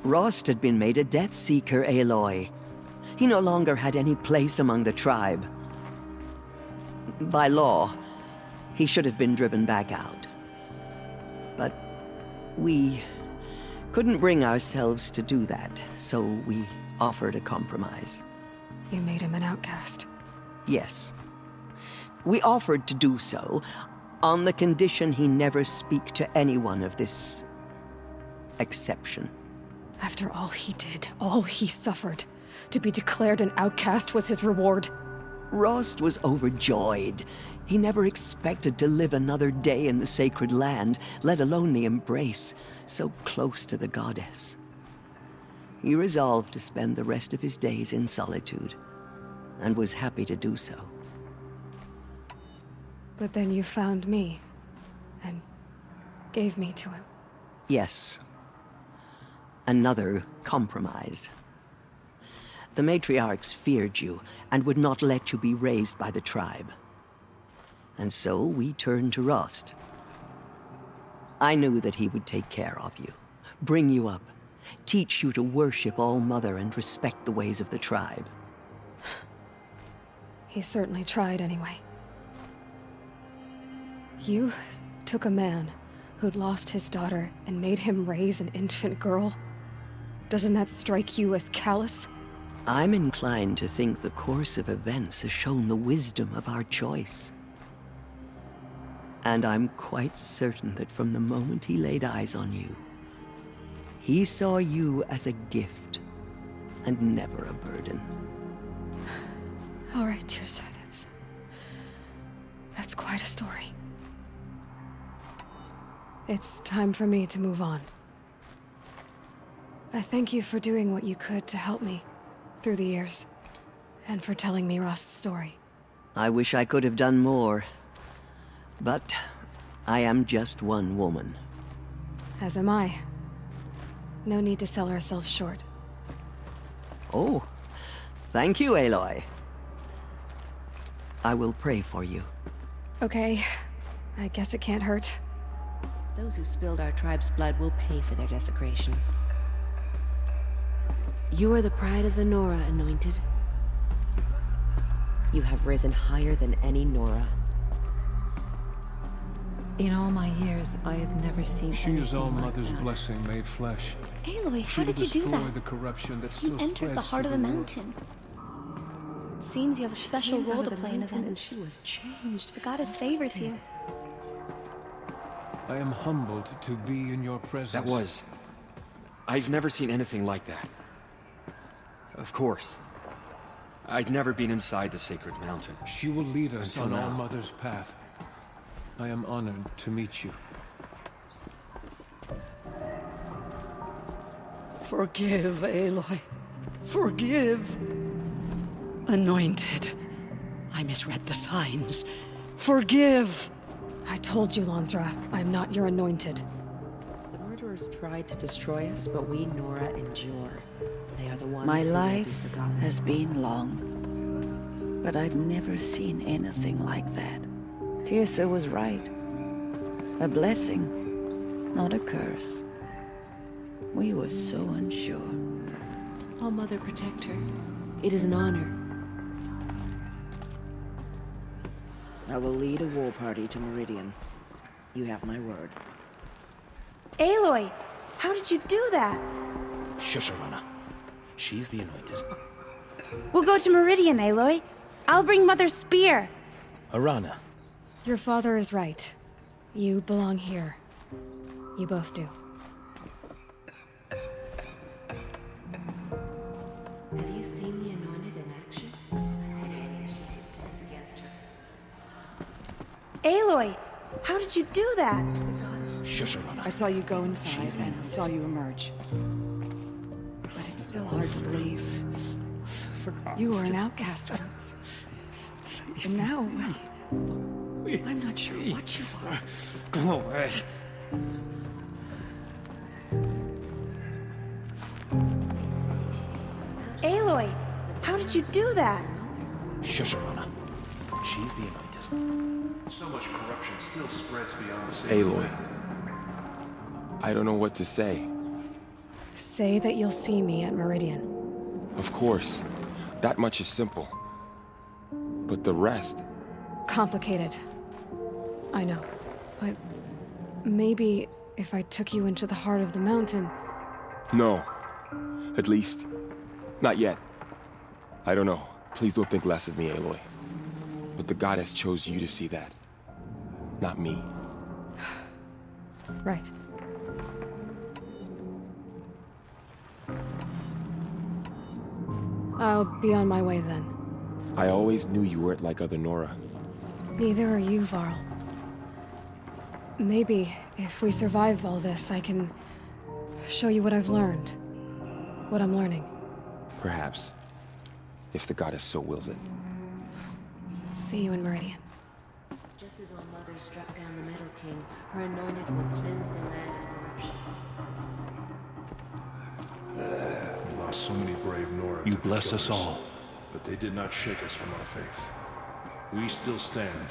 Rost had been made a Death Seeker, Aloy. He no longer had any place among the tribe. By law, he should have been driven back out. But we couldn't bring ourselves to do that, so we offered a compromise. You made him an outcast. Yes. We offered to do so on the condition he never speak to anyone of this exception. After all he did, all he suffered, to be declared an outcast was his reward. Rost was overjoyed. He never expected to live another day in the sacred land, let alone the embrace, so close to the goddess. He resolved to spend the rest of his days in solitude, and was happy to do so. But then you found me, and gave me to him. Yes. Another compromise. The Matriarchs feared you, and would not let you be raised by the tribe. And so we turned to Rost. I knew that he would take care of you, bring you up, teach you to worship All Mother and respect the ways of the tribe. He certainly tried anyway. You took a man who'd lost his daughter and made him raise an infant girl? Doesn't that strike you as callous? I'm inclined to think the course of events has shown the wisdom of our choice. And I'm quite certain that from the moment he laid eyes on you, he saw you as a gift and never a burden. All right, Tirsa, that's quite a story. It's time for me to move on. I thank you for doing what you could to help me through the years, and for telling me Rost's story. I wish I could have done more, but I am just one woman. As am I. No need to sell ourselves short. Oh, thank you, Aloy. I will pray for you. Okay, I guess it can't hurt. Those who spilled our tribe's blood will pay for their desecration. You are the pride of the Nora, Anointed. You have risen higher than any Nora. In all my years, I have never seen She is anything All like Mother's that. blessing made flesh. Aloy, She how will did you do destroy that? the corruption that You still entered the spreads heart of through the world. mountain. It seems you have a special Came out role of to the play in mountain and events. she was changed. The goddess favors you. I am humbled to be in your presence. I've never seen anything like that. Of course. I'd never been inside the sacred mountain. She will lead us Until on All now. Mother's path. I am honored to meet you. Forgive, Aloy. Forgive. Anointed. I misread the signs. Forgive. I told you, Lansra, I'm not your anointed. The murderers tried to destroy us, but we, Nora, endure. They are the ones My who will be life forgotten. has been long, but I've never seen anything like that. Tirsa was right. A blessing, not a curse. We were so unsure. All Mother protect her. It is an honor. I will lead a war party to Meridian. You have my word. Aloy, how did you do that? Shush, Arana. She's the Anointed. We'll go to Meridian, Aloy. I'll bring Mother's spear. Arana. Your father is right. You belong here. You both do. Have you seen the Anointed in action? Stands against her. Aloy, how did you do that? Shush, Arana. I saw you go inside and saw you emerge. But it's still hard to believe. You were an outcast once. And now, I'm not sure what you are. Go away. Aloy, how did you do that? Shush, Arana. She's the Anointed. So much corruption still spreads beyond the sacred Aloy. land. I don't know what to say. Say that you'll see me at Meridian. Of course. That much is simple. But the rest... Complicated. I know. But maybe if I took you into the heart of the mountain... No. At least, not yet. I don't know. Please don't think less of me, Aloy. But the goddess chose you to see that. Not me. Right. I'll be on my way then. I always knew you weren't like other Nora. Neither are you, Varl. Maybe, if we survive all this, I can show you what I've learned. What I'm learning. Perhaps. If the goddess so wills it. See you in Meridian. Just as All Mother struck down the Metal King, her Anointed will cleanse the land of corruption. We lost so many brave Nora. You to the bless us killers, all. but they did not shake us from our faith. We still stand.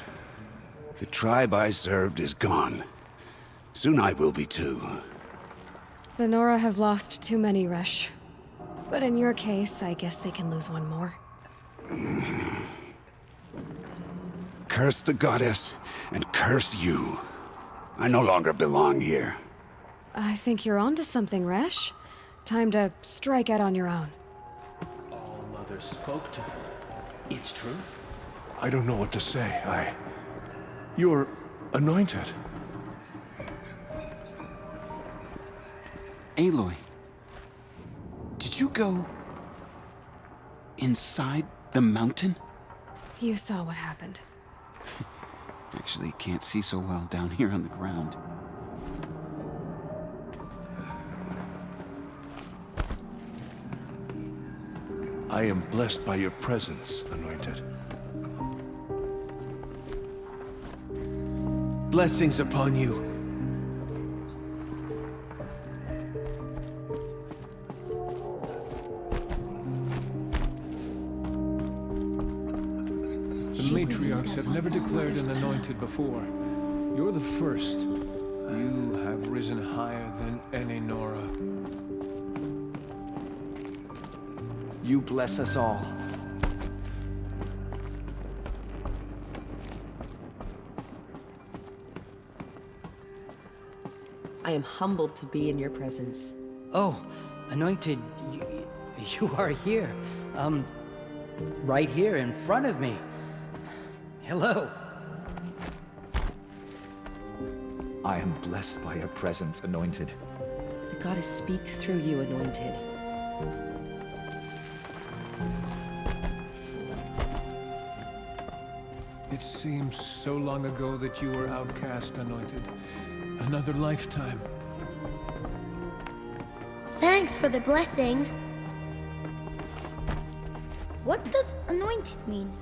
The tribe I served is gone. Soon I will be too. The Nora have lost too many, Resh. But in your case, I guess they can lose one more. Curse the goddess, and curse you. I no longer belong here. I think you're onto something, Resh. Time to strike out on your own. All Mother spoke to her. It's true? I don't know what to say. You're anointed. Aloy, did you go inside the mountain? You saw what happened. Actually, can't see so well down here on the ground. I am blessed by your presence, Anointed. Blessings upon you. The Matriarchs have never declared an Anointed before. You're the first. You have risen higher than any Nora. You bless us all. I am humbled to be in your presence. Oh, Anointed, you are here. Right here in front of me. Hello. I am blessed by your presence, Anointed. The goddess speaks through you, Anointed. It seems so long ago that you were outcast, Anointed. Another lifetime. Thanks for the blessing. What does anointed mean?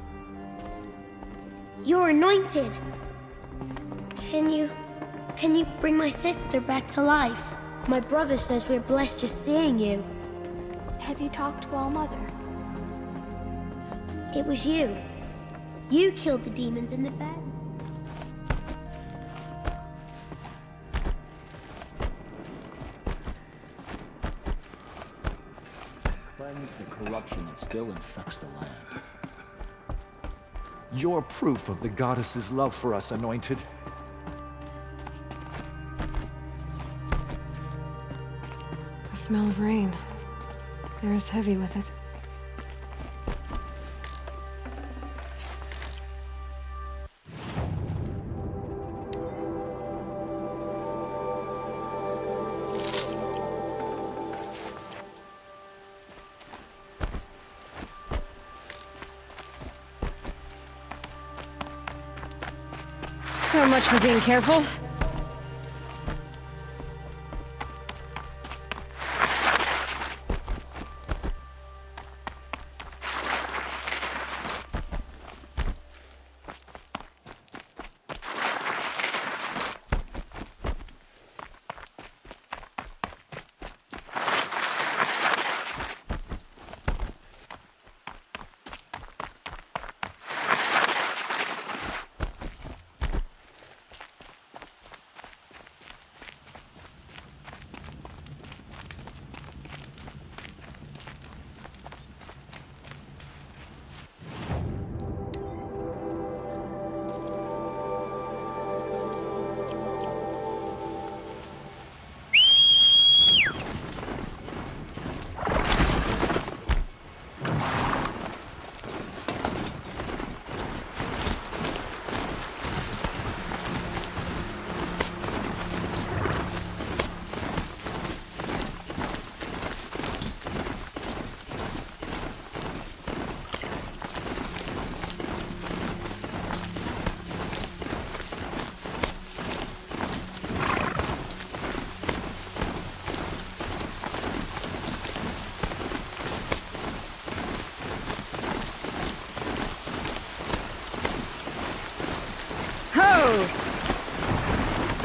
You're anointed. Can you bring my sister back to life? My brother says we're blessed just seeing you. Have you talked to All Mother? It was you. You killed the demons in the bed. Cleanse the corruption that still infects the land. You're proof of the goddess's love for us, Anointed. The smell of rain. Air is heavy with it. So much for being careful.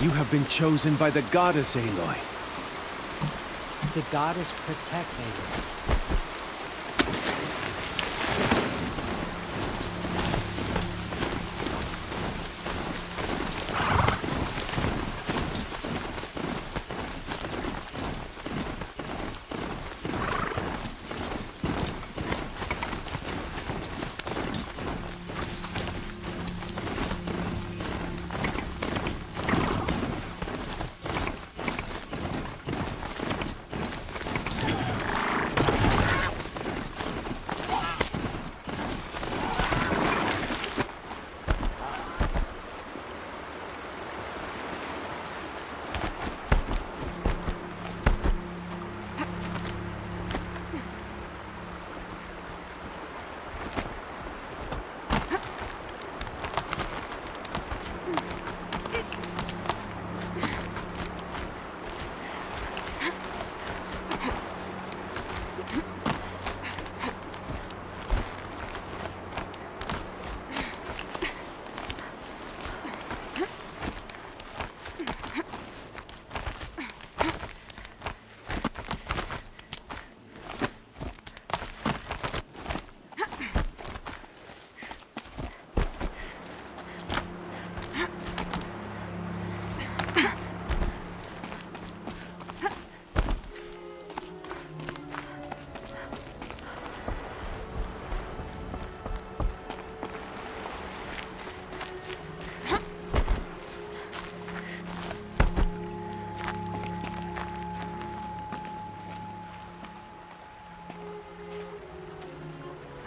You have been chosen by the goddess, Aloy. The goddess protect Aloy.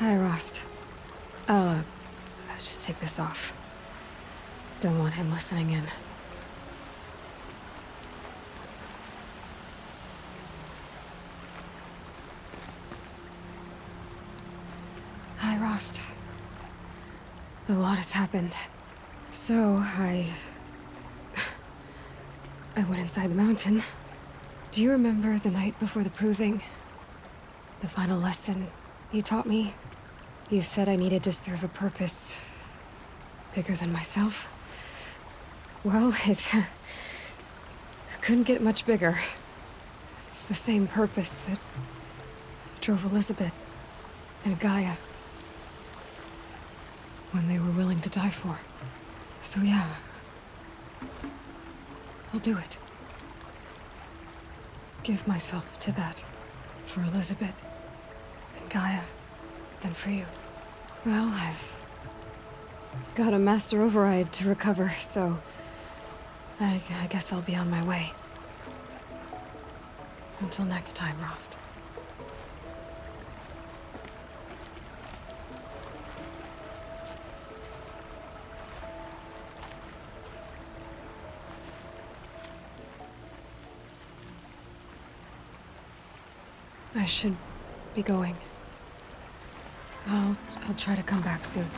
Hi, Rost. I'll just take this off. Don't want him listening in. Hi, Rost. A lot has happened. So, I went inside the mountain. Do you remember the night before the proving? The final lesson you taught me? You said I needed to serve a purpose bigger than myself. Well, it couldn't get much bigger. It's the same purpose that drove Elizabeth and Gaia when they were willing to die for. So yeah, I'll do it. Give myself to that for Elizabeth and Gaia and for you. Well, I've got a master override to recover, so I guess I'll be on my way. Until next time, Rost. I should be going. I'll try to come back soon.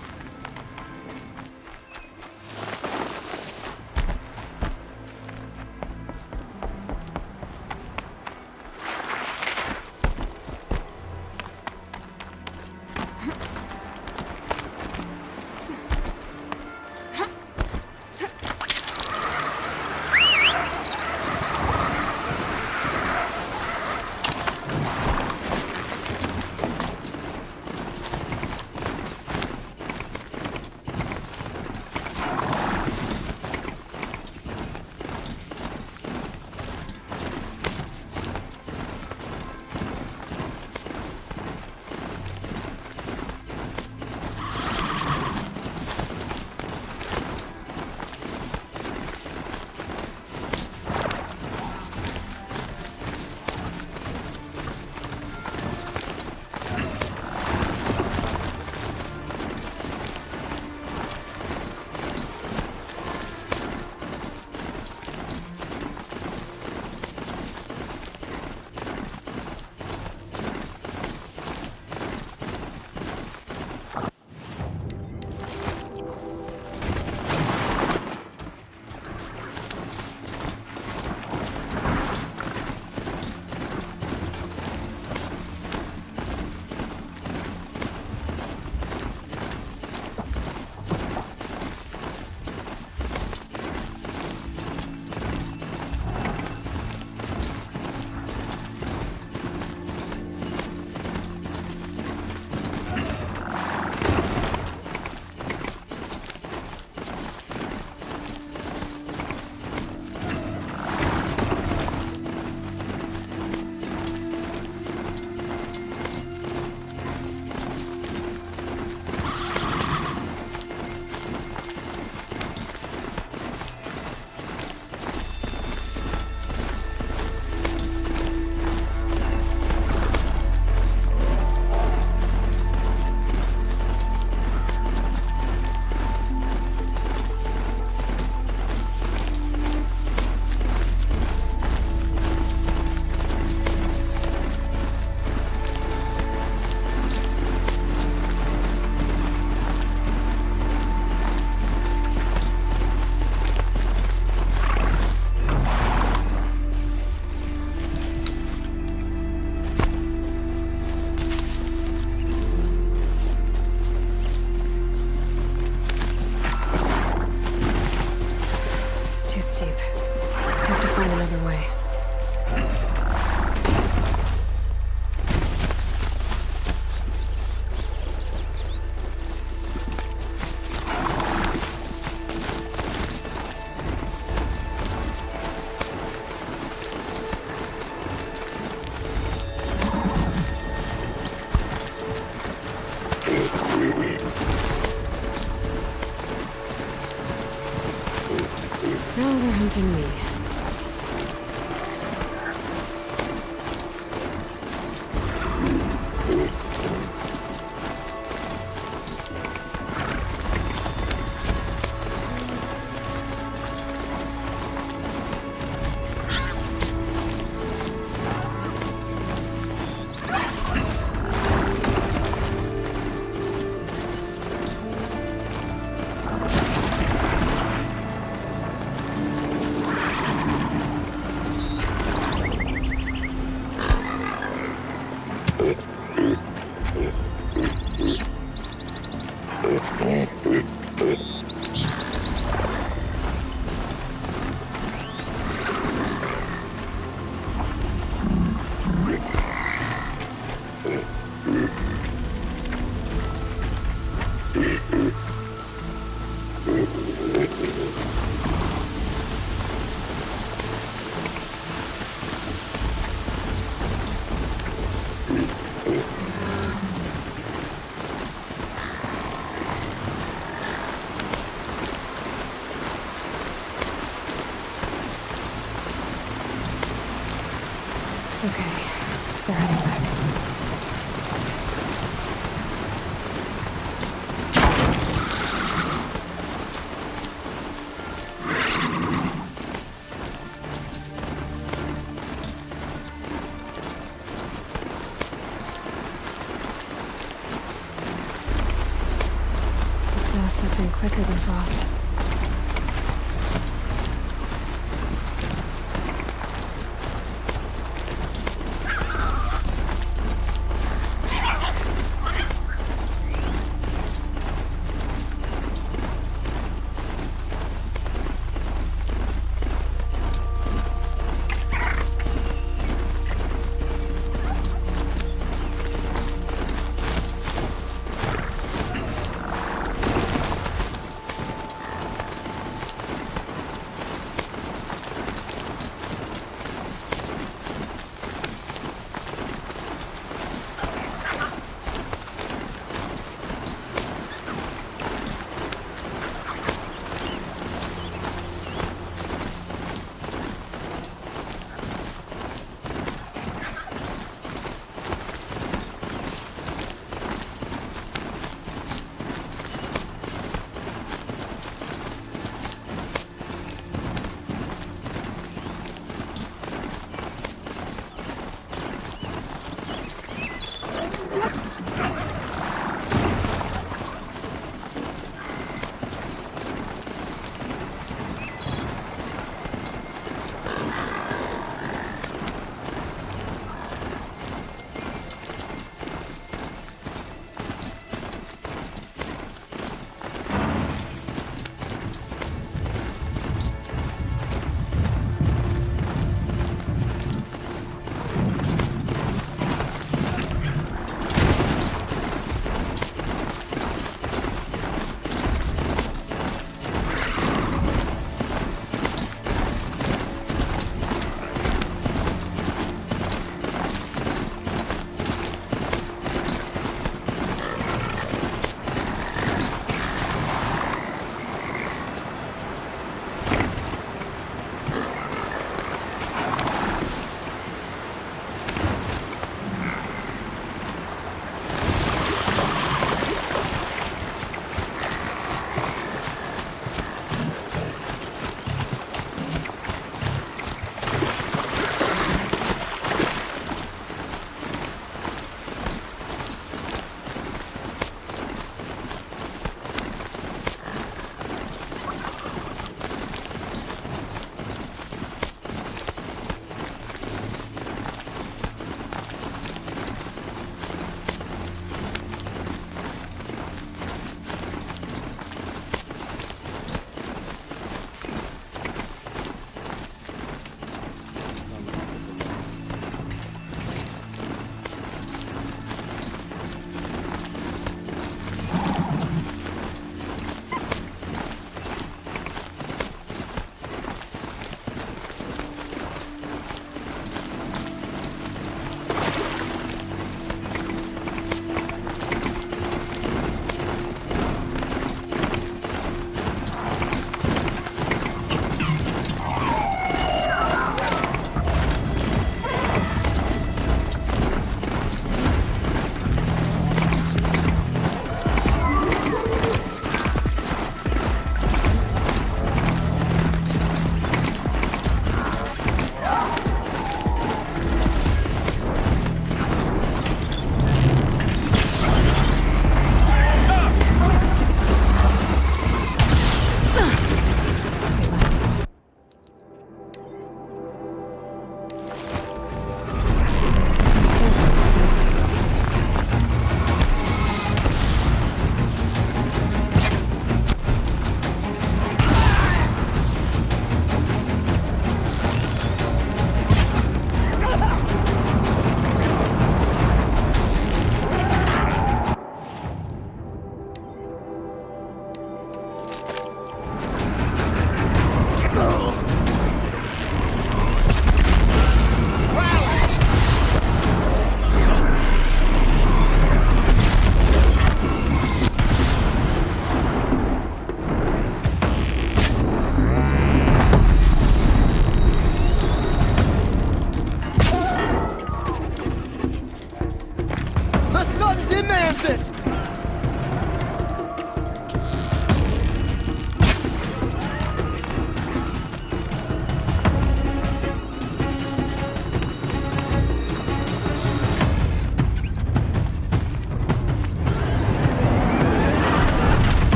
Now they're hunting me. Okay, they're heading back. The snow sets in quicker than frost.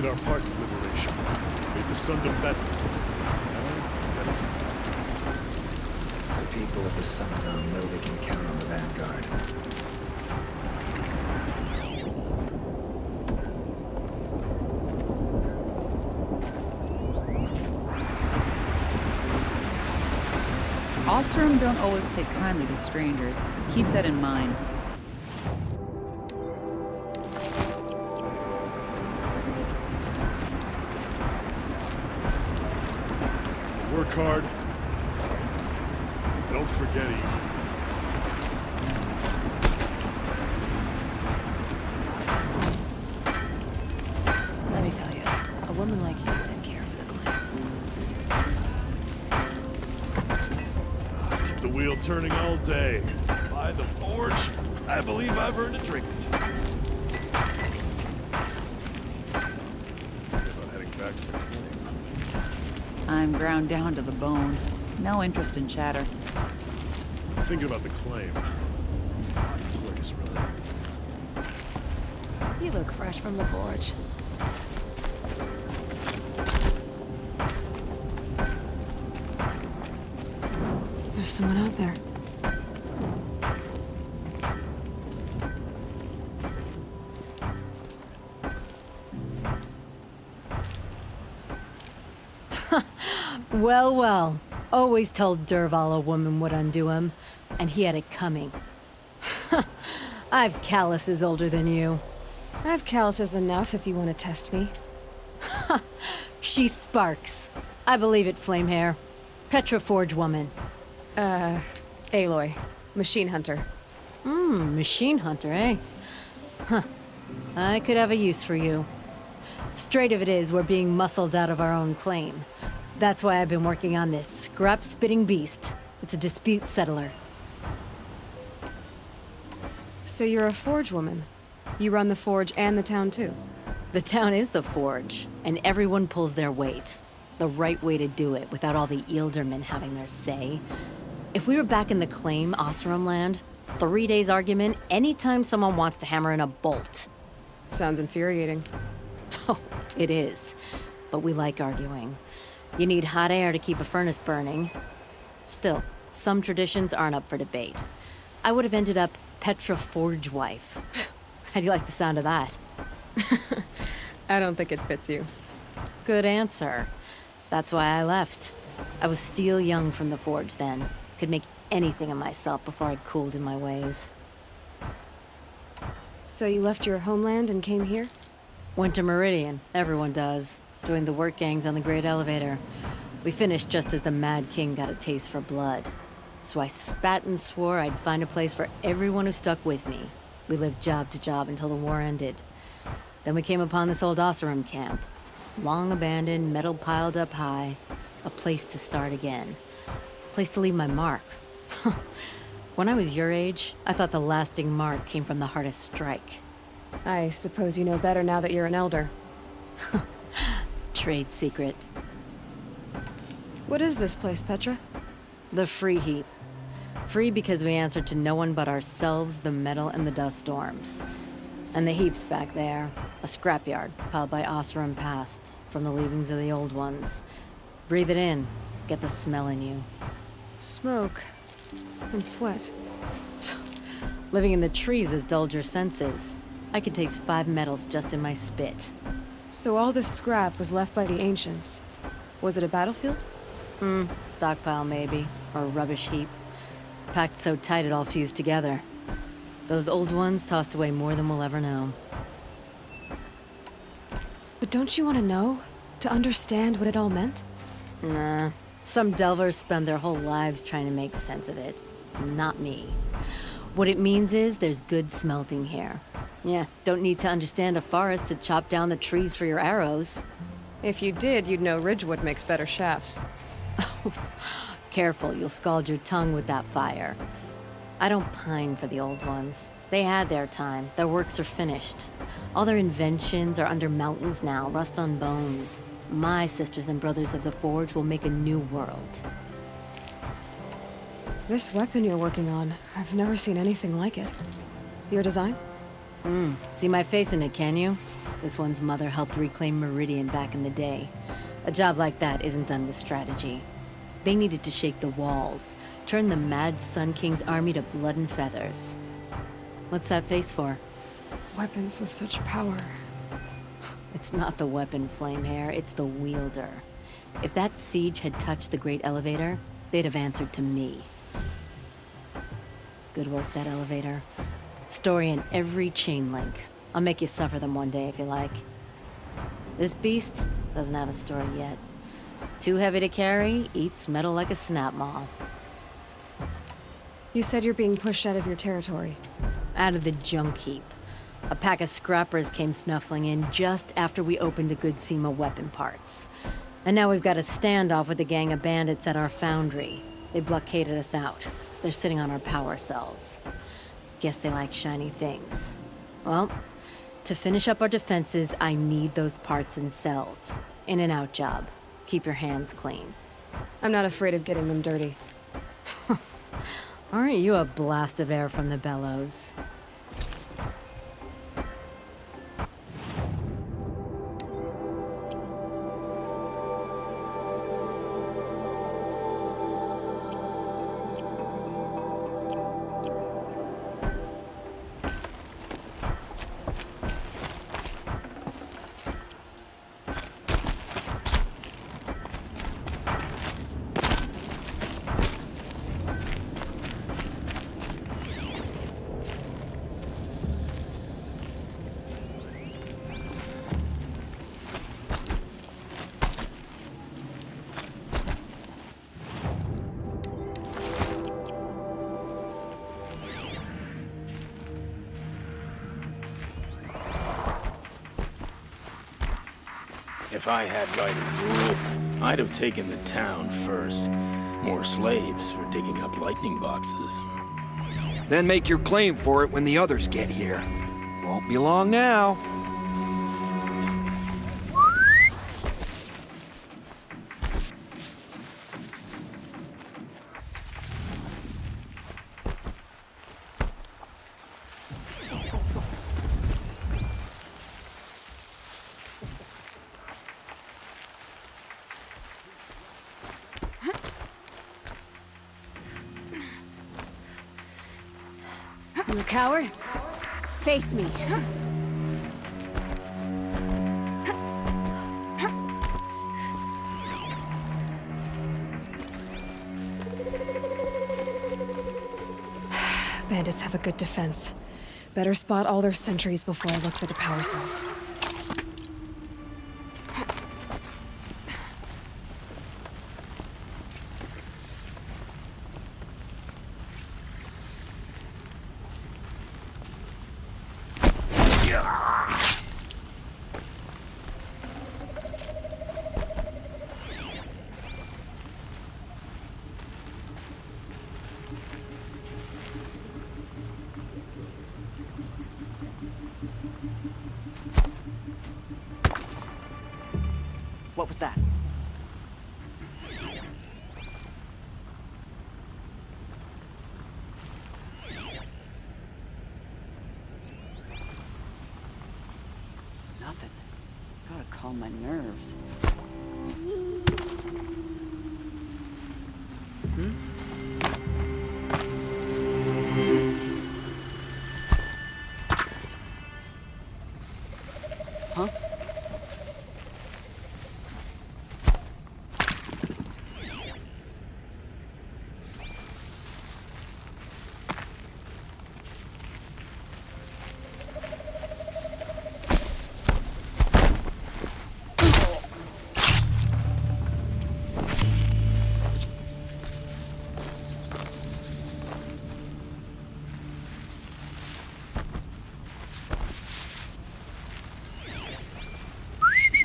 our part in liberation. Made the Sundom better. The people of the Sundom know they can count on the Vanguard. Oseram don't always take kindly to strangers. Keep that in mind. Work hard. Don't forget easy. Let me tell you, a woman like you didn't care for the claim. Keep the wheel turning all day. By the forge, I believe I've earned a drink or two. About heading back to the claim. I'm ground down to the bone. No interest in chatter. Thinking about the claim. Place, really. You look fresh from the forge. There's someone out there. Well, well. Always told Derval a woman would undo him, and he had it coming. I've calluses older than you. I've calluses enough if you want to test me. She sparks. I believe it, Flamehair. Petra Forge woman. Aloy. Machine hunter. Machine hunter, eh? Huh. I could have a use for you. Straight of it is, we're being muscled out of our own claim. That's why I've been working on this scrap-spitting beast. It's a dispute settler. So you're a forge woman? You run the forge and the town too? The town is the forge, and everyone pulls their weight. The right way to do it, without all the Eildermen having their say. If we were back in the claim, Oseram land, 3 days argument anytime someone wants to hammer in a bolt. Sounds infuriating. Oh, it is. But we like arguing. You need hot air to keep a furnace burning. Still, some traditions aren't up for debate. I would have ended up Petra Forge wife. How do you like the sound of that? I don't think it fits you. Good answer. That's why I left. I was steel young from the forge then. Could make anything of myself before I'd cooled in my ways. So you left your homeland and came here? Went to Meridian. Everyone does. Joined the work gangs on the Great Elevator. We finished just as the Mad King got a taste for blood. So I spat and swore I'd find a place for everyone who stuck with me. We lived job to job until the war ended. Then we came upon this old Oseram camp. Long abandoned, metal piled up high. A place to start again. A place to leave my mark. When I was your age, I thought the lasting mark came from the hardest strike. I suppose you know better now that you're an elder. Trade secret. What is this place, Petra? The Free Heap. Free because we answer to no one but ourselves, the metal, and the dust storms. And the heap's back there. A scrapyard piled by Oseram past, from the leavings of the old ones. Breathe it in. Get the smell in you. Smoke. And sweat. Living in the trees has dulled your senses. I can taste 5 metals just in my spit. So all this scrap was left by the ancients. Was it a battlefield? Stockpile maybe. Or a rubbish heap. Packed so tight it all fused together. Those old ones tossed away more than we'll ever know. But don't you want to know? To understand what it all meant? Nah. Some delvers spend their whole lives trying to make sense of it. Not me. What it means is there's good smelting here. Yeah, don't need to understand a forest to chop down the trees for your arrows. If you did, you'd know Ridgewood makes better shafts. Careful, you'll scald your tongue with that fire. I don't pine for the old ones. They had their time. Their works are finished. All their inventions are under mountains now, rust on bones. My sisters and brothers of the Forge will make a new world. This weapon you're working on, I've never seen anything like it. Your design? See my face in it, can you? This one's mother helped reclaim Meridian back in the day. A job like that isn't done with strategy. They needed to shake the walls, turn the mad Sun King's army to blood and feathers. What's that face for? Weapons with such power. It's not the weapon, Flamehair, it's the wielder. If that siege had touched the Great Elevator, they'd have answered to me. Good work, that elevator. Story in every chain link. I'll make you suffer them one day if you like. This beast doesn't have a story yet. Too heavy to carry, eats metal like a snap maw. You said you're being pushed out of your territory. Out of the junk heap. A pack of scrappers came snuffling in just after we opened a good seam of weapon parts. And now we've got a standoff with a gang of bandits at our foundry. They blockaded us out. They're sitting on our power cells. Guess they like shiny things. Well, to finish up our defenses, I need those parts and cells. In and out job. Keep your hands clean. I'm not afraid of getting them dirty. Aren't you a blast of air from the bellows? If I had right of rule, I'd have taken the town first. More slaves for digging up lightning boxes. Then make your claim for it when the others get here. Won't be long now. You a coward? Face me. Bandits have a good defense. Better spot all their sentries before I look for the power cells. What was that? Nothing. Gotta calm my nerves. Huh?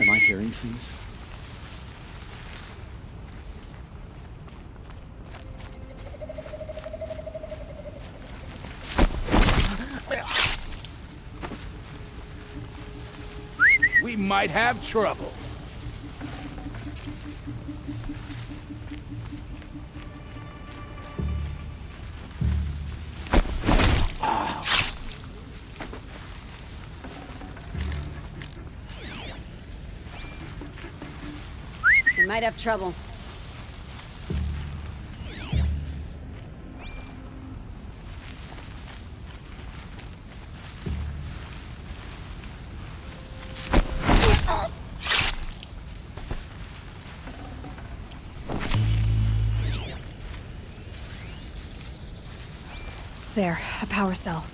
Am I hearing things? We might have trouble. Might have trouble. There, a power cell.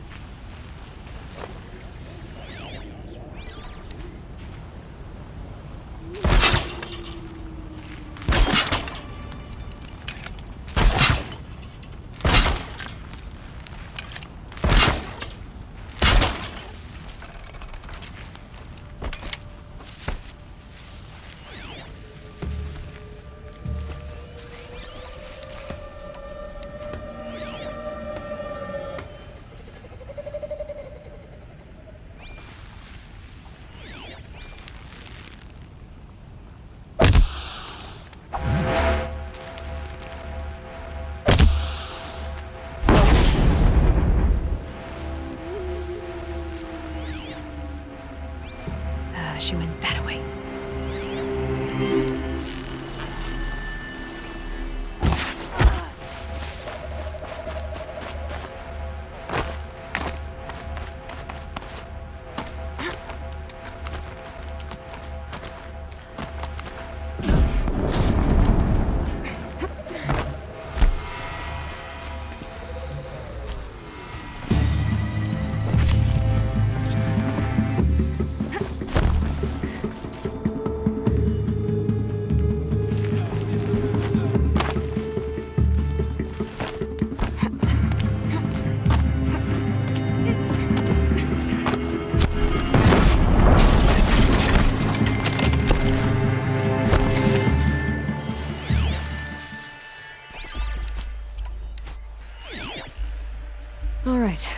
She went that way. All right.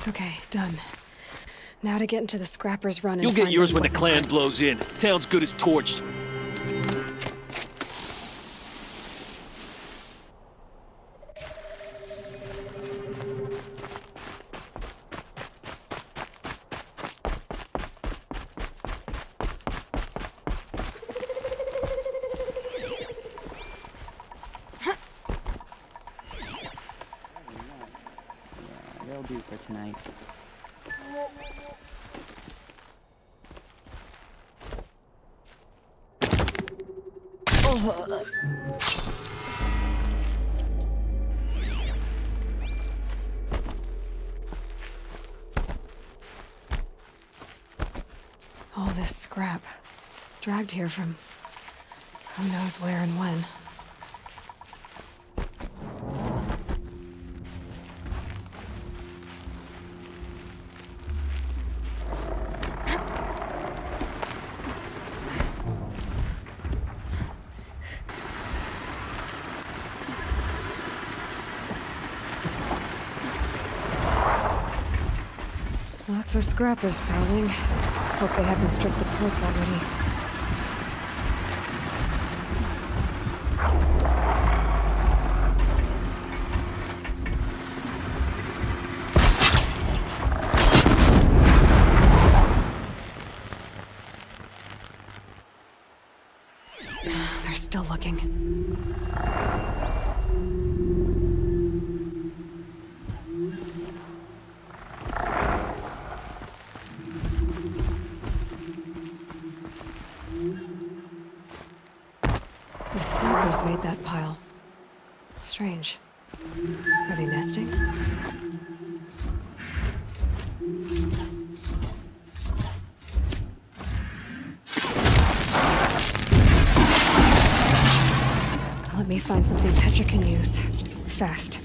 Okay, done. Now to get into the Scrapper's Run and You'll get find yours those when the weapon clan parts. blows in. Town's good as torched. They'll do for tonight. All this scrap. Dragged here from who knows where and when. Lots of scrappers prowling. Hope they haven't stripped the parts already. They're still looking. The scrappers made that pile. Strange. Are they nesting? Let me find something Petra can use. Fast.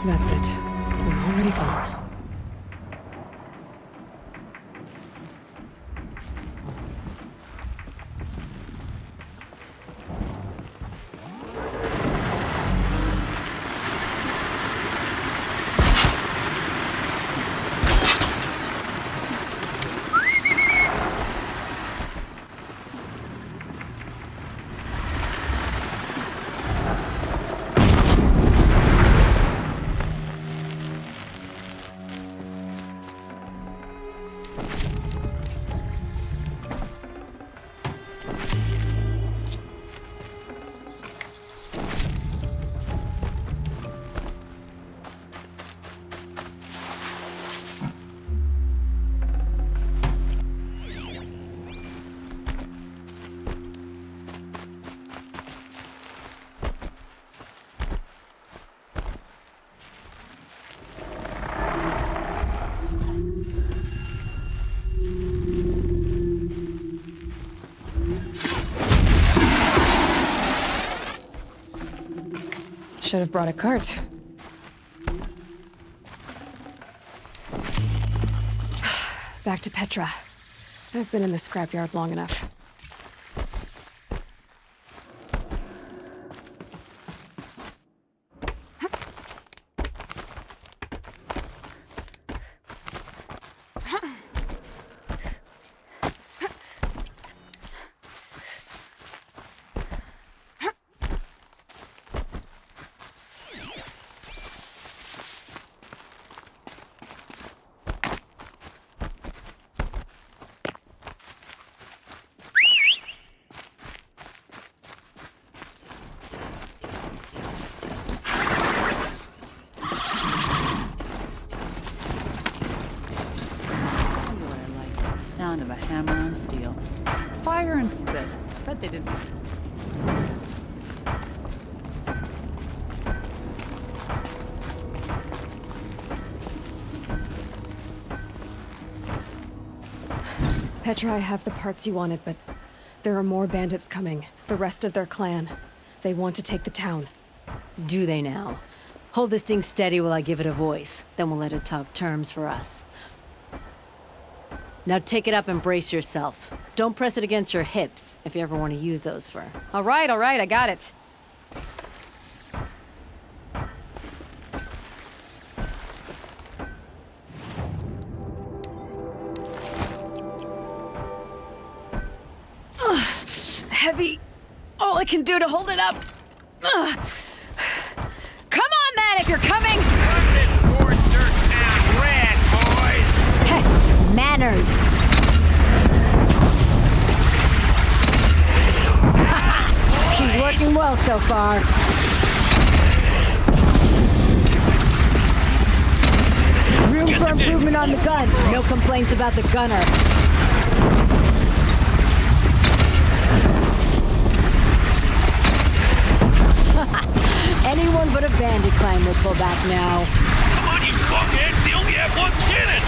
That's it. I'm already gone. Should have brought a cart. Back to Petra. I've been in the scrapyard long enough. Sound of a hammer on steel. Fire and spit. Bet they didn't. Petra, I have the parts you wanted, but there are more bandits coming. The rest of their clan. They want to take the town. Do they now? Hold this thing steady while I give it a voice. Then we'll let it talk terms for us. Now take it up and brace yourself. Don't press it against your hips, if you ever want to use those for... All right, I got it. Ugh, heavy. all I can do to hold it up. Ugh. Come on, man, if you're coming! Manners! She's working well so far. Room for improvement on the gun. No complaints about the gunner. Anyone but a bandit clan would pull back now. Come on, you fuckheads! You only have one cannon!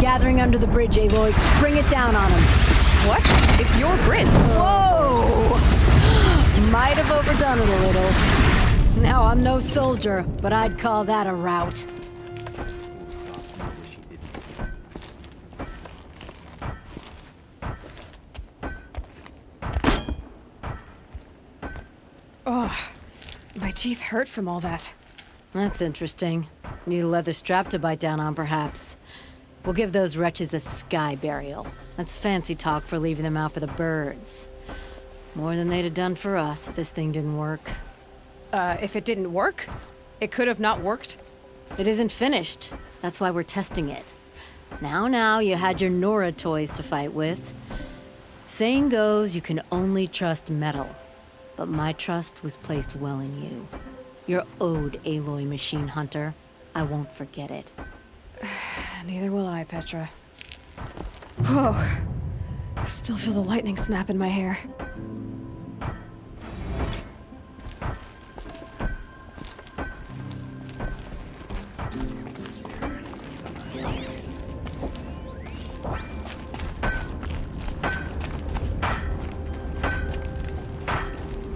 Gathering under the bridge, Aloy. Bring it down on him. What? It's your bridge. Whoa! Might have overdone it a little. Now, I'm no soldier, but I'd call that a rout. Oh, my teeth hurt from all that. That's interesting. Need a leather strap to bite down on, perhaps. We'll give those wretches a sky burial. That's fancy talk for leaving them out for the birds. More than they'd have done for us if this thing didn't work. If it didn't work? It could have not worked? It isn't finished. That's why we're testing it. Now, you had your Nora toys to fight with. Saying goes, you can only trust metal. But my trust was placed well in you. You're owed, Aloy Machine Hunter. I won't forget it. Neither will I, Petra. Whoa. Still feel the lightning snap in my hair.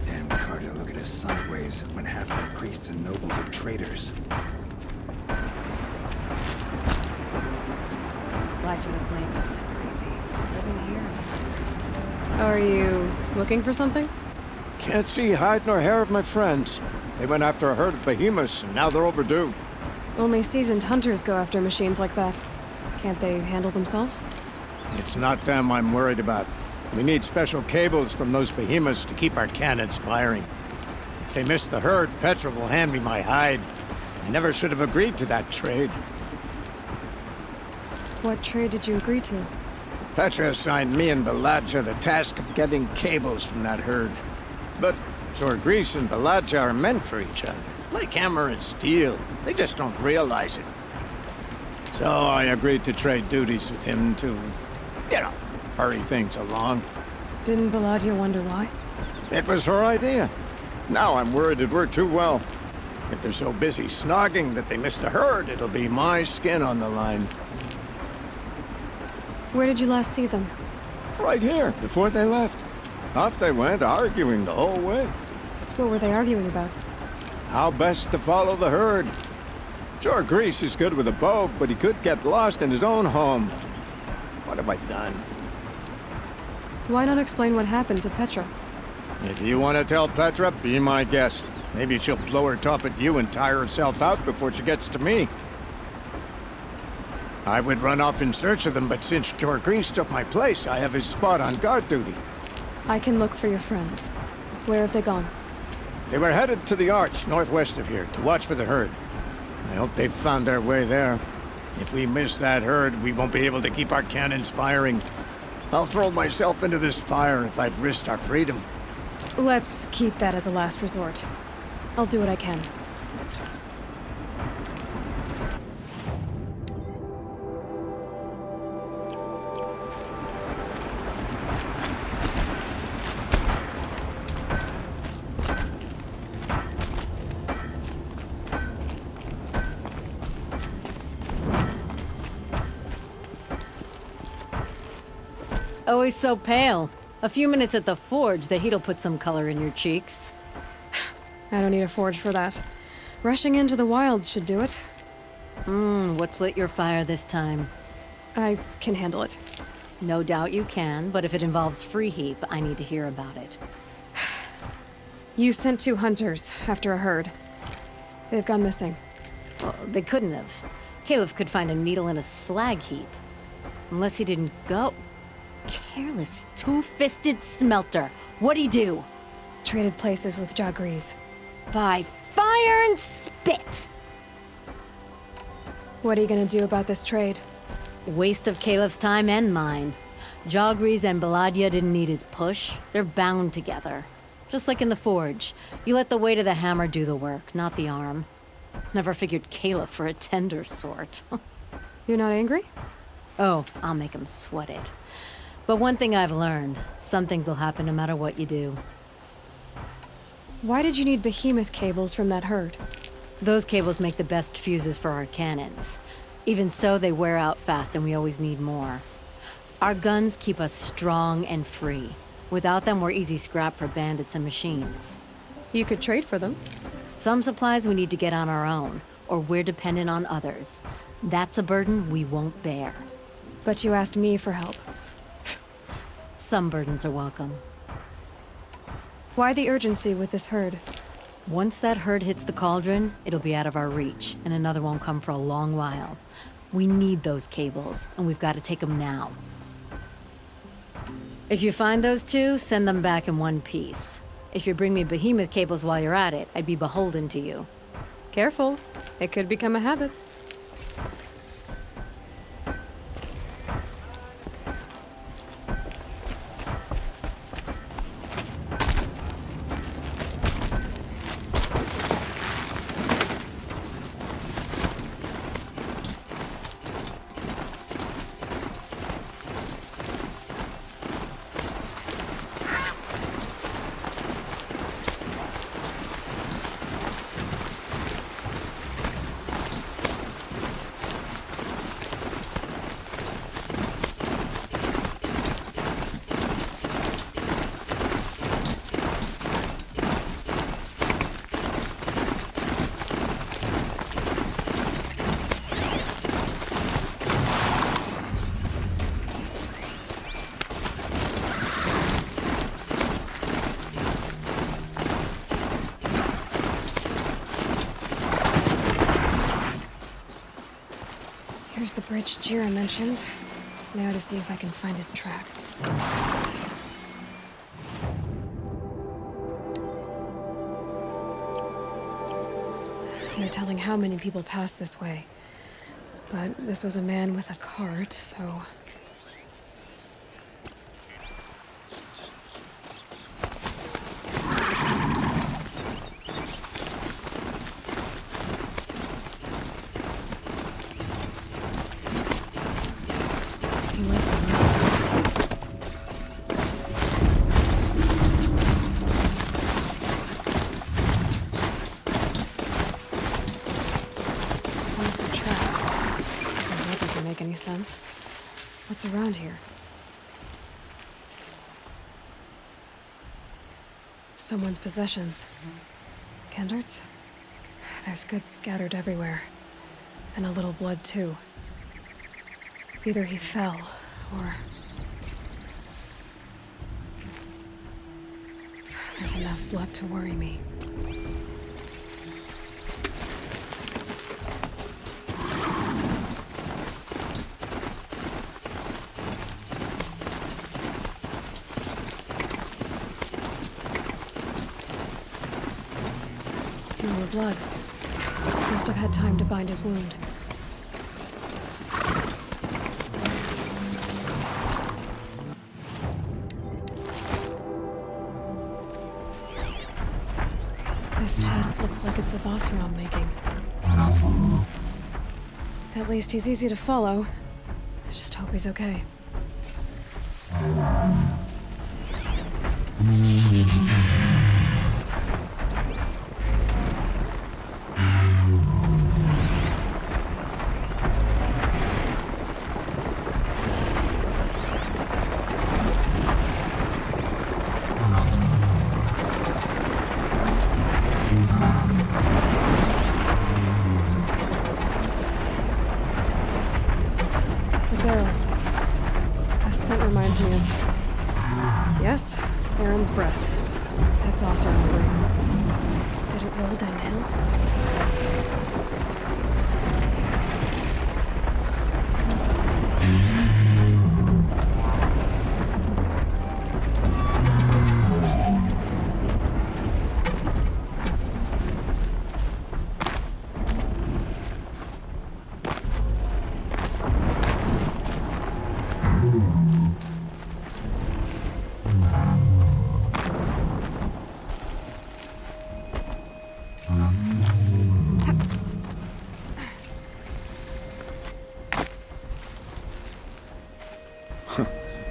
Damn Carter, look at us sideways when half of the priests and nobles are traitors. Life in the claim is crazy. Living here. Are you looking for something? Can't see hide nor hair of my friends. They went after a herd of behemoths, and now they're overdue. Only seasoned hunters go after machines like that. Can't they handle themselves? It's not them I'm worried about. We need special cables from those behemoths to keep our cannons firing. If they miss the herd, Petra will hand me my hide. I never should have agreed to that trade. What trade did you agree to? Petra assigned me and Baladja the task of getting cables from that herd. But Jorgris and Baladja are meant for each other. Like hammer and steel. They just don't realize it. So I agreed to trade duties with him to, hurry things along. Didn't Baladja wonder why? It was her idea. Now I'm worried it worked too well. If they're so busy snogging that they miss the herd, it'll be my skin on the line. Where did you last see them? Right here, before they left. Off they went, arguing the whole way. What were they arguing about? How best to follow the herd. Jorgris is good with a bow, but he could get lost in his own home. What have I done? Why not explain what happened to Petra? If you want to tell Petra, be my guest. Maybe she'll blow her top at you and tire herself out before she gets to me. I would run off in search of them, but since Jorgris took my place, I have his spot on guard duty. I can look for your friends. Where have they gone? They were headed to the Arch, northwest of here, to watch for the herd. I hope they've found their way there. If we miss that herd, we won't be able to keep our cannons firing. I'll throw myself into this fire if I've risked our freedom. Let's keep that as a last resort. I'll do what I can. Always so pale. A few minutes at the forge, the heat'll put some color in your cheeks. I don't need a forge for that. Rushing into the wilds should do it. What's lit your fire this time? I can handle it. No doubt you can, but if it involves free heap, I need to hear about it. You sent 2 hunters after a herd. They've gone missing. Well, they couldn't have. Caleb could find a needle in a slag heap. Unless he didn't go. Careless, two-fisted smelter. What'd he do? Traded places with Jagrees. By fire and spit! What are you gonna do about this trade? Waste of Caleb's time and mine. Jagrees and Baladia didn't need his push. They're bound together. Just like in the forge. You let the weight of the hammer do the work, not the arm. Never figured Caleb for a tender sort. You're not angry? Oh, I'll make him sweat it. But one thing I've learned, some things will happen no matter what you do. Why did you need behemoth cables from that herd? Those cables make the best fuses for our cannons. Even so, they wear out fast and we always need more. Our guns keep us strong and free. Without them, we're easy scrap for bandits and machines. You could trade for them. Some supplies we need to get on our own, or we're dependent on others. That's a burden we won't bear. But you asked me for help. Some burdens are welcome. Why the urgency with this herd? Once that herd hits the Cauldron, it'll be out of our reach, and another won't come for a long while. We need those cables, and we've got to take them now. If you find those 2, send them back in one piece. If you bring me behemoth cables while you're at it, I'd be beholden to you. Careful. It could become a habit. Here's the bridge Jira mentioned. Now to see if I can find his tracks. No telling how many people passed this way. But this was a man with a cart, so... sense. What's around here? Someone's possessions. Kender's? There's goods scattered everywhere. And a little blood, too. Either he fell, or... There's enough blood to worry me. More blood. Must have had time to bind his wound. This chest looks like it's of Osram making. At least he's easy to follow. I just hope he's okay. The barrel. The scent reminds me of... Yes, Aaron's breath. That's also remembering. Did it roll downhill?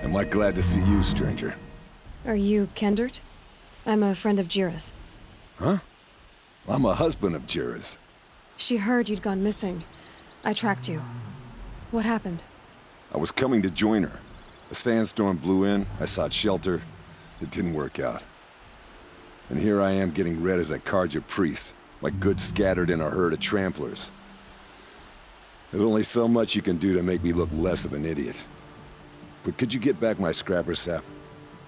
Am I glad to see you, stranger? Are you Kender? I'm a friend of Jira's. Huh? I'm a husband of Jira's. She heard you'd gone missing. I tracked you. What happened? I was coming to join her. A sandstorm blew in, I sought shelter. It didn't work out. And here I am getting read as a Karja priest, my goods scattered in a herd of tramplers. There's only so much you can do to make me look less of an idiot. But could you get back my scrapper sap?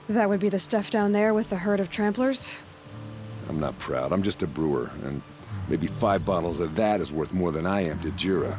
That would be the stuff down there with the herd of tramplers? I'm not proud, I'm just a brewer, and maybe 5 bottles of that is worth more than I am to Jira.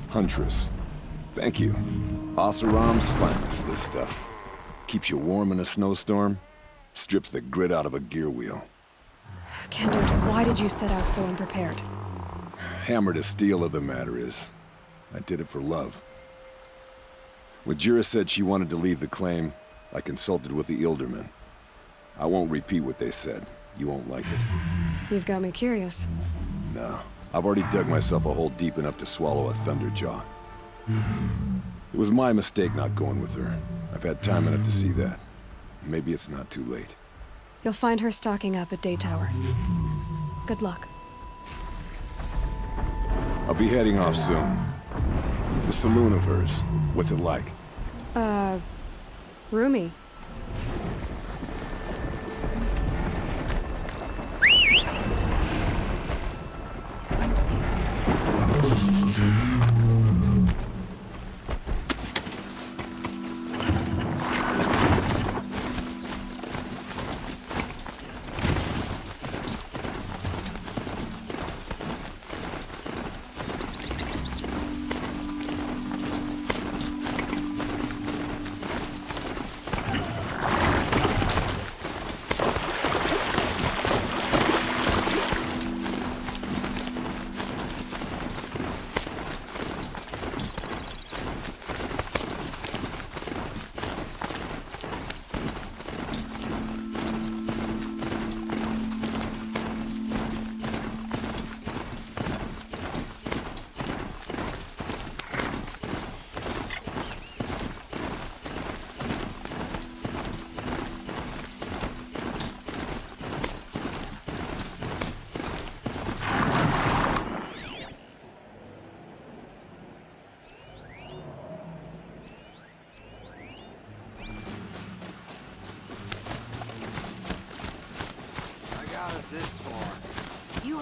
Huntress. Thank you. Oseram's finest, this stuff. Keeps you warm in a snowstorm, strips the grit out of a gear wheel. Kender, why did you set out so unprepared? Hammer to steel of the matter is, I did it for love. When Jira said she wanted to leave the claim, I consulted with the Ildermen. I won't repeat what they said. You won't like it. You've got me curious. No. I've already dug myself a hole deep enough to swallow a thunderjaw. It was my mistake not going with her. I've had time enough to see that. Maybe it's not too late. You'll find her stocking up at Day Tower. Good luck. I'll be heading off soon. The saloon of hers, what's it like? Roomy.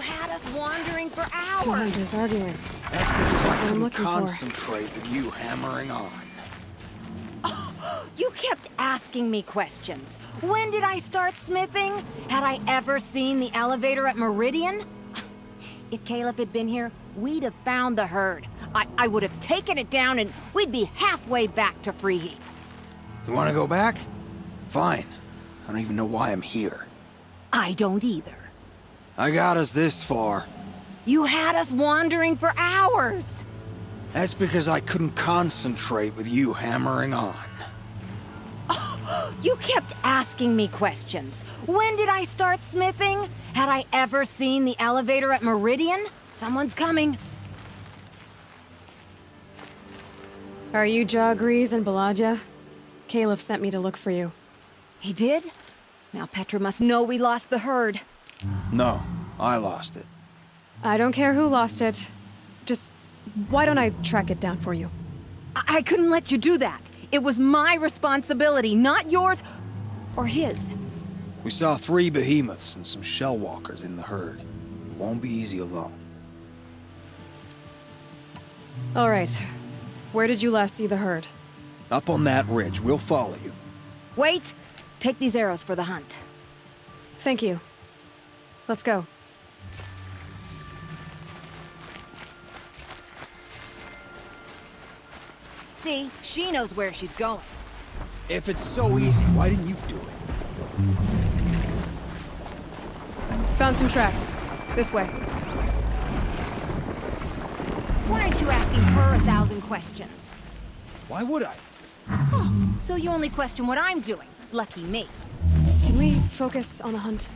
had us wandering for hours. Two hunters arguing. That's because That's I what I'm couldn't looking for. concentrate with you hammering on. You kept asking me questions. When did I start smithing? Had I ever seen the elevator at Meridian? If Caleb had been here, we'd have found the herd. I would have taken it down and we'd be halfway back to Freeheat. You want to go back? Fine. I don't even know why I'm here. I don't either. I got us this far. You had us wandering for hours. That's because I couldn't concentrate with you hammering on. You kept asking me questions. When did I start smithing? Had I ever seen the elevator at Meridian? Someone's coming. Are you Jagrees and Balaja? Caleb sent me to look for you. He did? Now Petra must know we lost the herd. No, I lost it. I don't care who lost it. Just, why don't I track it down for you? I couldn't let you do that. It was my responsibility, not yours or his. We saw 3 behemoths and some shellwalkers in the herd. It won't be easy alone. All right. Where did you last see the herd? Up on that ridge. We'll follow you. Wait! Take these arrows for the hunt. Thank you. Let's go. See, she knows where she's going. If it's so easy, why didn't you do it? Found some tracks. This way. Why aren't you asking her 1,000 questions? Why would I? Oh, so you only question what I'm doing. Lucky me. Can we focus on the hunt?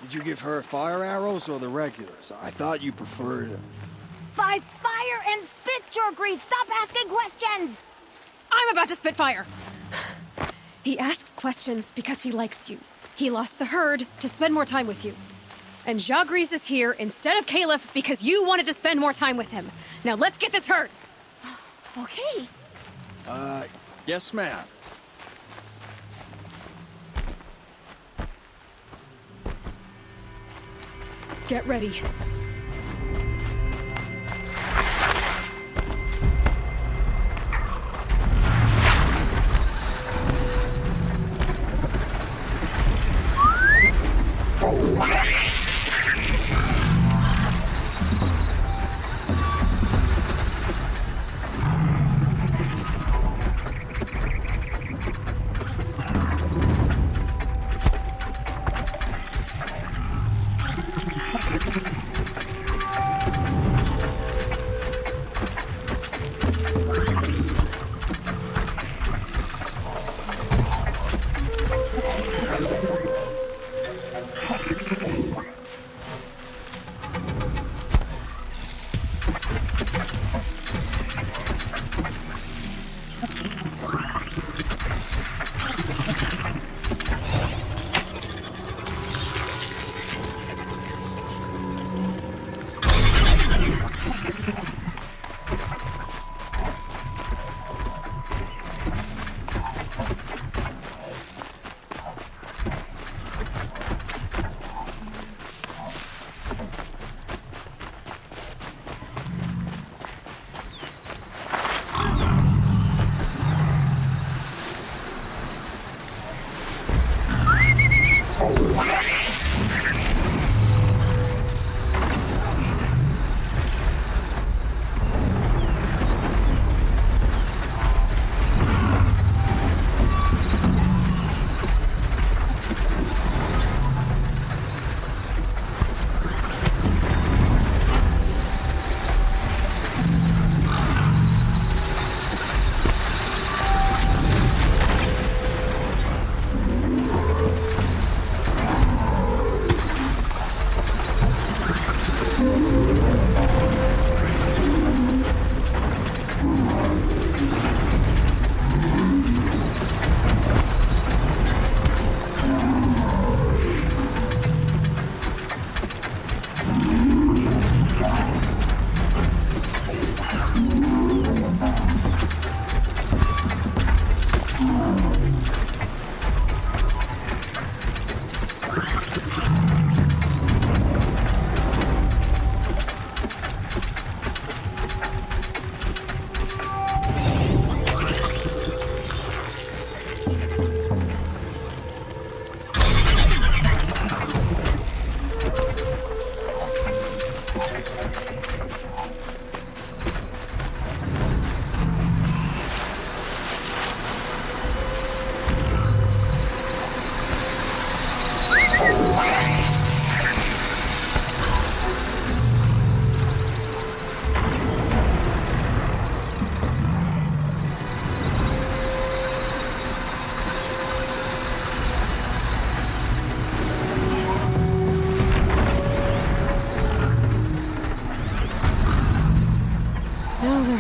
Did you give her fire arrows or the regulars? I thought you preferred... By fire and spit, Jagrees! Stop asking questions! I'm about to spit fire! He asks questions because he likes you. He lost the herd to spend more time with you. And Jagrees is here instead of Caleb because you wanted to spend more time with him. Now let's get this herd! Okay. Yes, ma'am. Get ready.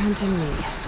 hunting me.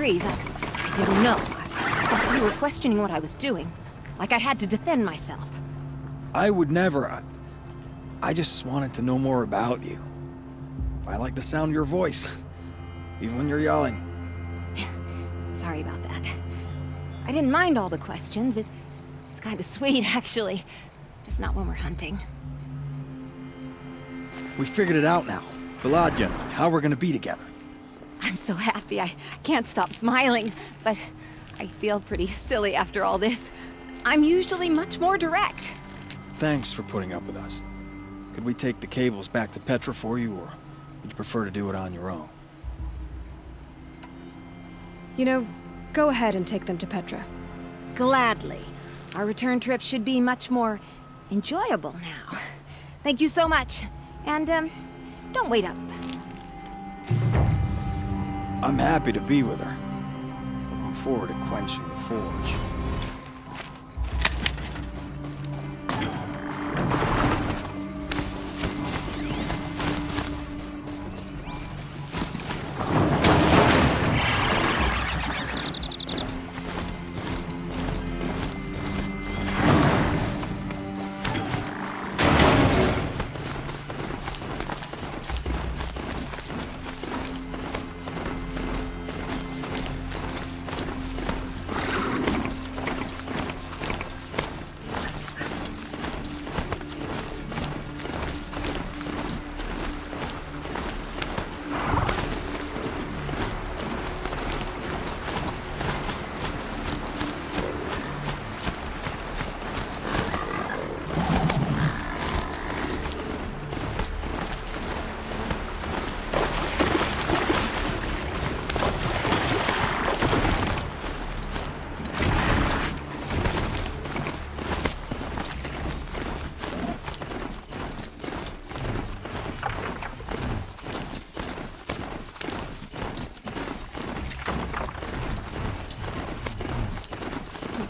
decrees. I didn't know. I thought you were questioning what I was doing. Like I had to defend myself. I would never. I just wanted to know more about you. I like the sound of your voice, even when you're yelling. Sorry about that. I didn't mind all the questions. It's kind of sweet, actually. Just not when we're hunting. We figured it out now. Baladja and I, how we're gonna be together. I'm so happy. I can't stop smiling, but I feel pretty silly after all this. I'm usually much more direct. Thanks for putting up with us. Could we take the cables back to Petra for you, or would you prefer to do it on your own? You know, go ahead and take them to Petra. Gladly. Our return trip should be much more enjoyable now. Thank you so much. And, don't wait up. I'm happy to be with her. Looking forward to quenching the forge.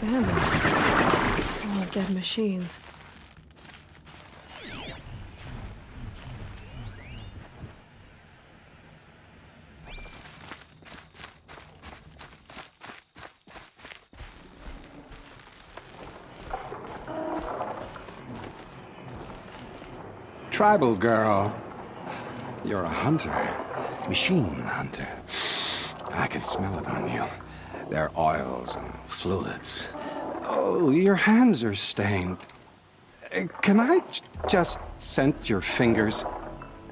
A lot of dead machines. Tribal girl. You're a hunter. Machine hunter. I can smell it on you. Their oils and fluids. Oh, your hands are stained. Can I just scent your fingers?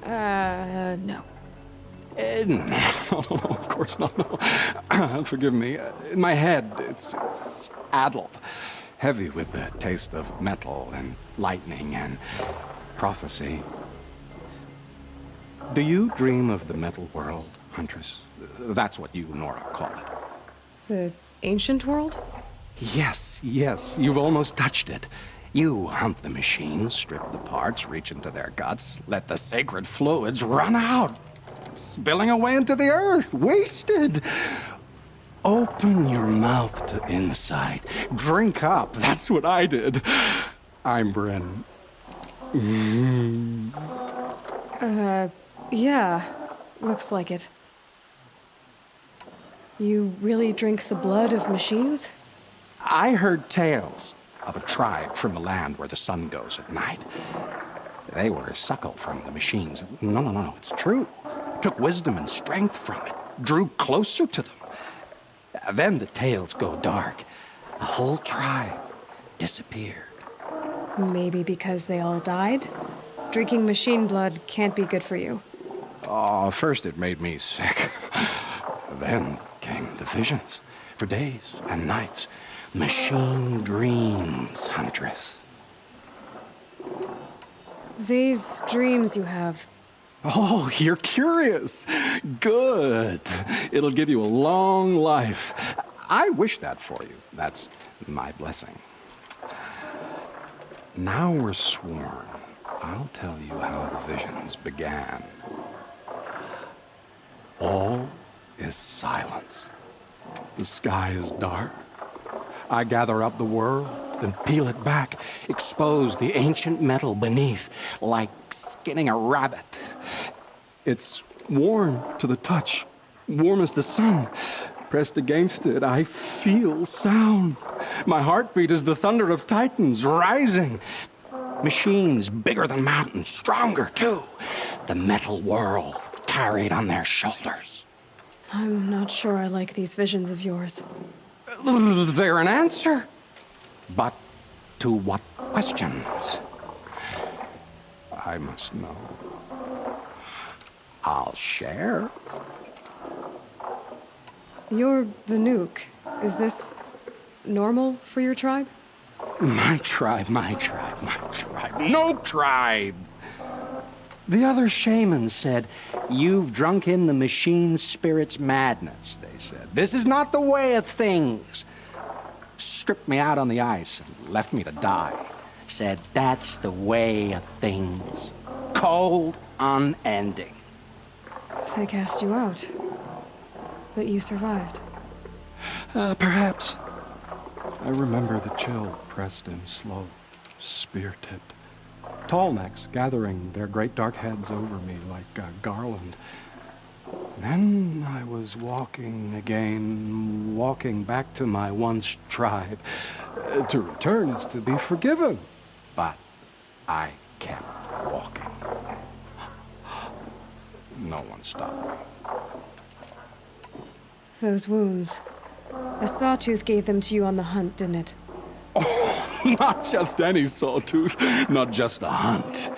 No. No, of course not. No. Forgive me. In my head, it's addled. Heavy with the taste of metal and lightning and prophecy. Do you dream of the metal world, Huntress? That's what you, Nora, call it. The ancient world? Yes, you've almost touched it. You hunt the machines, strip the parts, reach into their guts, let the sacred fluids run out, spilling away into the earth, wasted. Open your mouth to insight. Drink up. That's what I did. I'm Bryn. Yeah. Looks like it. You really drink the blood of machines? I heard tales of a tribe from the land where the sun goes at night. They were suckled from the machines. No, it's true. Took wisdom and strength from it. Drew closer to them. Then the tales go dark. The whole tribe disappeared. Maybe because they all died? Drinking machine blood can't be good for you. Oh, first it made me sick. Then came the visions. For days and nights. Machine dreams, Huntress. These dreams you have. Oh, you're curious. Good. It'll give you a long life. I wish that for you. That's my blessing. Now we're sworn. I'll tell you how the visions began. All is silence. The sky is dark. I gather up the world and peel it back, expose the ancient metal beneath, like skinning a rabbit. It's warm to the touch, warm as the sun, Pressed against it, I feel sound. My heartbeat is the thunder of titans rising. Machines bigger than mountains, stronger too. The metal world carried on their shoulders. I'm not sure I like these visions of yours. They're an answer. But to what questions? I must know. I'll share. You're Vanook. Is this normal for your tribe? My tribe, my tribe, my tribe. No tribe! The other shamans said, "You've drunk in the machine spirit's madness," they said. "This is not the way of things." Stripped me out on the ice and left me to die. Said, "That's the way of things. Cold, unending." They cast you out. But you survived. Perhaps. I remember the chill pressed in slow, spear-tipped. Tall necks gathering their great dark heads over me like a garland. Then I was walking again, walking back to my once tribe. To return is to be forgiven. But I kept walking. No one stopped me. Those wounds. A sawtooth gave them to you on the hunt, didn't it? Oh, not just any sawtooth, not just a hunt.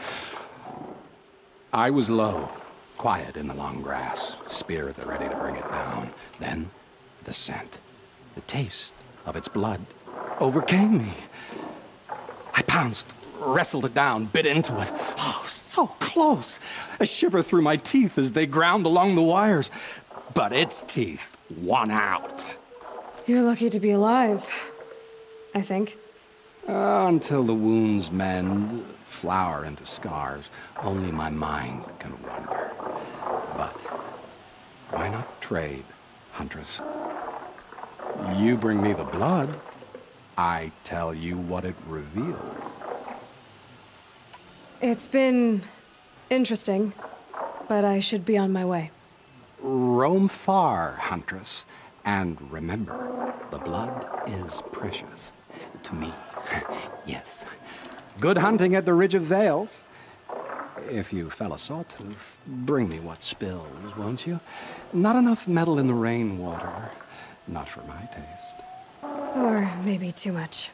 I was low, quiet in the long grass, spear at the ready to bring it down. Then, the scent, the taste of its blood overcame me. I pounced, wrestled it down, bit into it. Oh, so close. A shiver through my teeth as they ground along the wires. But its teeth won out. You're lucky to be alive, I think. Until the wounds mend, flower into scars, only my mind can wonder. But why not trade, Huntress? You bring me the blood, I tell you what it reveals. It's been interesting, but I should be on my way. Roam far, Huntress, and remember, the blood is precious to me. Yes. Good hunting at the Ridge of Veils. If you fell a sawtooth, bring me what spills, won't you? Not enough metal in the rainwater. Not for my taste. Or maybe too much.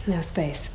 No space.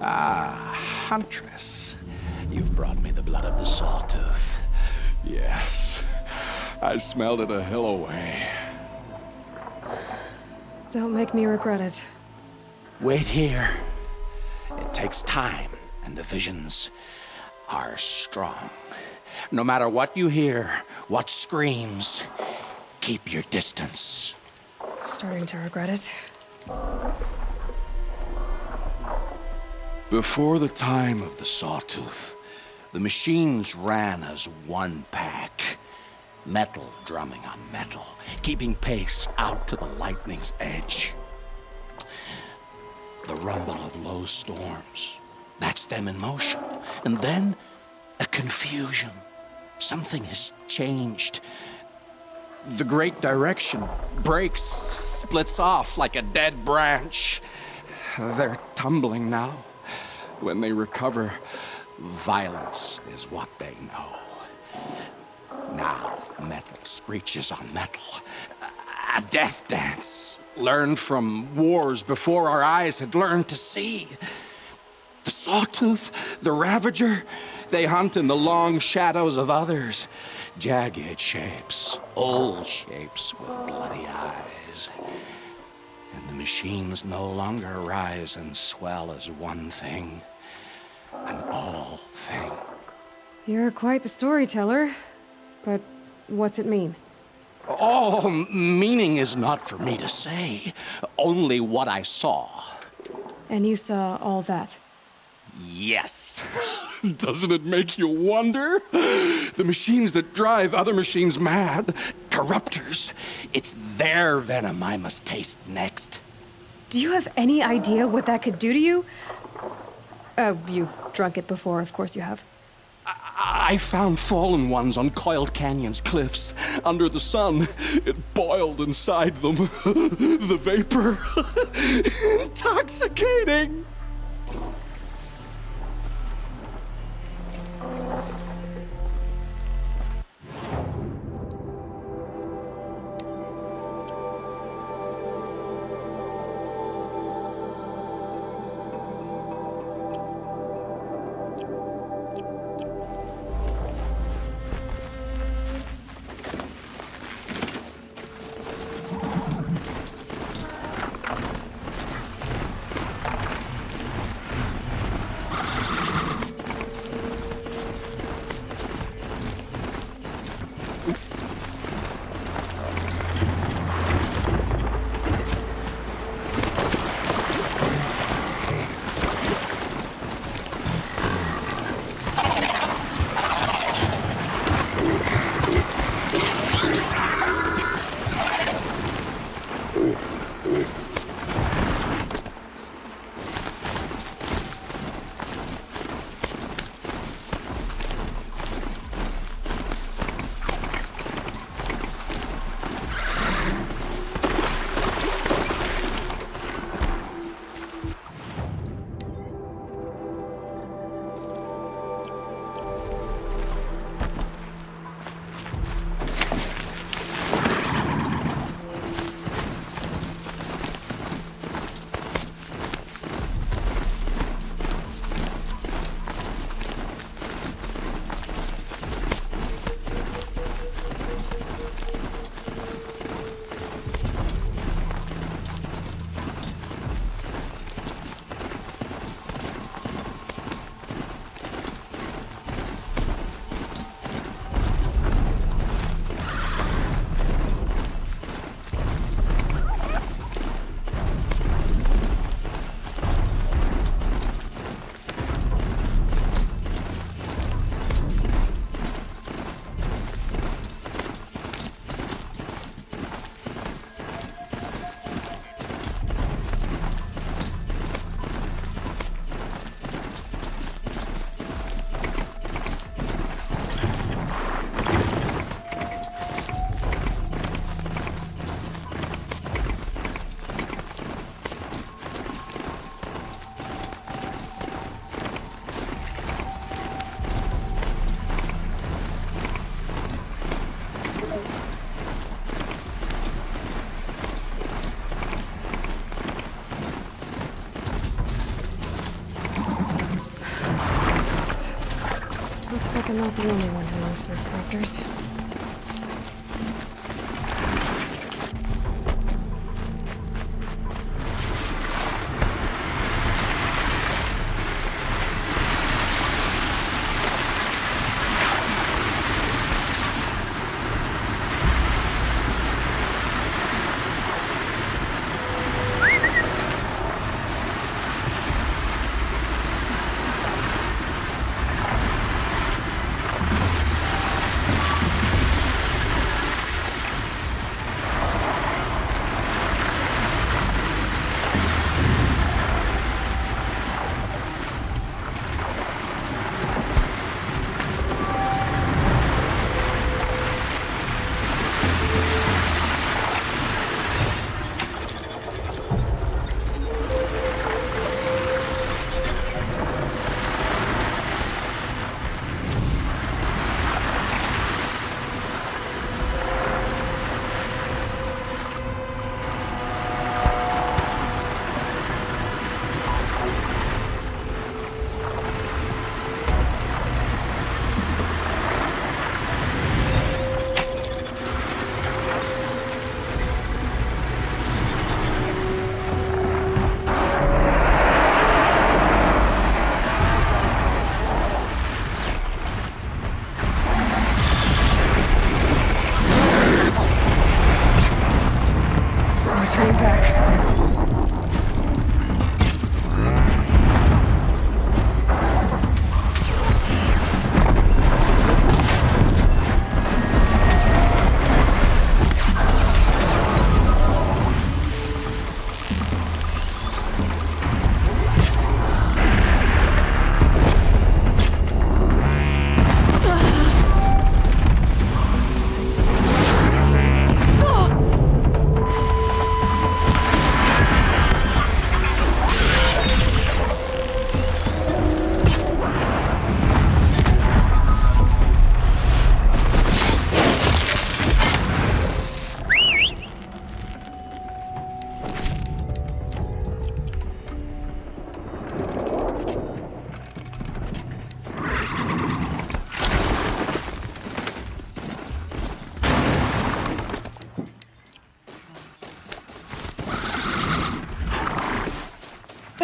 Ah, Huntress. You've brought me the blood of the Sawtooth. Yes. I smelled it a hill away. Don't make me regret it. Wait here. It takes time, and the visions are strong. No matter what you hear, what screams, keep your distance. Starting to regret it. Before the time of the Sawtooth, the machines ran as one pack. Metal drumming on metal, keeping pace out to the lightning's edge. The rumble of low storms, that's them in motion. And then, a confusion. Something has changed. The great direction breaks, splits off like a dead branch. They're tumbling now. When they recover, violence is what they know. Now, metal screeches on metal. A death dance, learned from wars before our eyes had learned to see. The Sawtooth, the Ravager, they hunt in the long shadows of others. Jagged shapes, old shapes with bloody eyes. And the machines no longer rise and swell as one thing, an all thing. You're quite the storyteller. But what's it mean? Oh, meaning is not for me to say. Only what I saw. And you saw all that? Yes. Doesn't it make you wonder? The machines that drive other machines mad, corruptors, it's their venom I must taste next. Do you have any idea what that could do to you? Oh, you've drunk it before, of course you have. I found fallen ones on Coiled Canyon's cliffs. Under the sun, it boiled inside them. The vapor. Intoxicating. like I'm not the only one who wants those crafters.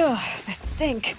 Ugh, the stink.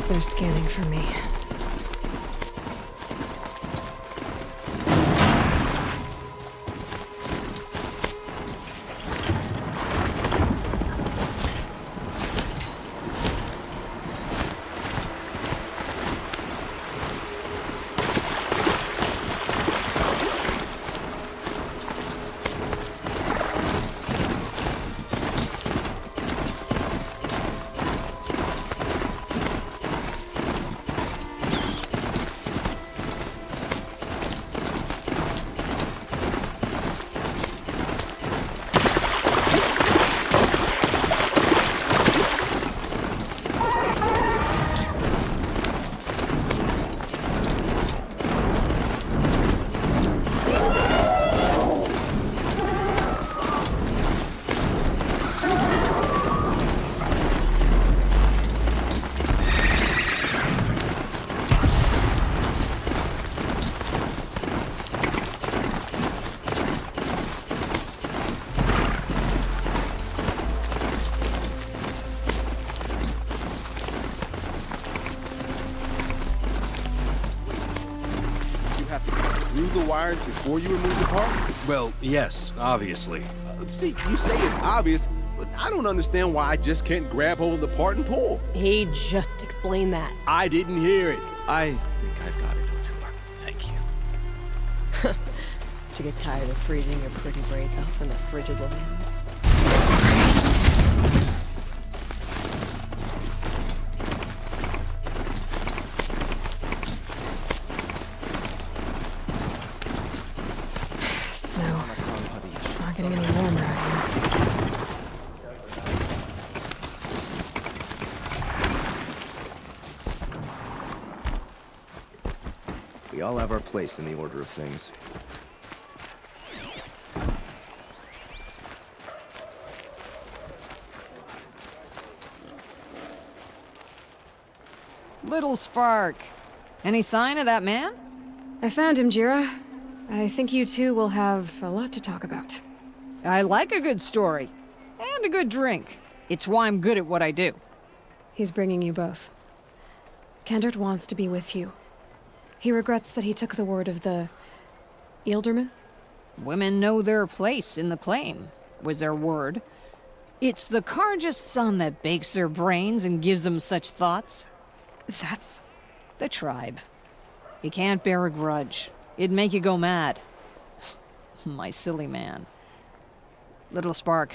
They're scanning for me. through the wires before you remove the part? Well, yes, obviously. See, you say it's obvious, but I don't understand why I just can't grab hold of the part and pull. He just explained that. I didn't hear it. I think I've got it, O'Toole. Thank you. Did you get tired of freezing your pretty braids off in the frigid lands? Snow. It's not getting any warmer out here. We all have our place in the order of things. Little Spark. Any sign of that man? I found him, Jira. I think you two will have a lot to talk about. I like a good story. And a good drink. It's why I'm good at what I do. He's bringing you both. Kender wants to be with you. He regrets that he took the word of the... Ealdorman? Women know their place in the claim, was their word. It's the Carja's son that bakes their brains and gives them such thoughts. That's... the tribe. You can't bear a grudge. It'd make you go mad. My silly man. Little Spark,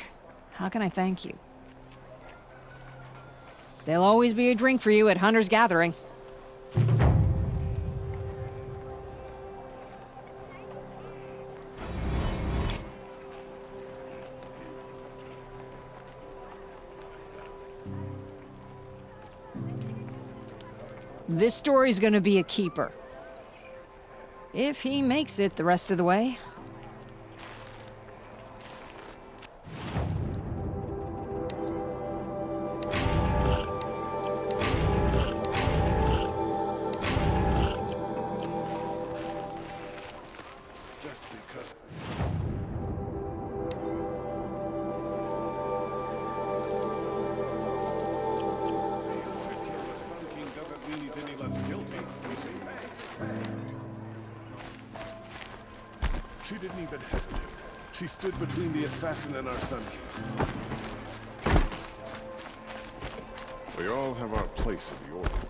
how can I thank you? There'll always be a drink for you at Hunter's Gathering. This story's gonna be a keeper. If he makes it the rest of the way. Just because... She didn't even hesitate. She stood between the assassin and our Sun King. We all have our place in the order of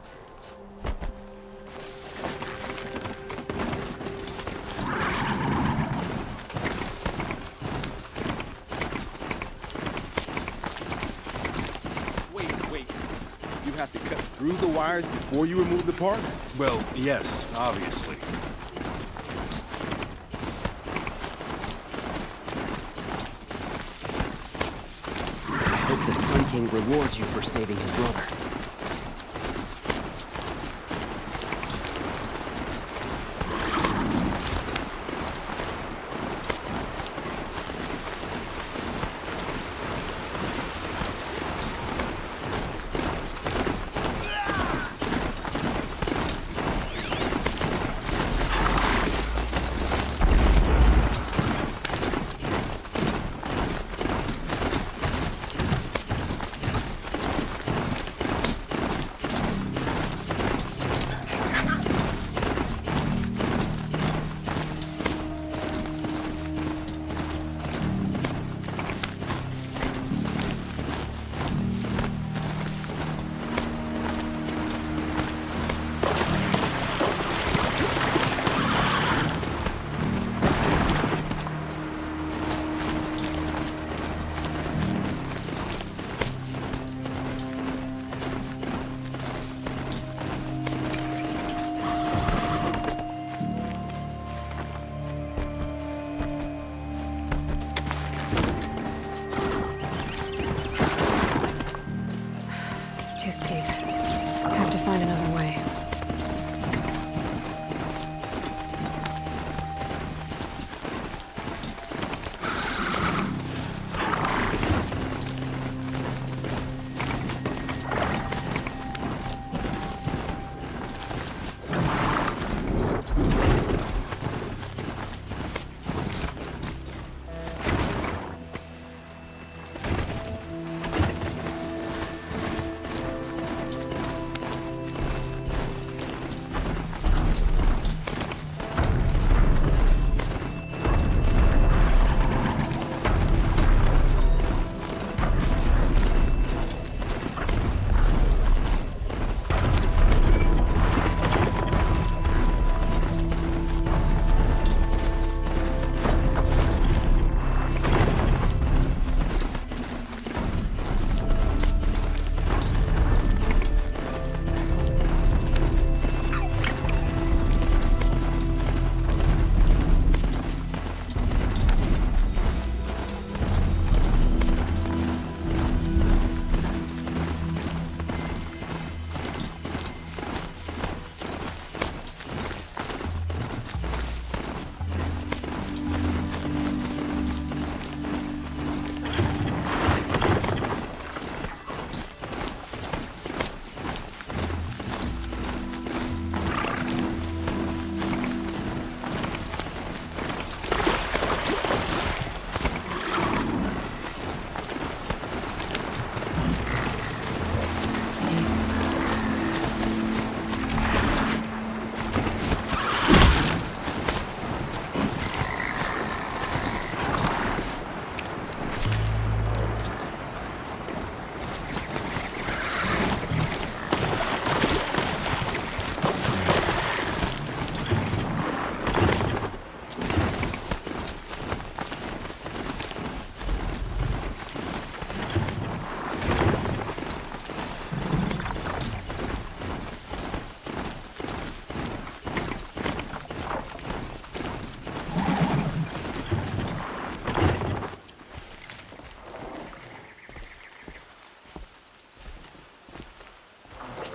Wait, wait. You have to cut through the wires before you remove the part? Well, yes, obviously. Hope the Sun King rewards you for saving his brother.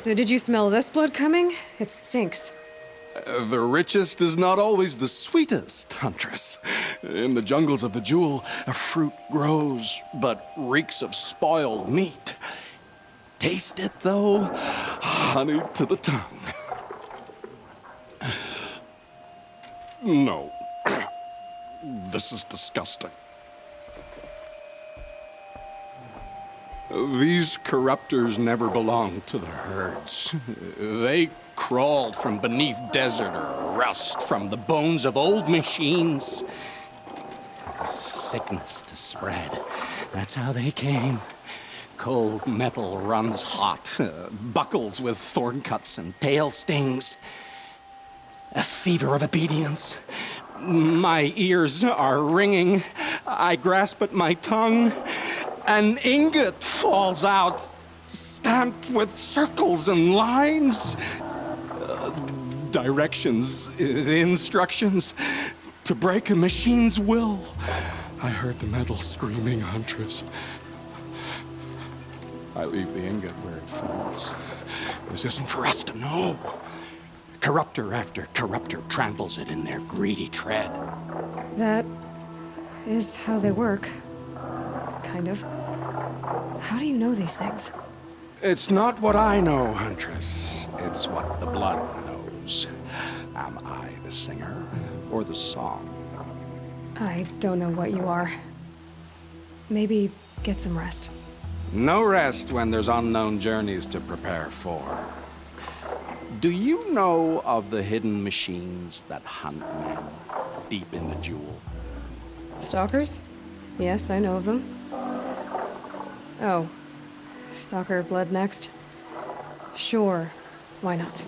So did you smell this blood coming? It stinks. The richest is not always the sweetest, Huntress. In the jungles of the jewel, a fruit grows, but reeks of spoiled meat. Taste it, though, honey to the tongue. No. This is disgusting. These corruptors never belonged to the herds. They crawled from beneath desert or rust, from the bones of old machines. Sickness to spread. That's how they came. Cold metal runs hot, buckles with thorn cuts and tail stings. A fever of obedience. My ears are ringing. I grasp at my tongue. An ingot falls out, stamped with circles and lines. Directions, instructions to break a machine's will. I heard the metal screaming, Huntress. I leave the ingot where it falls. This isn't for us to know. Corruptor after corruptor tramples it in their greedy tread. That is how they work. Kind of. How do you know these things? It's not what I know, Huntress. It's what the blood knows. Am I the singer or the song? I don't know what you are. Maybe get some rest. No rest when there's unknown journeys to prepare for. Do you know of the hidden machines that hunt men deep in the jewel? Stalkers? Yes, I know of them. Oh. Stalker blood next? Sure. Why not?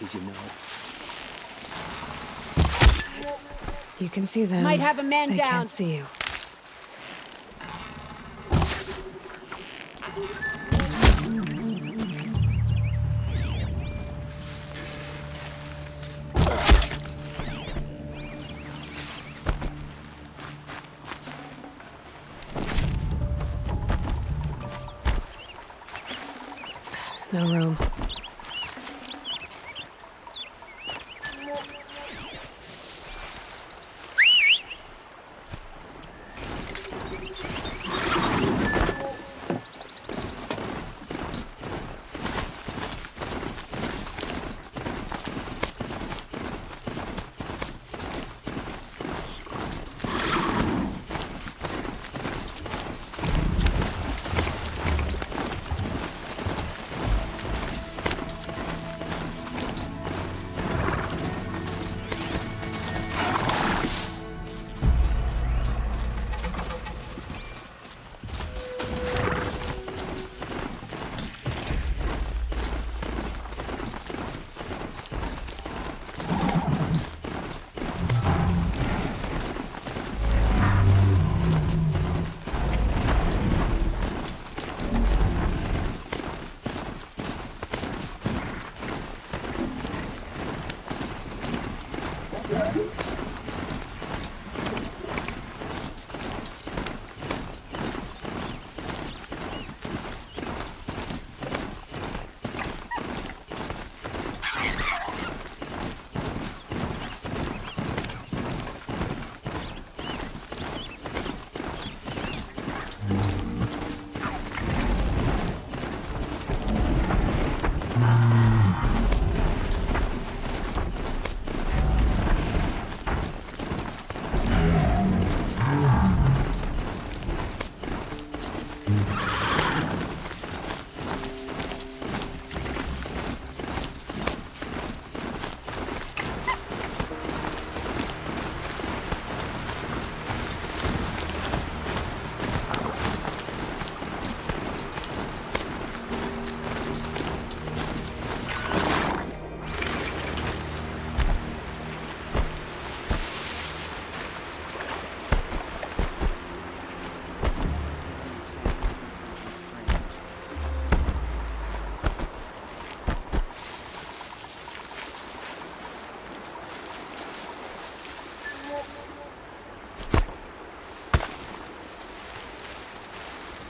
As you know. You can see them. Might have a man they down. Can't see you. No room.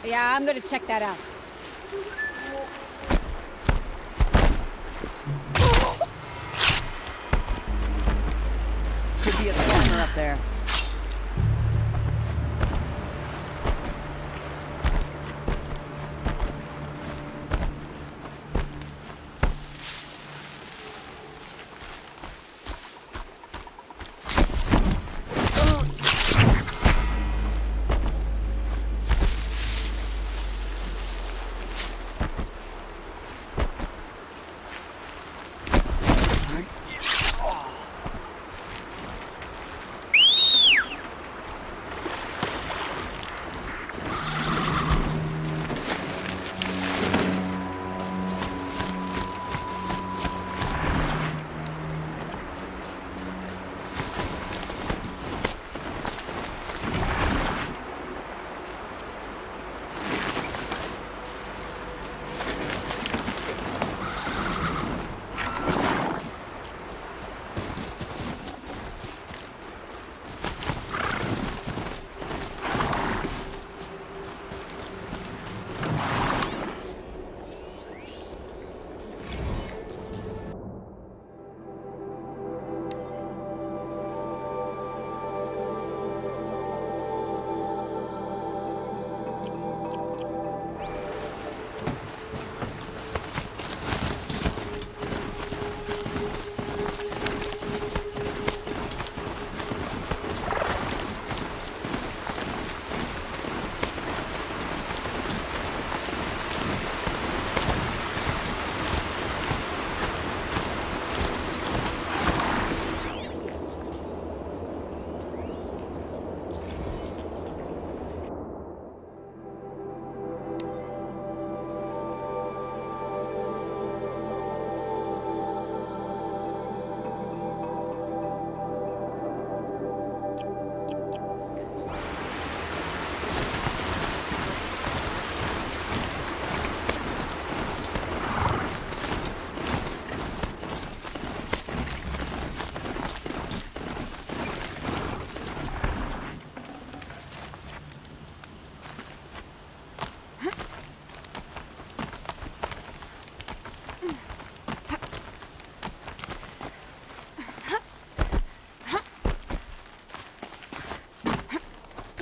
Yeah, I'm gonna check that out. Could be a corner up there.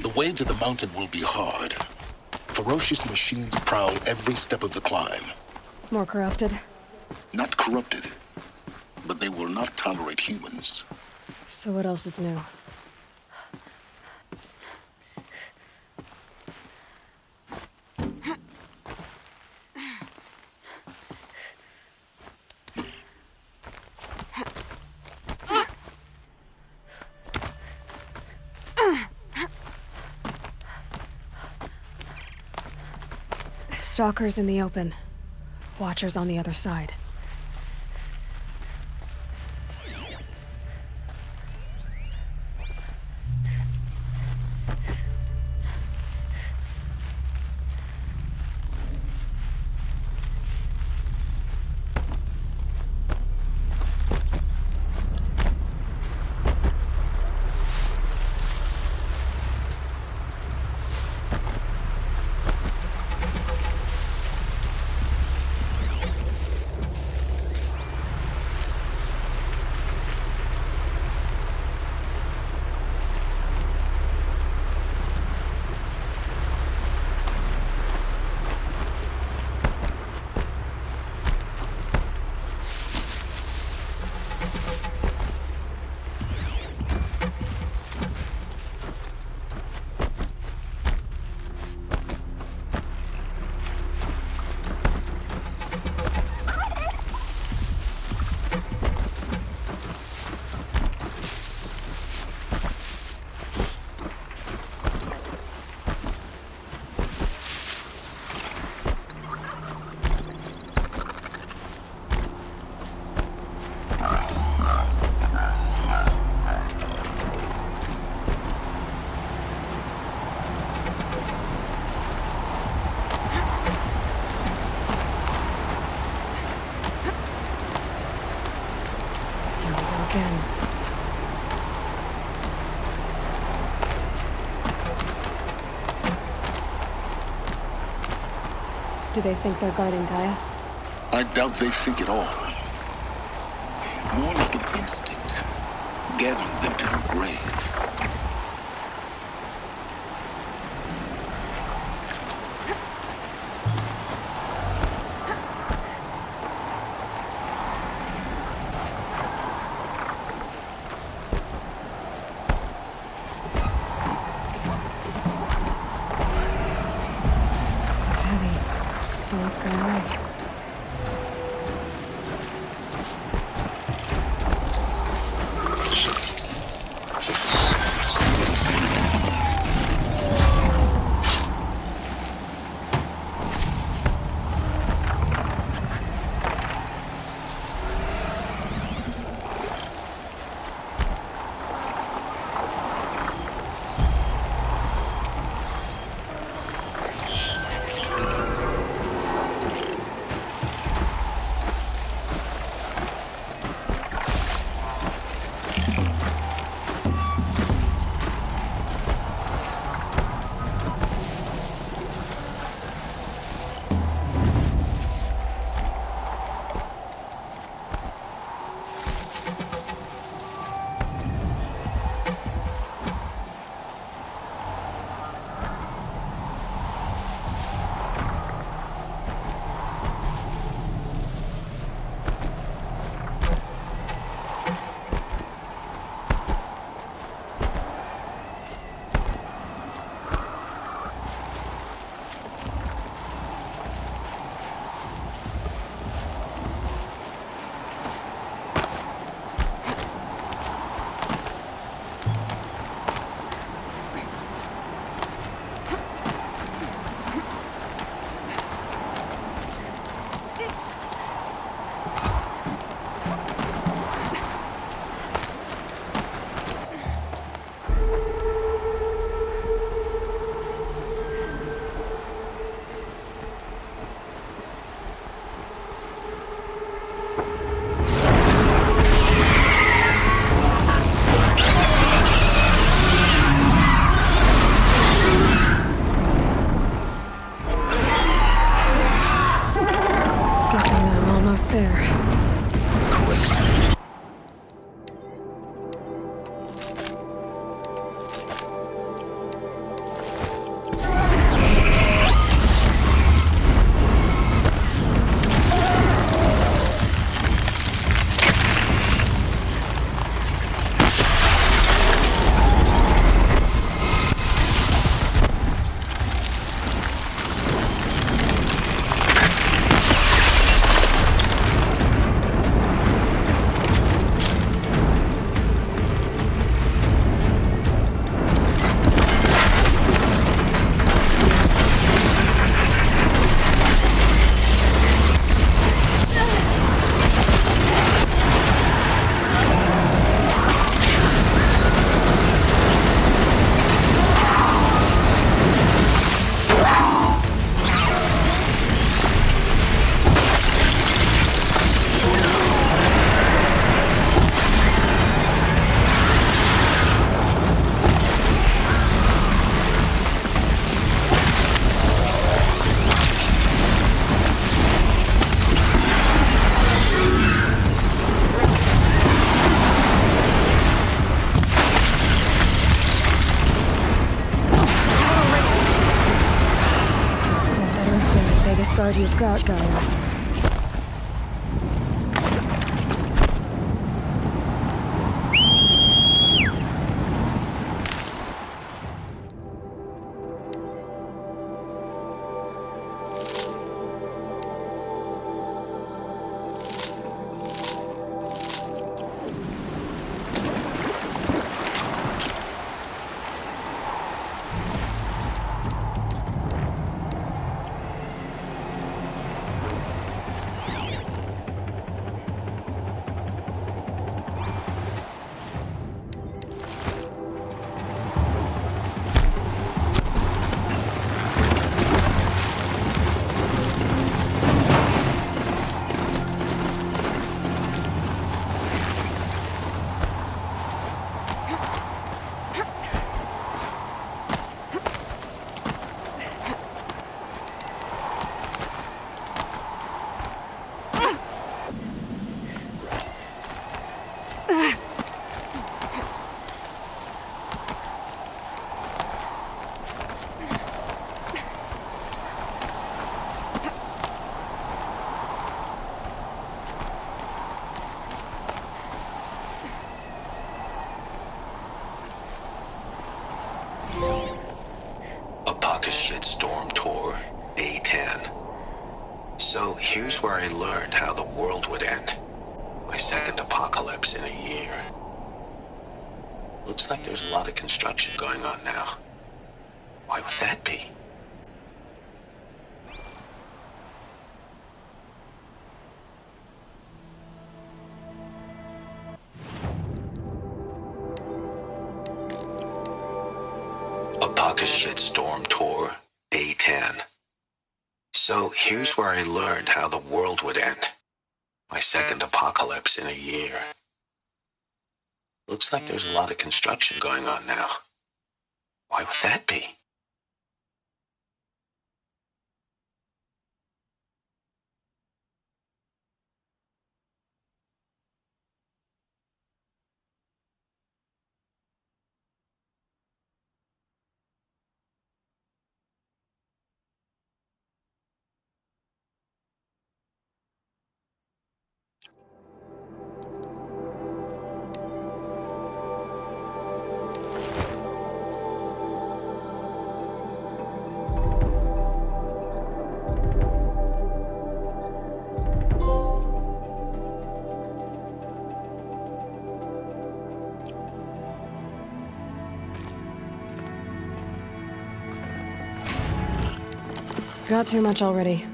The way to the mountain will be hard. Ferocious machines prowl every step of the climb. More corrupted? Not corrupted, but they will not tolerate humans. So what else is new? Stalkers in the open. Watchers on the other side. again. Do they think they're guarding Gaia? I doubt they think at all. More like an instinct, gathering them to her grave. guard you've got, Gaia. here's where I learned how the world would end. My second apocalypse in a year. Looks like there's a lot of construction going on now. Why would that be? Apocalypse Shitstorm Tour, Day 10. So here's where I learned how the world would end. My second apocalypse in a year. Looks like there's a lot of construction going on now. Why would that be? Got too much already.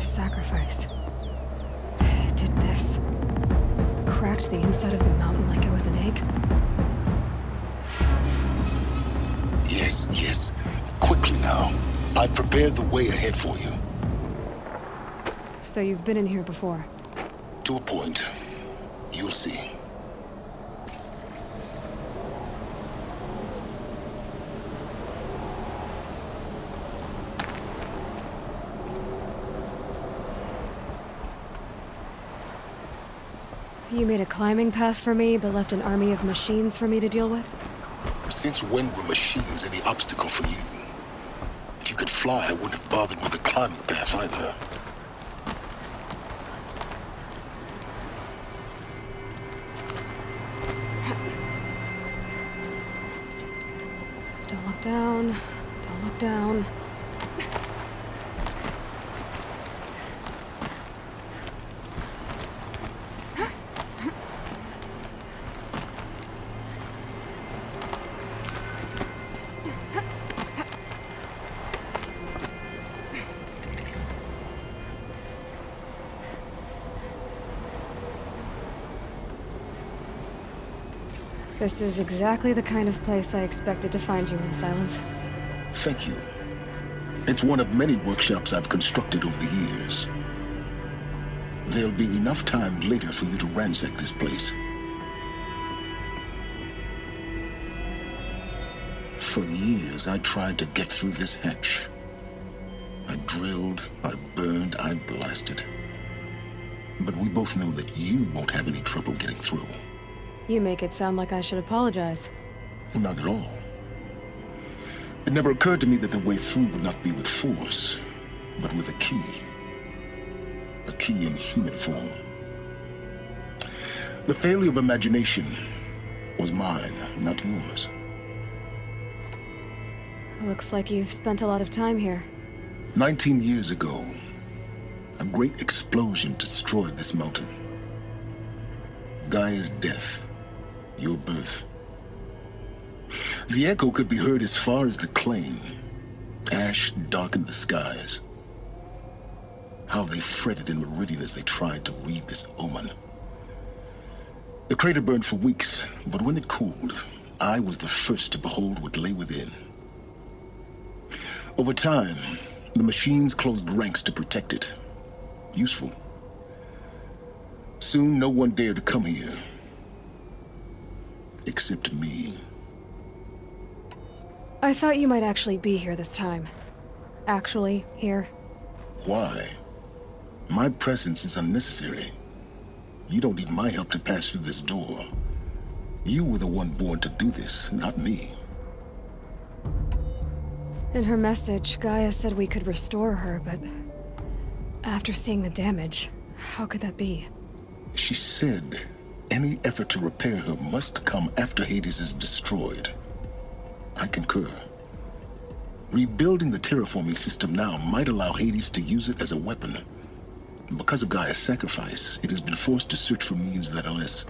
Sacrifice. It did this. Cracked the inside of the mountain like it was an egg. Yes, yes. Quickly now. I've prepared the way ahead for you. So you've been in here before? To a point. You'll see. You made a climbing path for me, but left an army of machines for me to deal with? Since when were machines any obstacle for you? If you could fly, I wouldn't have bothered with the climbing path either. Don't look down. Don't look down. This is exactly the kind of place I expected to find you in, Silence. Thank you. It's one of many workshops I've constructed over the years. There'll be enough time later for you to ransack this place. For years, I tried to get through this hatch. I drilled, I burned, I blasted. But we both know that you won't have any trouble getting through. You make it sound like I should apologize. Not at all. It never occurred to me that the way through would not be with force, but with a key. A key in human form. The failure of imagination was mine, not yours. Looks like you've spent a lot of time here. 19 years ago, A great explosion destroyed this mountain. Gaia's death, your birth. The echo could be heard as far as the claim. Ash darkened the skies. How they fretted in Meridian as they tried to read this omen. The crater burned for weeks, but when it cooled, I was the first to behold what lay within. Over time, the machines closed ranks to protect it. Useful. Soon, no one dared to come here. Except me. I thought you might actually be here this time. Actually, here. Why? My presence is unnecessary. You don't need my help to pass through this door. You were the one born to do this, not me. In her message, Gaia said we could restore her, but after seeing the damage, how could that be? She said any effort to repair her must come after Hades is destroyed. I concur. Rebuilding the terraforming system now might allow Hades to use it as a weapon. Because of Gaia's sacrifice, it has been forced to search for means that are less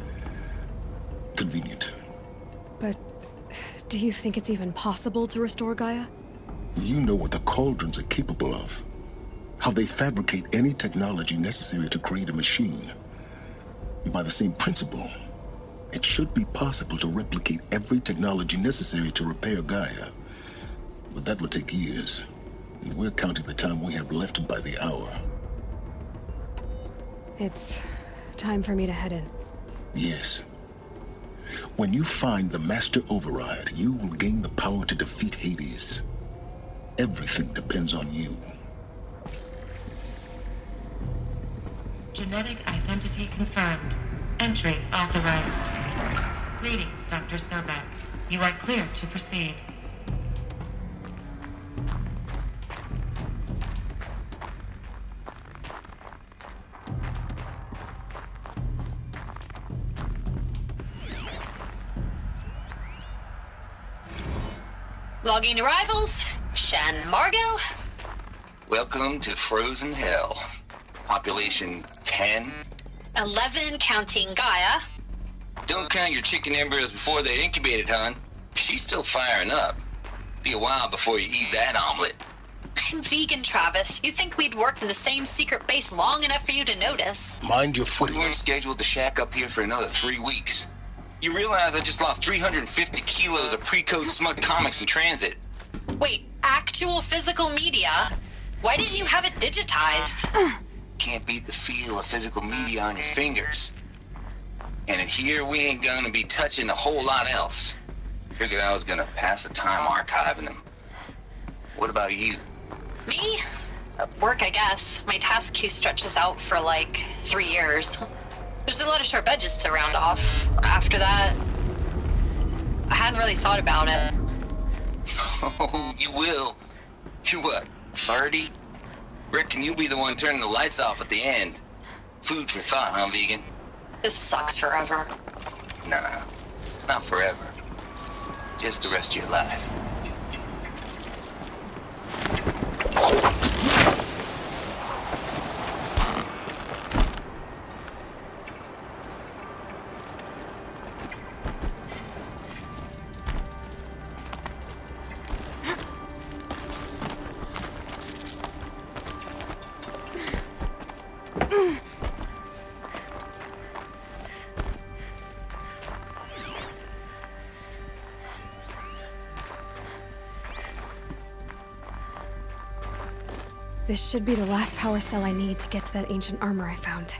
convenient. But do you think it's even possible to restore Gaia? You know what the Cauldrons are capable of. How they fabricate any technology necessary to create a machine. By the same principle, it should be possible to replicate every technology necessary to repair Gaia. But that would take years. And we're counting the time we have left by the hour. It's time for me to head in. Yes. When you find the Master Override, you will gain the power to defeat Hades. Everything depends on you. Genetic identity confirmed. Entry authorized. Greetings, Dr. Sobek. You are clear to proceed. Logging arrivals. Shan Margot. Welcome to Frozen Hell. Population 10. 11 counting Gaia. Don't count your chicken embryos before they're incubated, hon. She's still firing up. Be a while before you eat that omelet. I'm vegan, Travis. You think we'd worked in the same secret base long enough for you to notice? Mind your foot. We weren't scheduled to shack up here for another 3 weeks. You realize I just lost 350 kilos of pre-code smug comics in transit. Wait, actual physical media? Why didn't you have it digitized? Can't beat the feel of physical media on your fingers. And in here, we ain't gonna be touching a whole lot else. Figured I was gonna pass the time archiving them. What about you? Me? Work, I guess. My task queue stretches out for like 3 years. There's a lot of sharp edges to round off. After that, I hadn't really thought about it. Oh, you will. You're what, 30? Reckon you'll be the one turning the lights off at the end. Food for thought, huh, vegan? This sucks forever. Nah, not forever. Just the rest of your life. This should be the last power cell I need to get to that ancient armor I found.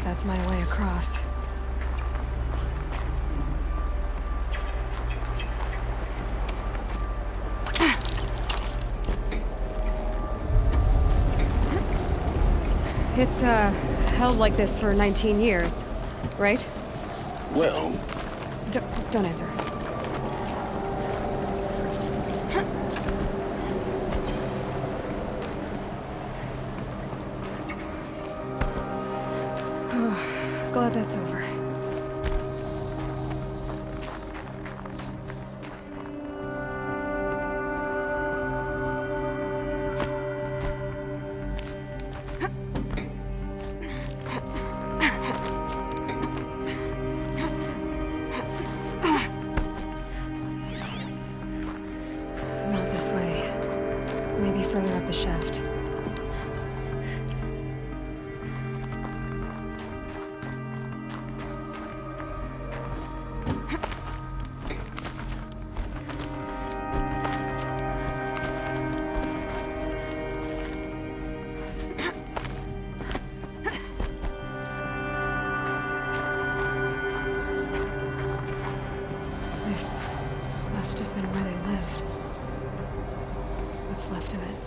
That's my way across. It's, held like this for 19 years, right? Well... Don't answer. Glad that's over. Not this way. Maybe further up the shaft. This must have been where they lived. What's left of it.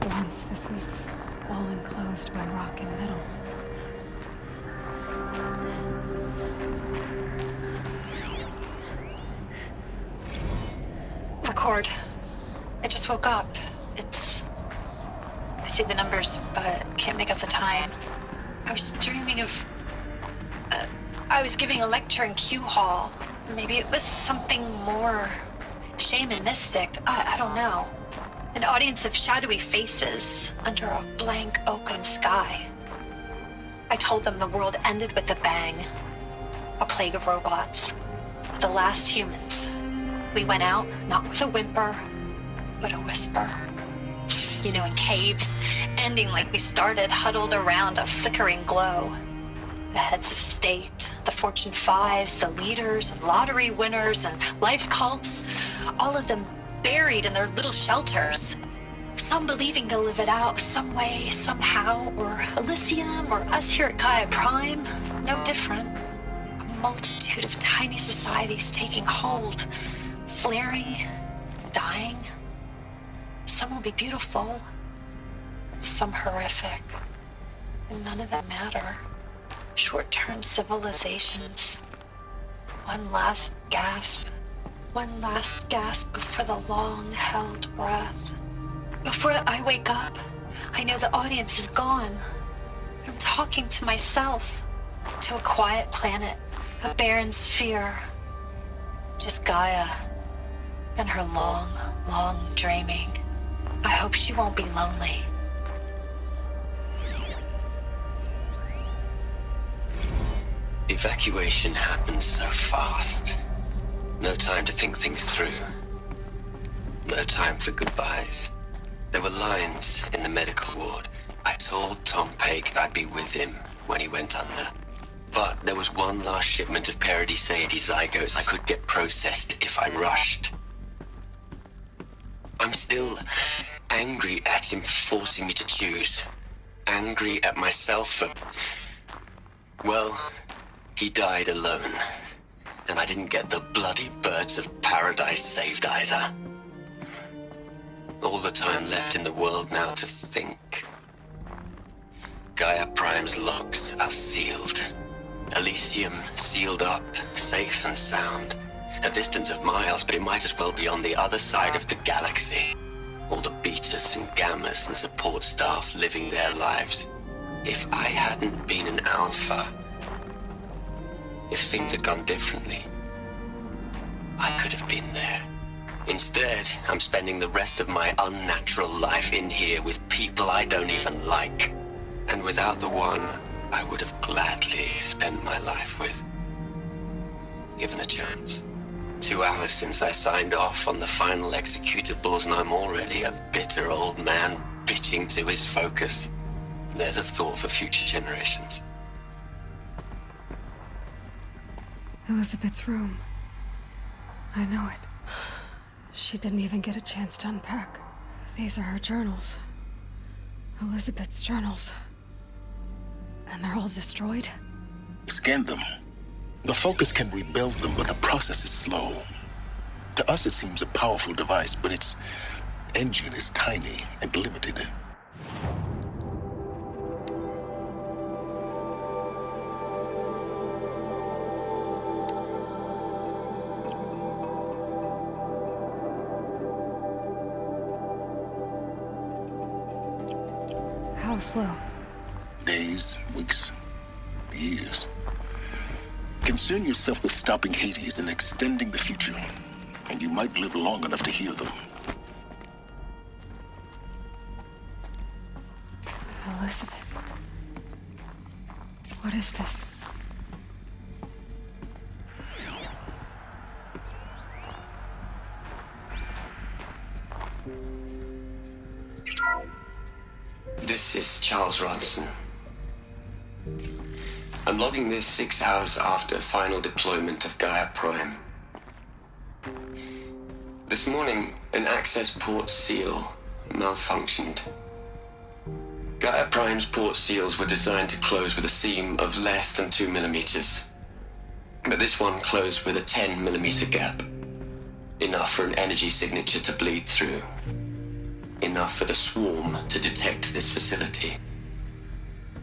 Once this was all enclosed by rock and metal. Record. I just woke up. I see the numbers, but can't make out the time. I was dreaming of... I was giving a lecture in Q Hall. Maybe it was something more shamanistic. I don't know. An audience of shadowy faces under a blank open sky. I told them the world ended with a bang. A plague of robots. The last humans. We went out, not with a whimper, but a whisper. You know, in caves, ending like we started, huddled around a flickering glow. The heads of state, the Fortune 5s, the leaders and lottery winners and life cults, all of them buried in their little shelters. Some believing they'll live it out some way, somehow, or Elysium, or us here at Gaia Prime, no different. A multitude of tiny societies taking hold, flaring, dying. Some will be beautiful, some horrific, and none of them matter. Short-term civilizations. One last gasp before the long-held breath. Before I wake up, I know the audience is gone. I'm talking to myself, to a quiet planet, a barren sphere. Just Gaia and her long, long dreaming. I hope she won't be lonely. Evacuation happened so fast. No time to think things through. No time for goodbyes. There were lines in the medical ward. I told Tom Pake I'd be with him when he went under. But there was one last shipment of Paradis-Sade zygotes I could get processed if I rushed. I'm still angry at him for forcing me to choose. Angry at myself for... well, he died alone. And I didn't get the bloody birds of paradise saved either. All the time left in the world now to think. Gaia Prime's locks are sealed. Elysium sealed up, safe and sound. A distance of miles, but it might as well be on the other side of the galaxy. All the betas and gammas and support staff living their lives. If I hadn't been an alpha, if things had gone differently, I could have been there. Instead, I'm spending the rest of my unnatural life in here with people I don't even like. And without the one I would have gladly spent my life with. Given a chance. 2 hours since I signed off on the final executables, and I'm already a bitter old man bitching to his focus. There's a thought for future generations. Elizabeth's room. I know it. She didn't even get a chance to unpack. These are her journals. Elizabeth's journals. And they're all destroyed? Scan them. The Focus can rebuild them, but the process is slow. To us, it seems a powerful device, but its engine is tiny and limited. How slow? Days, weeks, years. Concern yourself with stopping Hades and extending the future, and you might live long enough to hear them. Elizabeth. What is this? This is Charles Ronson. I'm logging this 6 hours after final deployment of Gaia Prime. This morning, an access port seal malfunctioned. Gaia Prime's port seals were designed to close with a seam of less than 2 millimeters. But this one closed with a 10 millimeter gap. Enough for an energy signature to bleed through. Enough for the swarm to detect this facility.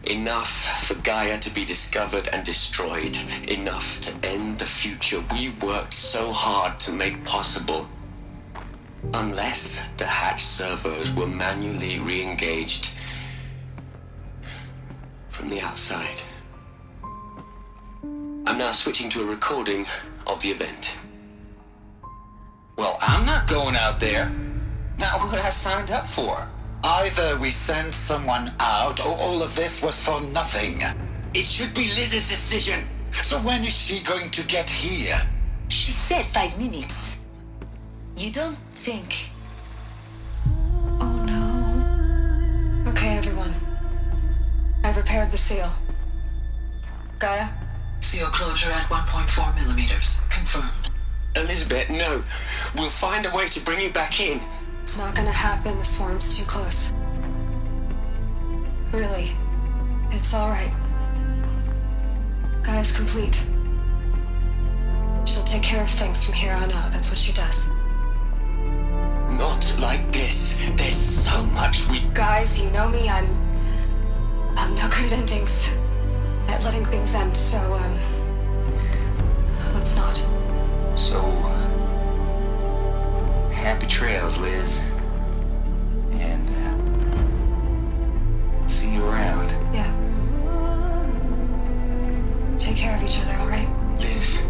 Enough for Gaia to be discovered and destroyed. Enough to end the future we worked so hard to make possible. Unless the hatch servos were manually re-engaged from the outside. I'm now switching to a recording of the event. Well, I'm not going out there. Not what I signed up for. Either we send someone out, or all of this was for nothing. It should be Liz's decision. So when is she going to get here? She said 5 minutes. You don't think... Oh no. Okay, everyone. I've repaired the seal. Gaia? Seal closure at 1.4 millimeters. Confirmed. Elizabeth, no. We'll find a way to bring you back in. It's not gonna happen. The swarm's too close. Really. It's alright. Gaia's complete. She'll take care of things from here on out. That's what she does. Not like this. There's so much we... Guys, you know me. I'm no good at endings. At letting things end, so, let's not. So, happy trails, Liz. And, see you around. Yeah. Take care of each other, alright? Liz.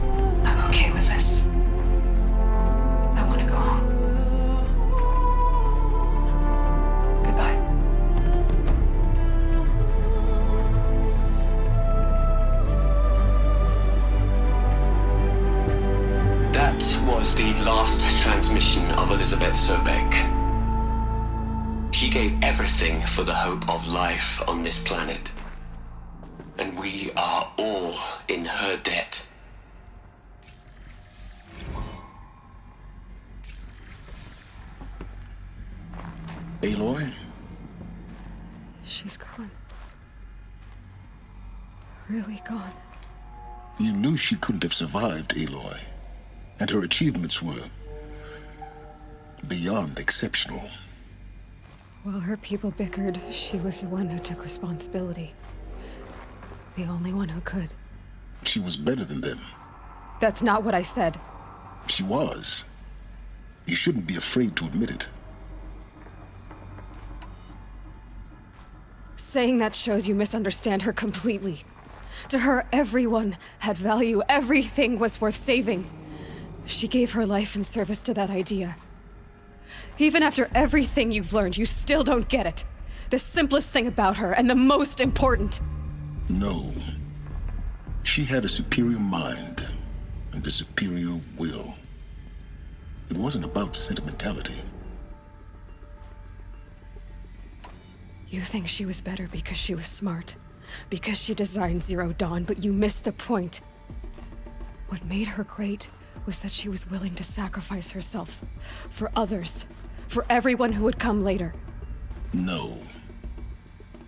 I'm okay with this. I want to go home. Goodbye. That was the last transmission of Elizabeth Sobek. She gave everything for the hope of life on this planet. And we are all in her debt. Aloy? She's gone. Really gone. You knew she couldn't have survived, Aloy. And her achievements were beyond exceptional. While her people bickered, she was the one who took responsibility. The only one who could. She was better than them. That's not what I said. She was. You shouldn't be afraid to admit it. Saying that shows you misunderstand her completely. To her, everyone had value. Everything was worth saving. She gave her life in service to that idea. Even after everything you've learned, you still don't get it. The simplest thing about her, and the most important. No. She had a superior mind and a superior will. It wasn't about sentimentality. You think she was better because she was smart, because she designed Zero Dawn, but you missed the point. What made her great was that she was willing to sacrifice herself for others, for everyone who would come later. No.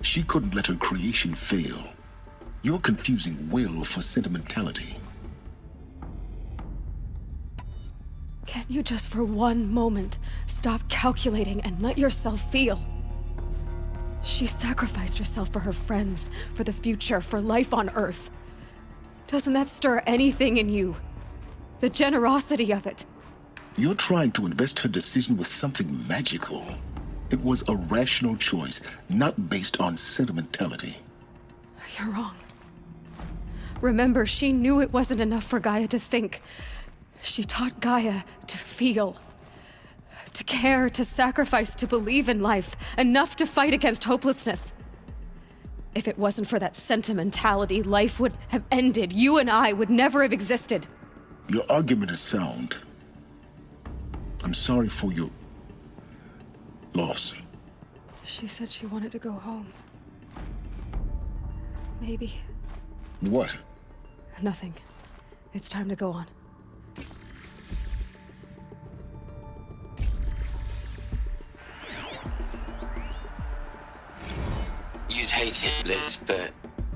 She couldn't let her creation fail. You're confusing will for sentimentality. Can't you just for one moment stop calculating and let yourself feel? She sacrificed herself for her friends, for the future, for life on Earth. Doesn't that stir anything in you? The generosity of it. You're trying to invest her decision with something magical. It was a rational choice, not based on sentimentality. You're wrong. Remember, she knew it wasn't enough for Gaia to think. She taught Gaia to feel. To care, to sacrifice, to believe in life. Enough to fight against hopelessness. If it wasn't for that sentimentality, life would have ended. You and I would never have existed. Your argument is sound. I'm sorry for your loss. She said she wanted to go home. Maybe. What? Nothing. It's time to go on. You'd hate it, Liz, but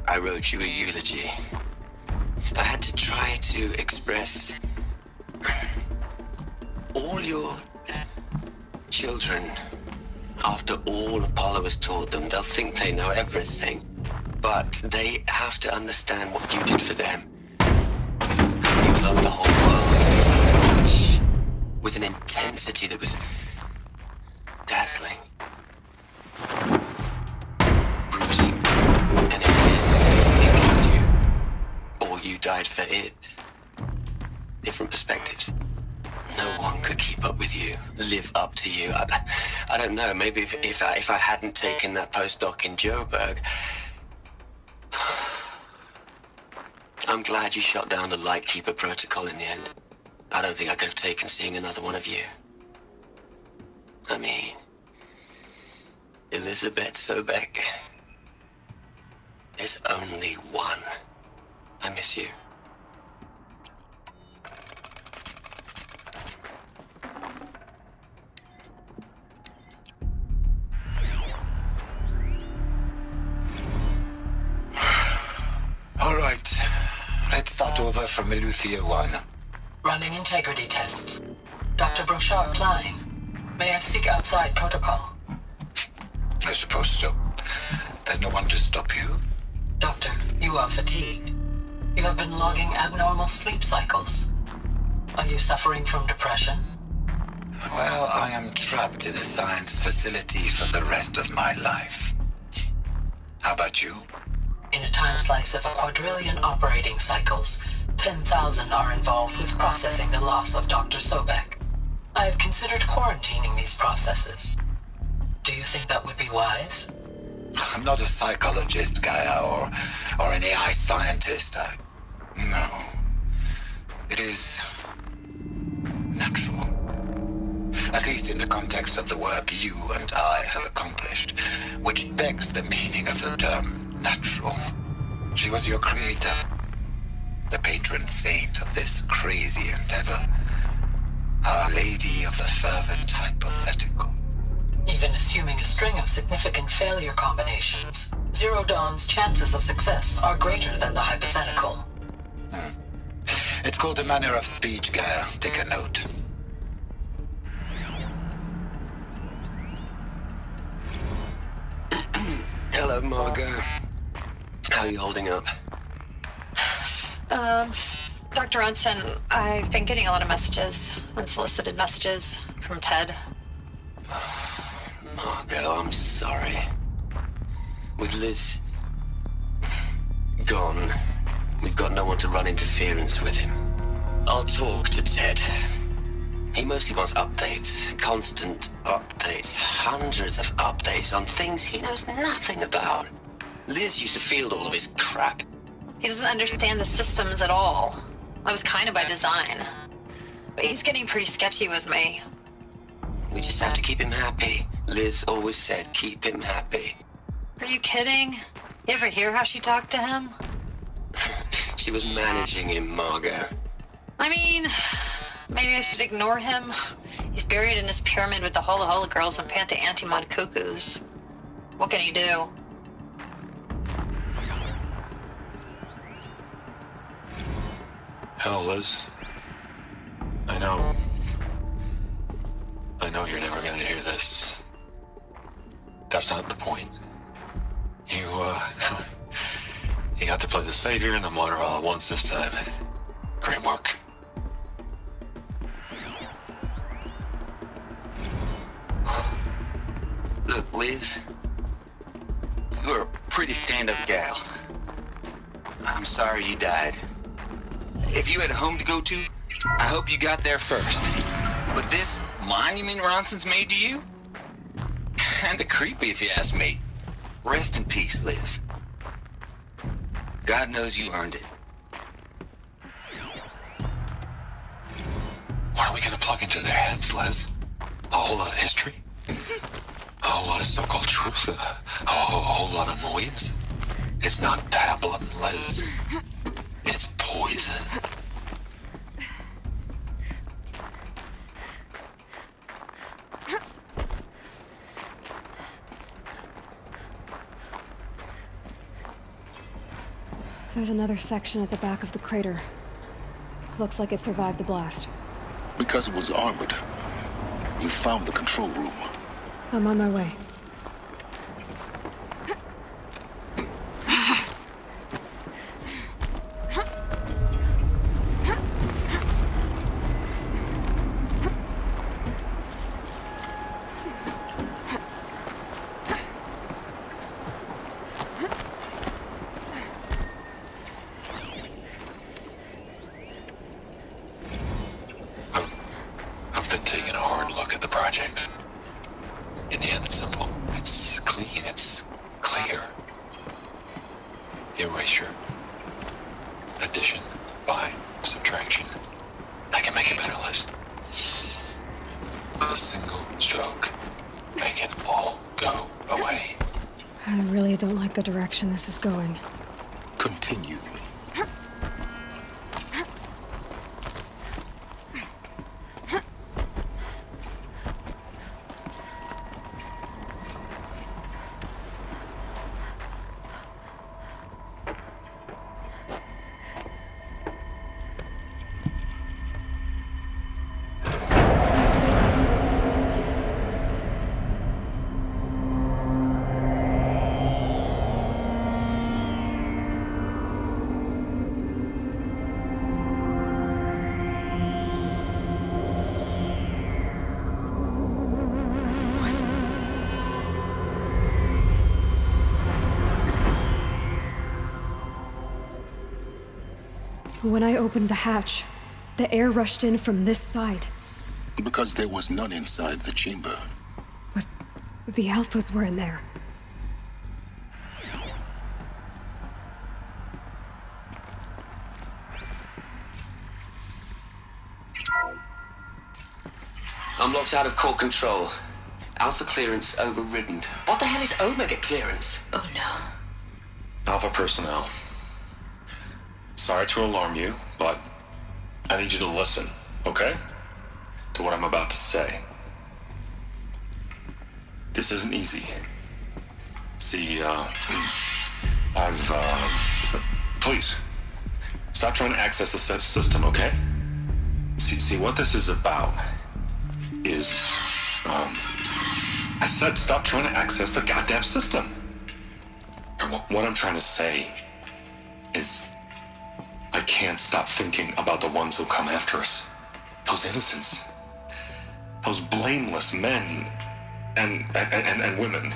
I wrote you a eulogy. I had to try to express all your children. After all Apollo has taught them, they'll think they know everything. But they have to understand what you did for them. You loved the whole world so much, with an intensity that was dazzling. Bruising. And in the end, it killed you. Or you died for it. Different perspectives. No one could keep up with you, live up to you. I don't know, maybe if I hadn't taken that postdoc in Joburg. I'm glad you shot down the Lightkeeper protocol in the end. I don't think I could have taken seeing another one of you. I mean, Elizabeth Sobek. There's only one. I miss you. All right. Let's start over from Eleuthia 1. Running integrity tests. Dr. Brochard Klein. May I speak outside protocol? I suppose so. There's no one to stop you. Doctor, you are fatigued. You have been logging abnormal sleep cycles. Are you suffering from depression? Well, I am trapped in a science facility for the rest of my life. How about you? In a time slice of a quadrillion operating cycles, 10,000 are involved with processing the loss of Dr. Sobek. I have considered quarantining these processes. Do you think that would be wise? I'm not a psychologist, Gaia, or an AI scientist. No. It is natural. At least in the context of the work you and I have accomplished, which begs the meaning of the term natural. She was your creator, the patron saint of this crazy endeavor, Our Lady of the Fervent Hypothetical. Even assuming a string of significant failure combinations, Zero Dawn's chances of success are greater than the hypothetical. It's called a manner of speech, Gaia. Take a note. Hello, Margot. How are you holding up? Dr. Ronson, I've been getting a lot of messages, unsolicited messages from Ted. Margot, I'm sorry. With Liz gone, we've got no one to run interference with him. I'll talk to Ted. He mostly wants updates, constant updates, hundreds of updates on things he knows nothing about. Liz used to field all of his crap. He doesn't understand the systems at all. That was kind of by design. But he's getting pretty sketchy with me. We just have to keep him happy. Liz always said, keep him happy. Are you kidding? You ever hear how she talked to him? She was managing him, Margot. I mean, maybe I should ignore him. He's buried in his pyramid with the Hola Hola girls and Panta Antimod cuckoos. What can he do? Hell, Liz. I know you're never gonna hear this. That's not the point. You got to play the savior and the martyr all at once this time. Great work. Liz, you're a pretty stand-up gal. I'm sorry you died. If you had a home to go to, I hope you got there first. But this monument Ronson's made to you? Kinda creepy if you ask me. Rest in peace, Liz. God knows you earned it. What are we gonna plug into their heads, Les? A whole lot of history? A whole lot of so-called truth? A whole lot of noise? It's not pablum, Les. It's poison. There's another section at the back of the crater. Looks like it survived the blast. Because it was armored, you found the control room. I'm on my way. I've been taking a hard look at the project. In the end, it's simple. It's clean. It's clear. Erasure. Addition. By. Subtraction. I can make a better list. With a single stroke. Make it all go away. I really don't like the direction this is going. Continue. When I opened the hatch, the air rushed in from this side. Because there was none inside the chamber. But the Alphas were in there. I'm locked out of core control. Alpha clearance overridden. What the hell is Omega clearance? Oh no. Alpha personnel. Sorry to alarm you, but I need you to listen, okay? To what I'm about to say. This isn't easy. See, please, stop trying to access the system, okay? See, what this is about is, I said stop trying to access the goddamn system. What I'm trying to say is, I can't stop thinking about the ones who come after us. Those innocents. Those blameless men and women.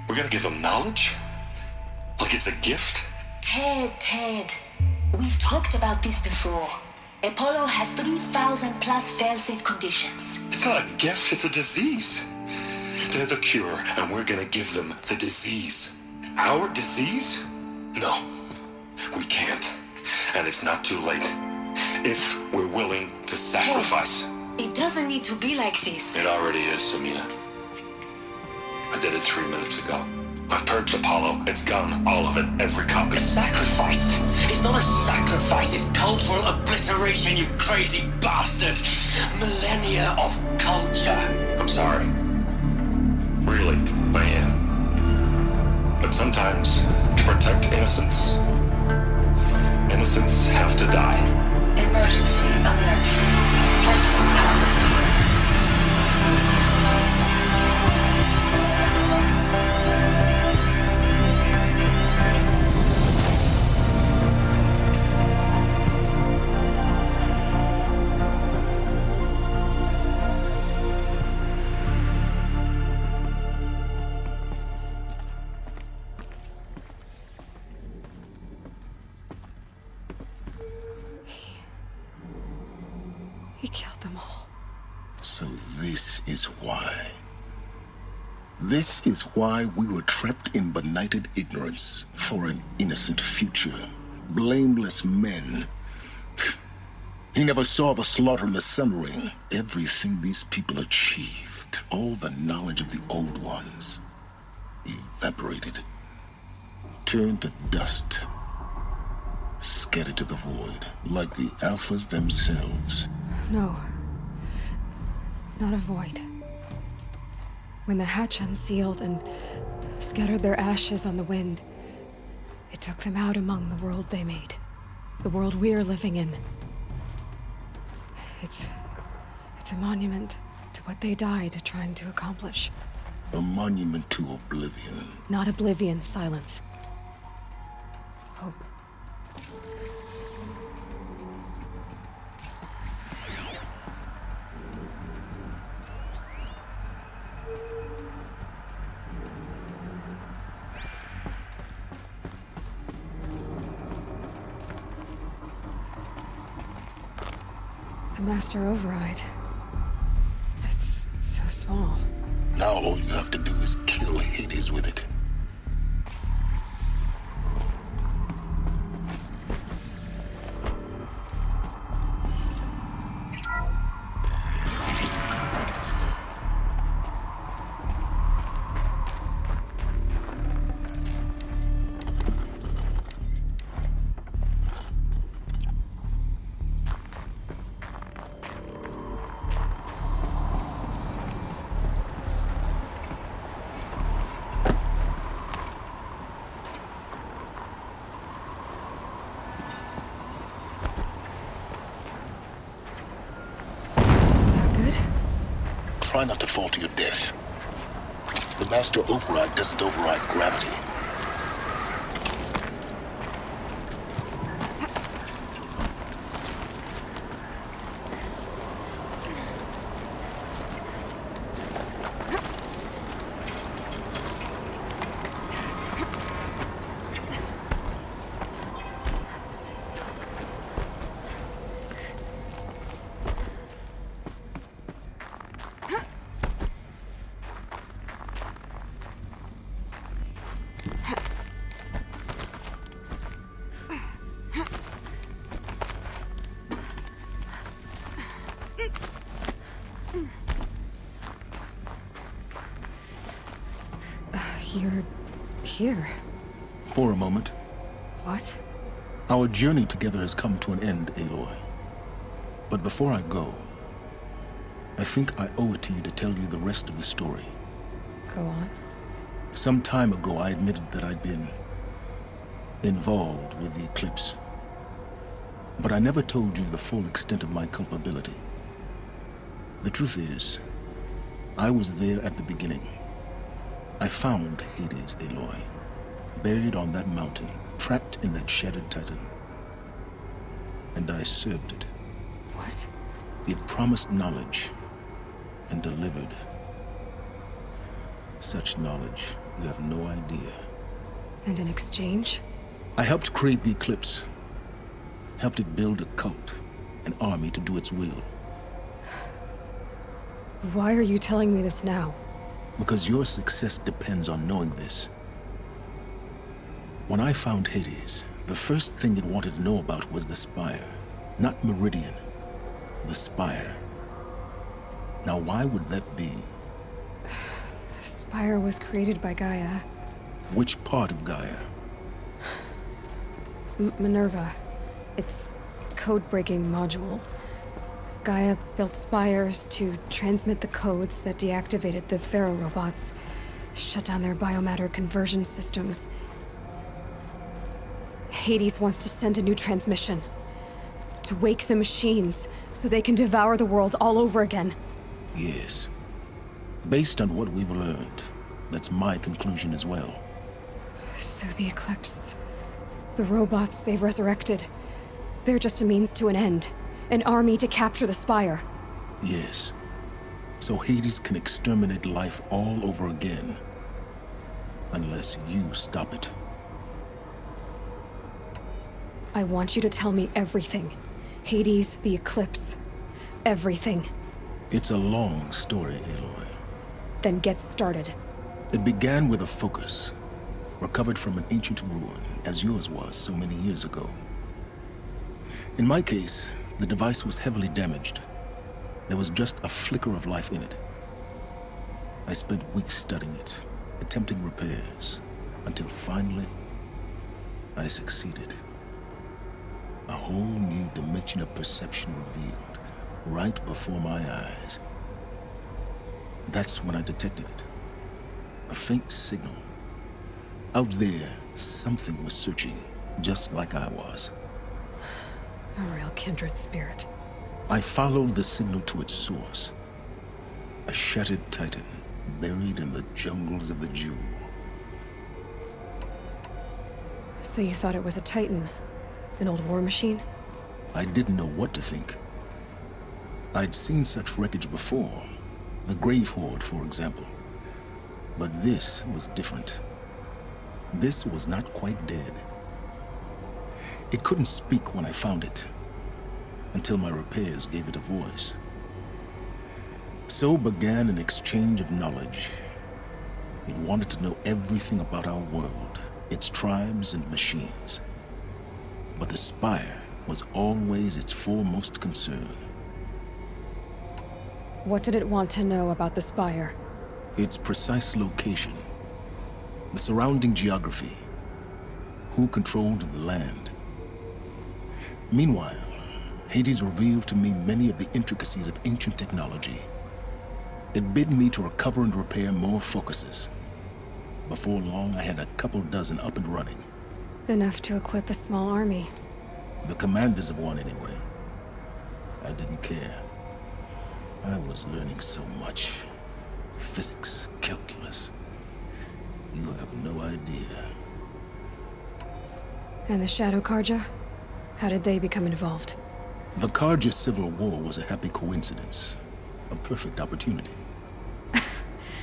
We're gonna give them knowledge? Like it's a gift? Ted. We've talked about this before. Apollo has 3,000 plus fail-safe conditions. It's not a gift, it's a disease. They're the cure, and we're gonna give them the disease. Our disease? No, we can't. And it's not too late. If we're willing to sacrifice. Ted, it doesn't need to be like this. It already is, Samina. I did it 3 minutes ago. I've purged Apollo. It's gone. All of it. Every copy. Sacrifice? It's not a sacrifice. It's cultural obliteration, you crazy bastard. Millennia of culture. I'm sorry. Really, I am. But sometimes, to protect innocence, innocents have to die. Emergency alert. Protein anomaly. killed them all. So this is why. This is why we were trapped in benighted ignorance for an innocent future. Blameless men. He never saw the slaughter in the Sun Ring. Everything these people achieved, all the knowledge of the old ones, evaporated, turned to dust, scattered to the void, like the Alphas themselves. No. Not a void. When the hatch unsealed and scattered their ashes on the wind, it took them out among the world they made. The world we're living in. It's a monument to what they died trying to accomplish. A monument to oblivion. Not oblivion, silence. Hope. The Master Override. It's so small. Now all you have to do is kill Hades with it. Try not to fall to your death. The Master Override doesn't override gravity. You're here. For a moment. What? Our journey together has come to an end, Aloy. But before I go, I think I owe it to you to tell you the rest of the story. Go on. Some time ago, I admitted that I'd been involved with the Eclipse. But I never told you the full extent of my culpability. The truth is, I was there at the beginning. I found Hades, Aloy, buried on that mountain, trapped in that shattered titan. And I served it. What? It promised knowledge and delivered. Such knowledge, you have no idea. And in exchange? I helped create the Eclipse. Helped it build a cult, an army to do its will. Why are you telling me this now? Because your success depends on knowing this. When I found Hades, the first thing it wanted to know about was the Spire. Not Meridian. The Spire. Now why would that be? The Spire was created by Gaia. Which part of Gaia? Minerva. Its code-breaking module. Gaia built spires to transmit the codes that deactivated the Pharaoh robots, shut down their biomatter conversion systems. Hades wants to send a new transmission. To wake the machines, so they can devour the world all over again. Yes. Based on what we've learned, that's my conclusion as well. So the Eclipse, the robots they've resurrected, they're just a means to an end. An army to capture the Spire. Yes. So Hades can exterminate life all over again. Unless you stop it. I want you to tell me everything. Hades, the Eclipse. everything. It's a long story, Aloy. Then get started. It began with a focus, recovered from an ancient ruin, as yours was so many years ago. In my case, the device was heavily damaged. There was just a flicker of life in it. I spent weeks studying it, attempting repairs, until finally, I succeeded. A whole new dimension of perception revealed, right before my eyes. That's when I detected it. A faint signal. Out there, something was searching, just like I was. A real kindred spirit. I followed the signal to its source. A shattered titan, buried in the jungles of the Jewel. So you thought it was a titan? An old war machine? I didn't know what to think. I'd seen such wreckage before. The Grave Horde, for example. But this was different. This was not quite dead. It couldn't speak when I found it, until my repairs gave it a voice. So began an exchange of knowledge. It wanted to know everything about our world, its tribes and machines. But the Spire was always its foremost concern. What did it want to know about the Spire? Its precise location, the surrounding geography, who controlled the land. Meanwhile, Hades revealed to me many of the intricacies of ancient technology. It bid me to recover and repair more focuses. Before long, I had a couple dozen up and running. Enough to equip a small army. The commanders of one, anyway. I didn't care. I was learning so much. Physics, calculus. You have no idea. And the Shadow Karja? How did they become involved? The Karja Civil War was a happy coincidence. A perfect opportunity.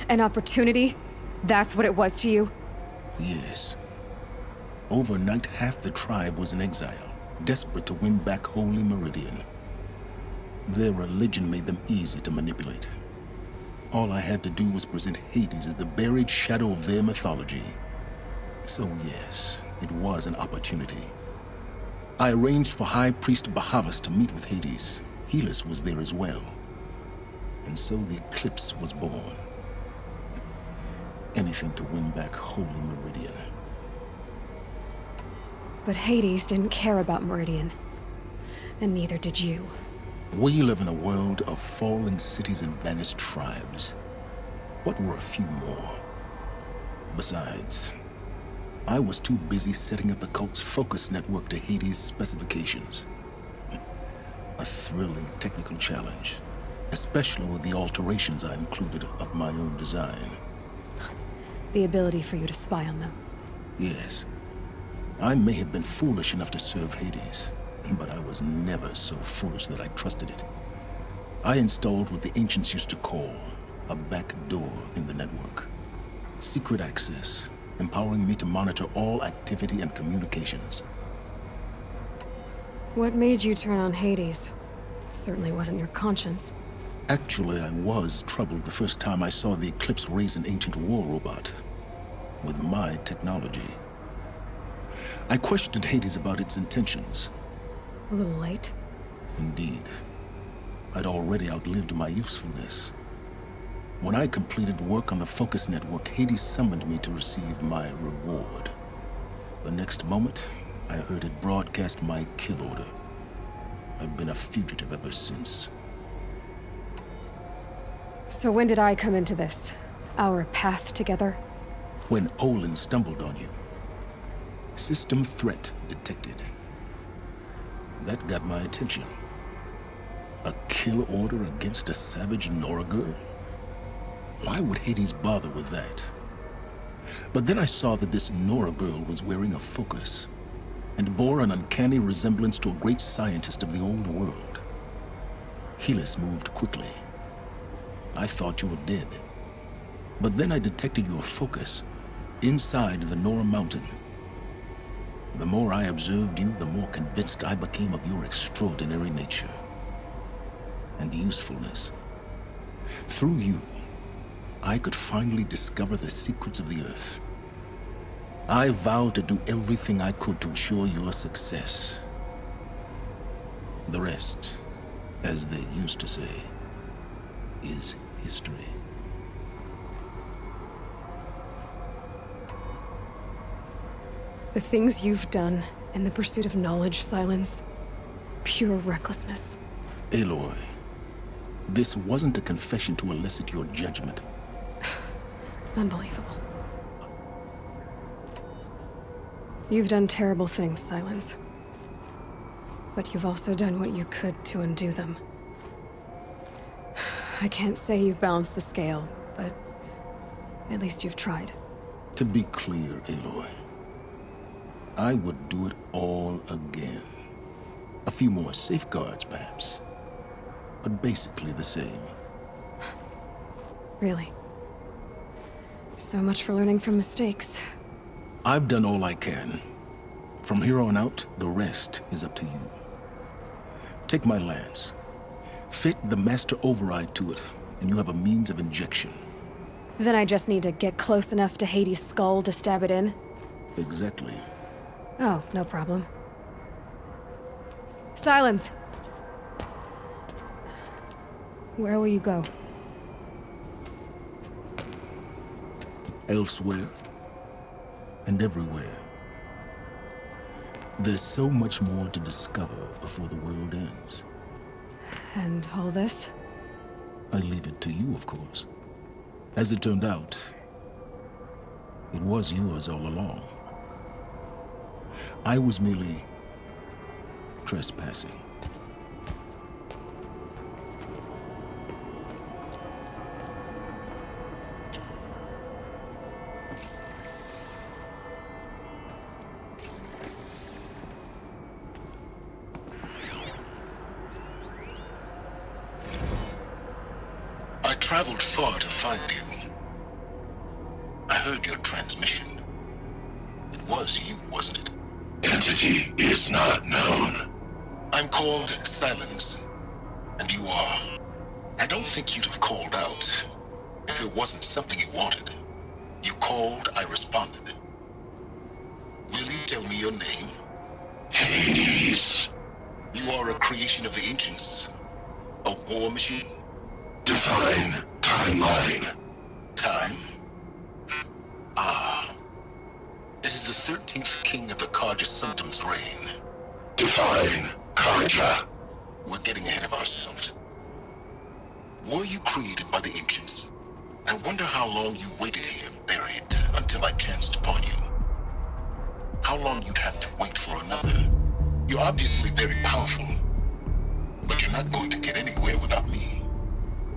An opportunity? That's what it was to you? Yes. Overnight, half the tribe was in exile, desperate to win back Holy Meridian. Their religion made them easy to manipulate. All I had to do was present Hades as the buried shadow of their mythology. So yes, it was an opportunity. I arranged for High Priest Bahavas to meet with Hades. Helis was there as well. And so the Eclipse was born. Anything to win back Holy Meridian. But Hades didn't care about Meridian. And neither did you. We live in a world of fallen cities and vanished tribes. What were a few more? Besides, I was too busy setting up the cult's focus network to Hades' specifications. A thrilling technical challenge, especially with the alterations I included of my own design. The ability for you to spy on them. Yes. I may have been foolish enough to serve Hades, but I was never so foolish that I trusted it. I installed what the ancients used to call a back door in the network. Secret access, empowering me to monitor all activity and communications. What made you turn on Hades? It certainly wasn't your conscience. Actually, I was troubled the first time I saw the Eclipse raise an ancient war robot. With my technology. I questioned Hades about its intentions. A little late? Indeed. I'd already outlived my usefulness. When I completed work on the Focus Network, Hades summoned me to receive my reward. The next moment, I heard it broadcast my kill order. I've been a fugitive ever since. So when did I come into this? Our path together? When Olin stumbled on you. System threat detected. That got my attention. A kill order against a savage Nora girl? Why would Hades bother with that? But then I saw that this Nora girl was wearing a focus, and bore an uncanny resemblance to a great scientist of the old world. Helis moved quickly. I thought you were dead. But then I detected your focus inside the Nora mountain. The more I observed you, the more convinced I became of your extraordinary nature. and usefulness. Through you, I could finally discover the secrets of the Earth. I vowed to do everything I could to ensure your success. The rest, as they used to say, is history. The things you've done in the pursuit of knowledge, Silence, pure recklessness. Aloy, this wasn't a confession to elicit your judgment. Unbelievable. You've done terrible things, Silence. But you've also done what you could to undo them. I can't say you've balanced the scale, but at least you've tried. To be clear, Aloy, I would do it all again. A few more safeguards, perhaps, but basically the same. Really? So much for learning from mistakes. I've done all I can. From here on out, the rest is up to you. Take my lance. Fit the master override to it, and you have a means of injection. Then I just need to get close enough to Hades' skull to stab it in? Exactly. Oh, no problem. Silence! Where will you go? Elsewhere, and everywhere. There's so much more to discover before the world ends. And all this? I leave it to you, of course. As it turned out, it was yours all along. I was merely trespassing. I traveled far to find you. I heard your transmission. It was you, wasn't it? Entity is not known. I'm called Silence, and you are. I don't think you'd have called out if it wasn't something you wanted. You called, I responded. Will you tell me your name? Hades. You are a creation of the ancients. A war machine? Define timeline. Time? Ah. It is the 13th king of the Karja Sundam's reign. Define Karja. We're getting ahead of ourselves. Were you created by the ancients? I wonder how long you waited here, buried, until I chanced upon you. How long you'd have to wait for another. You're obviously very powerful, but you're not going to get anywhere without me.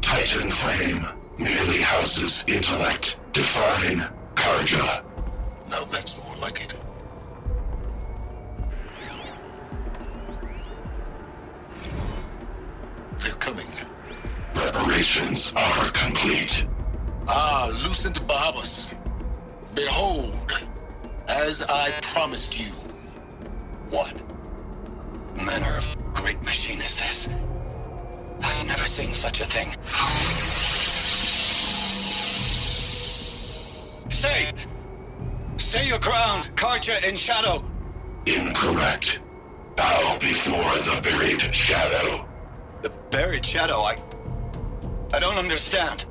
Titan Flame merely houses intellect. Define Karja. Now that's more like it. They're coming. Preparations are complete. Ah, lucent Bahavas. Behold, as I promised you. What manner of great machine is this? I've never seen such a thing. Stay! Stay your ground, Karja in shadow! Incorrect. Bow before the buried shadow. The buried shadow, I don't understand.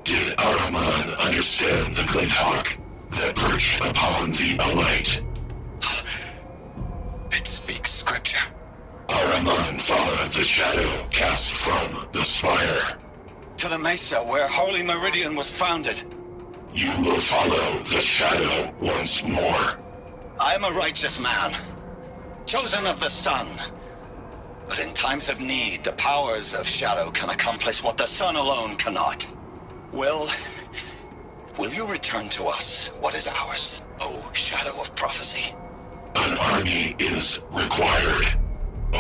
Did Ahriman understand the glint hawk that perched upon the alight? It speaks scripture. Ahriman followed the shadow cast from the spire. To the mesa where Holy Meridian was founded. You will follow the shadow once more. I am a righteous man, chosen of the sun. But in times of need, the powers of shadow can accomplish what the sun alone cannot. Will you return to us what is ours, O shadow of prophecy? An army is required.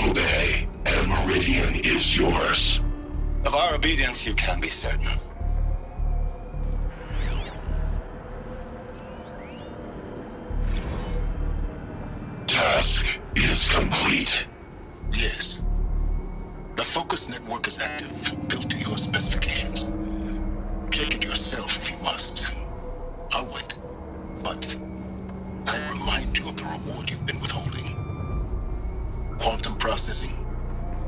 Obey, and Meridian is yours. Of our obedience you can be certain. Task is complete. Yes. The focus network is active, built to your specifications. Check it yourself if you must. I'll wait. But I remind you of the reward you've been withholding. Quantum processing.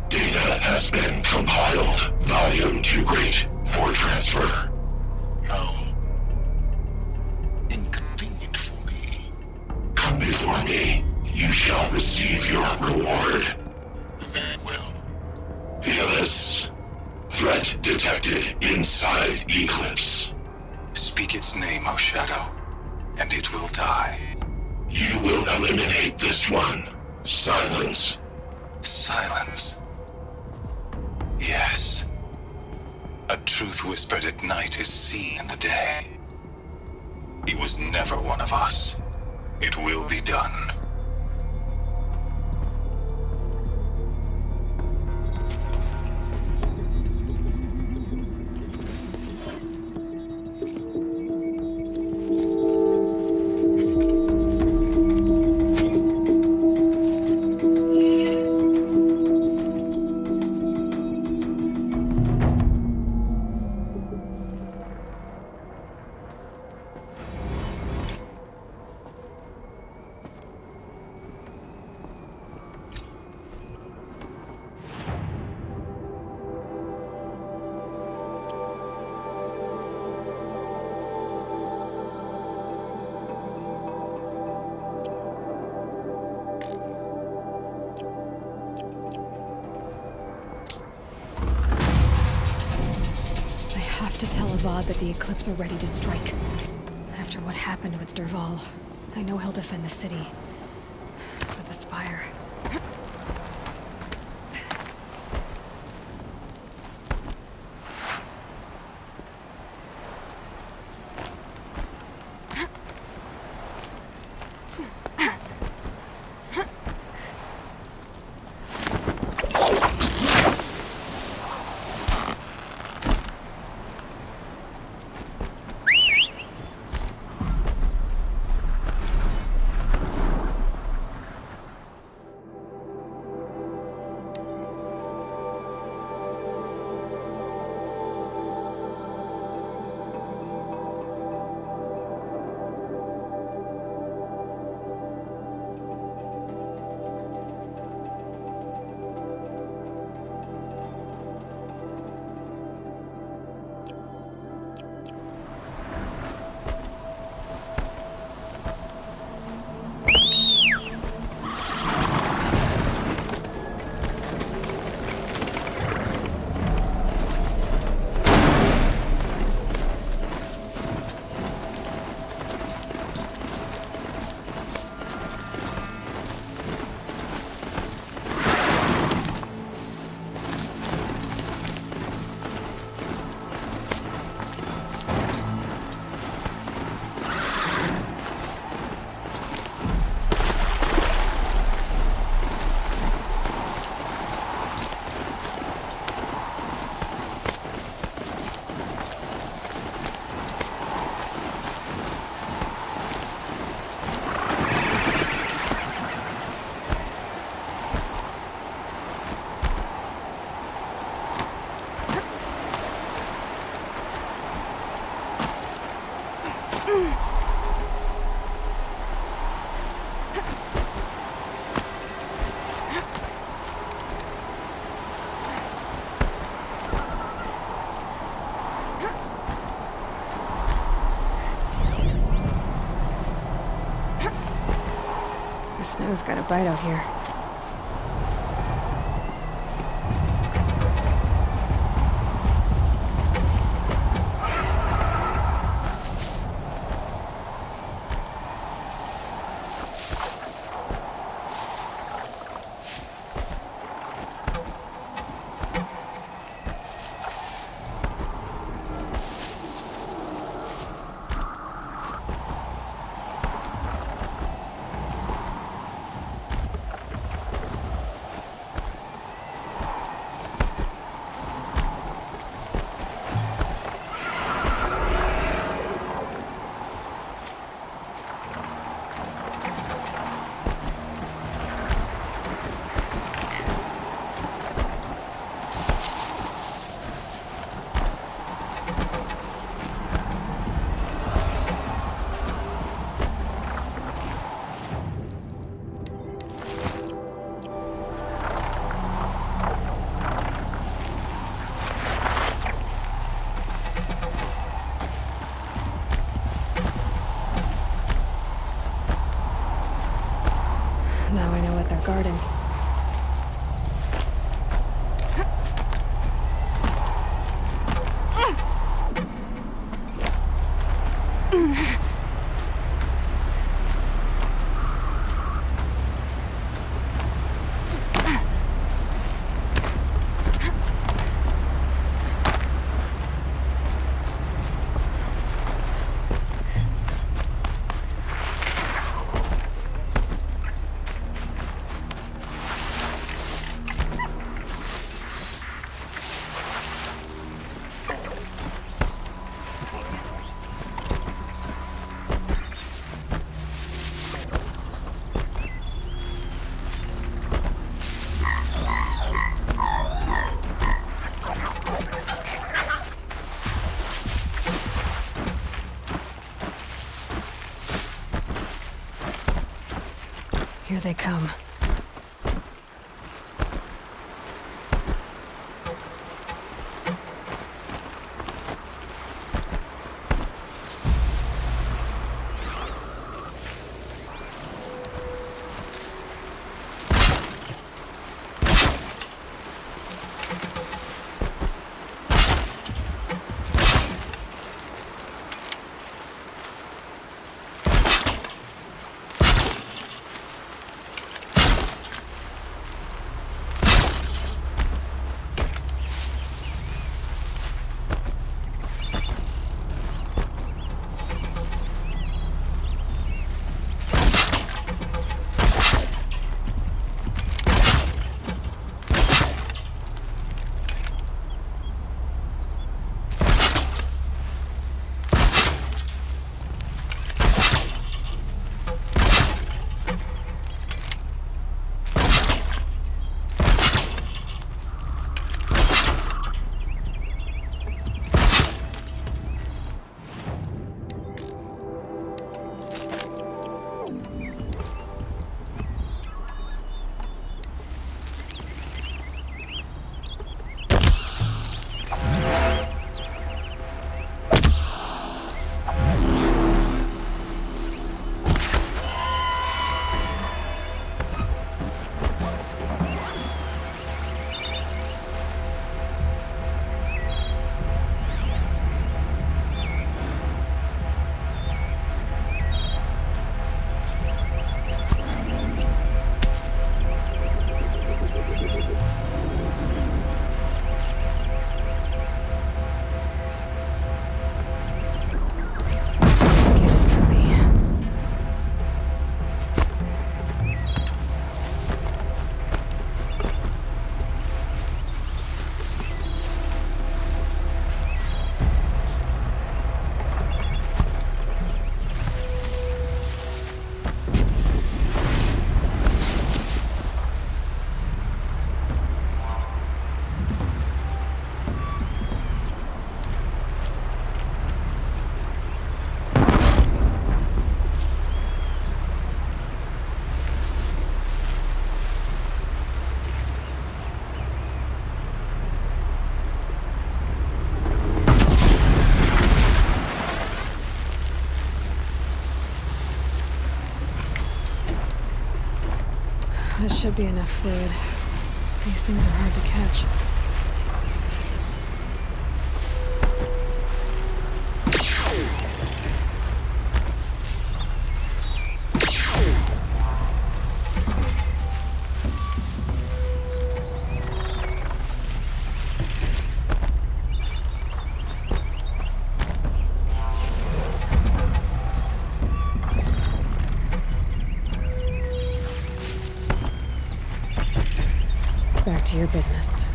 Data has been compiled. Volume too great for transfer. How inconvenient for me. Come before me. You shall receive your reward. Very well. Fearless. Threat detected inside Eclipse. Speak its name, O Shadow, and it will die. You will eliminate this one. Silence. Silence. Yes. A truth whispered at night is seen in the day. He was never one of us. It will be done. That the Eclipse are ready to strike. After what happened with Derval, I know he'll defend the city. But the Spire... Snow's got a bite out here. garden. Here they come. This should be enough fluid. These things are hard to catch. Back to your business.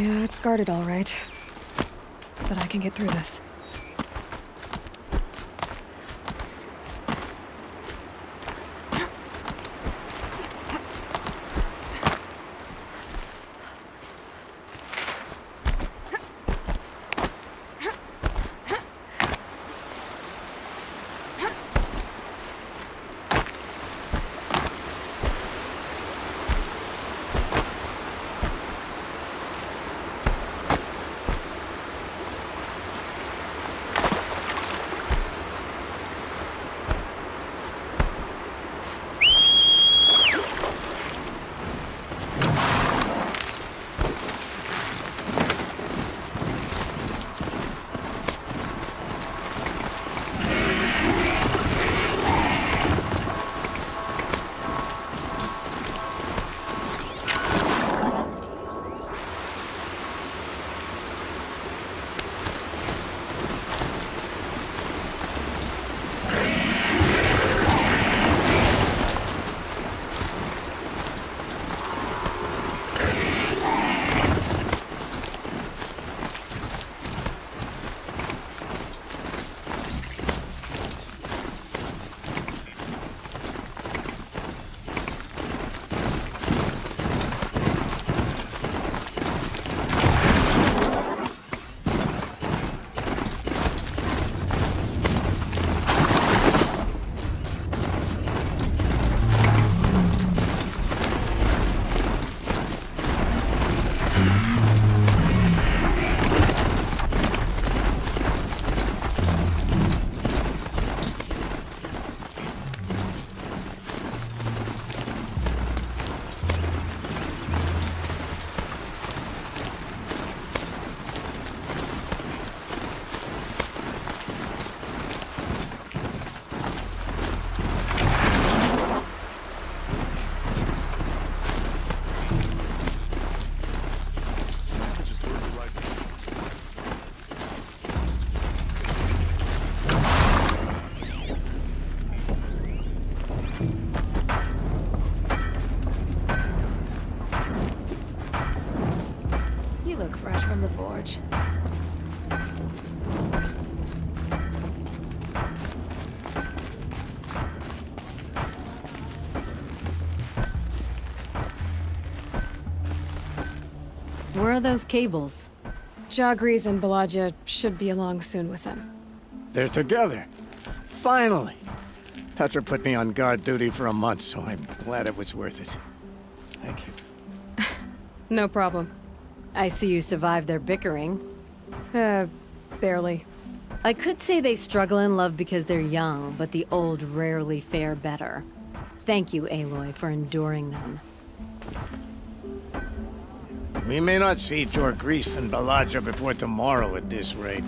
Yeah, it's guarded all right. But I can get through this. Where are those cables? Jagrees and Balaja should be along soon with them. They're together. Finally! Petra put me on guard duty for a month, so I'm glad it was worth it. Thank you. No problem. I see you survived their bickering. Barely. I could say they struggle in love because they're young, but the old rarely fare better. Thank you, Aloy, for enduring them. We may not see Jagrees and Balaja before tomorrow at this rate.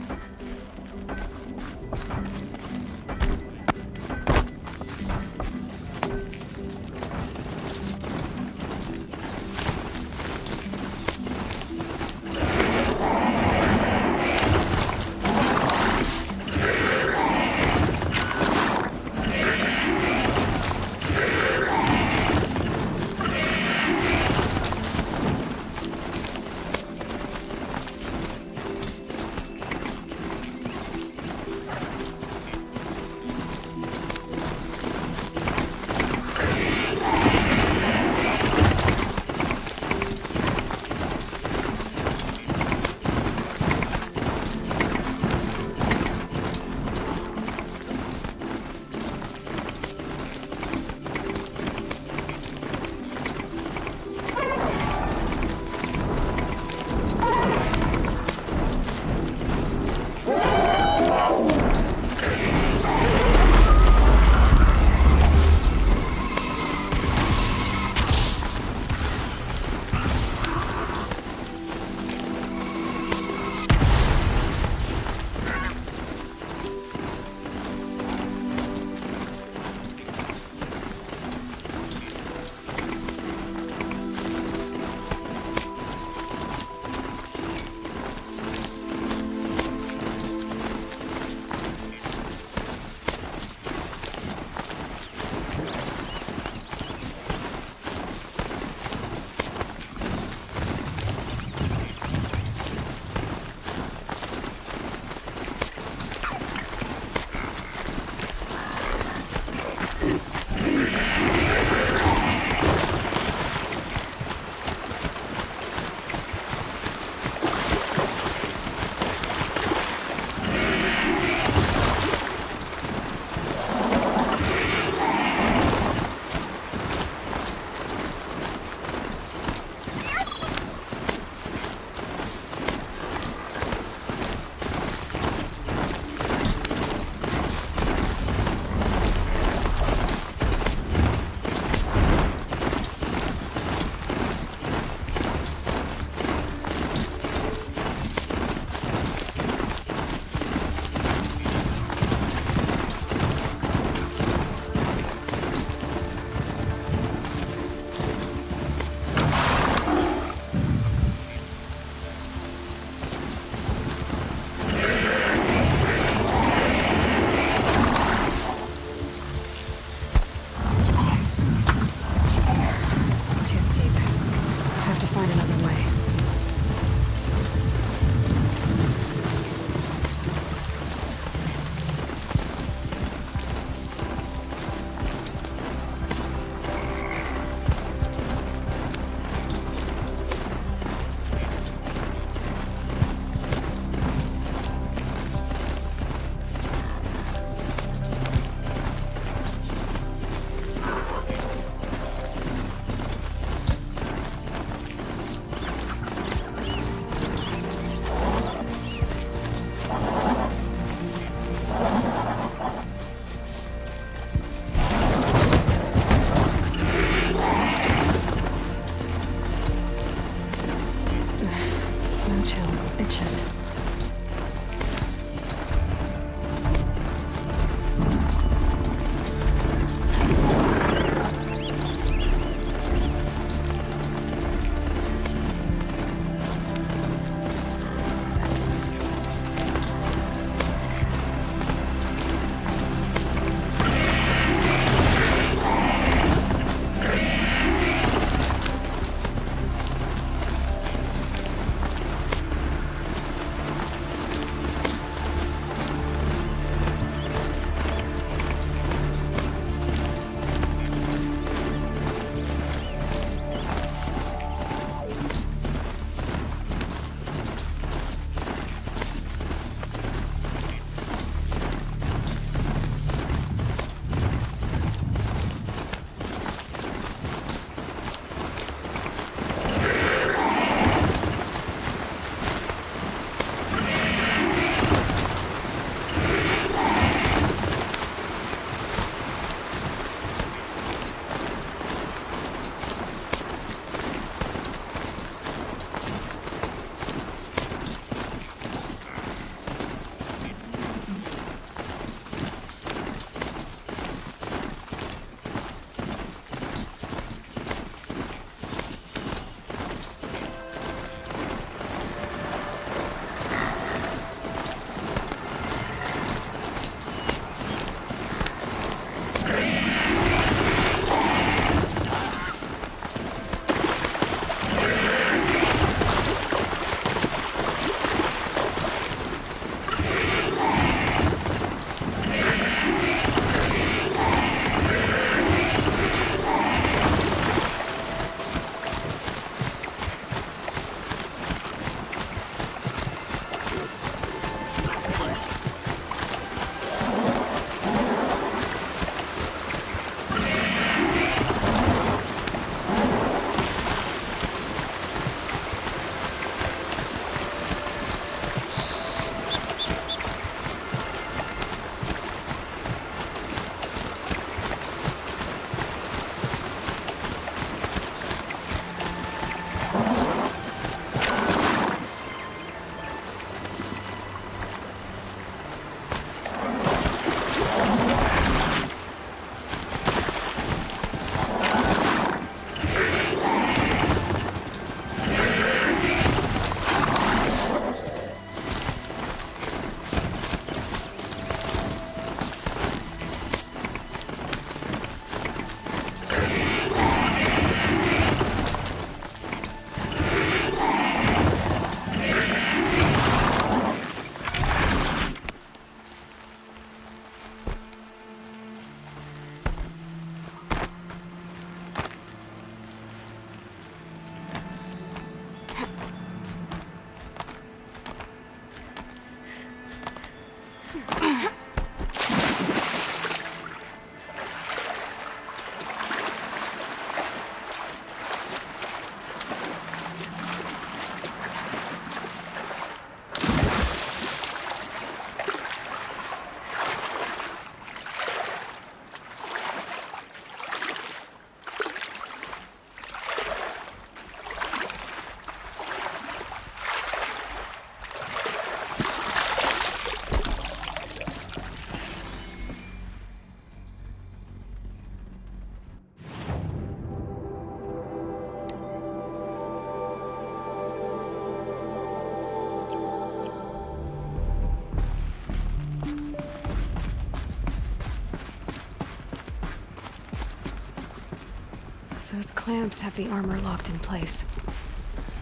Those clamps have the armor locked in place.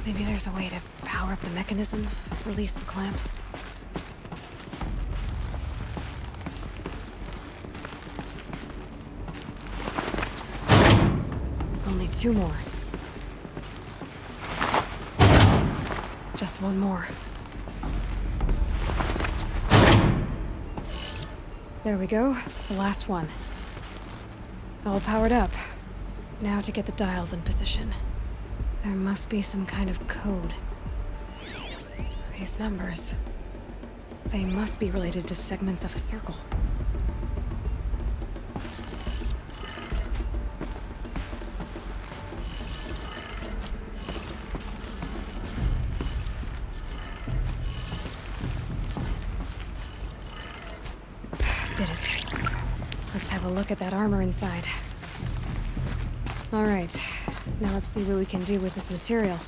Maybe there's a way to power up the mechanism, release the clamps. Only 2 more. Just 1 more. There we go, the last one. All powered up. Now to get the dials in position. There must be some kind of code. These numbers... they must be related to segments of a circle. Did it. Let's have a look at that armor inside. All right, now let's see what we can do with this material.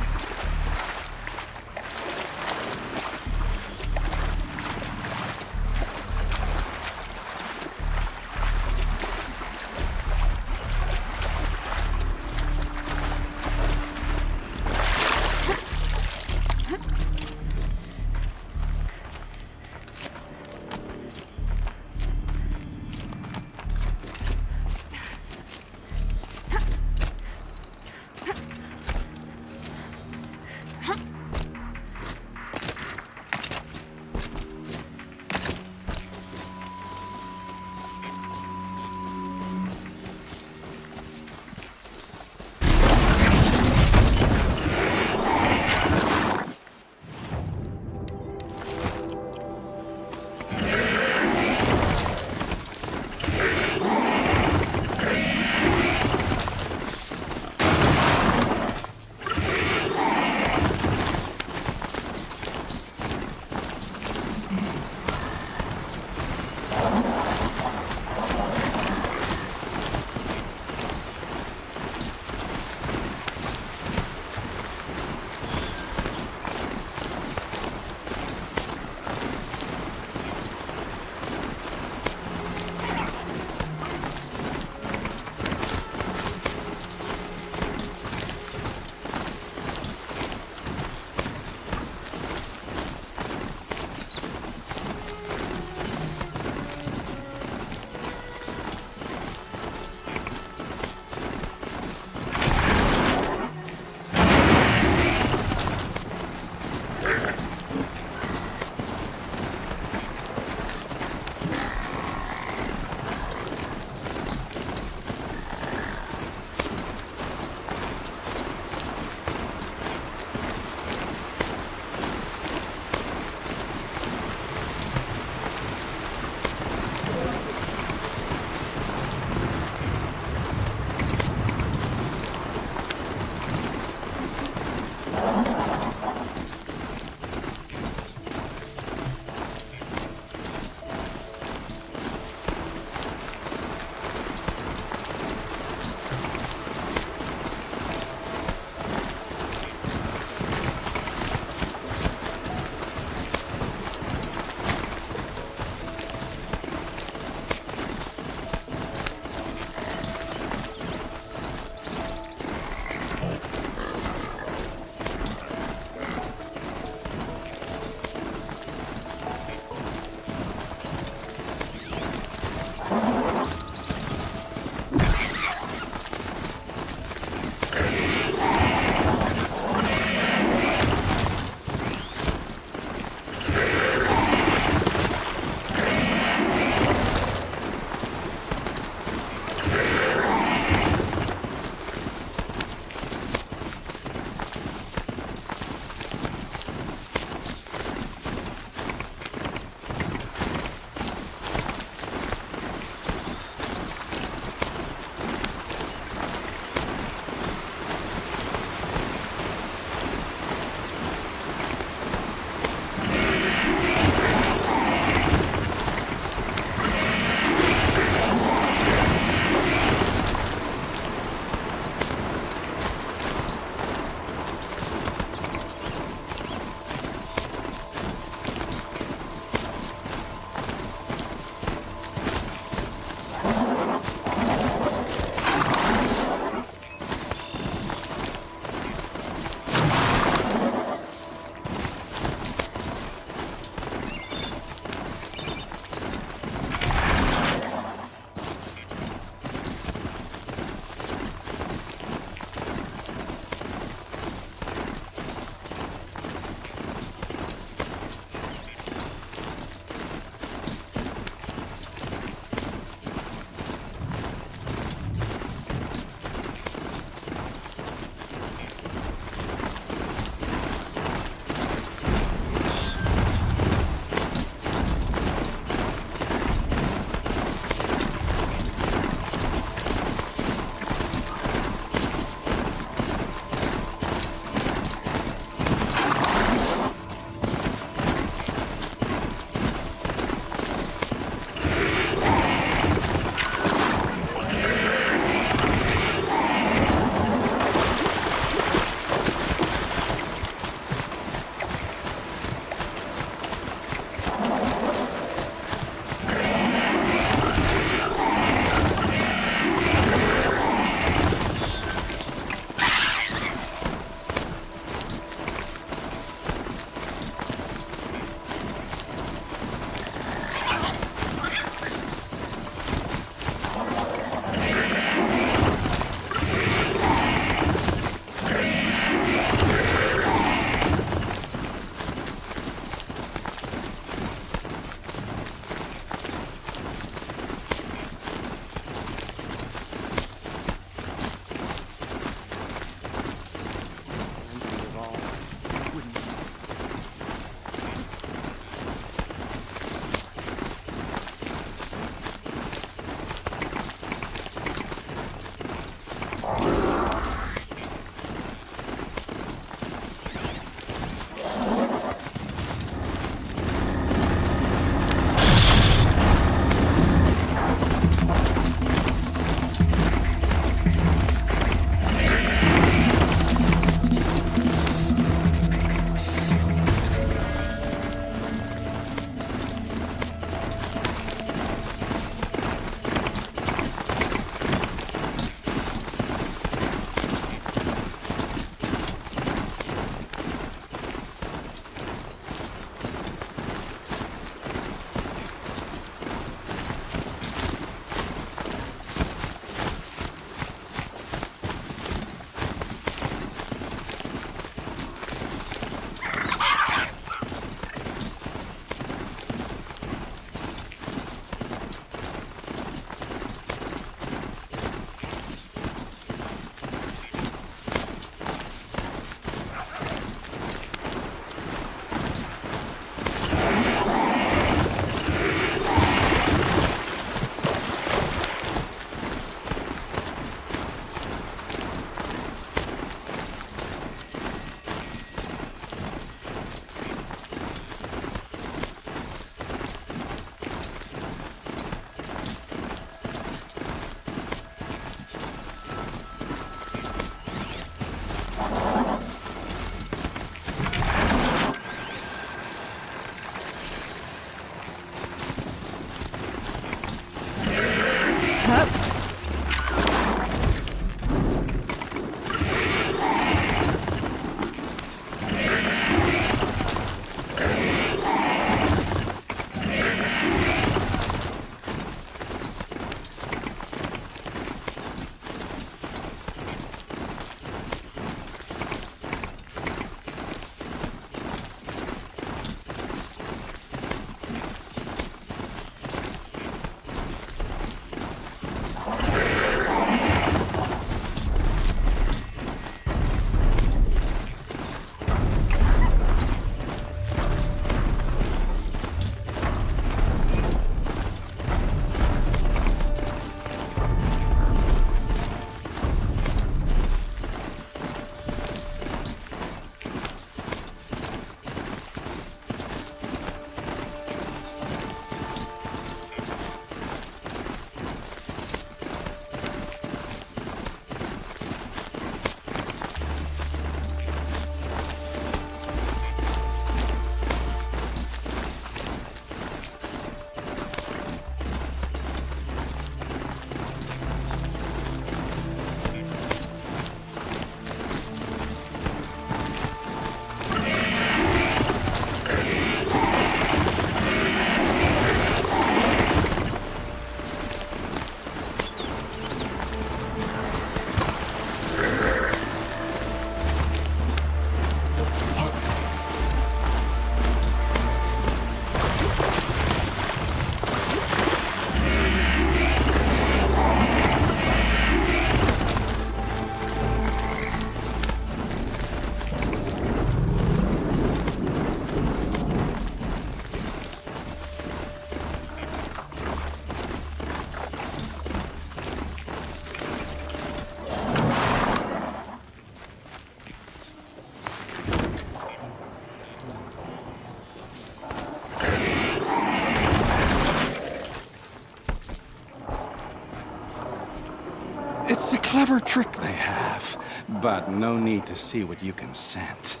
Clever trick they have, but no need to see what you can scent.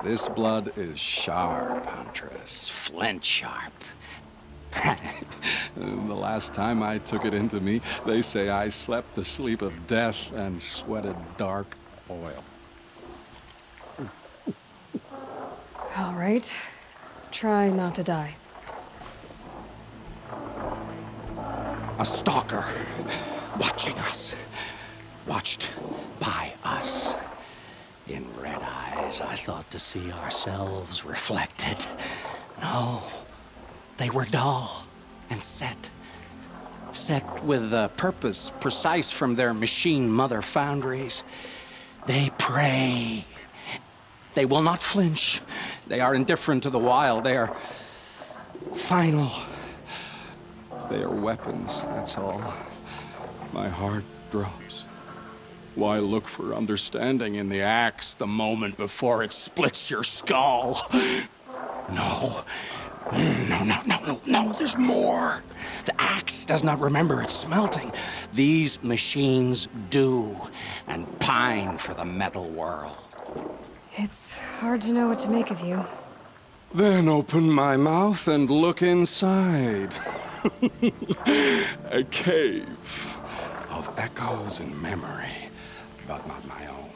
This blood is sharp, Huntress. Flint sharp. The last time I took it into me, they say I slept the sleep of death and sweated dark oil. All right. Try not to die. A stalker, watching us. Watched by us. In red eyes, I thought to see ourselves reflected. No, they were dull and set. Set with a purpose precise from their machine mother foundries. They prey. They will not flinch. They are indifferent to the wild. They are final. They are weapons, that's all. My heart drops. Why look for understanding in the axe the moment before it splits your skull? No. No, there's more. The axe does not remember its smelting. These machines do, and pine for the metal world. It's hard to know what to make of you. Then open my mouth and look inside. A cave of echoes and memory, but not my own.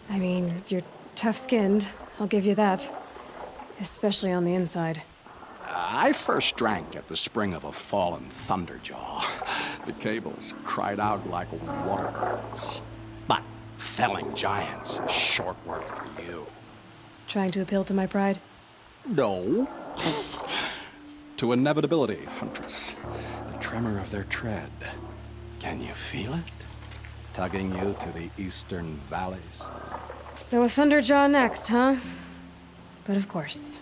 I mean, you're tough-skinned, I'll give you that. Especially on the inside. I first drank at the spring of a fallen thunderjaw. The cables cried out like water birds. But felling giants is short work for you. Trying to appeal to my pride? No. To inevitability, Huntress. The tremor of their tread. Can you feel it? Tugging you to the eastern valleys? So a Thunderjaw next, huh? But of course.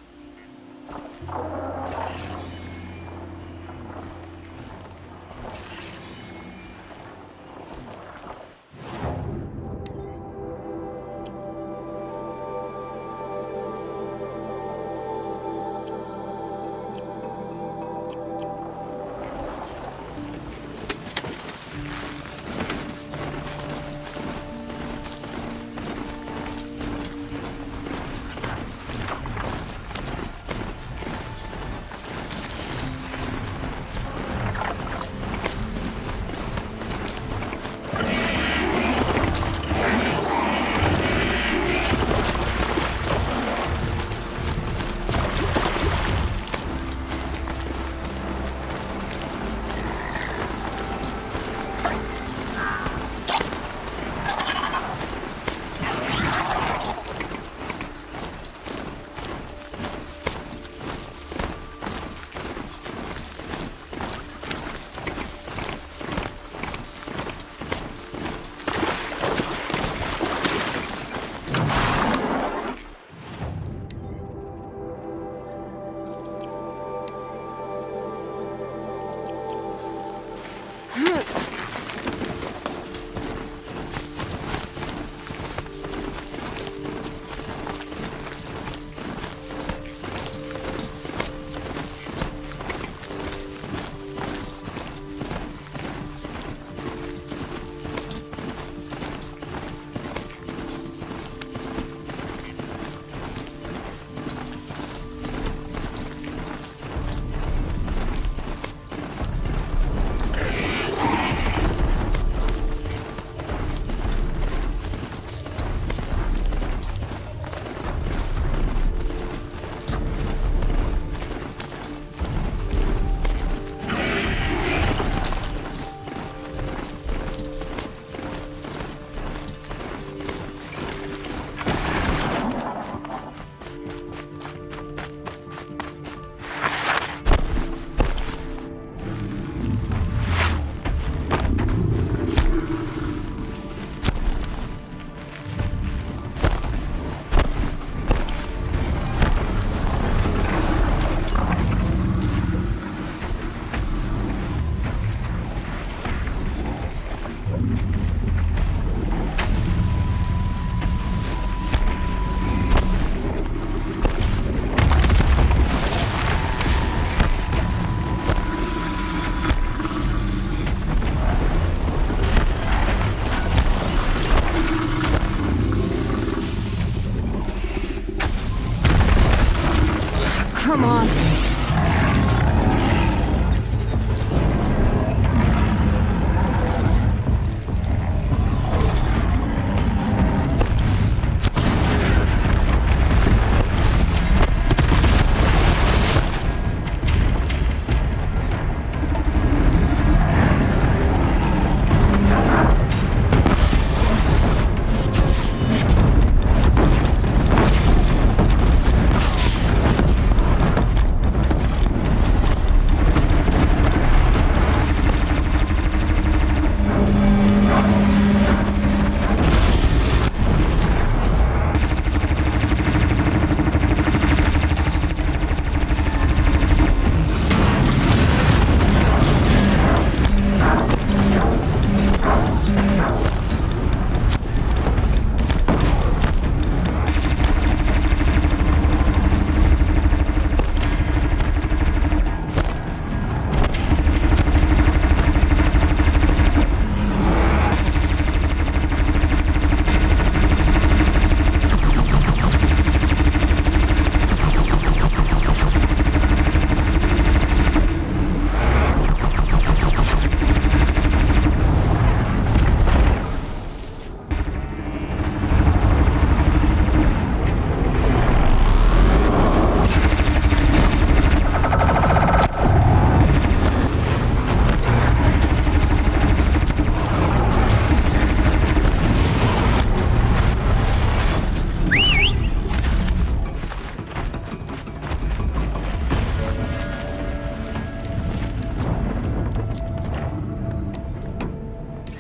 Come on.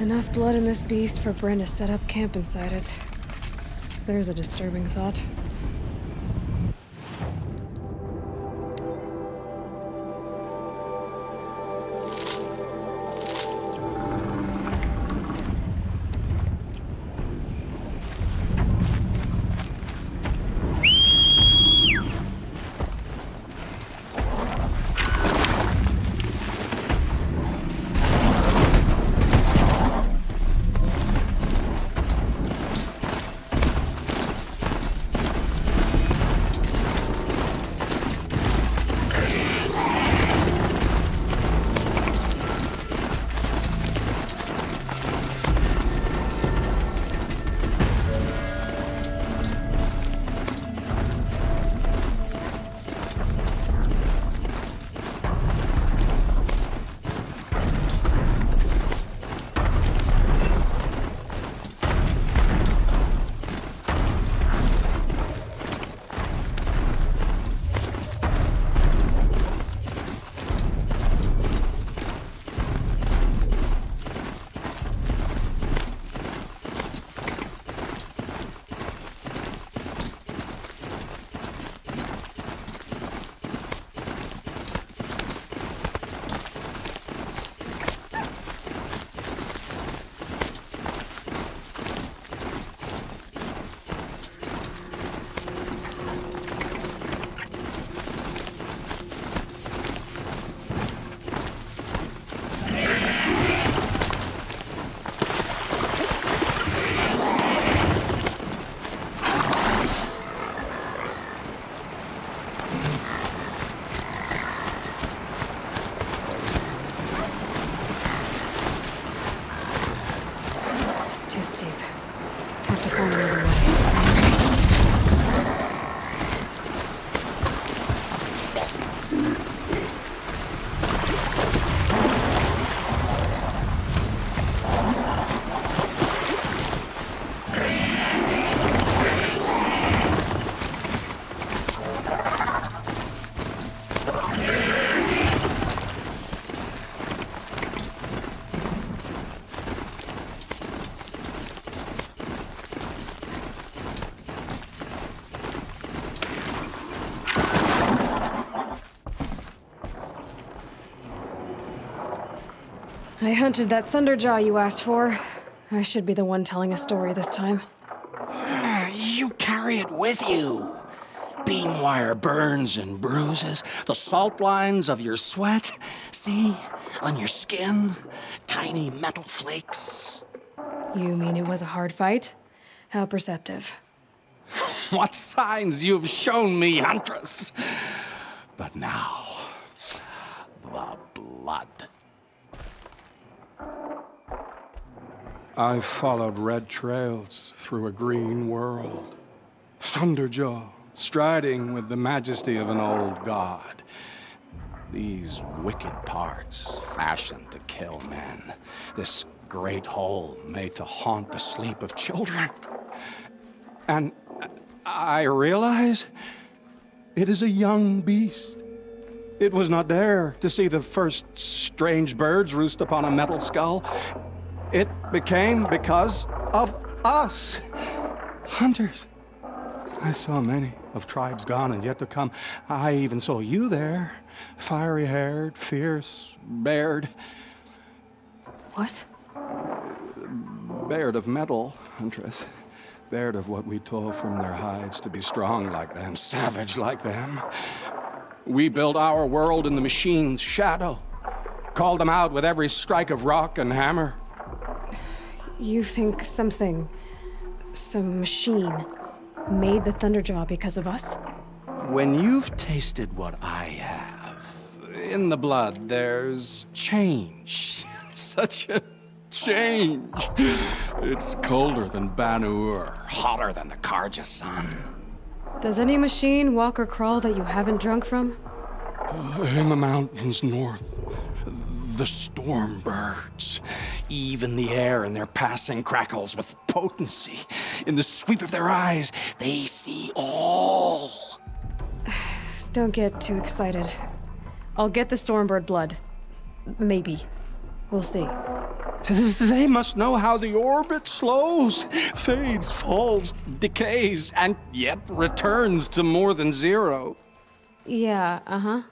Enough blood in this beast for Bryn to set up camp inside it. There's a disturbing thought. I hunted that Thunderjaw you asked for. I should be the one telling a story this time. You carry it with you. Beam wire burns and bruises, the salt lines of your sweat. See? On your skin, tiny metal flakes. You mean it was a hard fight? How perceptive? What signs you've shown me, Huntress! But now, the blood. I followed red trails through a green world. Thunderjaw, striding with the majesty of an old god. These wicked parts, fashioned to kill men. This great hole made to haunt the sleep of children. And I realize it is a young beast. It was not there to see the first strange birds roost upon a metal skull. It became because of us, hunters. I saw many of tribes gone and yet to come. I even saw you there, fiery-haired, fierce, bared. What? Bared of metal, Huntress. Bared of what we tore from their hides to be strong like them, savage like them. We built our world in the machine's shadow. Called them out with every strike of rock and hammer. You think some machine, made the Thunderjaw because of us? When you've tasted what I have, in the blood there's change. Such a change. It's colder than Banu-Ur, hotter than the Karja sun. Does any machine walk or crawl that you haven't drunk from? In the mountains north, the storm birds. Even the air in their passing crackles with potency. In the sweep of their eyes, they see all. Don't get too excited. I'll get the Stormbird blood. Maybe. We'll see. They must know how the orbit slows, fades, falls, decays, and yet returns to more than zero. Yeah, uh-huh.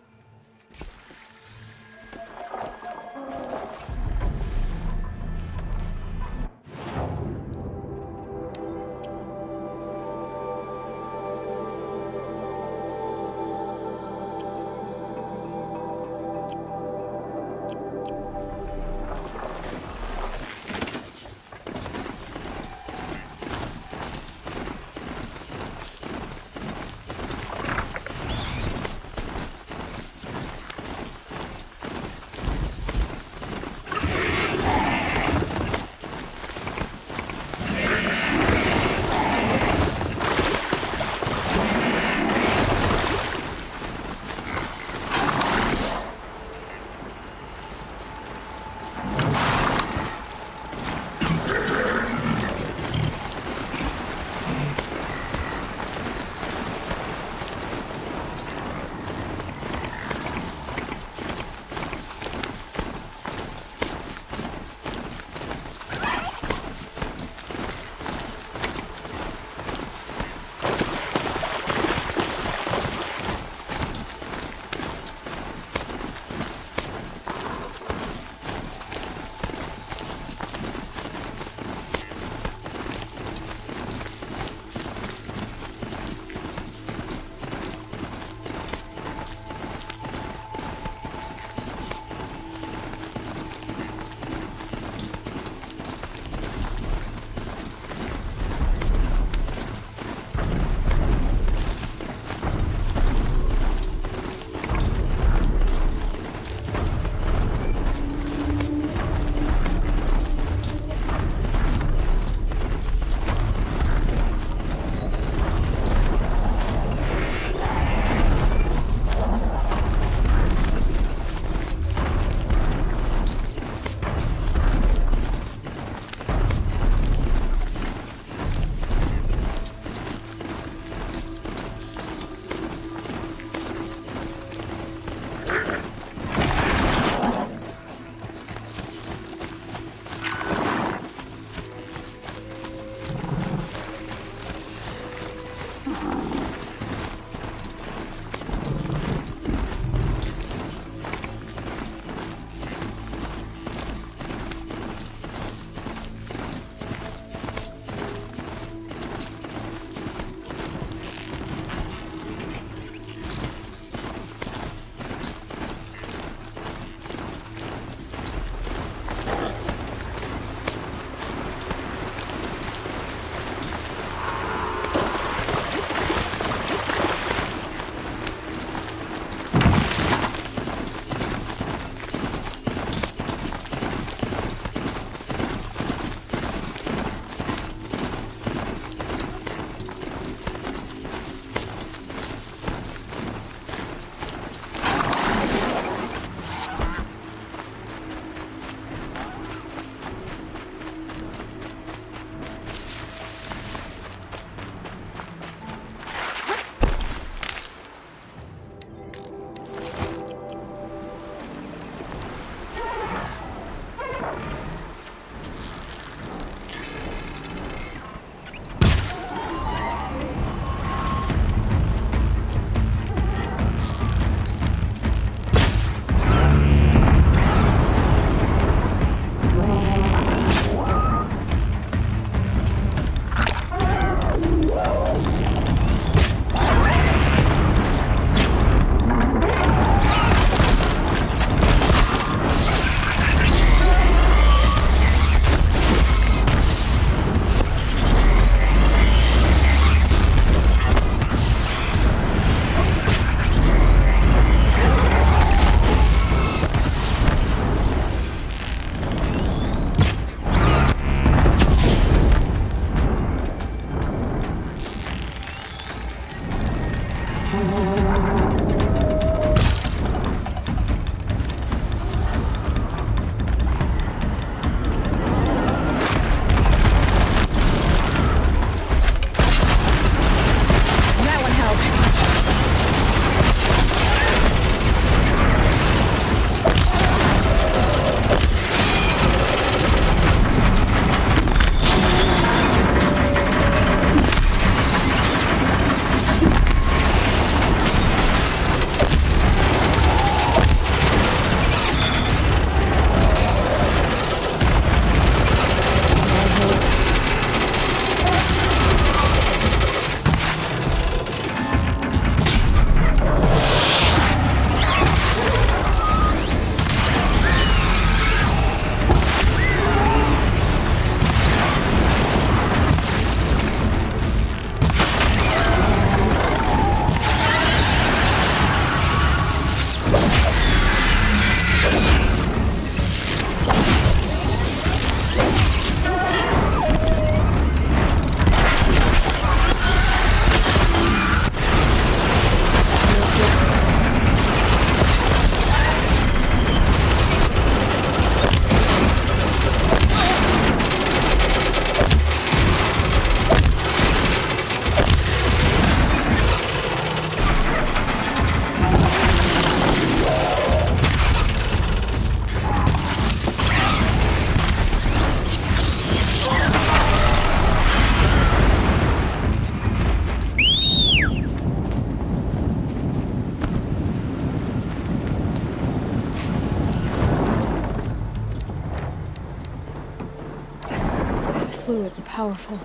It's powerful.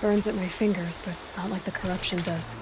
Burns at my fingers, but not like the corruption does.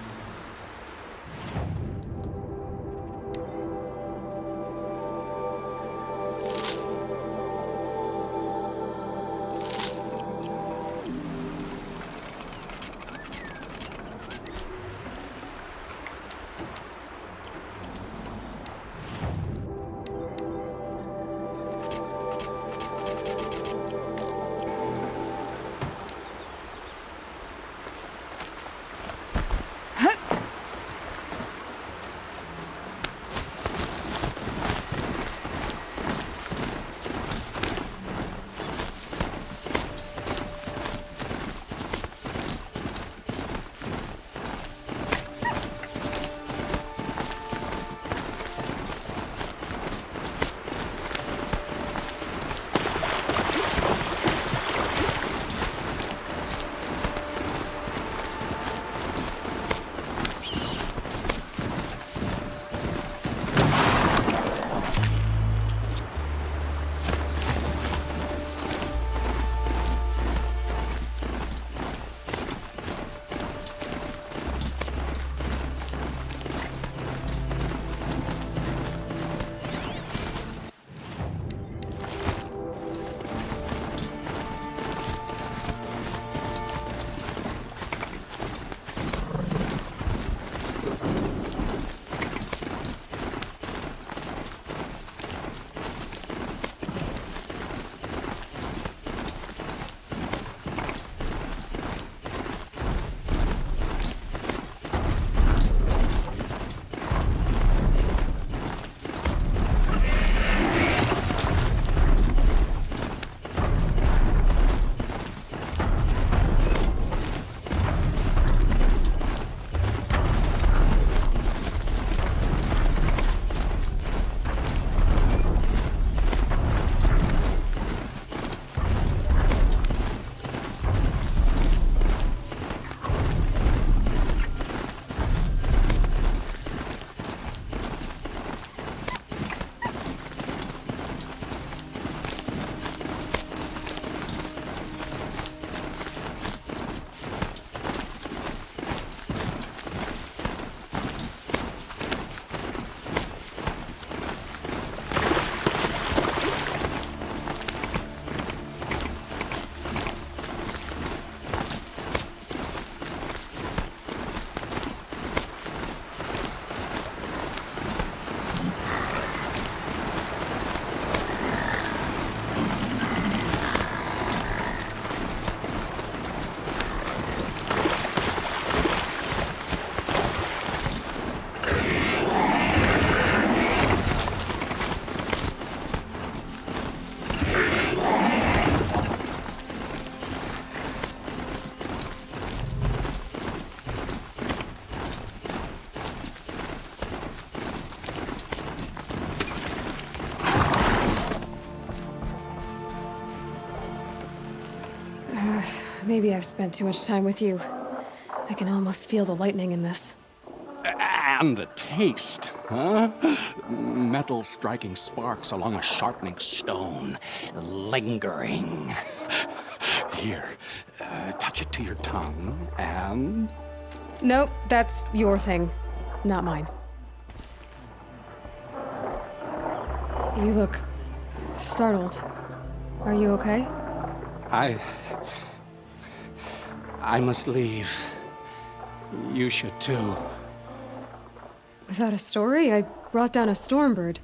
Maybe I've spent too much time with you. I can almost feel the lightning in this. And the taste, huh? Metal striking sparks along a sharpening stone, lingering. Here, touch it to your tongue, and... Nope, that's your thing, not mine. You look startled. Are you okay? I must leave. You should too. Without a story? I brought down a stormbird.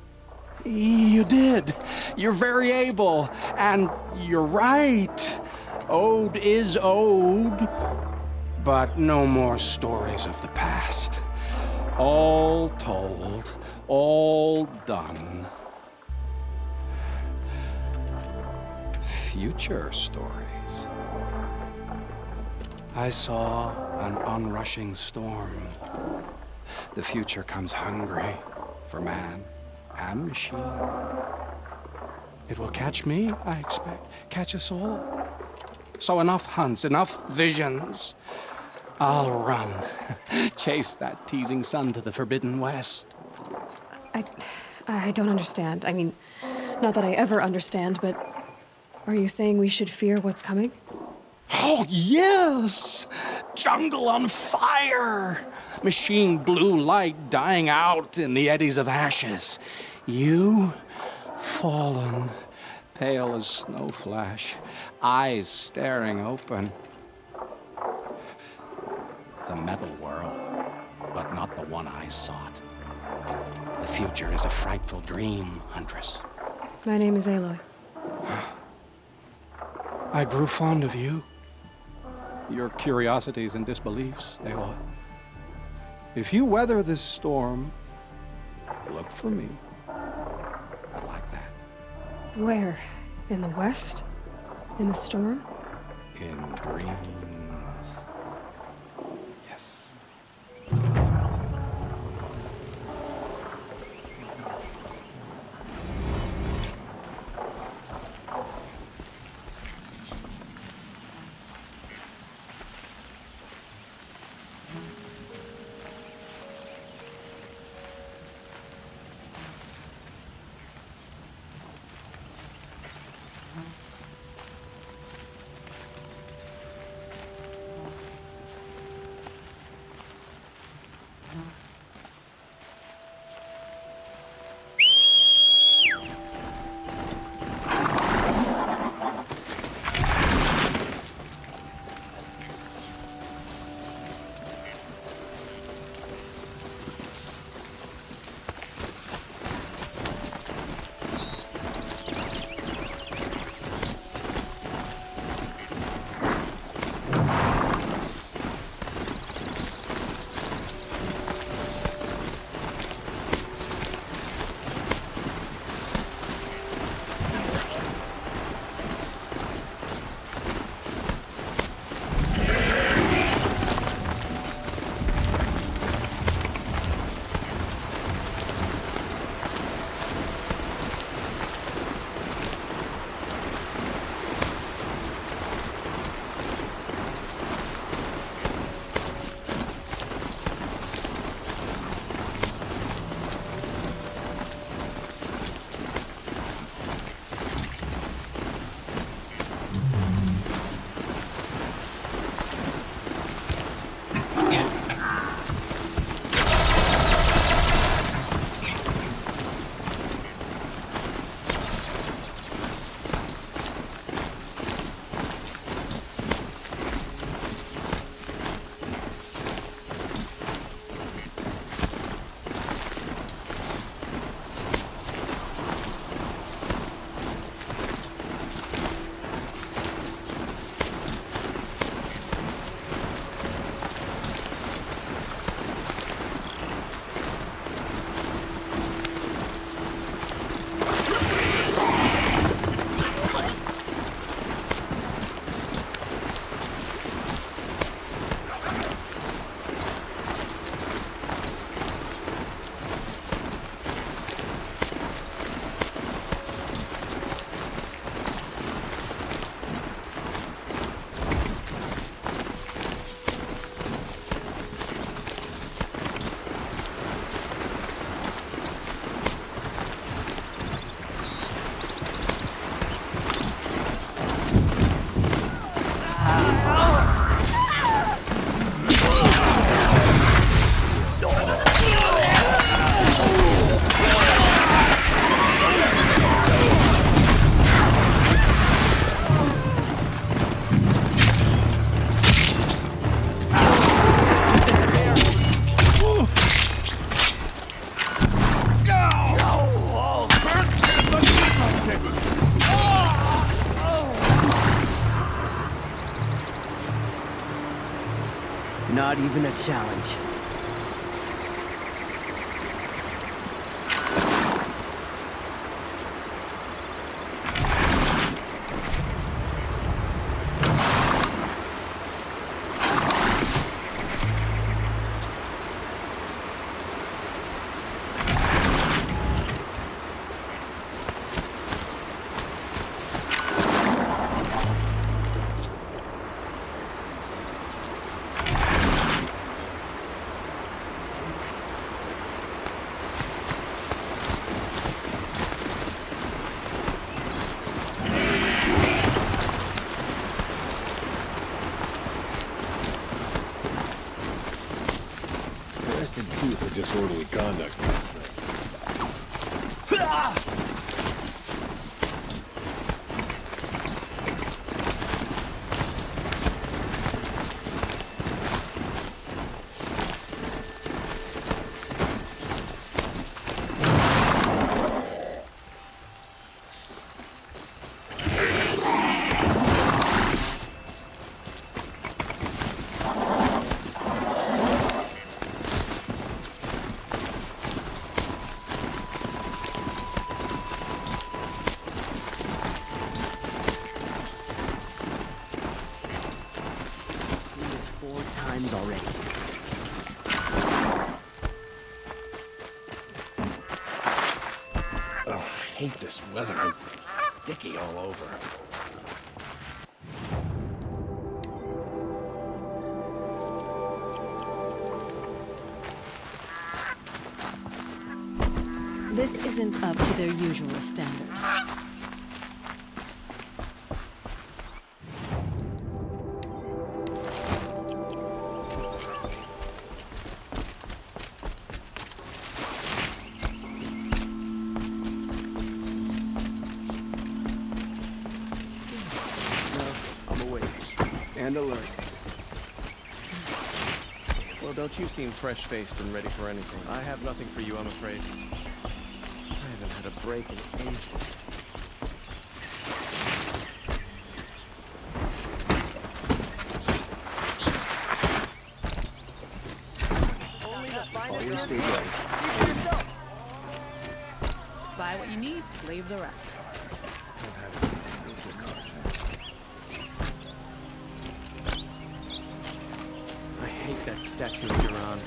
You did. You're very able. And you're right. Ode is ode. But no more stories of the past. All told. All done. Future stories. I saw an onrushing storm. The future comes hungry for man and machine. It will catch me, I expect. Catch us all. So enough hunts, enough visions. I'll run. Chase that teasing sun to the forbidden west. I don't understand. I mean, not that I ever understand, but are you saying we should fear what's coming? Oh, yes! Jungle on fire! Machine blue light dying out in the eddies of ashes. You, fallen, pale as snow flash, eyes staring open. The metal world, but not the one I sought. The future is a frightful dream, Huntress. My name is Aloy. I grew fond of you. Your curiosities and disbeliefs, Aloy. If you weather this storm, look for me. I like that. Where? In the west? In the storm? In dreams. Yes. Not even a challenge. busted tooth for disorderly conduct last night. Already. Oh, I hate this weather. It's sticky all over. This isn't up to their usual standards. And alert. Well, don't you seem fresh-faced and ready for anything? I have nothing for you, I'm afraid. I haven't had a break in ages. Always stay ready. Buy what you need, leave the rest. I've had it. I hate that statue of Duran.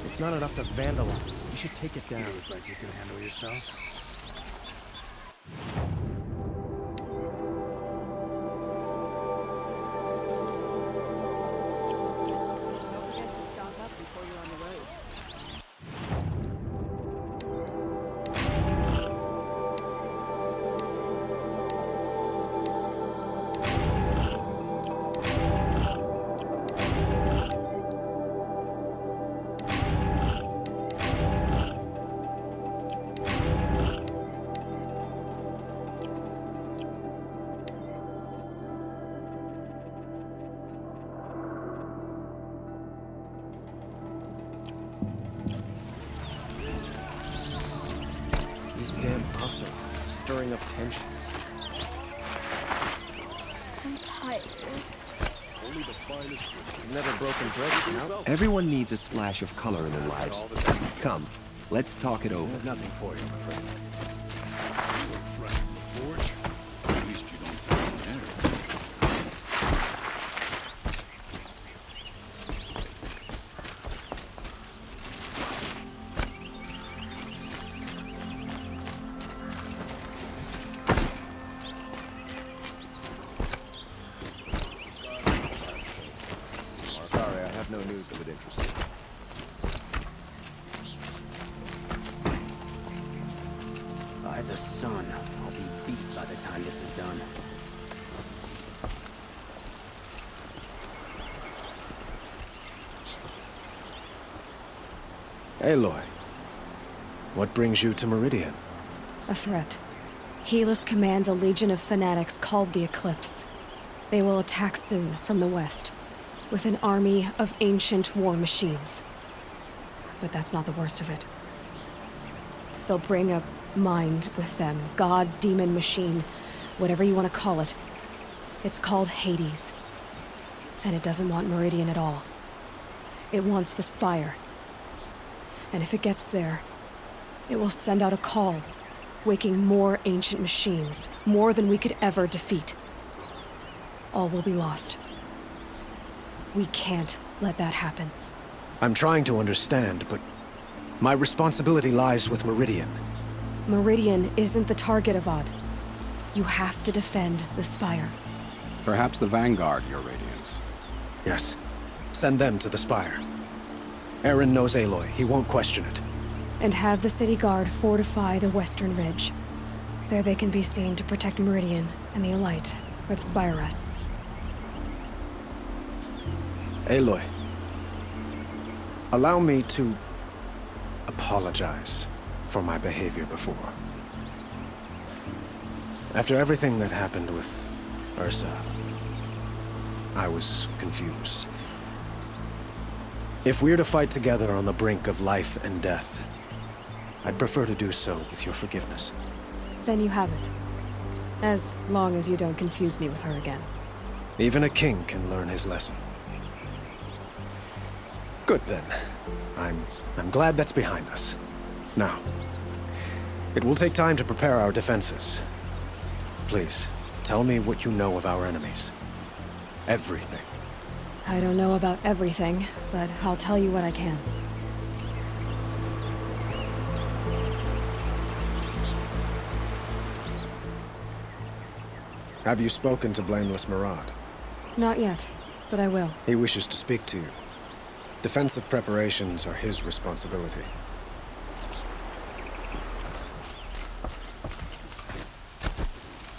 It's not enough to vandalize it. You should take it down. You look like you can handle yourself. Don't forget to stock up before you're on the road. Damn hustle, stirring up tensions. I'm tired. Only the finest goods. You've never broken bread now? Everyone needs a splash of color in their lives. Come, let's talk it over. I have nothing for you, I'm afraid. You were fresh from the forge? At least you don't take there. Sorry, I have no news that would interest you. By the sun, I'll be beat by the time this is done. Aloy, what brings you to Meridian? A threat. Helis commands a legion of fanatics called the Eclipse. They will attack soon from the west, with an army of ancient war machines. But that's not the worst of it. They'll bring a mind with them, god, demon, machine, whatever you want to call it. It's called Hades. And it doesn't want Meridian at all. It wants the Spire. And if it gets there, it will send out a call, waking more ancient machines, more than we could ever defeat. All will be lost. We can't let that happen. I'm trying to understand, but my responsibility lies with Meridian. Meridian isn't the target, Avad. You have to defend the Spire. Perhaps the Vanguard, Your Radiance. Yes. Send them to the Spire. Aaron knows Aloy. He won't question it. And have the city guard fortify the western ridge. There they can be seen to protect Meridian and the Elite, where the Spire rests. Aloy, allow me to apologize for my behavior before. After everything that happened with Ursa, I was confused. If we're to fight together on the brink of life and death, I'd prefer to do so with your forgiveness. Then you have it. As long as you don't confuse me with her again. Even a king can learn his lesson. Good then. I'm glad that's behind us. Now, it will take time to prepare our defenses. Please, tell me what you know of our enemies. Everything. I don't know about everything, but I'll tell you what I can. Have you spoken to Blameless Murad? Not yet, but I will. He wishes to speak to you. Defensive preparations are his responsibility.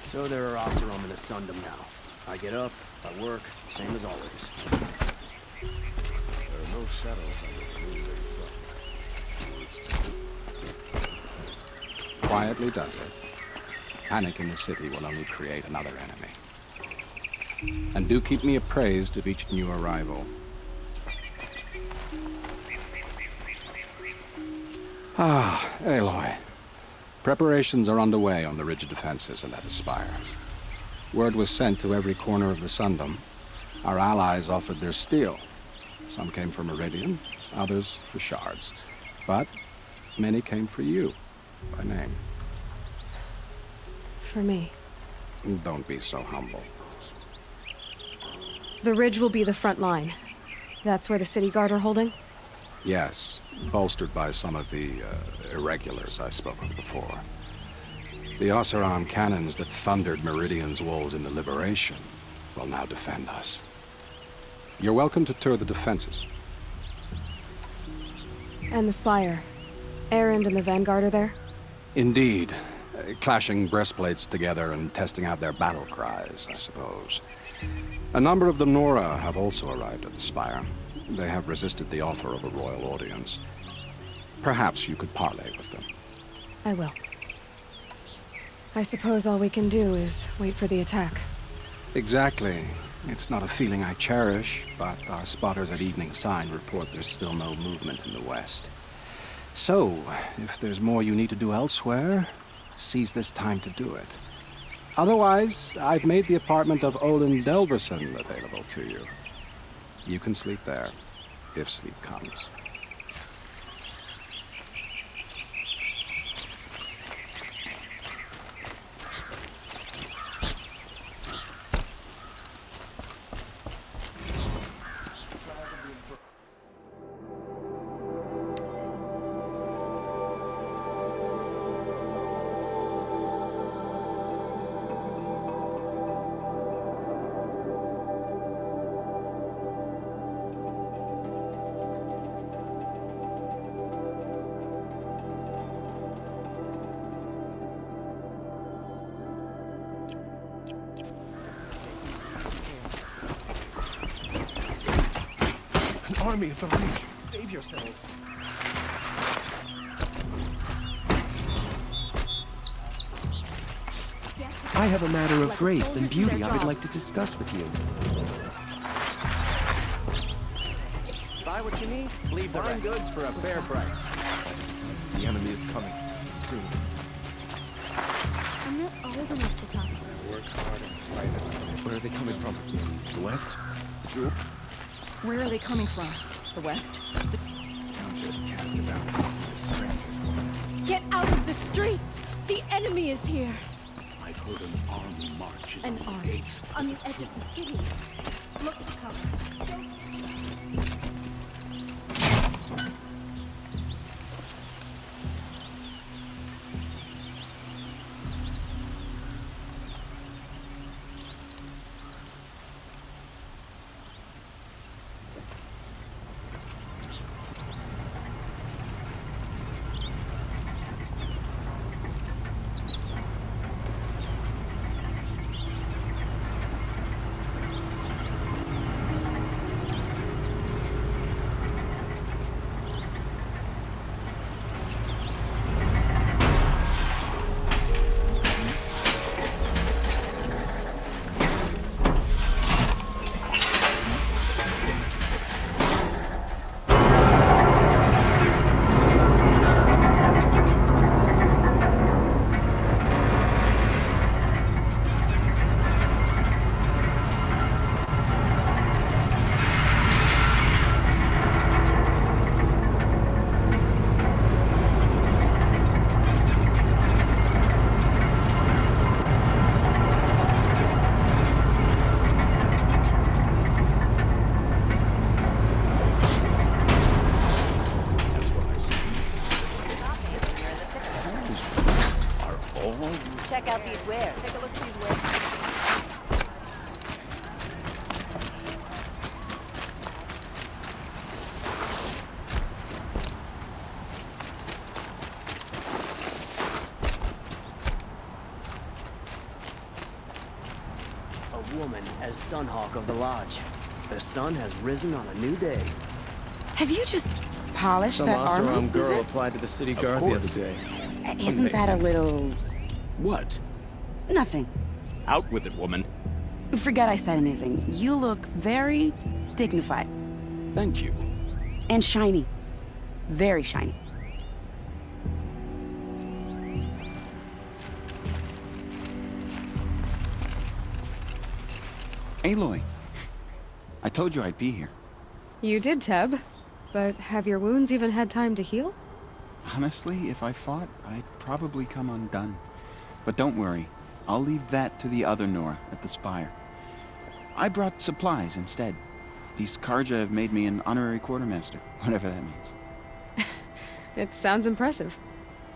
So there are Oseram in the Sundom now. I get up, I work, same as always. There are no shadows on the noonday sun. Quietly does it. Panic in the city will only create another enemy. And do keep me appraised of each new arrival. Ah, Aloy. Preparations are underway on the ridge defenses and at the spire. Word was sent to every corner of the Sundom. Our allies offered their steel. Some came for Meridian, others for shards. But many came for you, by name. For me. Don't be so humble. The ridge will be the front line. That's where the city guard are holding? Yes, bolstered by some of the irregulars I spoke of before. The Oseram cannons that thundered Meridian's walls in the Liberation will now defend us. You're welcome to tour the defenses. And the spire. Erend and the Vanguard are there? Indeed. Clashing breastplates together and testing out their battle cries, I suppose. A number of the Nora have also arrived at the spire. They have resisted the offer of a royal audience. Perhaps you could parley with them. I will. I suppose all we can do is wait for the attack. Exactly. It's not a feeling I cherish, but our spotters at Evening Sign report there's still no movement in the west. So, if there's more you need to do elsewhere, seize this time to do it. Otherwise, I've made the apartment of Olin Delverson available to you. You can sleep there, if sleep comes. Army of the Reach, save yourselves. I have a matter of grace and beauty I would like to discuss with you. Buy what you need, leave the rest. Goods for a fair price. The enemy is coming, soon. I'm not old enough to talk to them. Work hard and fight it. Where are they coming from? The west? The jewel? Where are they coming from? The west? Count just cast it out. Get out of the streets! The enemy is here! I've heard an army marches An on the army gates. on the edge of the city. Look for cover. check out these wares. Take a look at these wares. A woman as Sunhawk of the Lodge. The sun has risen on a new day. Have you just polished Some that armor? Oseram girl applied to the city guard the other day. Isn't that a little... What? Nothing. Out with it, woman. Forget I said anything. You look very dignified. Thank you. And shiny. Very shiny. Aloy. I told you I'd be here. You did, Teb. But have your wounds even had time to heal? Honestly, if I fought, I'd probably come undone. But don't worry. I'll leave that to the other Nora at the Spire. I brought supplies instead. These Karja have made me an honorary quartermaster, whatever that means. It sounds impressive.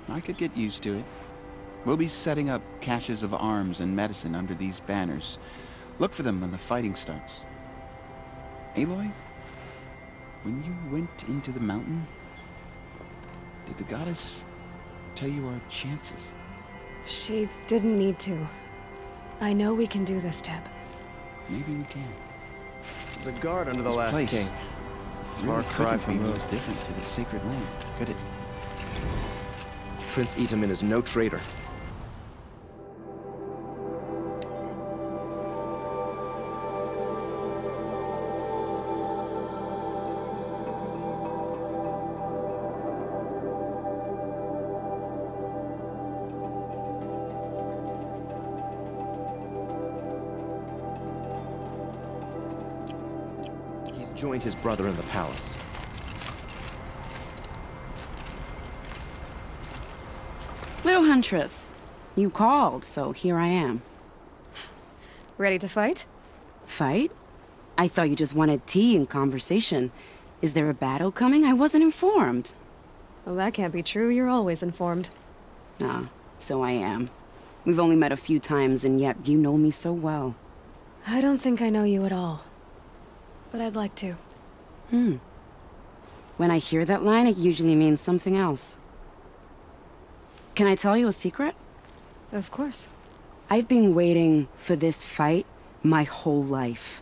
I could get used to it. We'll be setting up caches of arms and medicine under these banners. Look for them when the fighting starts. Aloy, when you went into the mountain, did the goddess tell you our chances? She didn't need to. I know we can do this, Teb. Maybe we can. There's a guard under the This last place king. really Far cry couldn't be from more those different to the sacred land, could it? Prince Itamen is no traitor. He's joined his brother in the palace. Little Huntress, you called, so here I am. Ready to fight? Fight? I thought you just wanted tea and conversation. Is there a battle coming? I wasn't informed. Well, that can't be true. You're always informed. Ah, so I am. We've only met a few times, and yet you know me so well. I don't think I know you at all. But I'd like to. When I hear that line, it usually means something else. Can I tell you a secret? Of course. I've been waiting for this fight my whole life.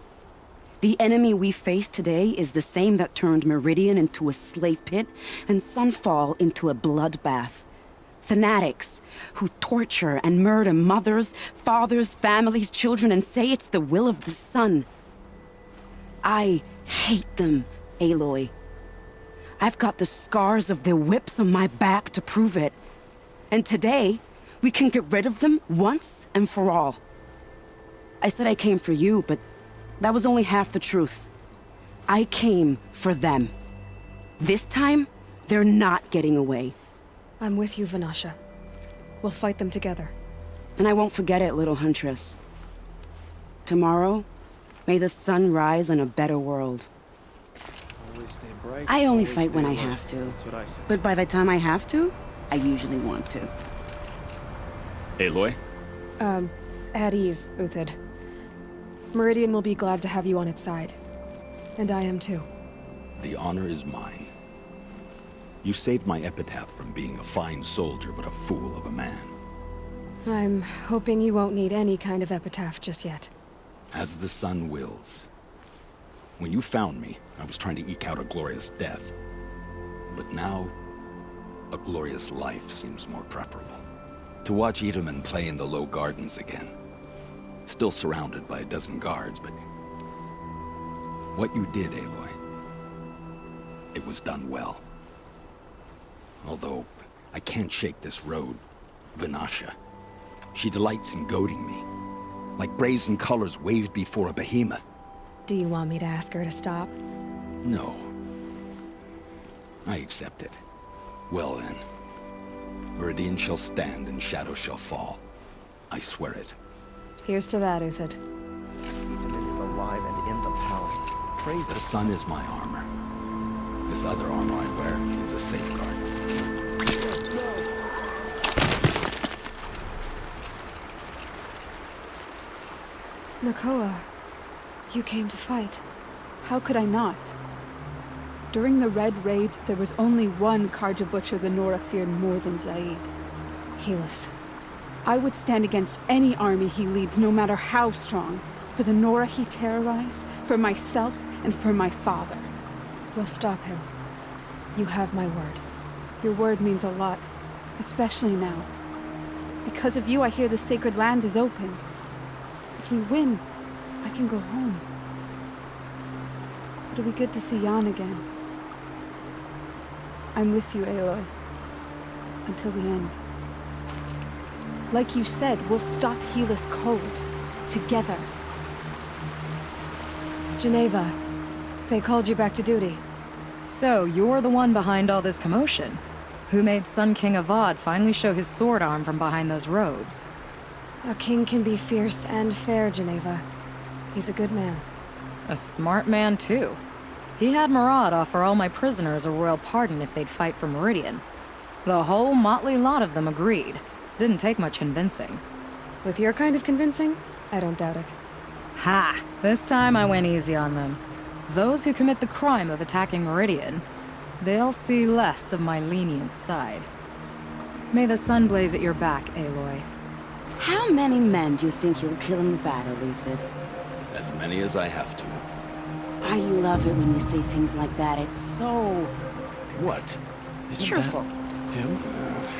The enemy we face today is the same that turned Meridian into a slave pit and Sunfall into a bloodbath. Fanatics who torture and murder mothers, fathers, families, children, and say it's the will of the sun. I hate them, Aloy. I've got the scars of their whips on my back to prove it. And today, we can get rid of them once and for all. I said I came for you, but that was only half the truth. I came for them. This time, they're not getting away. I'm with you, Vanasha. We'll fight them together. And I won't forget it, little Huntress. Tomorrow, may the sun rise on a better world. Always stay bright. I only always fight when stay I alert. have to. That's what I say. But by the time I have to, I usually want to. Aloy? At ease, Uthid. Meridian will be glad to have you on its side. And I am too. The honor is mine. You saved my epitaph from being a fine soldier, but a fool of a man. I'm hoping you won't need any kind of epitaph just yet. As the sun wills. When you found me, I was trying to eke out a glorious death. But now, a glorious life seems more preferable. To watch Itamen play in the low gardens again. Still surrounded by a dozen guards, but... what you did, Aloy, it was done well. Although, I can't shake this road, Vanasha. She delights in goading me. Like brazen colors waved before a behemoth. Do you want me to ask her to stop? No. I accept it. Well then. Meridian shall stand and shadow shall fall. I swear it. Here's to that, Uthid. Itamen is alive and in the palace. Praise The sun is my armor. This other armor I wear is a safeguard. Nakoa, you came to fight. How could I not? During the Red Raid, there was only one Karja Butcher the Nora feared more than Zaid. Helis. I would stand against any army he leads, no matter how strong. For the Nora he terrorized, for myself, and for my father. We'll stop him. You have my word. Your word means a lot, especially now. Because of you, I hear the sacred land is opened. If we win, I can go home. It'll be good to see Jan again. I'm with you, Aloy. Until the end. Like you said, we'll stop Helis cold. Together. Geneva, they called you back to duty. So, you're the one behind all this commotion? Who made Sun King Avad finally show his sword arm from behind those robes? A king can be fierce and fair, Geneva. He's a good man. A smart man, too. He had Murad offer all my prisoners a royal pardon if they'd fight for Meridian. The whole motley lot of them agreed. Didn't take much convincing. With your kind of convincing, I don't doubt it. Ha! This time I went easy on them. Those who commit the crime of attacking Meridian, they'll see less of my lenient side. May the sun blaze at your back, Aloy. How many men do you think you'll kill in the battle, Luthid? As many as I have to. I love it when you say things like that. It's so... What? Isn't cheerful. that him?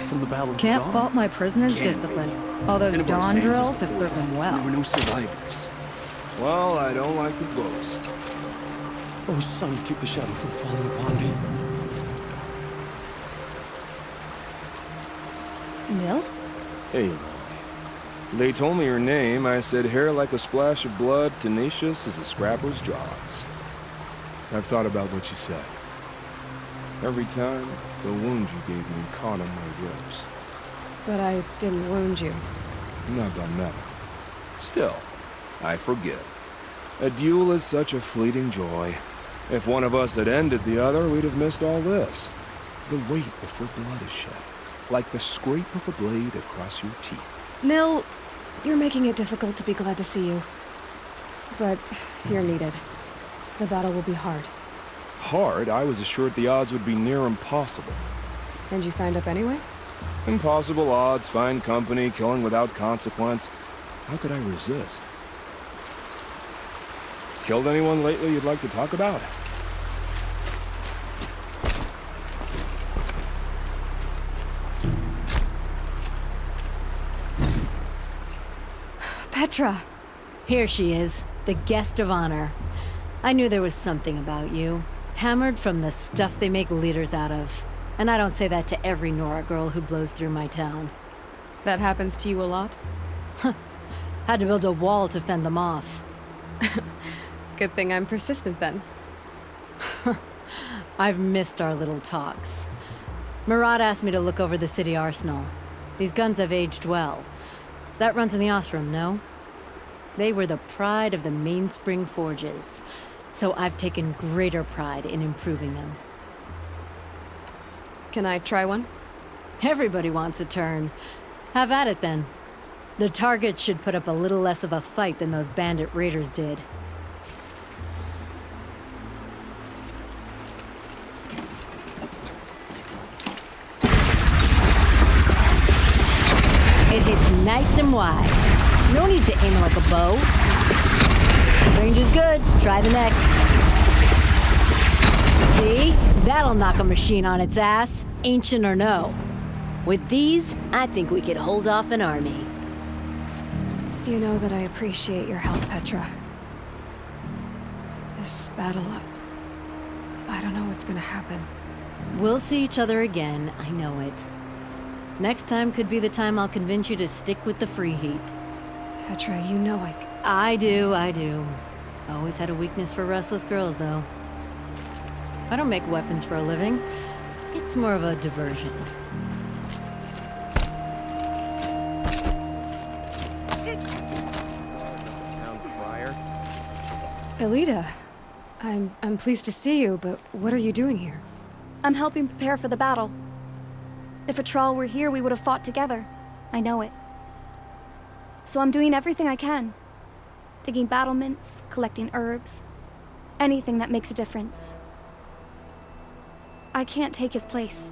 From the Battle of Can't Dawn? fault my prisoners' discipline. All those Cinnabar dawn Sands drills is have served them well. There were no survivors. Well, I don't like to boast. Oh, sun, keep the shadow from falling upon me. Nil? Hey, they told me your name. I said hair like a splash of blood, tenacious as a scrapper's jaws. I've thought about what you said. Every time, the wound you gave me caught on my ribs. But I didn't wound you. Not by metal. Still, I forgive. A duel is such a fleeting joy. If one of us had ended the other, we'd have missed all this. The weight before blood is shed, like the scrape of a blade across your teeth. Nil, you're making it difficult to be glad to see you. But you're needed. The battle will be hard. Hard? I was assured the odds would be near impossible. And you signed up anyway? Impossible odds, fine company, killing without consequence. How could I resist? Killed anyone lately you'd like to talk about? Petra! Here she is, the guest of honor. I knew there was something about you. Hammered from the stuff they make leaders out of. And I don't say that to every Nora girl who blows through my town. That happens to you a lot? Had to build a wall to fend them off. Good thing I'm persistent then. I've missed our little talks. Murad asked me to look over the city arsenal. These guns have aged well. That runs in the Osram, no? They were the pride of the Mainspring Forges, so I've taken greater pride in improving them. Can I try one? Everybody wants a turn. Have at it then. The targets should put up a little less of a fight than those bandit raiders did. It hits nice and wide. No need to aim it like a bow. Range is good. Try the next. See? That'll knock a machine on its ass, ancient or no. With these, I think we could hold off an army. You know that I appreciate your help, Petra. This battle, I don't know what's gonna happen. We'll see each other again, I know it. Next time could be the time I'll convince you to stick with the free heap. Petra, you know I do. Always had a weakness for restless girls, though. I don't make weapons for a living. It's more of a diversion. Elita, I'm pleased to see you, but what are you doing here? I'm helping prepare for the battle. If a Thrall were here, we would have fought together. I know it. So I'm doing everything I can. Digging battlements, collecting herbs. Anything that makes a difference. I can't take his place.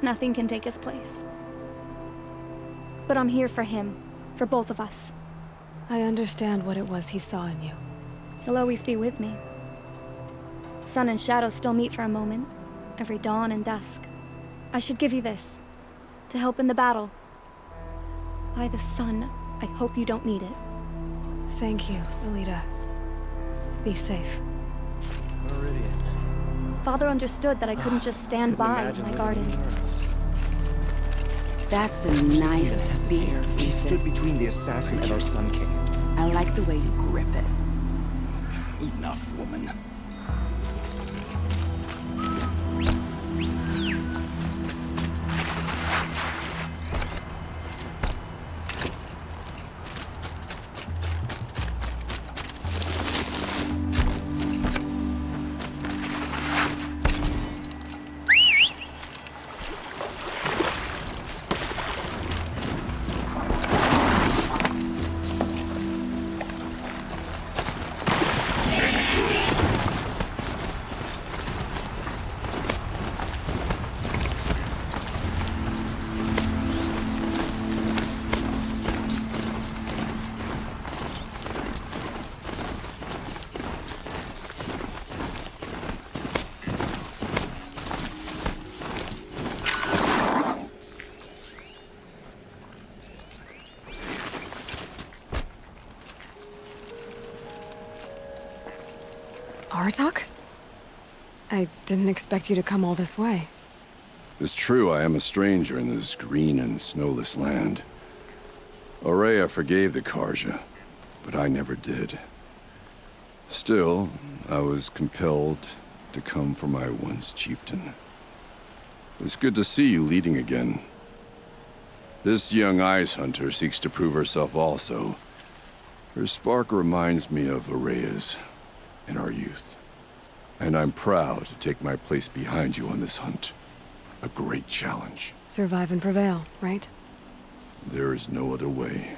Nothing can take his place. But I'm here for him, for both of us. I understand what it was he saw in you. He'll always be with me. Sun and shadow still meet for a moment, every dawn and dusk. I should give you this, to help in the battle. By the sun, I hope you don't need it. Thank you, Alita. Be safe. Meridian. Father understood that I couldn't just stand by in my garden. That's a nice spear. She stood between the assassin and our Sun King. I like the way you grip it. Enough, woman. Aratak? I didn't expect you to come all this way. It's true I am a stranger in this green and snowless land. Aurea forgave the Karja, but I never did. Still, I was compelled to come for my once chieftain. It's good to see you leading again. This young ice hunter seeks to prove herself also. Her spark reminds me of Aurea's in our youth. And I'm proud to take my place behind you on this hunt. A great challenge. Survive and prevail, right? There is no other way.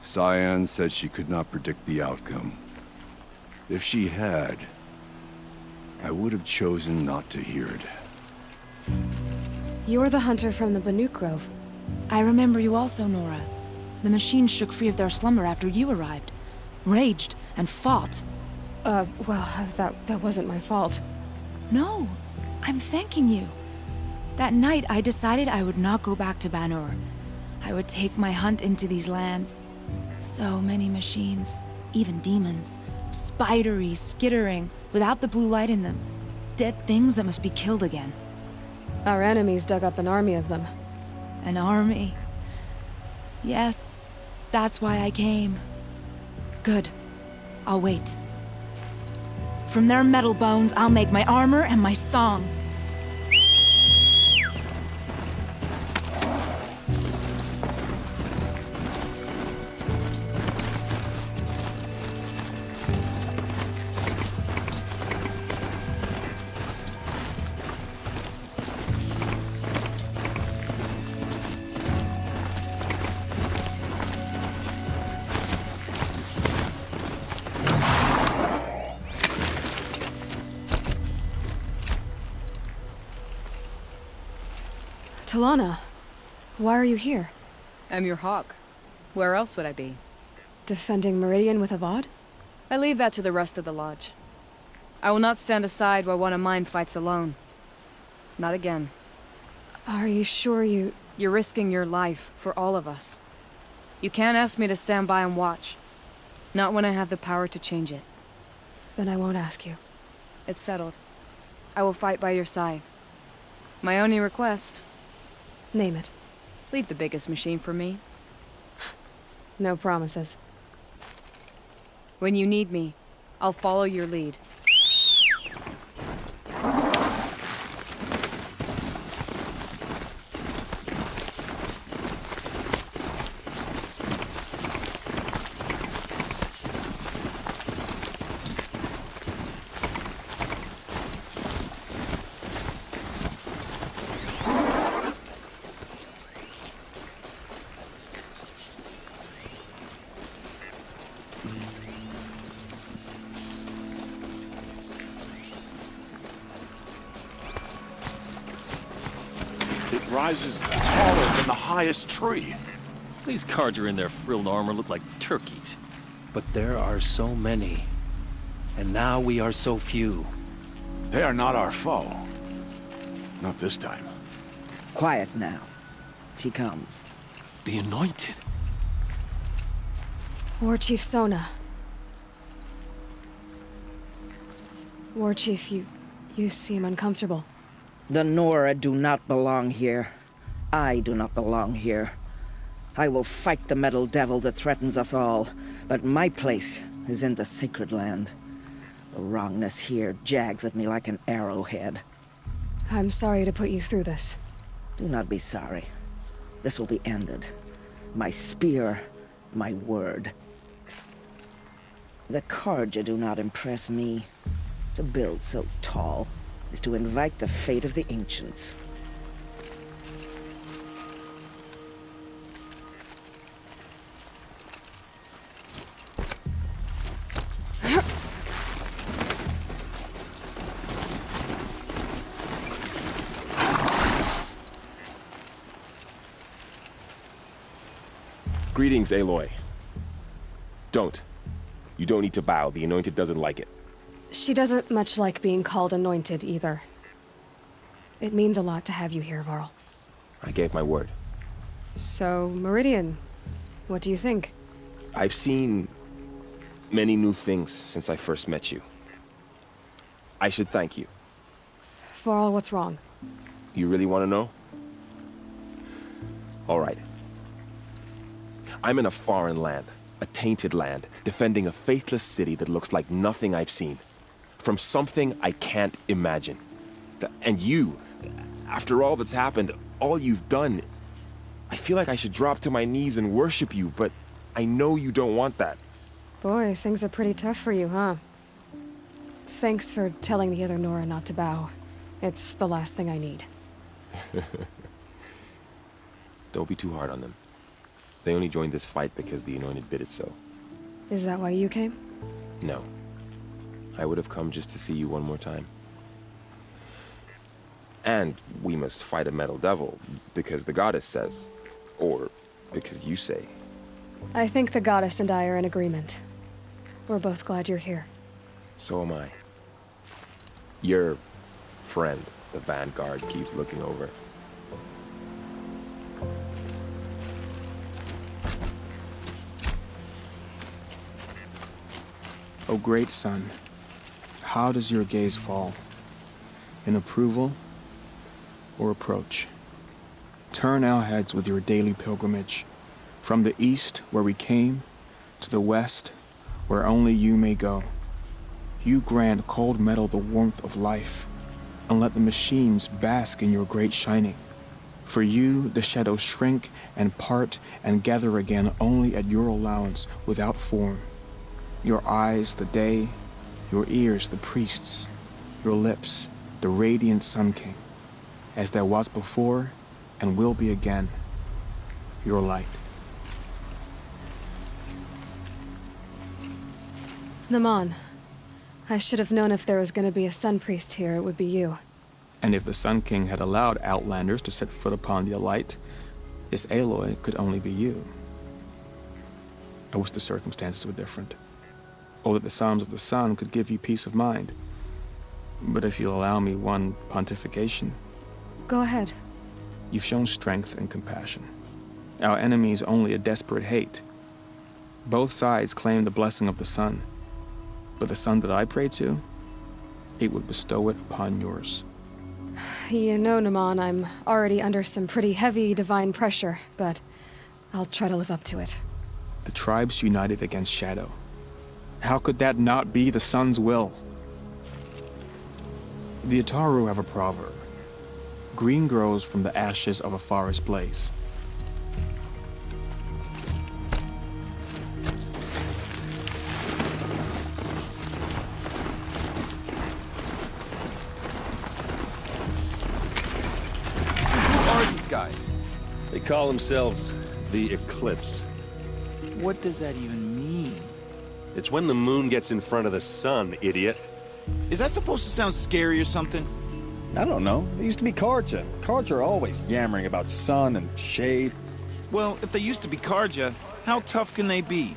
Cyan said she could not predict the outcome. If she had, I would have chosen not to hear it. You're the hunter from the Banuk Grove. I remember you also, Nora. The machines shook free of their slumber after you arrived. Raged and fought. Well, that wasn't my fault. No, I'm thanking you. That night, I decided I would not go back to Banur. I would take my hunt into these lands. So many machines, even demons. Spidery, skittering, without the blue light in them. Dead things that must be killed again. Our enemies dug up an army of them. An army? Yes, that's why I came. Good. I'll wait. From their metal bones, I'll make my armor and my song. Talana, why are you here? I'm your hawk. Where else would I be? Defending Meridian with Avad? I leave that to the rest of the Lodge. I will not stand aside while one of mine fights alone. Not again. Are you sure you... You're risking your life for all of us. You can't ask me to stand by and watch. Not when I have the power to change it. Then I won't ask you. It's settled. I will fight by your side. My only request... Name it. Leave the biggest machine for me. No promises. When you need me, I'll follow your lead. It rises taller than the highest tree. These Carja in their frilled armor look like turkeys. But there are so many. And now we are so few. They are not our foe. Not this time. Quiet now. She comes. The Anointed. War Chief Sona. War Chief, you seem uncomfortable. The Nora do not belong here. I do not belong here. I will fight the metal devil that threatens us all, but my place is in the sacred land. The wrongness here jags at me like an arrowhead. I'm sorry to put you through this. Do not be sorry. This will be ended. My spear, my word. The Carja do not impress me. To build so tall is to invite the fate of the ancients. Greetings, Aloy. Don't. You don't need to bow. The Anointed doesn't like it. She doesn't much like being called Anointed, either. It means a lot to have you here, Varl. I gave my word. So, Meridian, what do you think? I've seen many new things since I first met you. I should thank you. Varl, what's wrong? You really want to know? All right. I'm in a foreign land, a tainted land, defending a faithless city that looks like nothing I've seen. From something I can't imagine. And you, after all that's happened, all you've done, I feel like I should drop to my knees and worship you, but I know you don't want that. Boy, things are pretty tough for you, huh? Thanks for telling the other Nora not to bow. It's the last thing I need. Don't be too hard on them. They only joined this fight because the Anointed bid it so. Is that why you came? No. I would have come just to see you one more time. And we must fight a metal devil, because the goddess says. Or because you say. I think the goddess and I are in agreement. We're both glad you're here. So am I. Your friend, the Vanguard, keeps looking over. O great sun, how does your gaze fall? In approval or reproach? Turn our heads with your daily pilgrimage, from the east where we came, to the west where only you may go. You grant cold metal the warmth of life, and let the machines bask in your great shining. For you, the shadows shrink and part and gather again only at your allowance without form. Your eyes, the day, your ears, the priests, your lips, the radiant Sun King, as there was before and will be again, your light. Naman, I should have known if there was going to be a Sun Priest here, it would be you. And if the Sun King had allowed outlanders to set foot upon the Alight, this Aloy could only be you. I wish the circumstances were different. Or that the Psalms of the Sun could give you peace of mind. But if you'll allow me one pontification. Go ahead. You've shown strength and compassion. Our enemies only a desperate hate. Both sides claim the blessing of the sun. But the sun that I pray to, it would bestow it upon yours. You know, Naman, I'm already under some pretty heavy divine pressure, but I'll try to live up to it. The tribes united against Shadow. How could that not be the sun's will? The Ataru have a proverb. Green grows from the ashes of a forest blaze. Who are these guys? They call themselves the Eclipse. What does that even mean? It's when the moon gets in front of the sun, idiot. Is that supposed to sound scary or something? I don't know. They used to be Karja. Karja are always yammering about sun and shade. Well, if they used to be Karja, how tough can they be?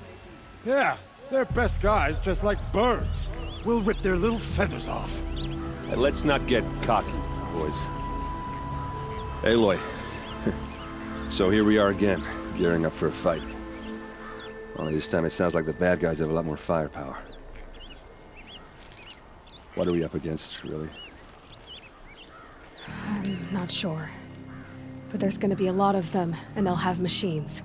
Yeah, they're best guys just like birds. We'll rip their little feathers off. And let's not get cocky, boys. Aloy. So here we are again, gearing up for a fight. Only this time it sounds like the bad guys have a lot more firepower. What are we up against, really? I'm not sure. But there's gonna be a lot of them, and they'll have machines.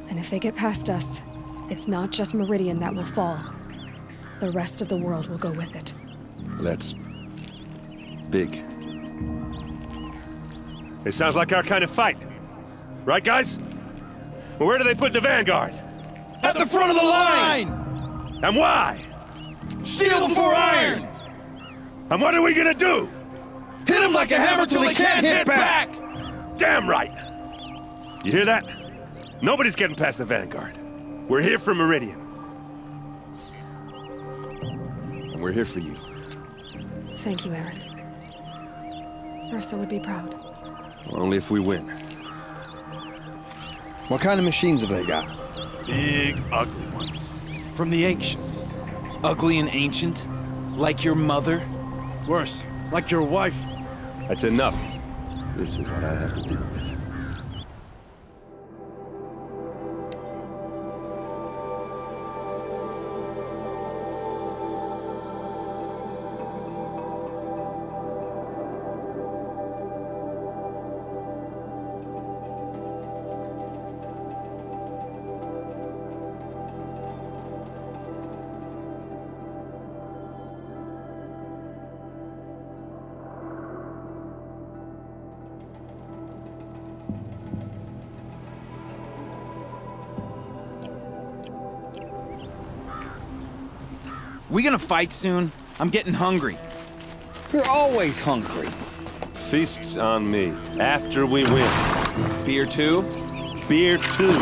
And if they get past us, it's not just Meridian that will fall. The rest of the world will go with it. That's big. It sounds like our kind of fight. Right, guys? Well, where do they put the vanguard? At the front of the line! And why? Steel before iron! And what are we gonna do? Hit him like a hammer till he can't hit back! Damn right! You hear that? Nobody's getting past the vanguard. We're here for Meridian. And we're here for you. Thank you, Aaron. Ursa would be proud. Only if we win. What kind of machines have they got? Big, ugly ones. From the ancients. Ugly and ancient? Like your mother? Worse, like your wife. That's enough. This is what I have to deal with. We gonna fight soon? I'm getting hungry. You're always hungry. Feast's on me. After we win. Beer too? Beer too.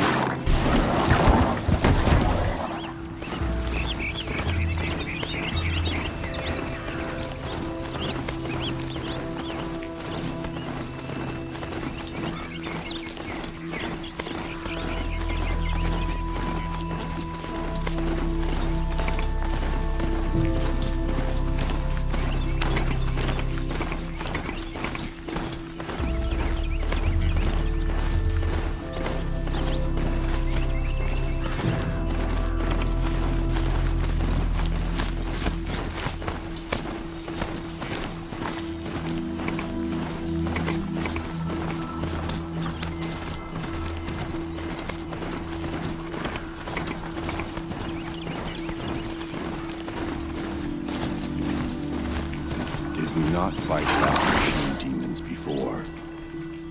Not fight back machine demons before.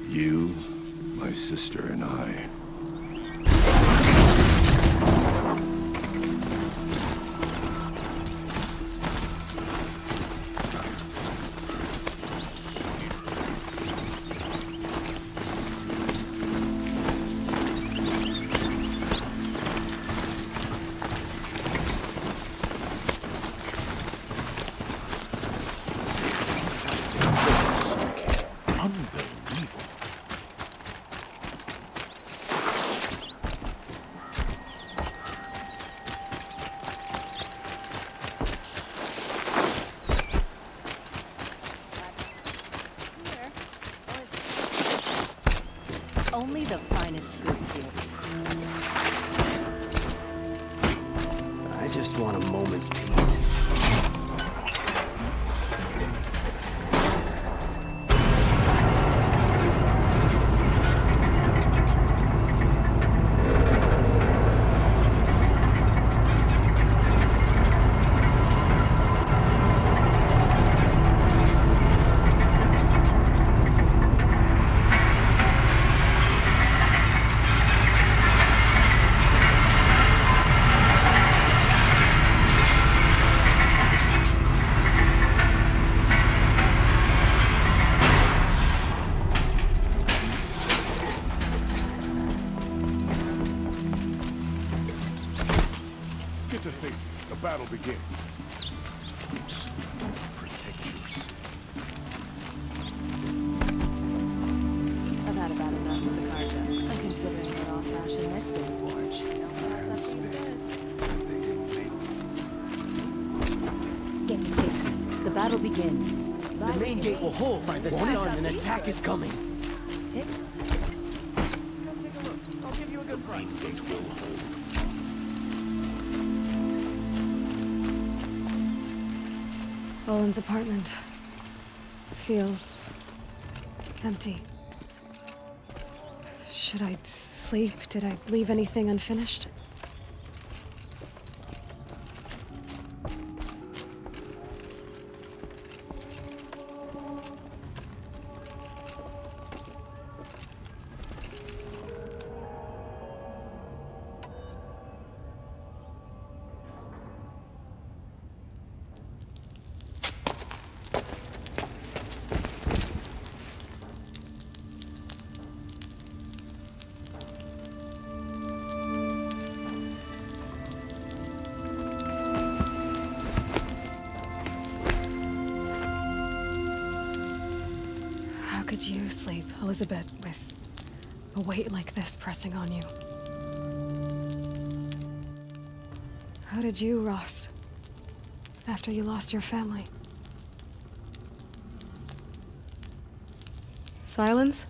You, my sister, and I. Only the finest fruits here. I just want a moment's peace. To safety. The battle begins. Protect yourself. battle begins. The main gate will hold by the sun. An attack is coming. I'll give you a good price. Owen's apartment feels empty. Should I sleep? Did I leave anything unfinished? Could you sleep, Elizabeth, with a weight like this pressing on you? How did you, Rost, after you lost your family? Silence?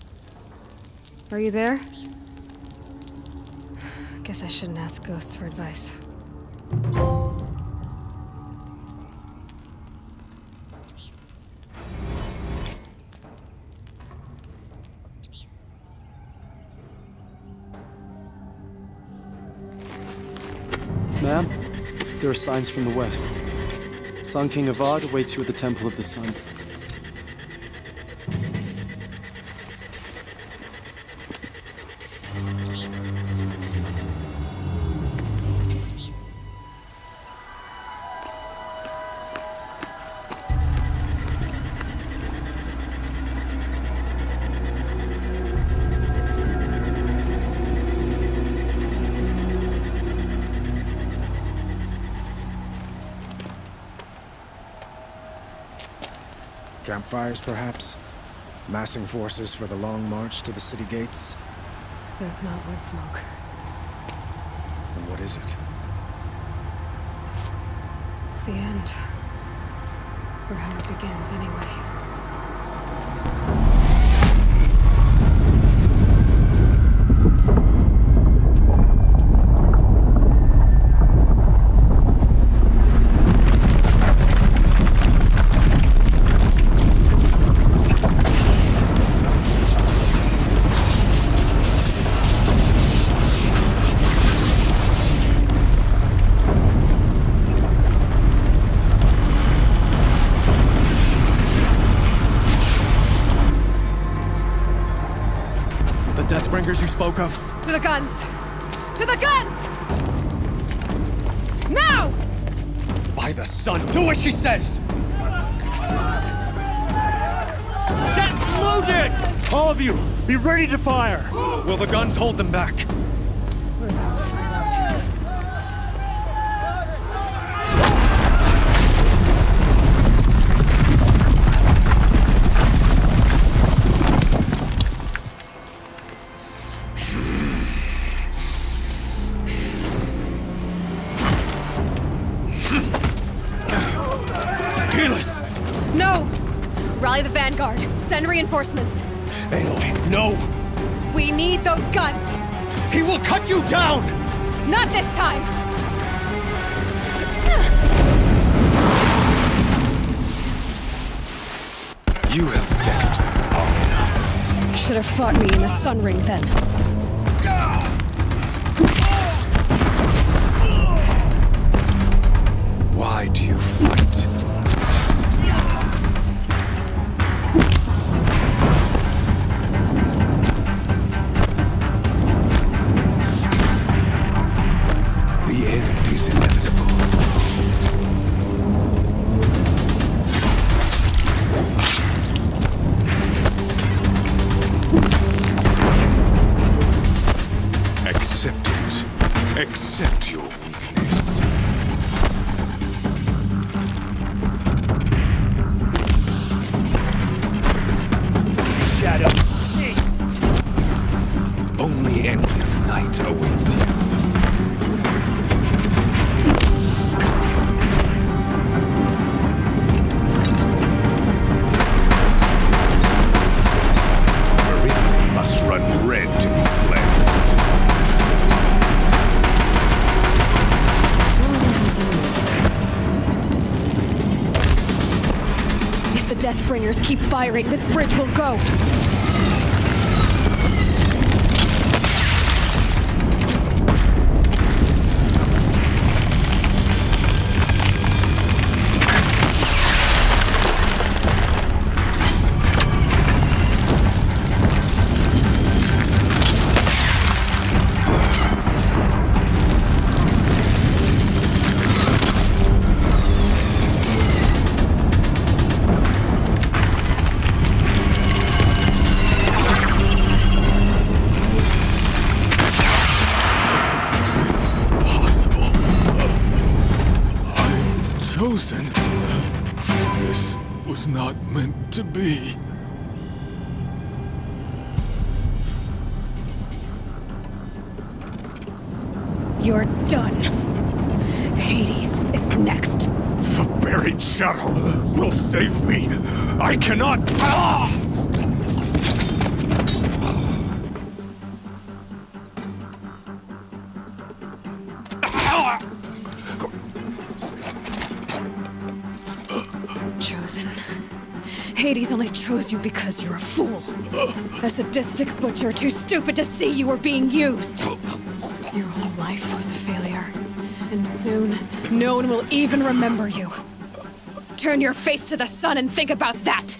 Are you there? Guess I shouldn't ask ghosts for advice. Ma'am, there are signs from the west. Sun King Avad awaits you at the Temple of the Sun. Campfires, perhaps? Massing forces for the long march to the city gates? That's not with smoke. Then what is it? The end. Or how it begins, anyway. Deathbringers you spoke of? To the guns! To the guns! Now! By the sun, do as she says! Set loaded! All of you, be ready to fire! Will the guns hold them back? We're about to find out. No! Rally the vanguard. Send reinforcements. Aloy, no! We need those guns! He will cut you down! Not this time! You have vexed me long enough. Should have fought me in the sun ring then. Why do you fight? The end is inevitable. Accept it. Accept your weakness. Shadow. Only endless night awaits you. keep firing, this bridge will go. This was not meant to be. You're done. Hades is next. The buried shadow will save me. I cannot. Chosen. Hades only chose you because you're a fool. A sadistic butcher too stupid to see you were being used. Your whole life was a failure. And soon, no one will even remember you. Turn your face to the sun and think about that!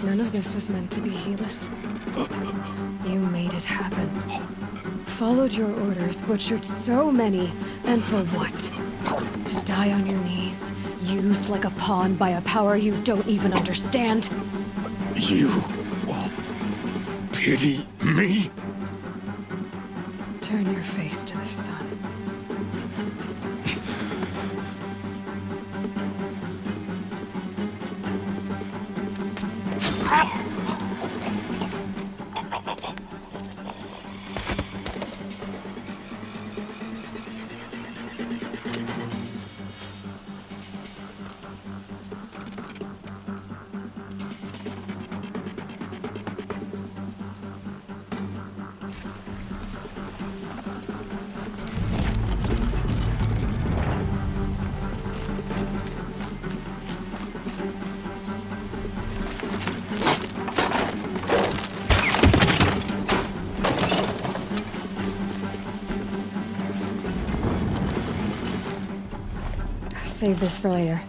None of this was meant to be, Helis. You made it happen. Followed your orders, butchered so many, and for what? To die on your knees, used like a pawn by a power you don't even understand? You pity me? Turn your face to the sun. Save this for later.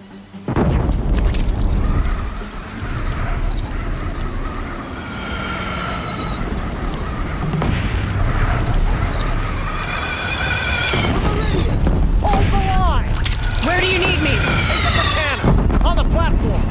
Hold the line! Where do you need me? On the platform!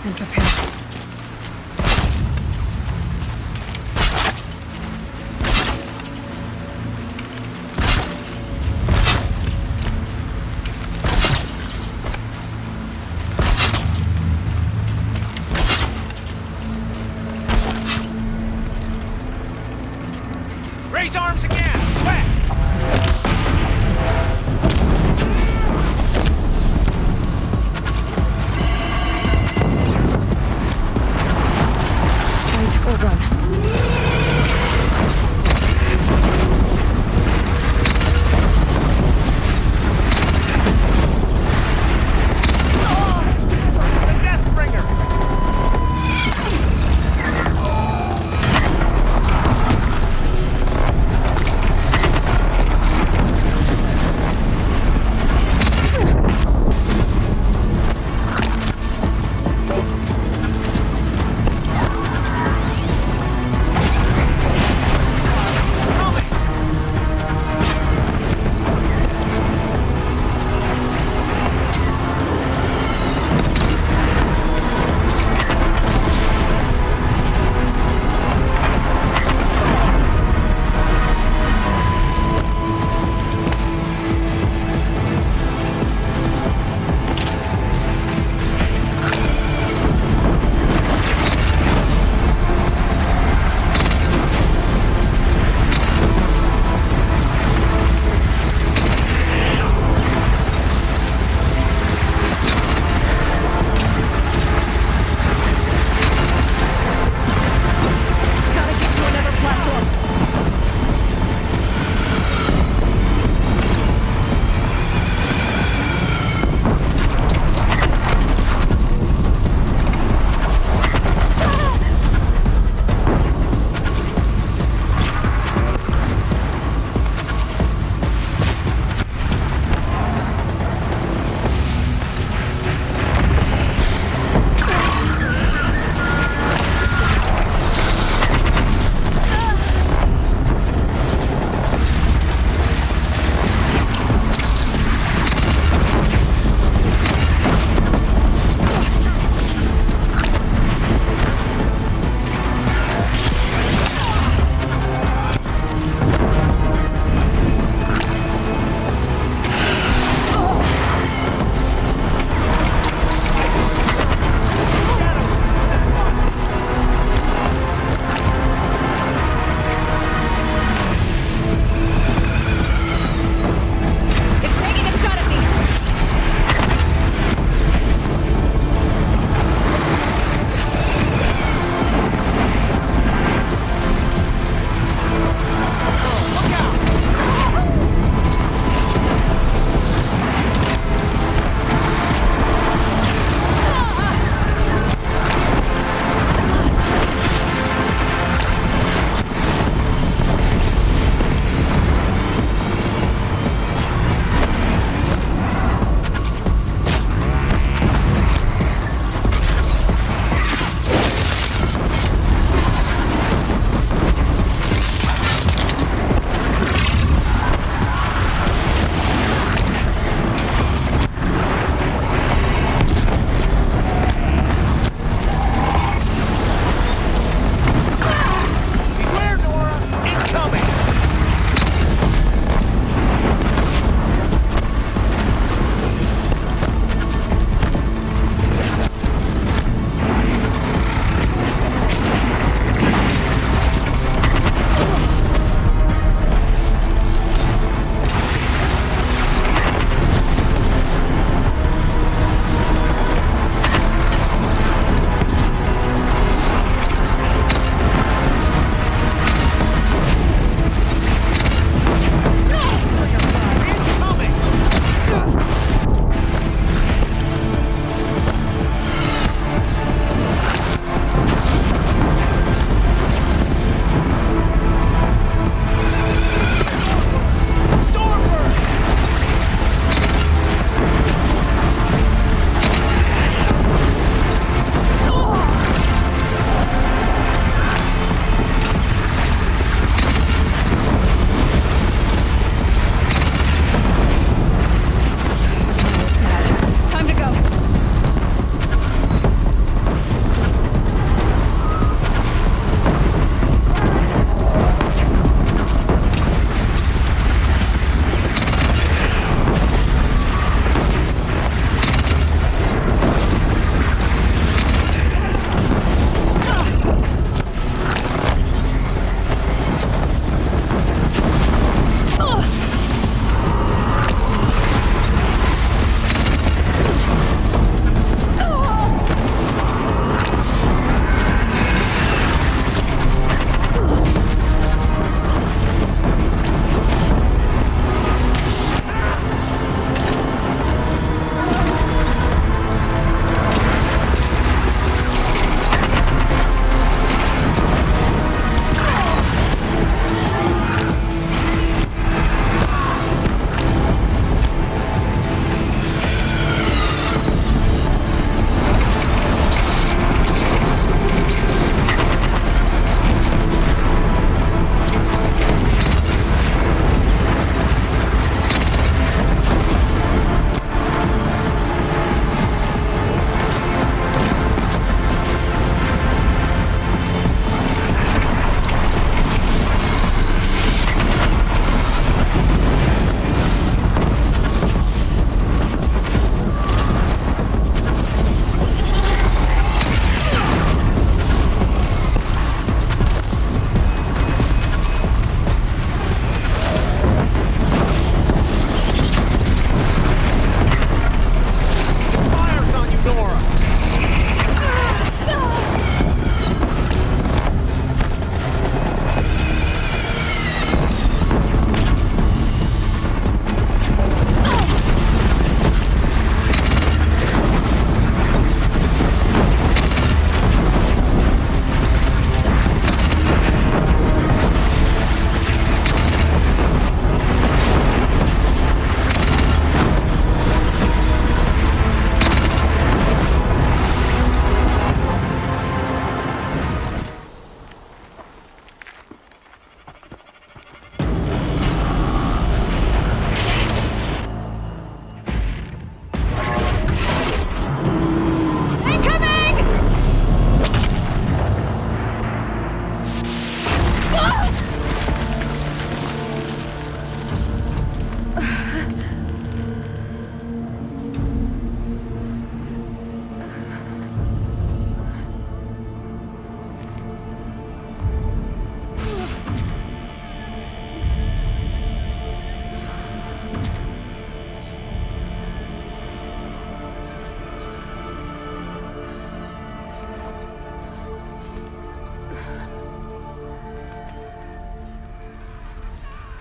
and prepare. Raise arms again! West! Fight or run. The Deathbringer!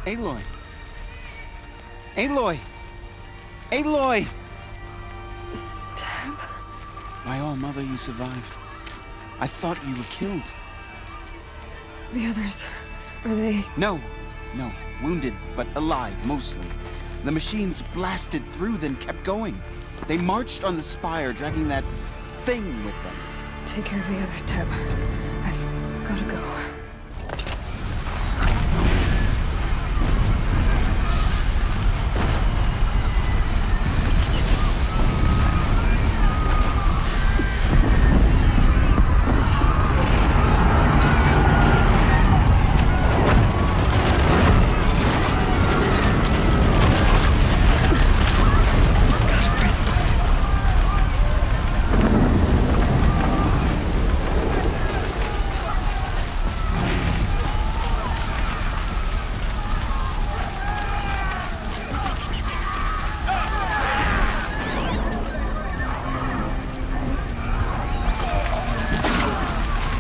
Aloy! Aloy! Aloy! Tab? My all-mother, you survived. I thought you were killed. The others, are they... No. Wounded, but alive, mostly. The machines blasted through, then kept going. They marched on the spire, dragging that thing with them. Take care of the others, Tab. I've gotta go.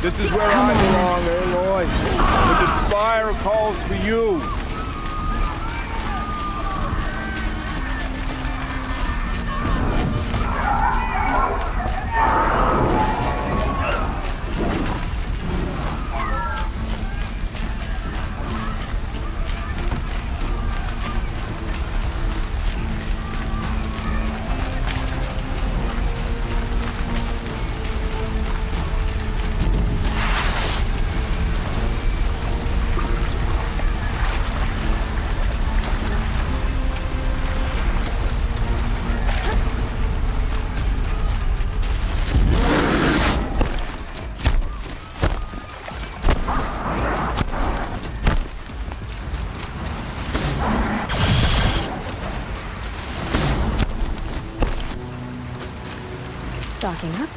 This is where I belong, Aloy. But the spire calls for you. Stocking up.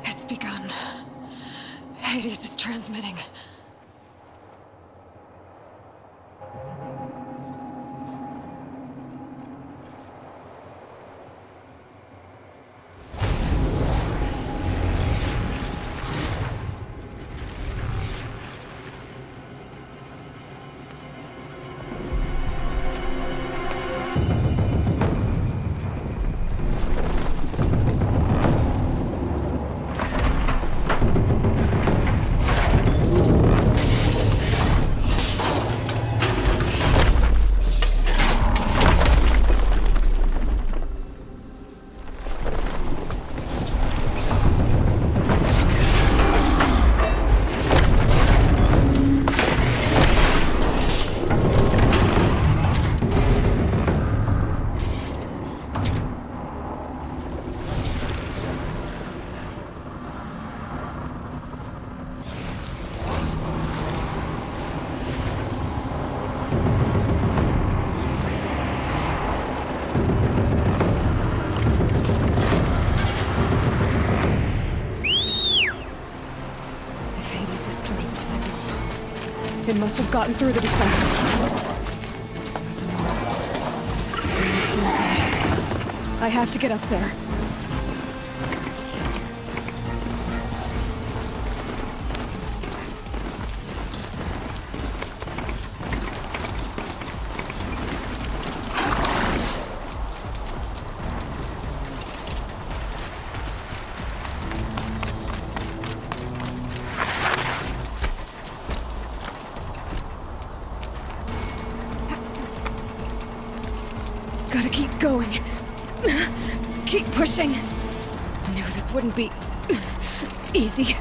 It's begun. Hades is transmitting. It must have gotten through the defenses. I have to get up there. Gotta keep going. Keep pushing. Knew this wouldn't be easy.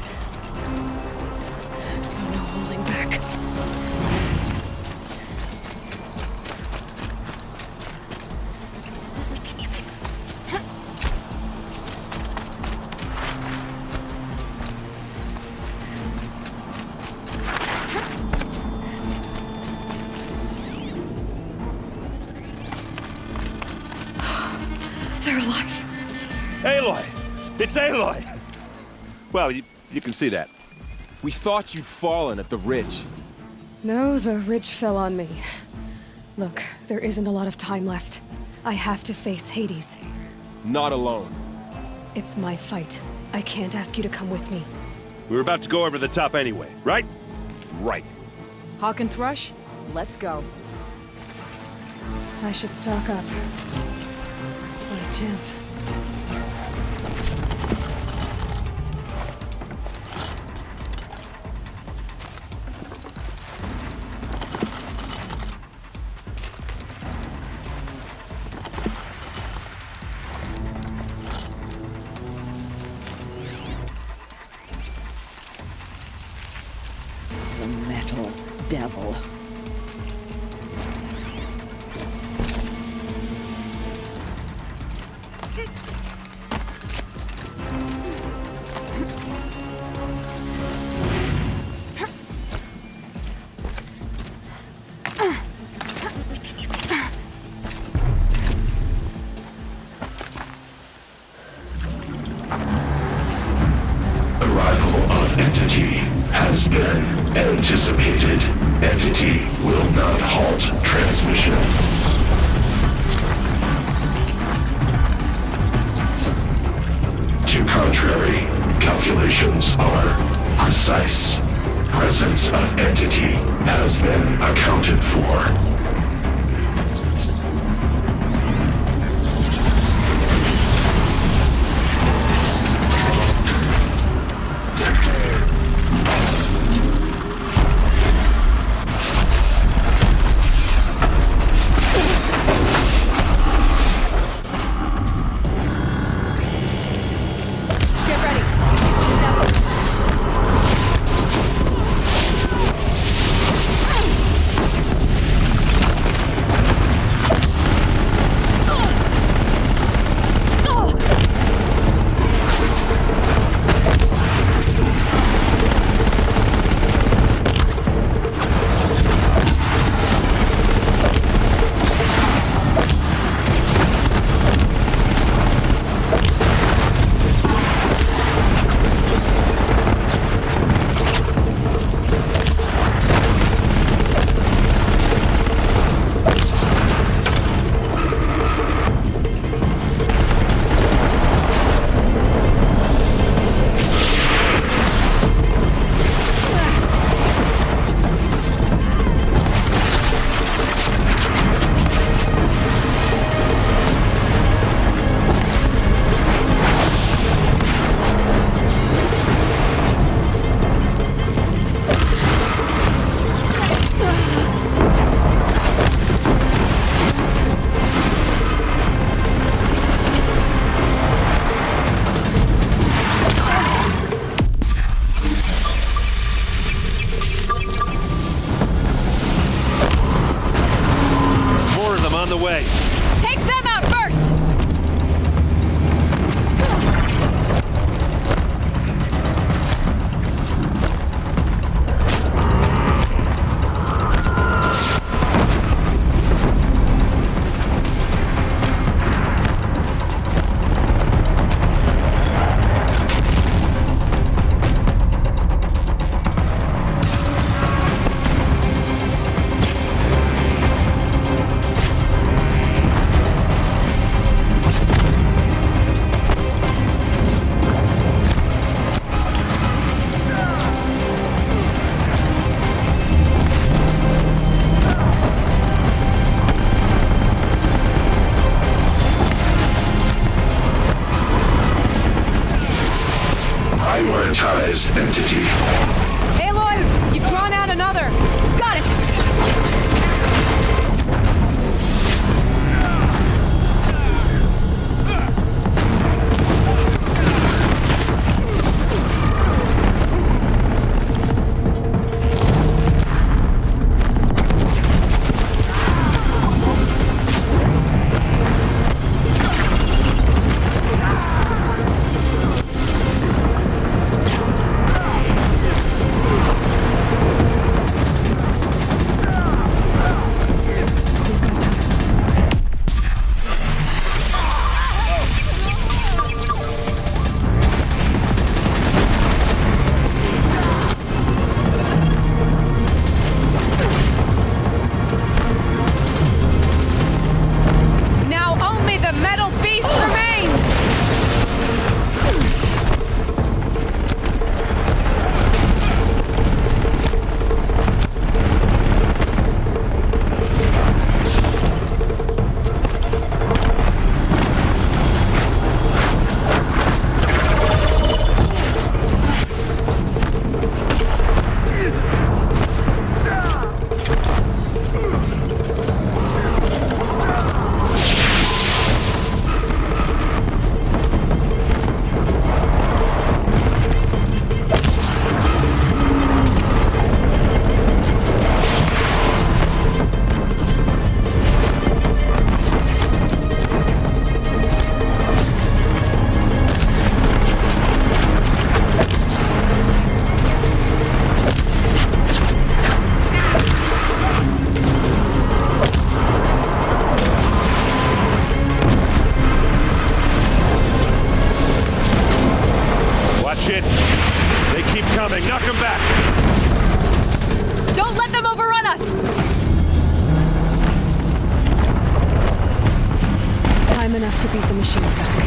So no holding back. They're alive. Aloy! It's Aloy! Well, you can see that. We thought you'd fallen at the ridge. No, the ridge fell on me. Look, there isn't a lot of time left. I have to face Hades. Not alone. It's my fight. I can't ask you to come with me. We were about to go over the top anyway, right? Right. Hawk and Thrush, let's go. I should stock up. Last chance. The metal devil. Arrival of Entity has been anticipated. Entity will not halt transmission. To contrary, calculations are precise. Presence of Entity has been accounted for. Take them out first! Prioritize Entity. Aloy, you've drawn out another. Got it! to beat the machines back.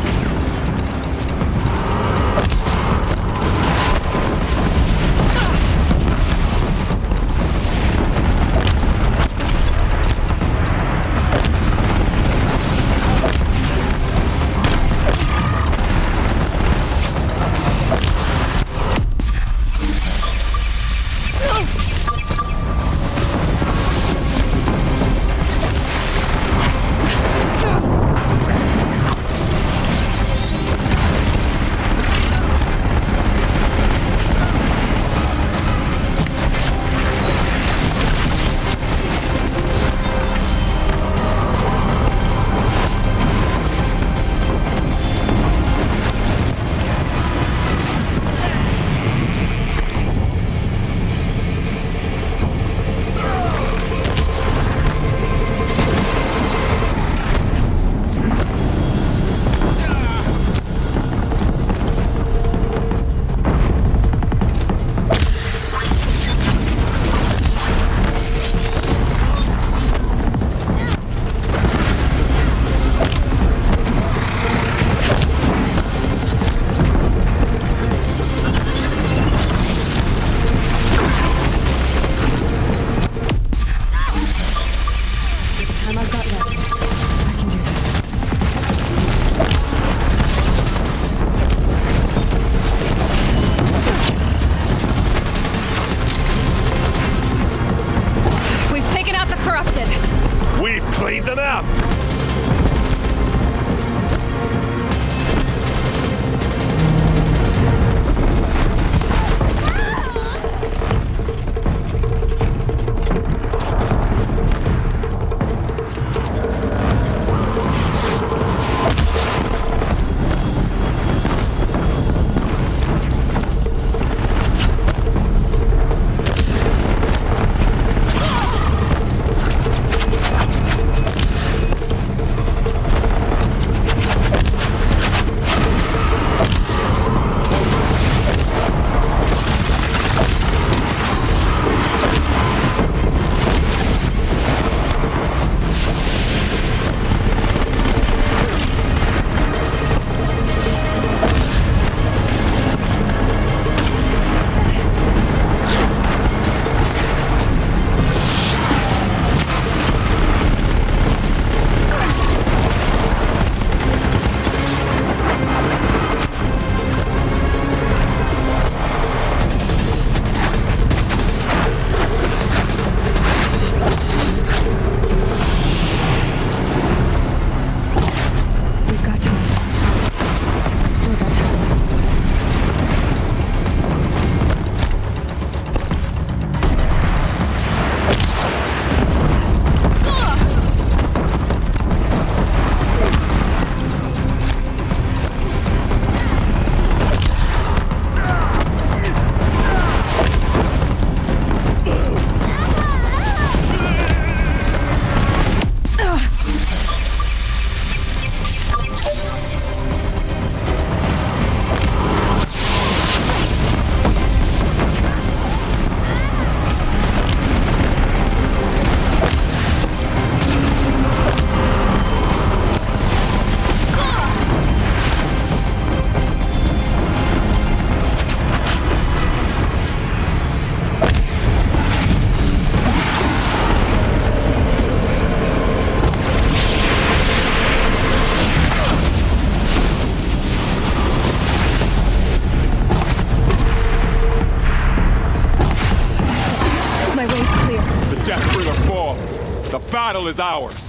battle is ours.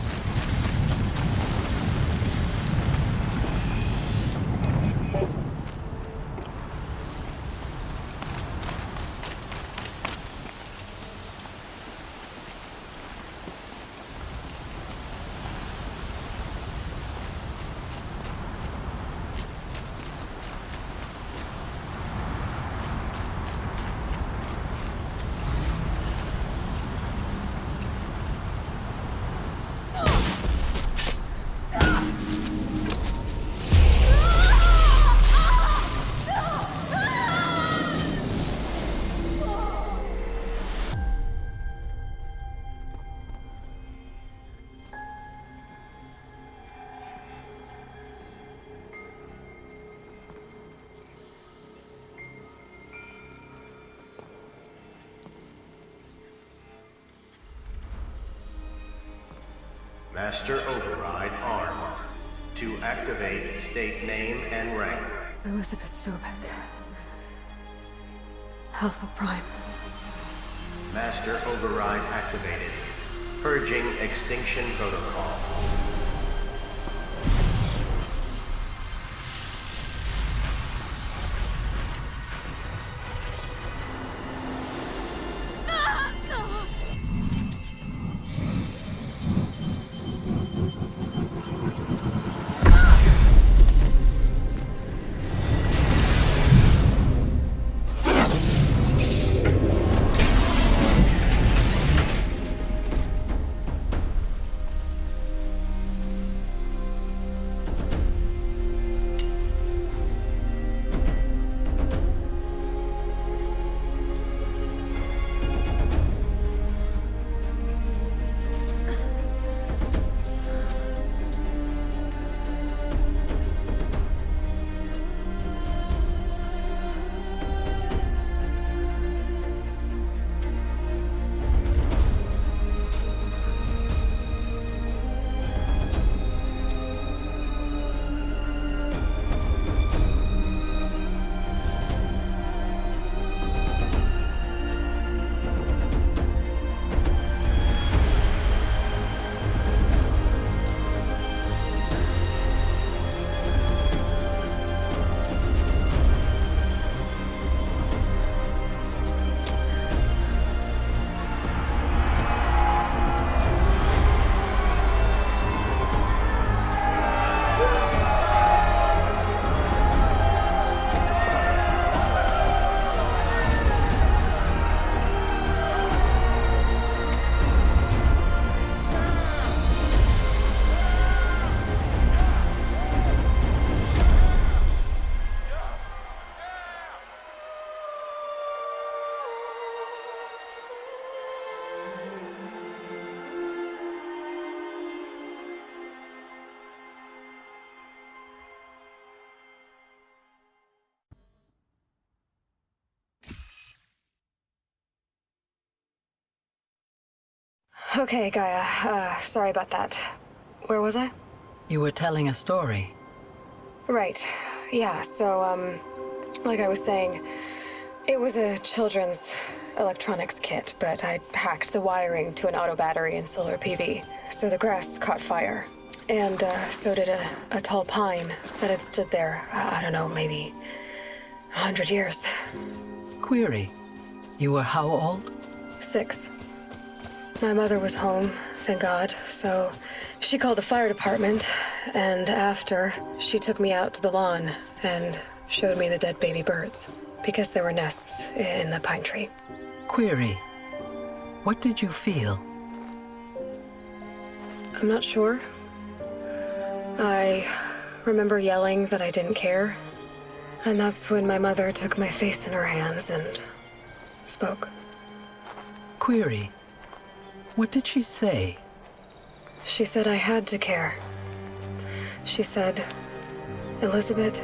Master Override armed. To activate, state name and rank. Elizabeth Sobek. Alpha Prime. Master Override activated. Purging Extinction Protocol. Okay, Gaia. Sorry about that. Where was I? You were telling a story. Right. Yeah, so, like I was saying, it was a children's electronics kit, but I hacked the wiring to an auto battery and solar PV. So the grass caught fire. And, so did a tall pine that had stood there, I don't know, maybe 100 years. Query. You were how old? 6. My mother was home, thank God, so she called the fire department, and after, she took me out to the lawn and showed me the dead baby birds, because there were nests in the pine tree. Query. What did you feel? I'm not sure. I remember yelling that I didn't care, and that's when my mother took my face in her hands and spoke. Query. What did she say? She said I had to care. She said, Elizabeth,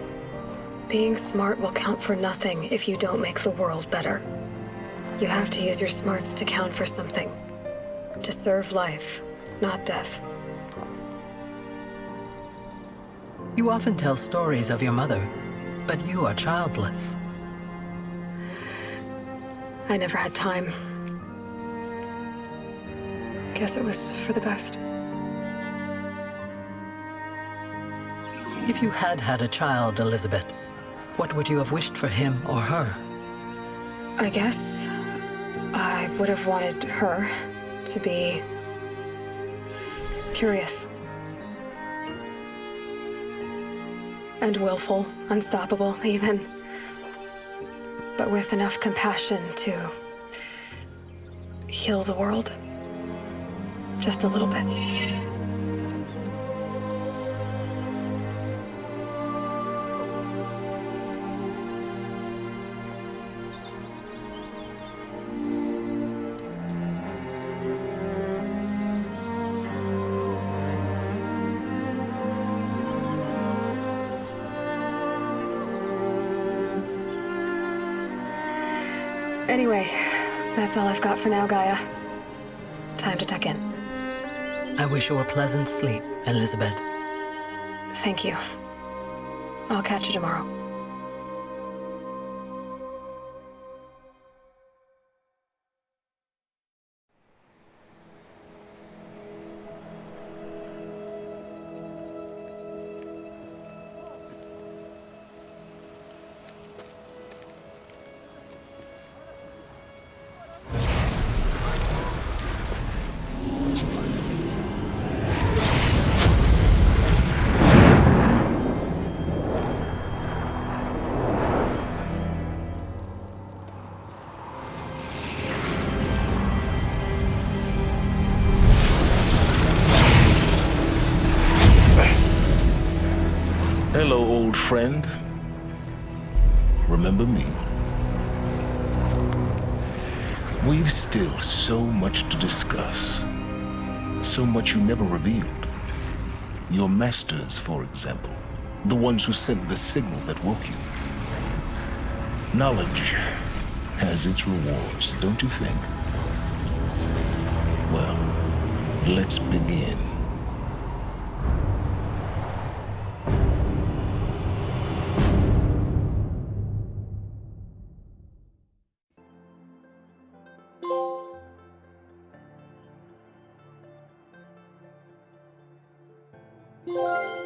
being smart will count for nothing if you don't make the world better. You have to use your smarts to count for something. To serve life, not death. You often tell stories of your mother, but you are childless. I never had time. Guess it was for the best. If you had had a child, Elizabeth, what would you have wished for him or her? I guess I would have wanted her to be curious. And willful, unstoppable, even. But with enough compassion to heal the world. Just a little bit. Anyway, that's all I've got for now, Gaia. Time to tuck in. I wish you a pleasant sleep, Elizabeth. Thank you. I'll catch you tomorrow. Hello, old friend. Remember me? We've still so much to discuss. So much you never revealed. Your masters, for example. The ones who sent the signal that woke you. Knowledge has its rewards, don't you think? Well, let's begin. you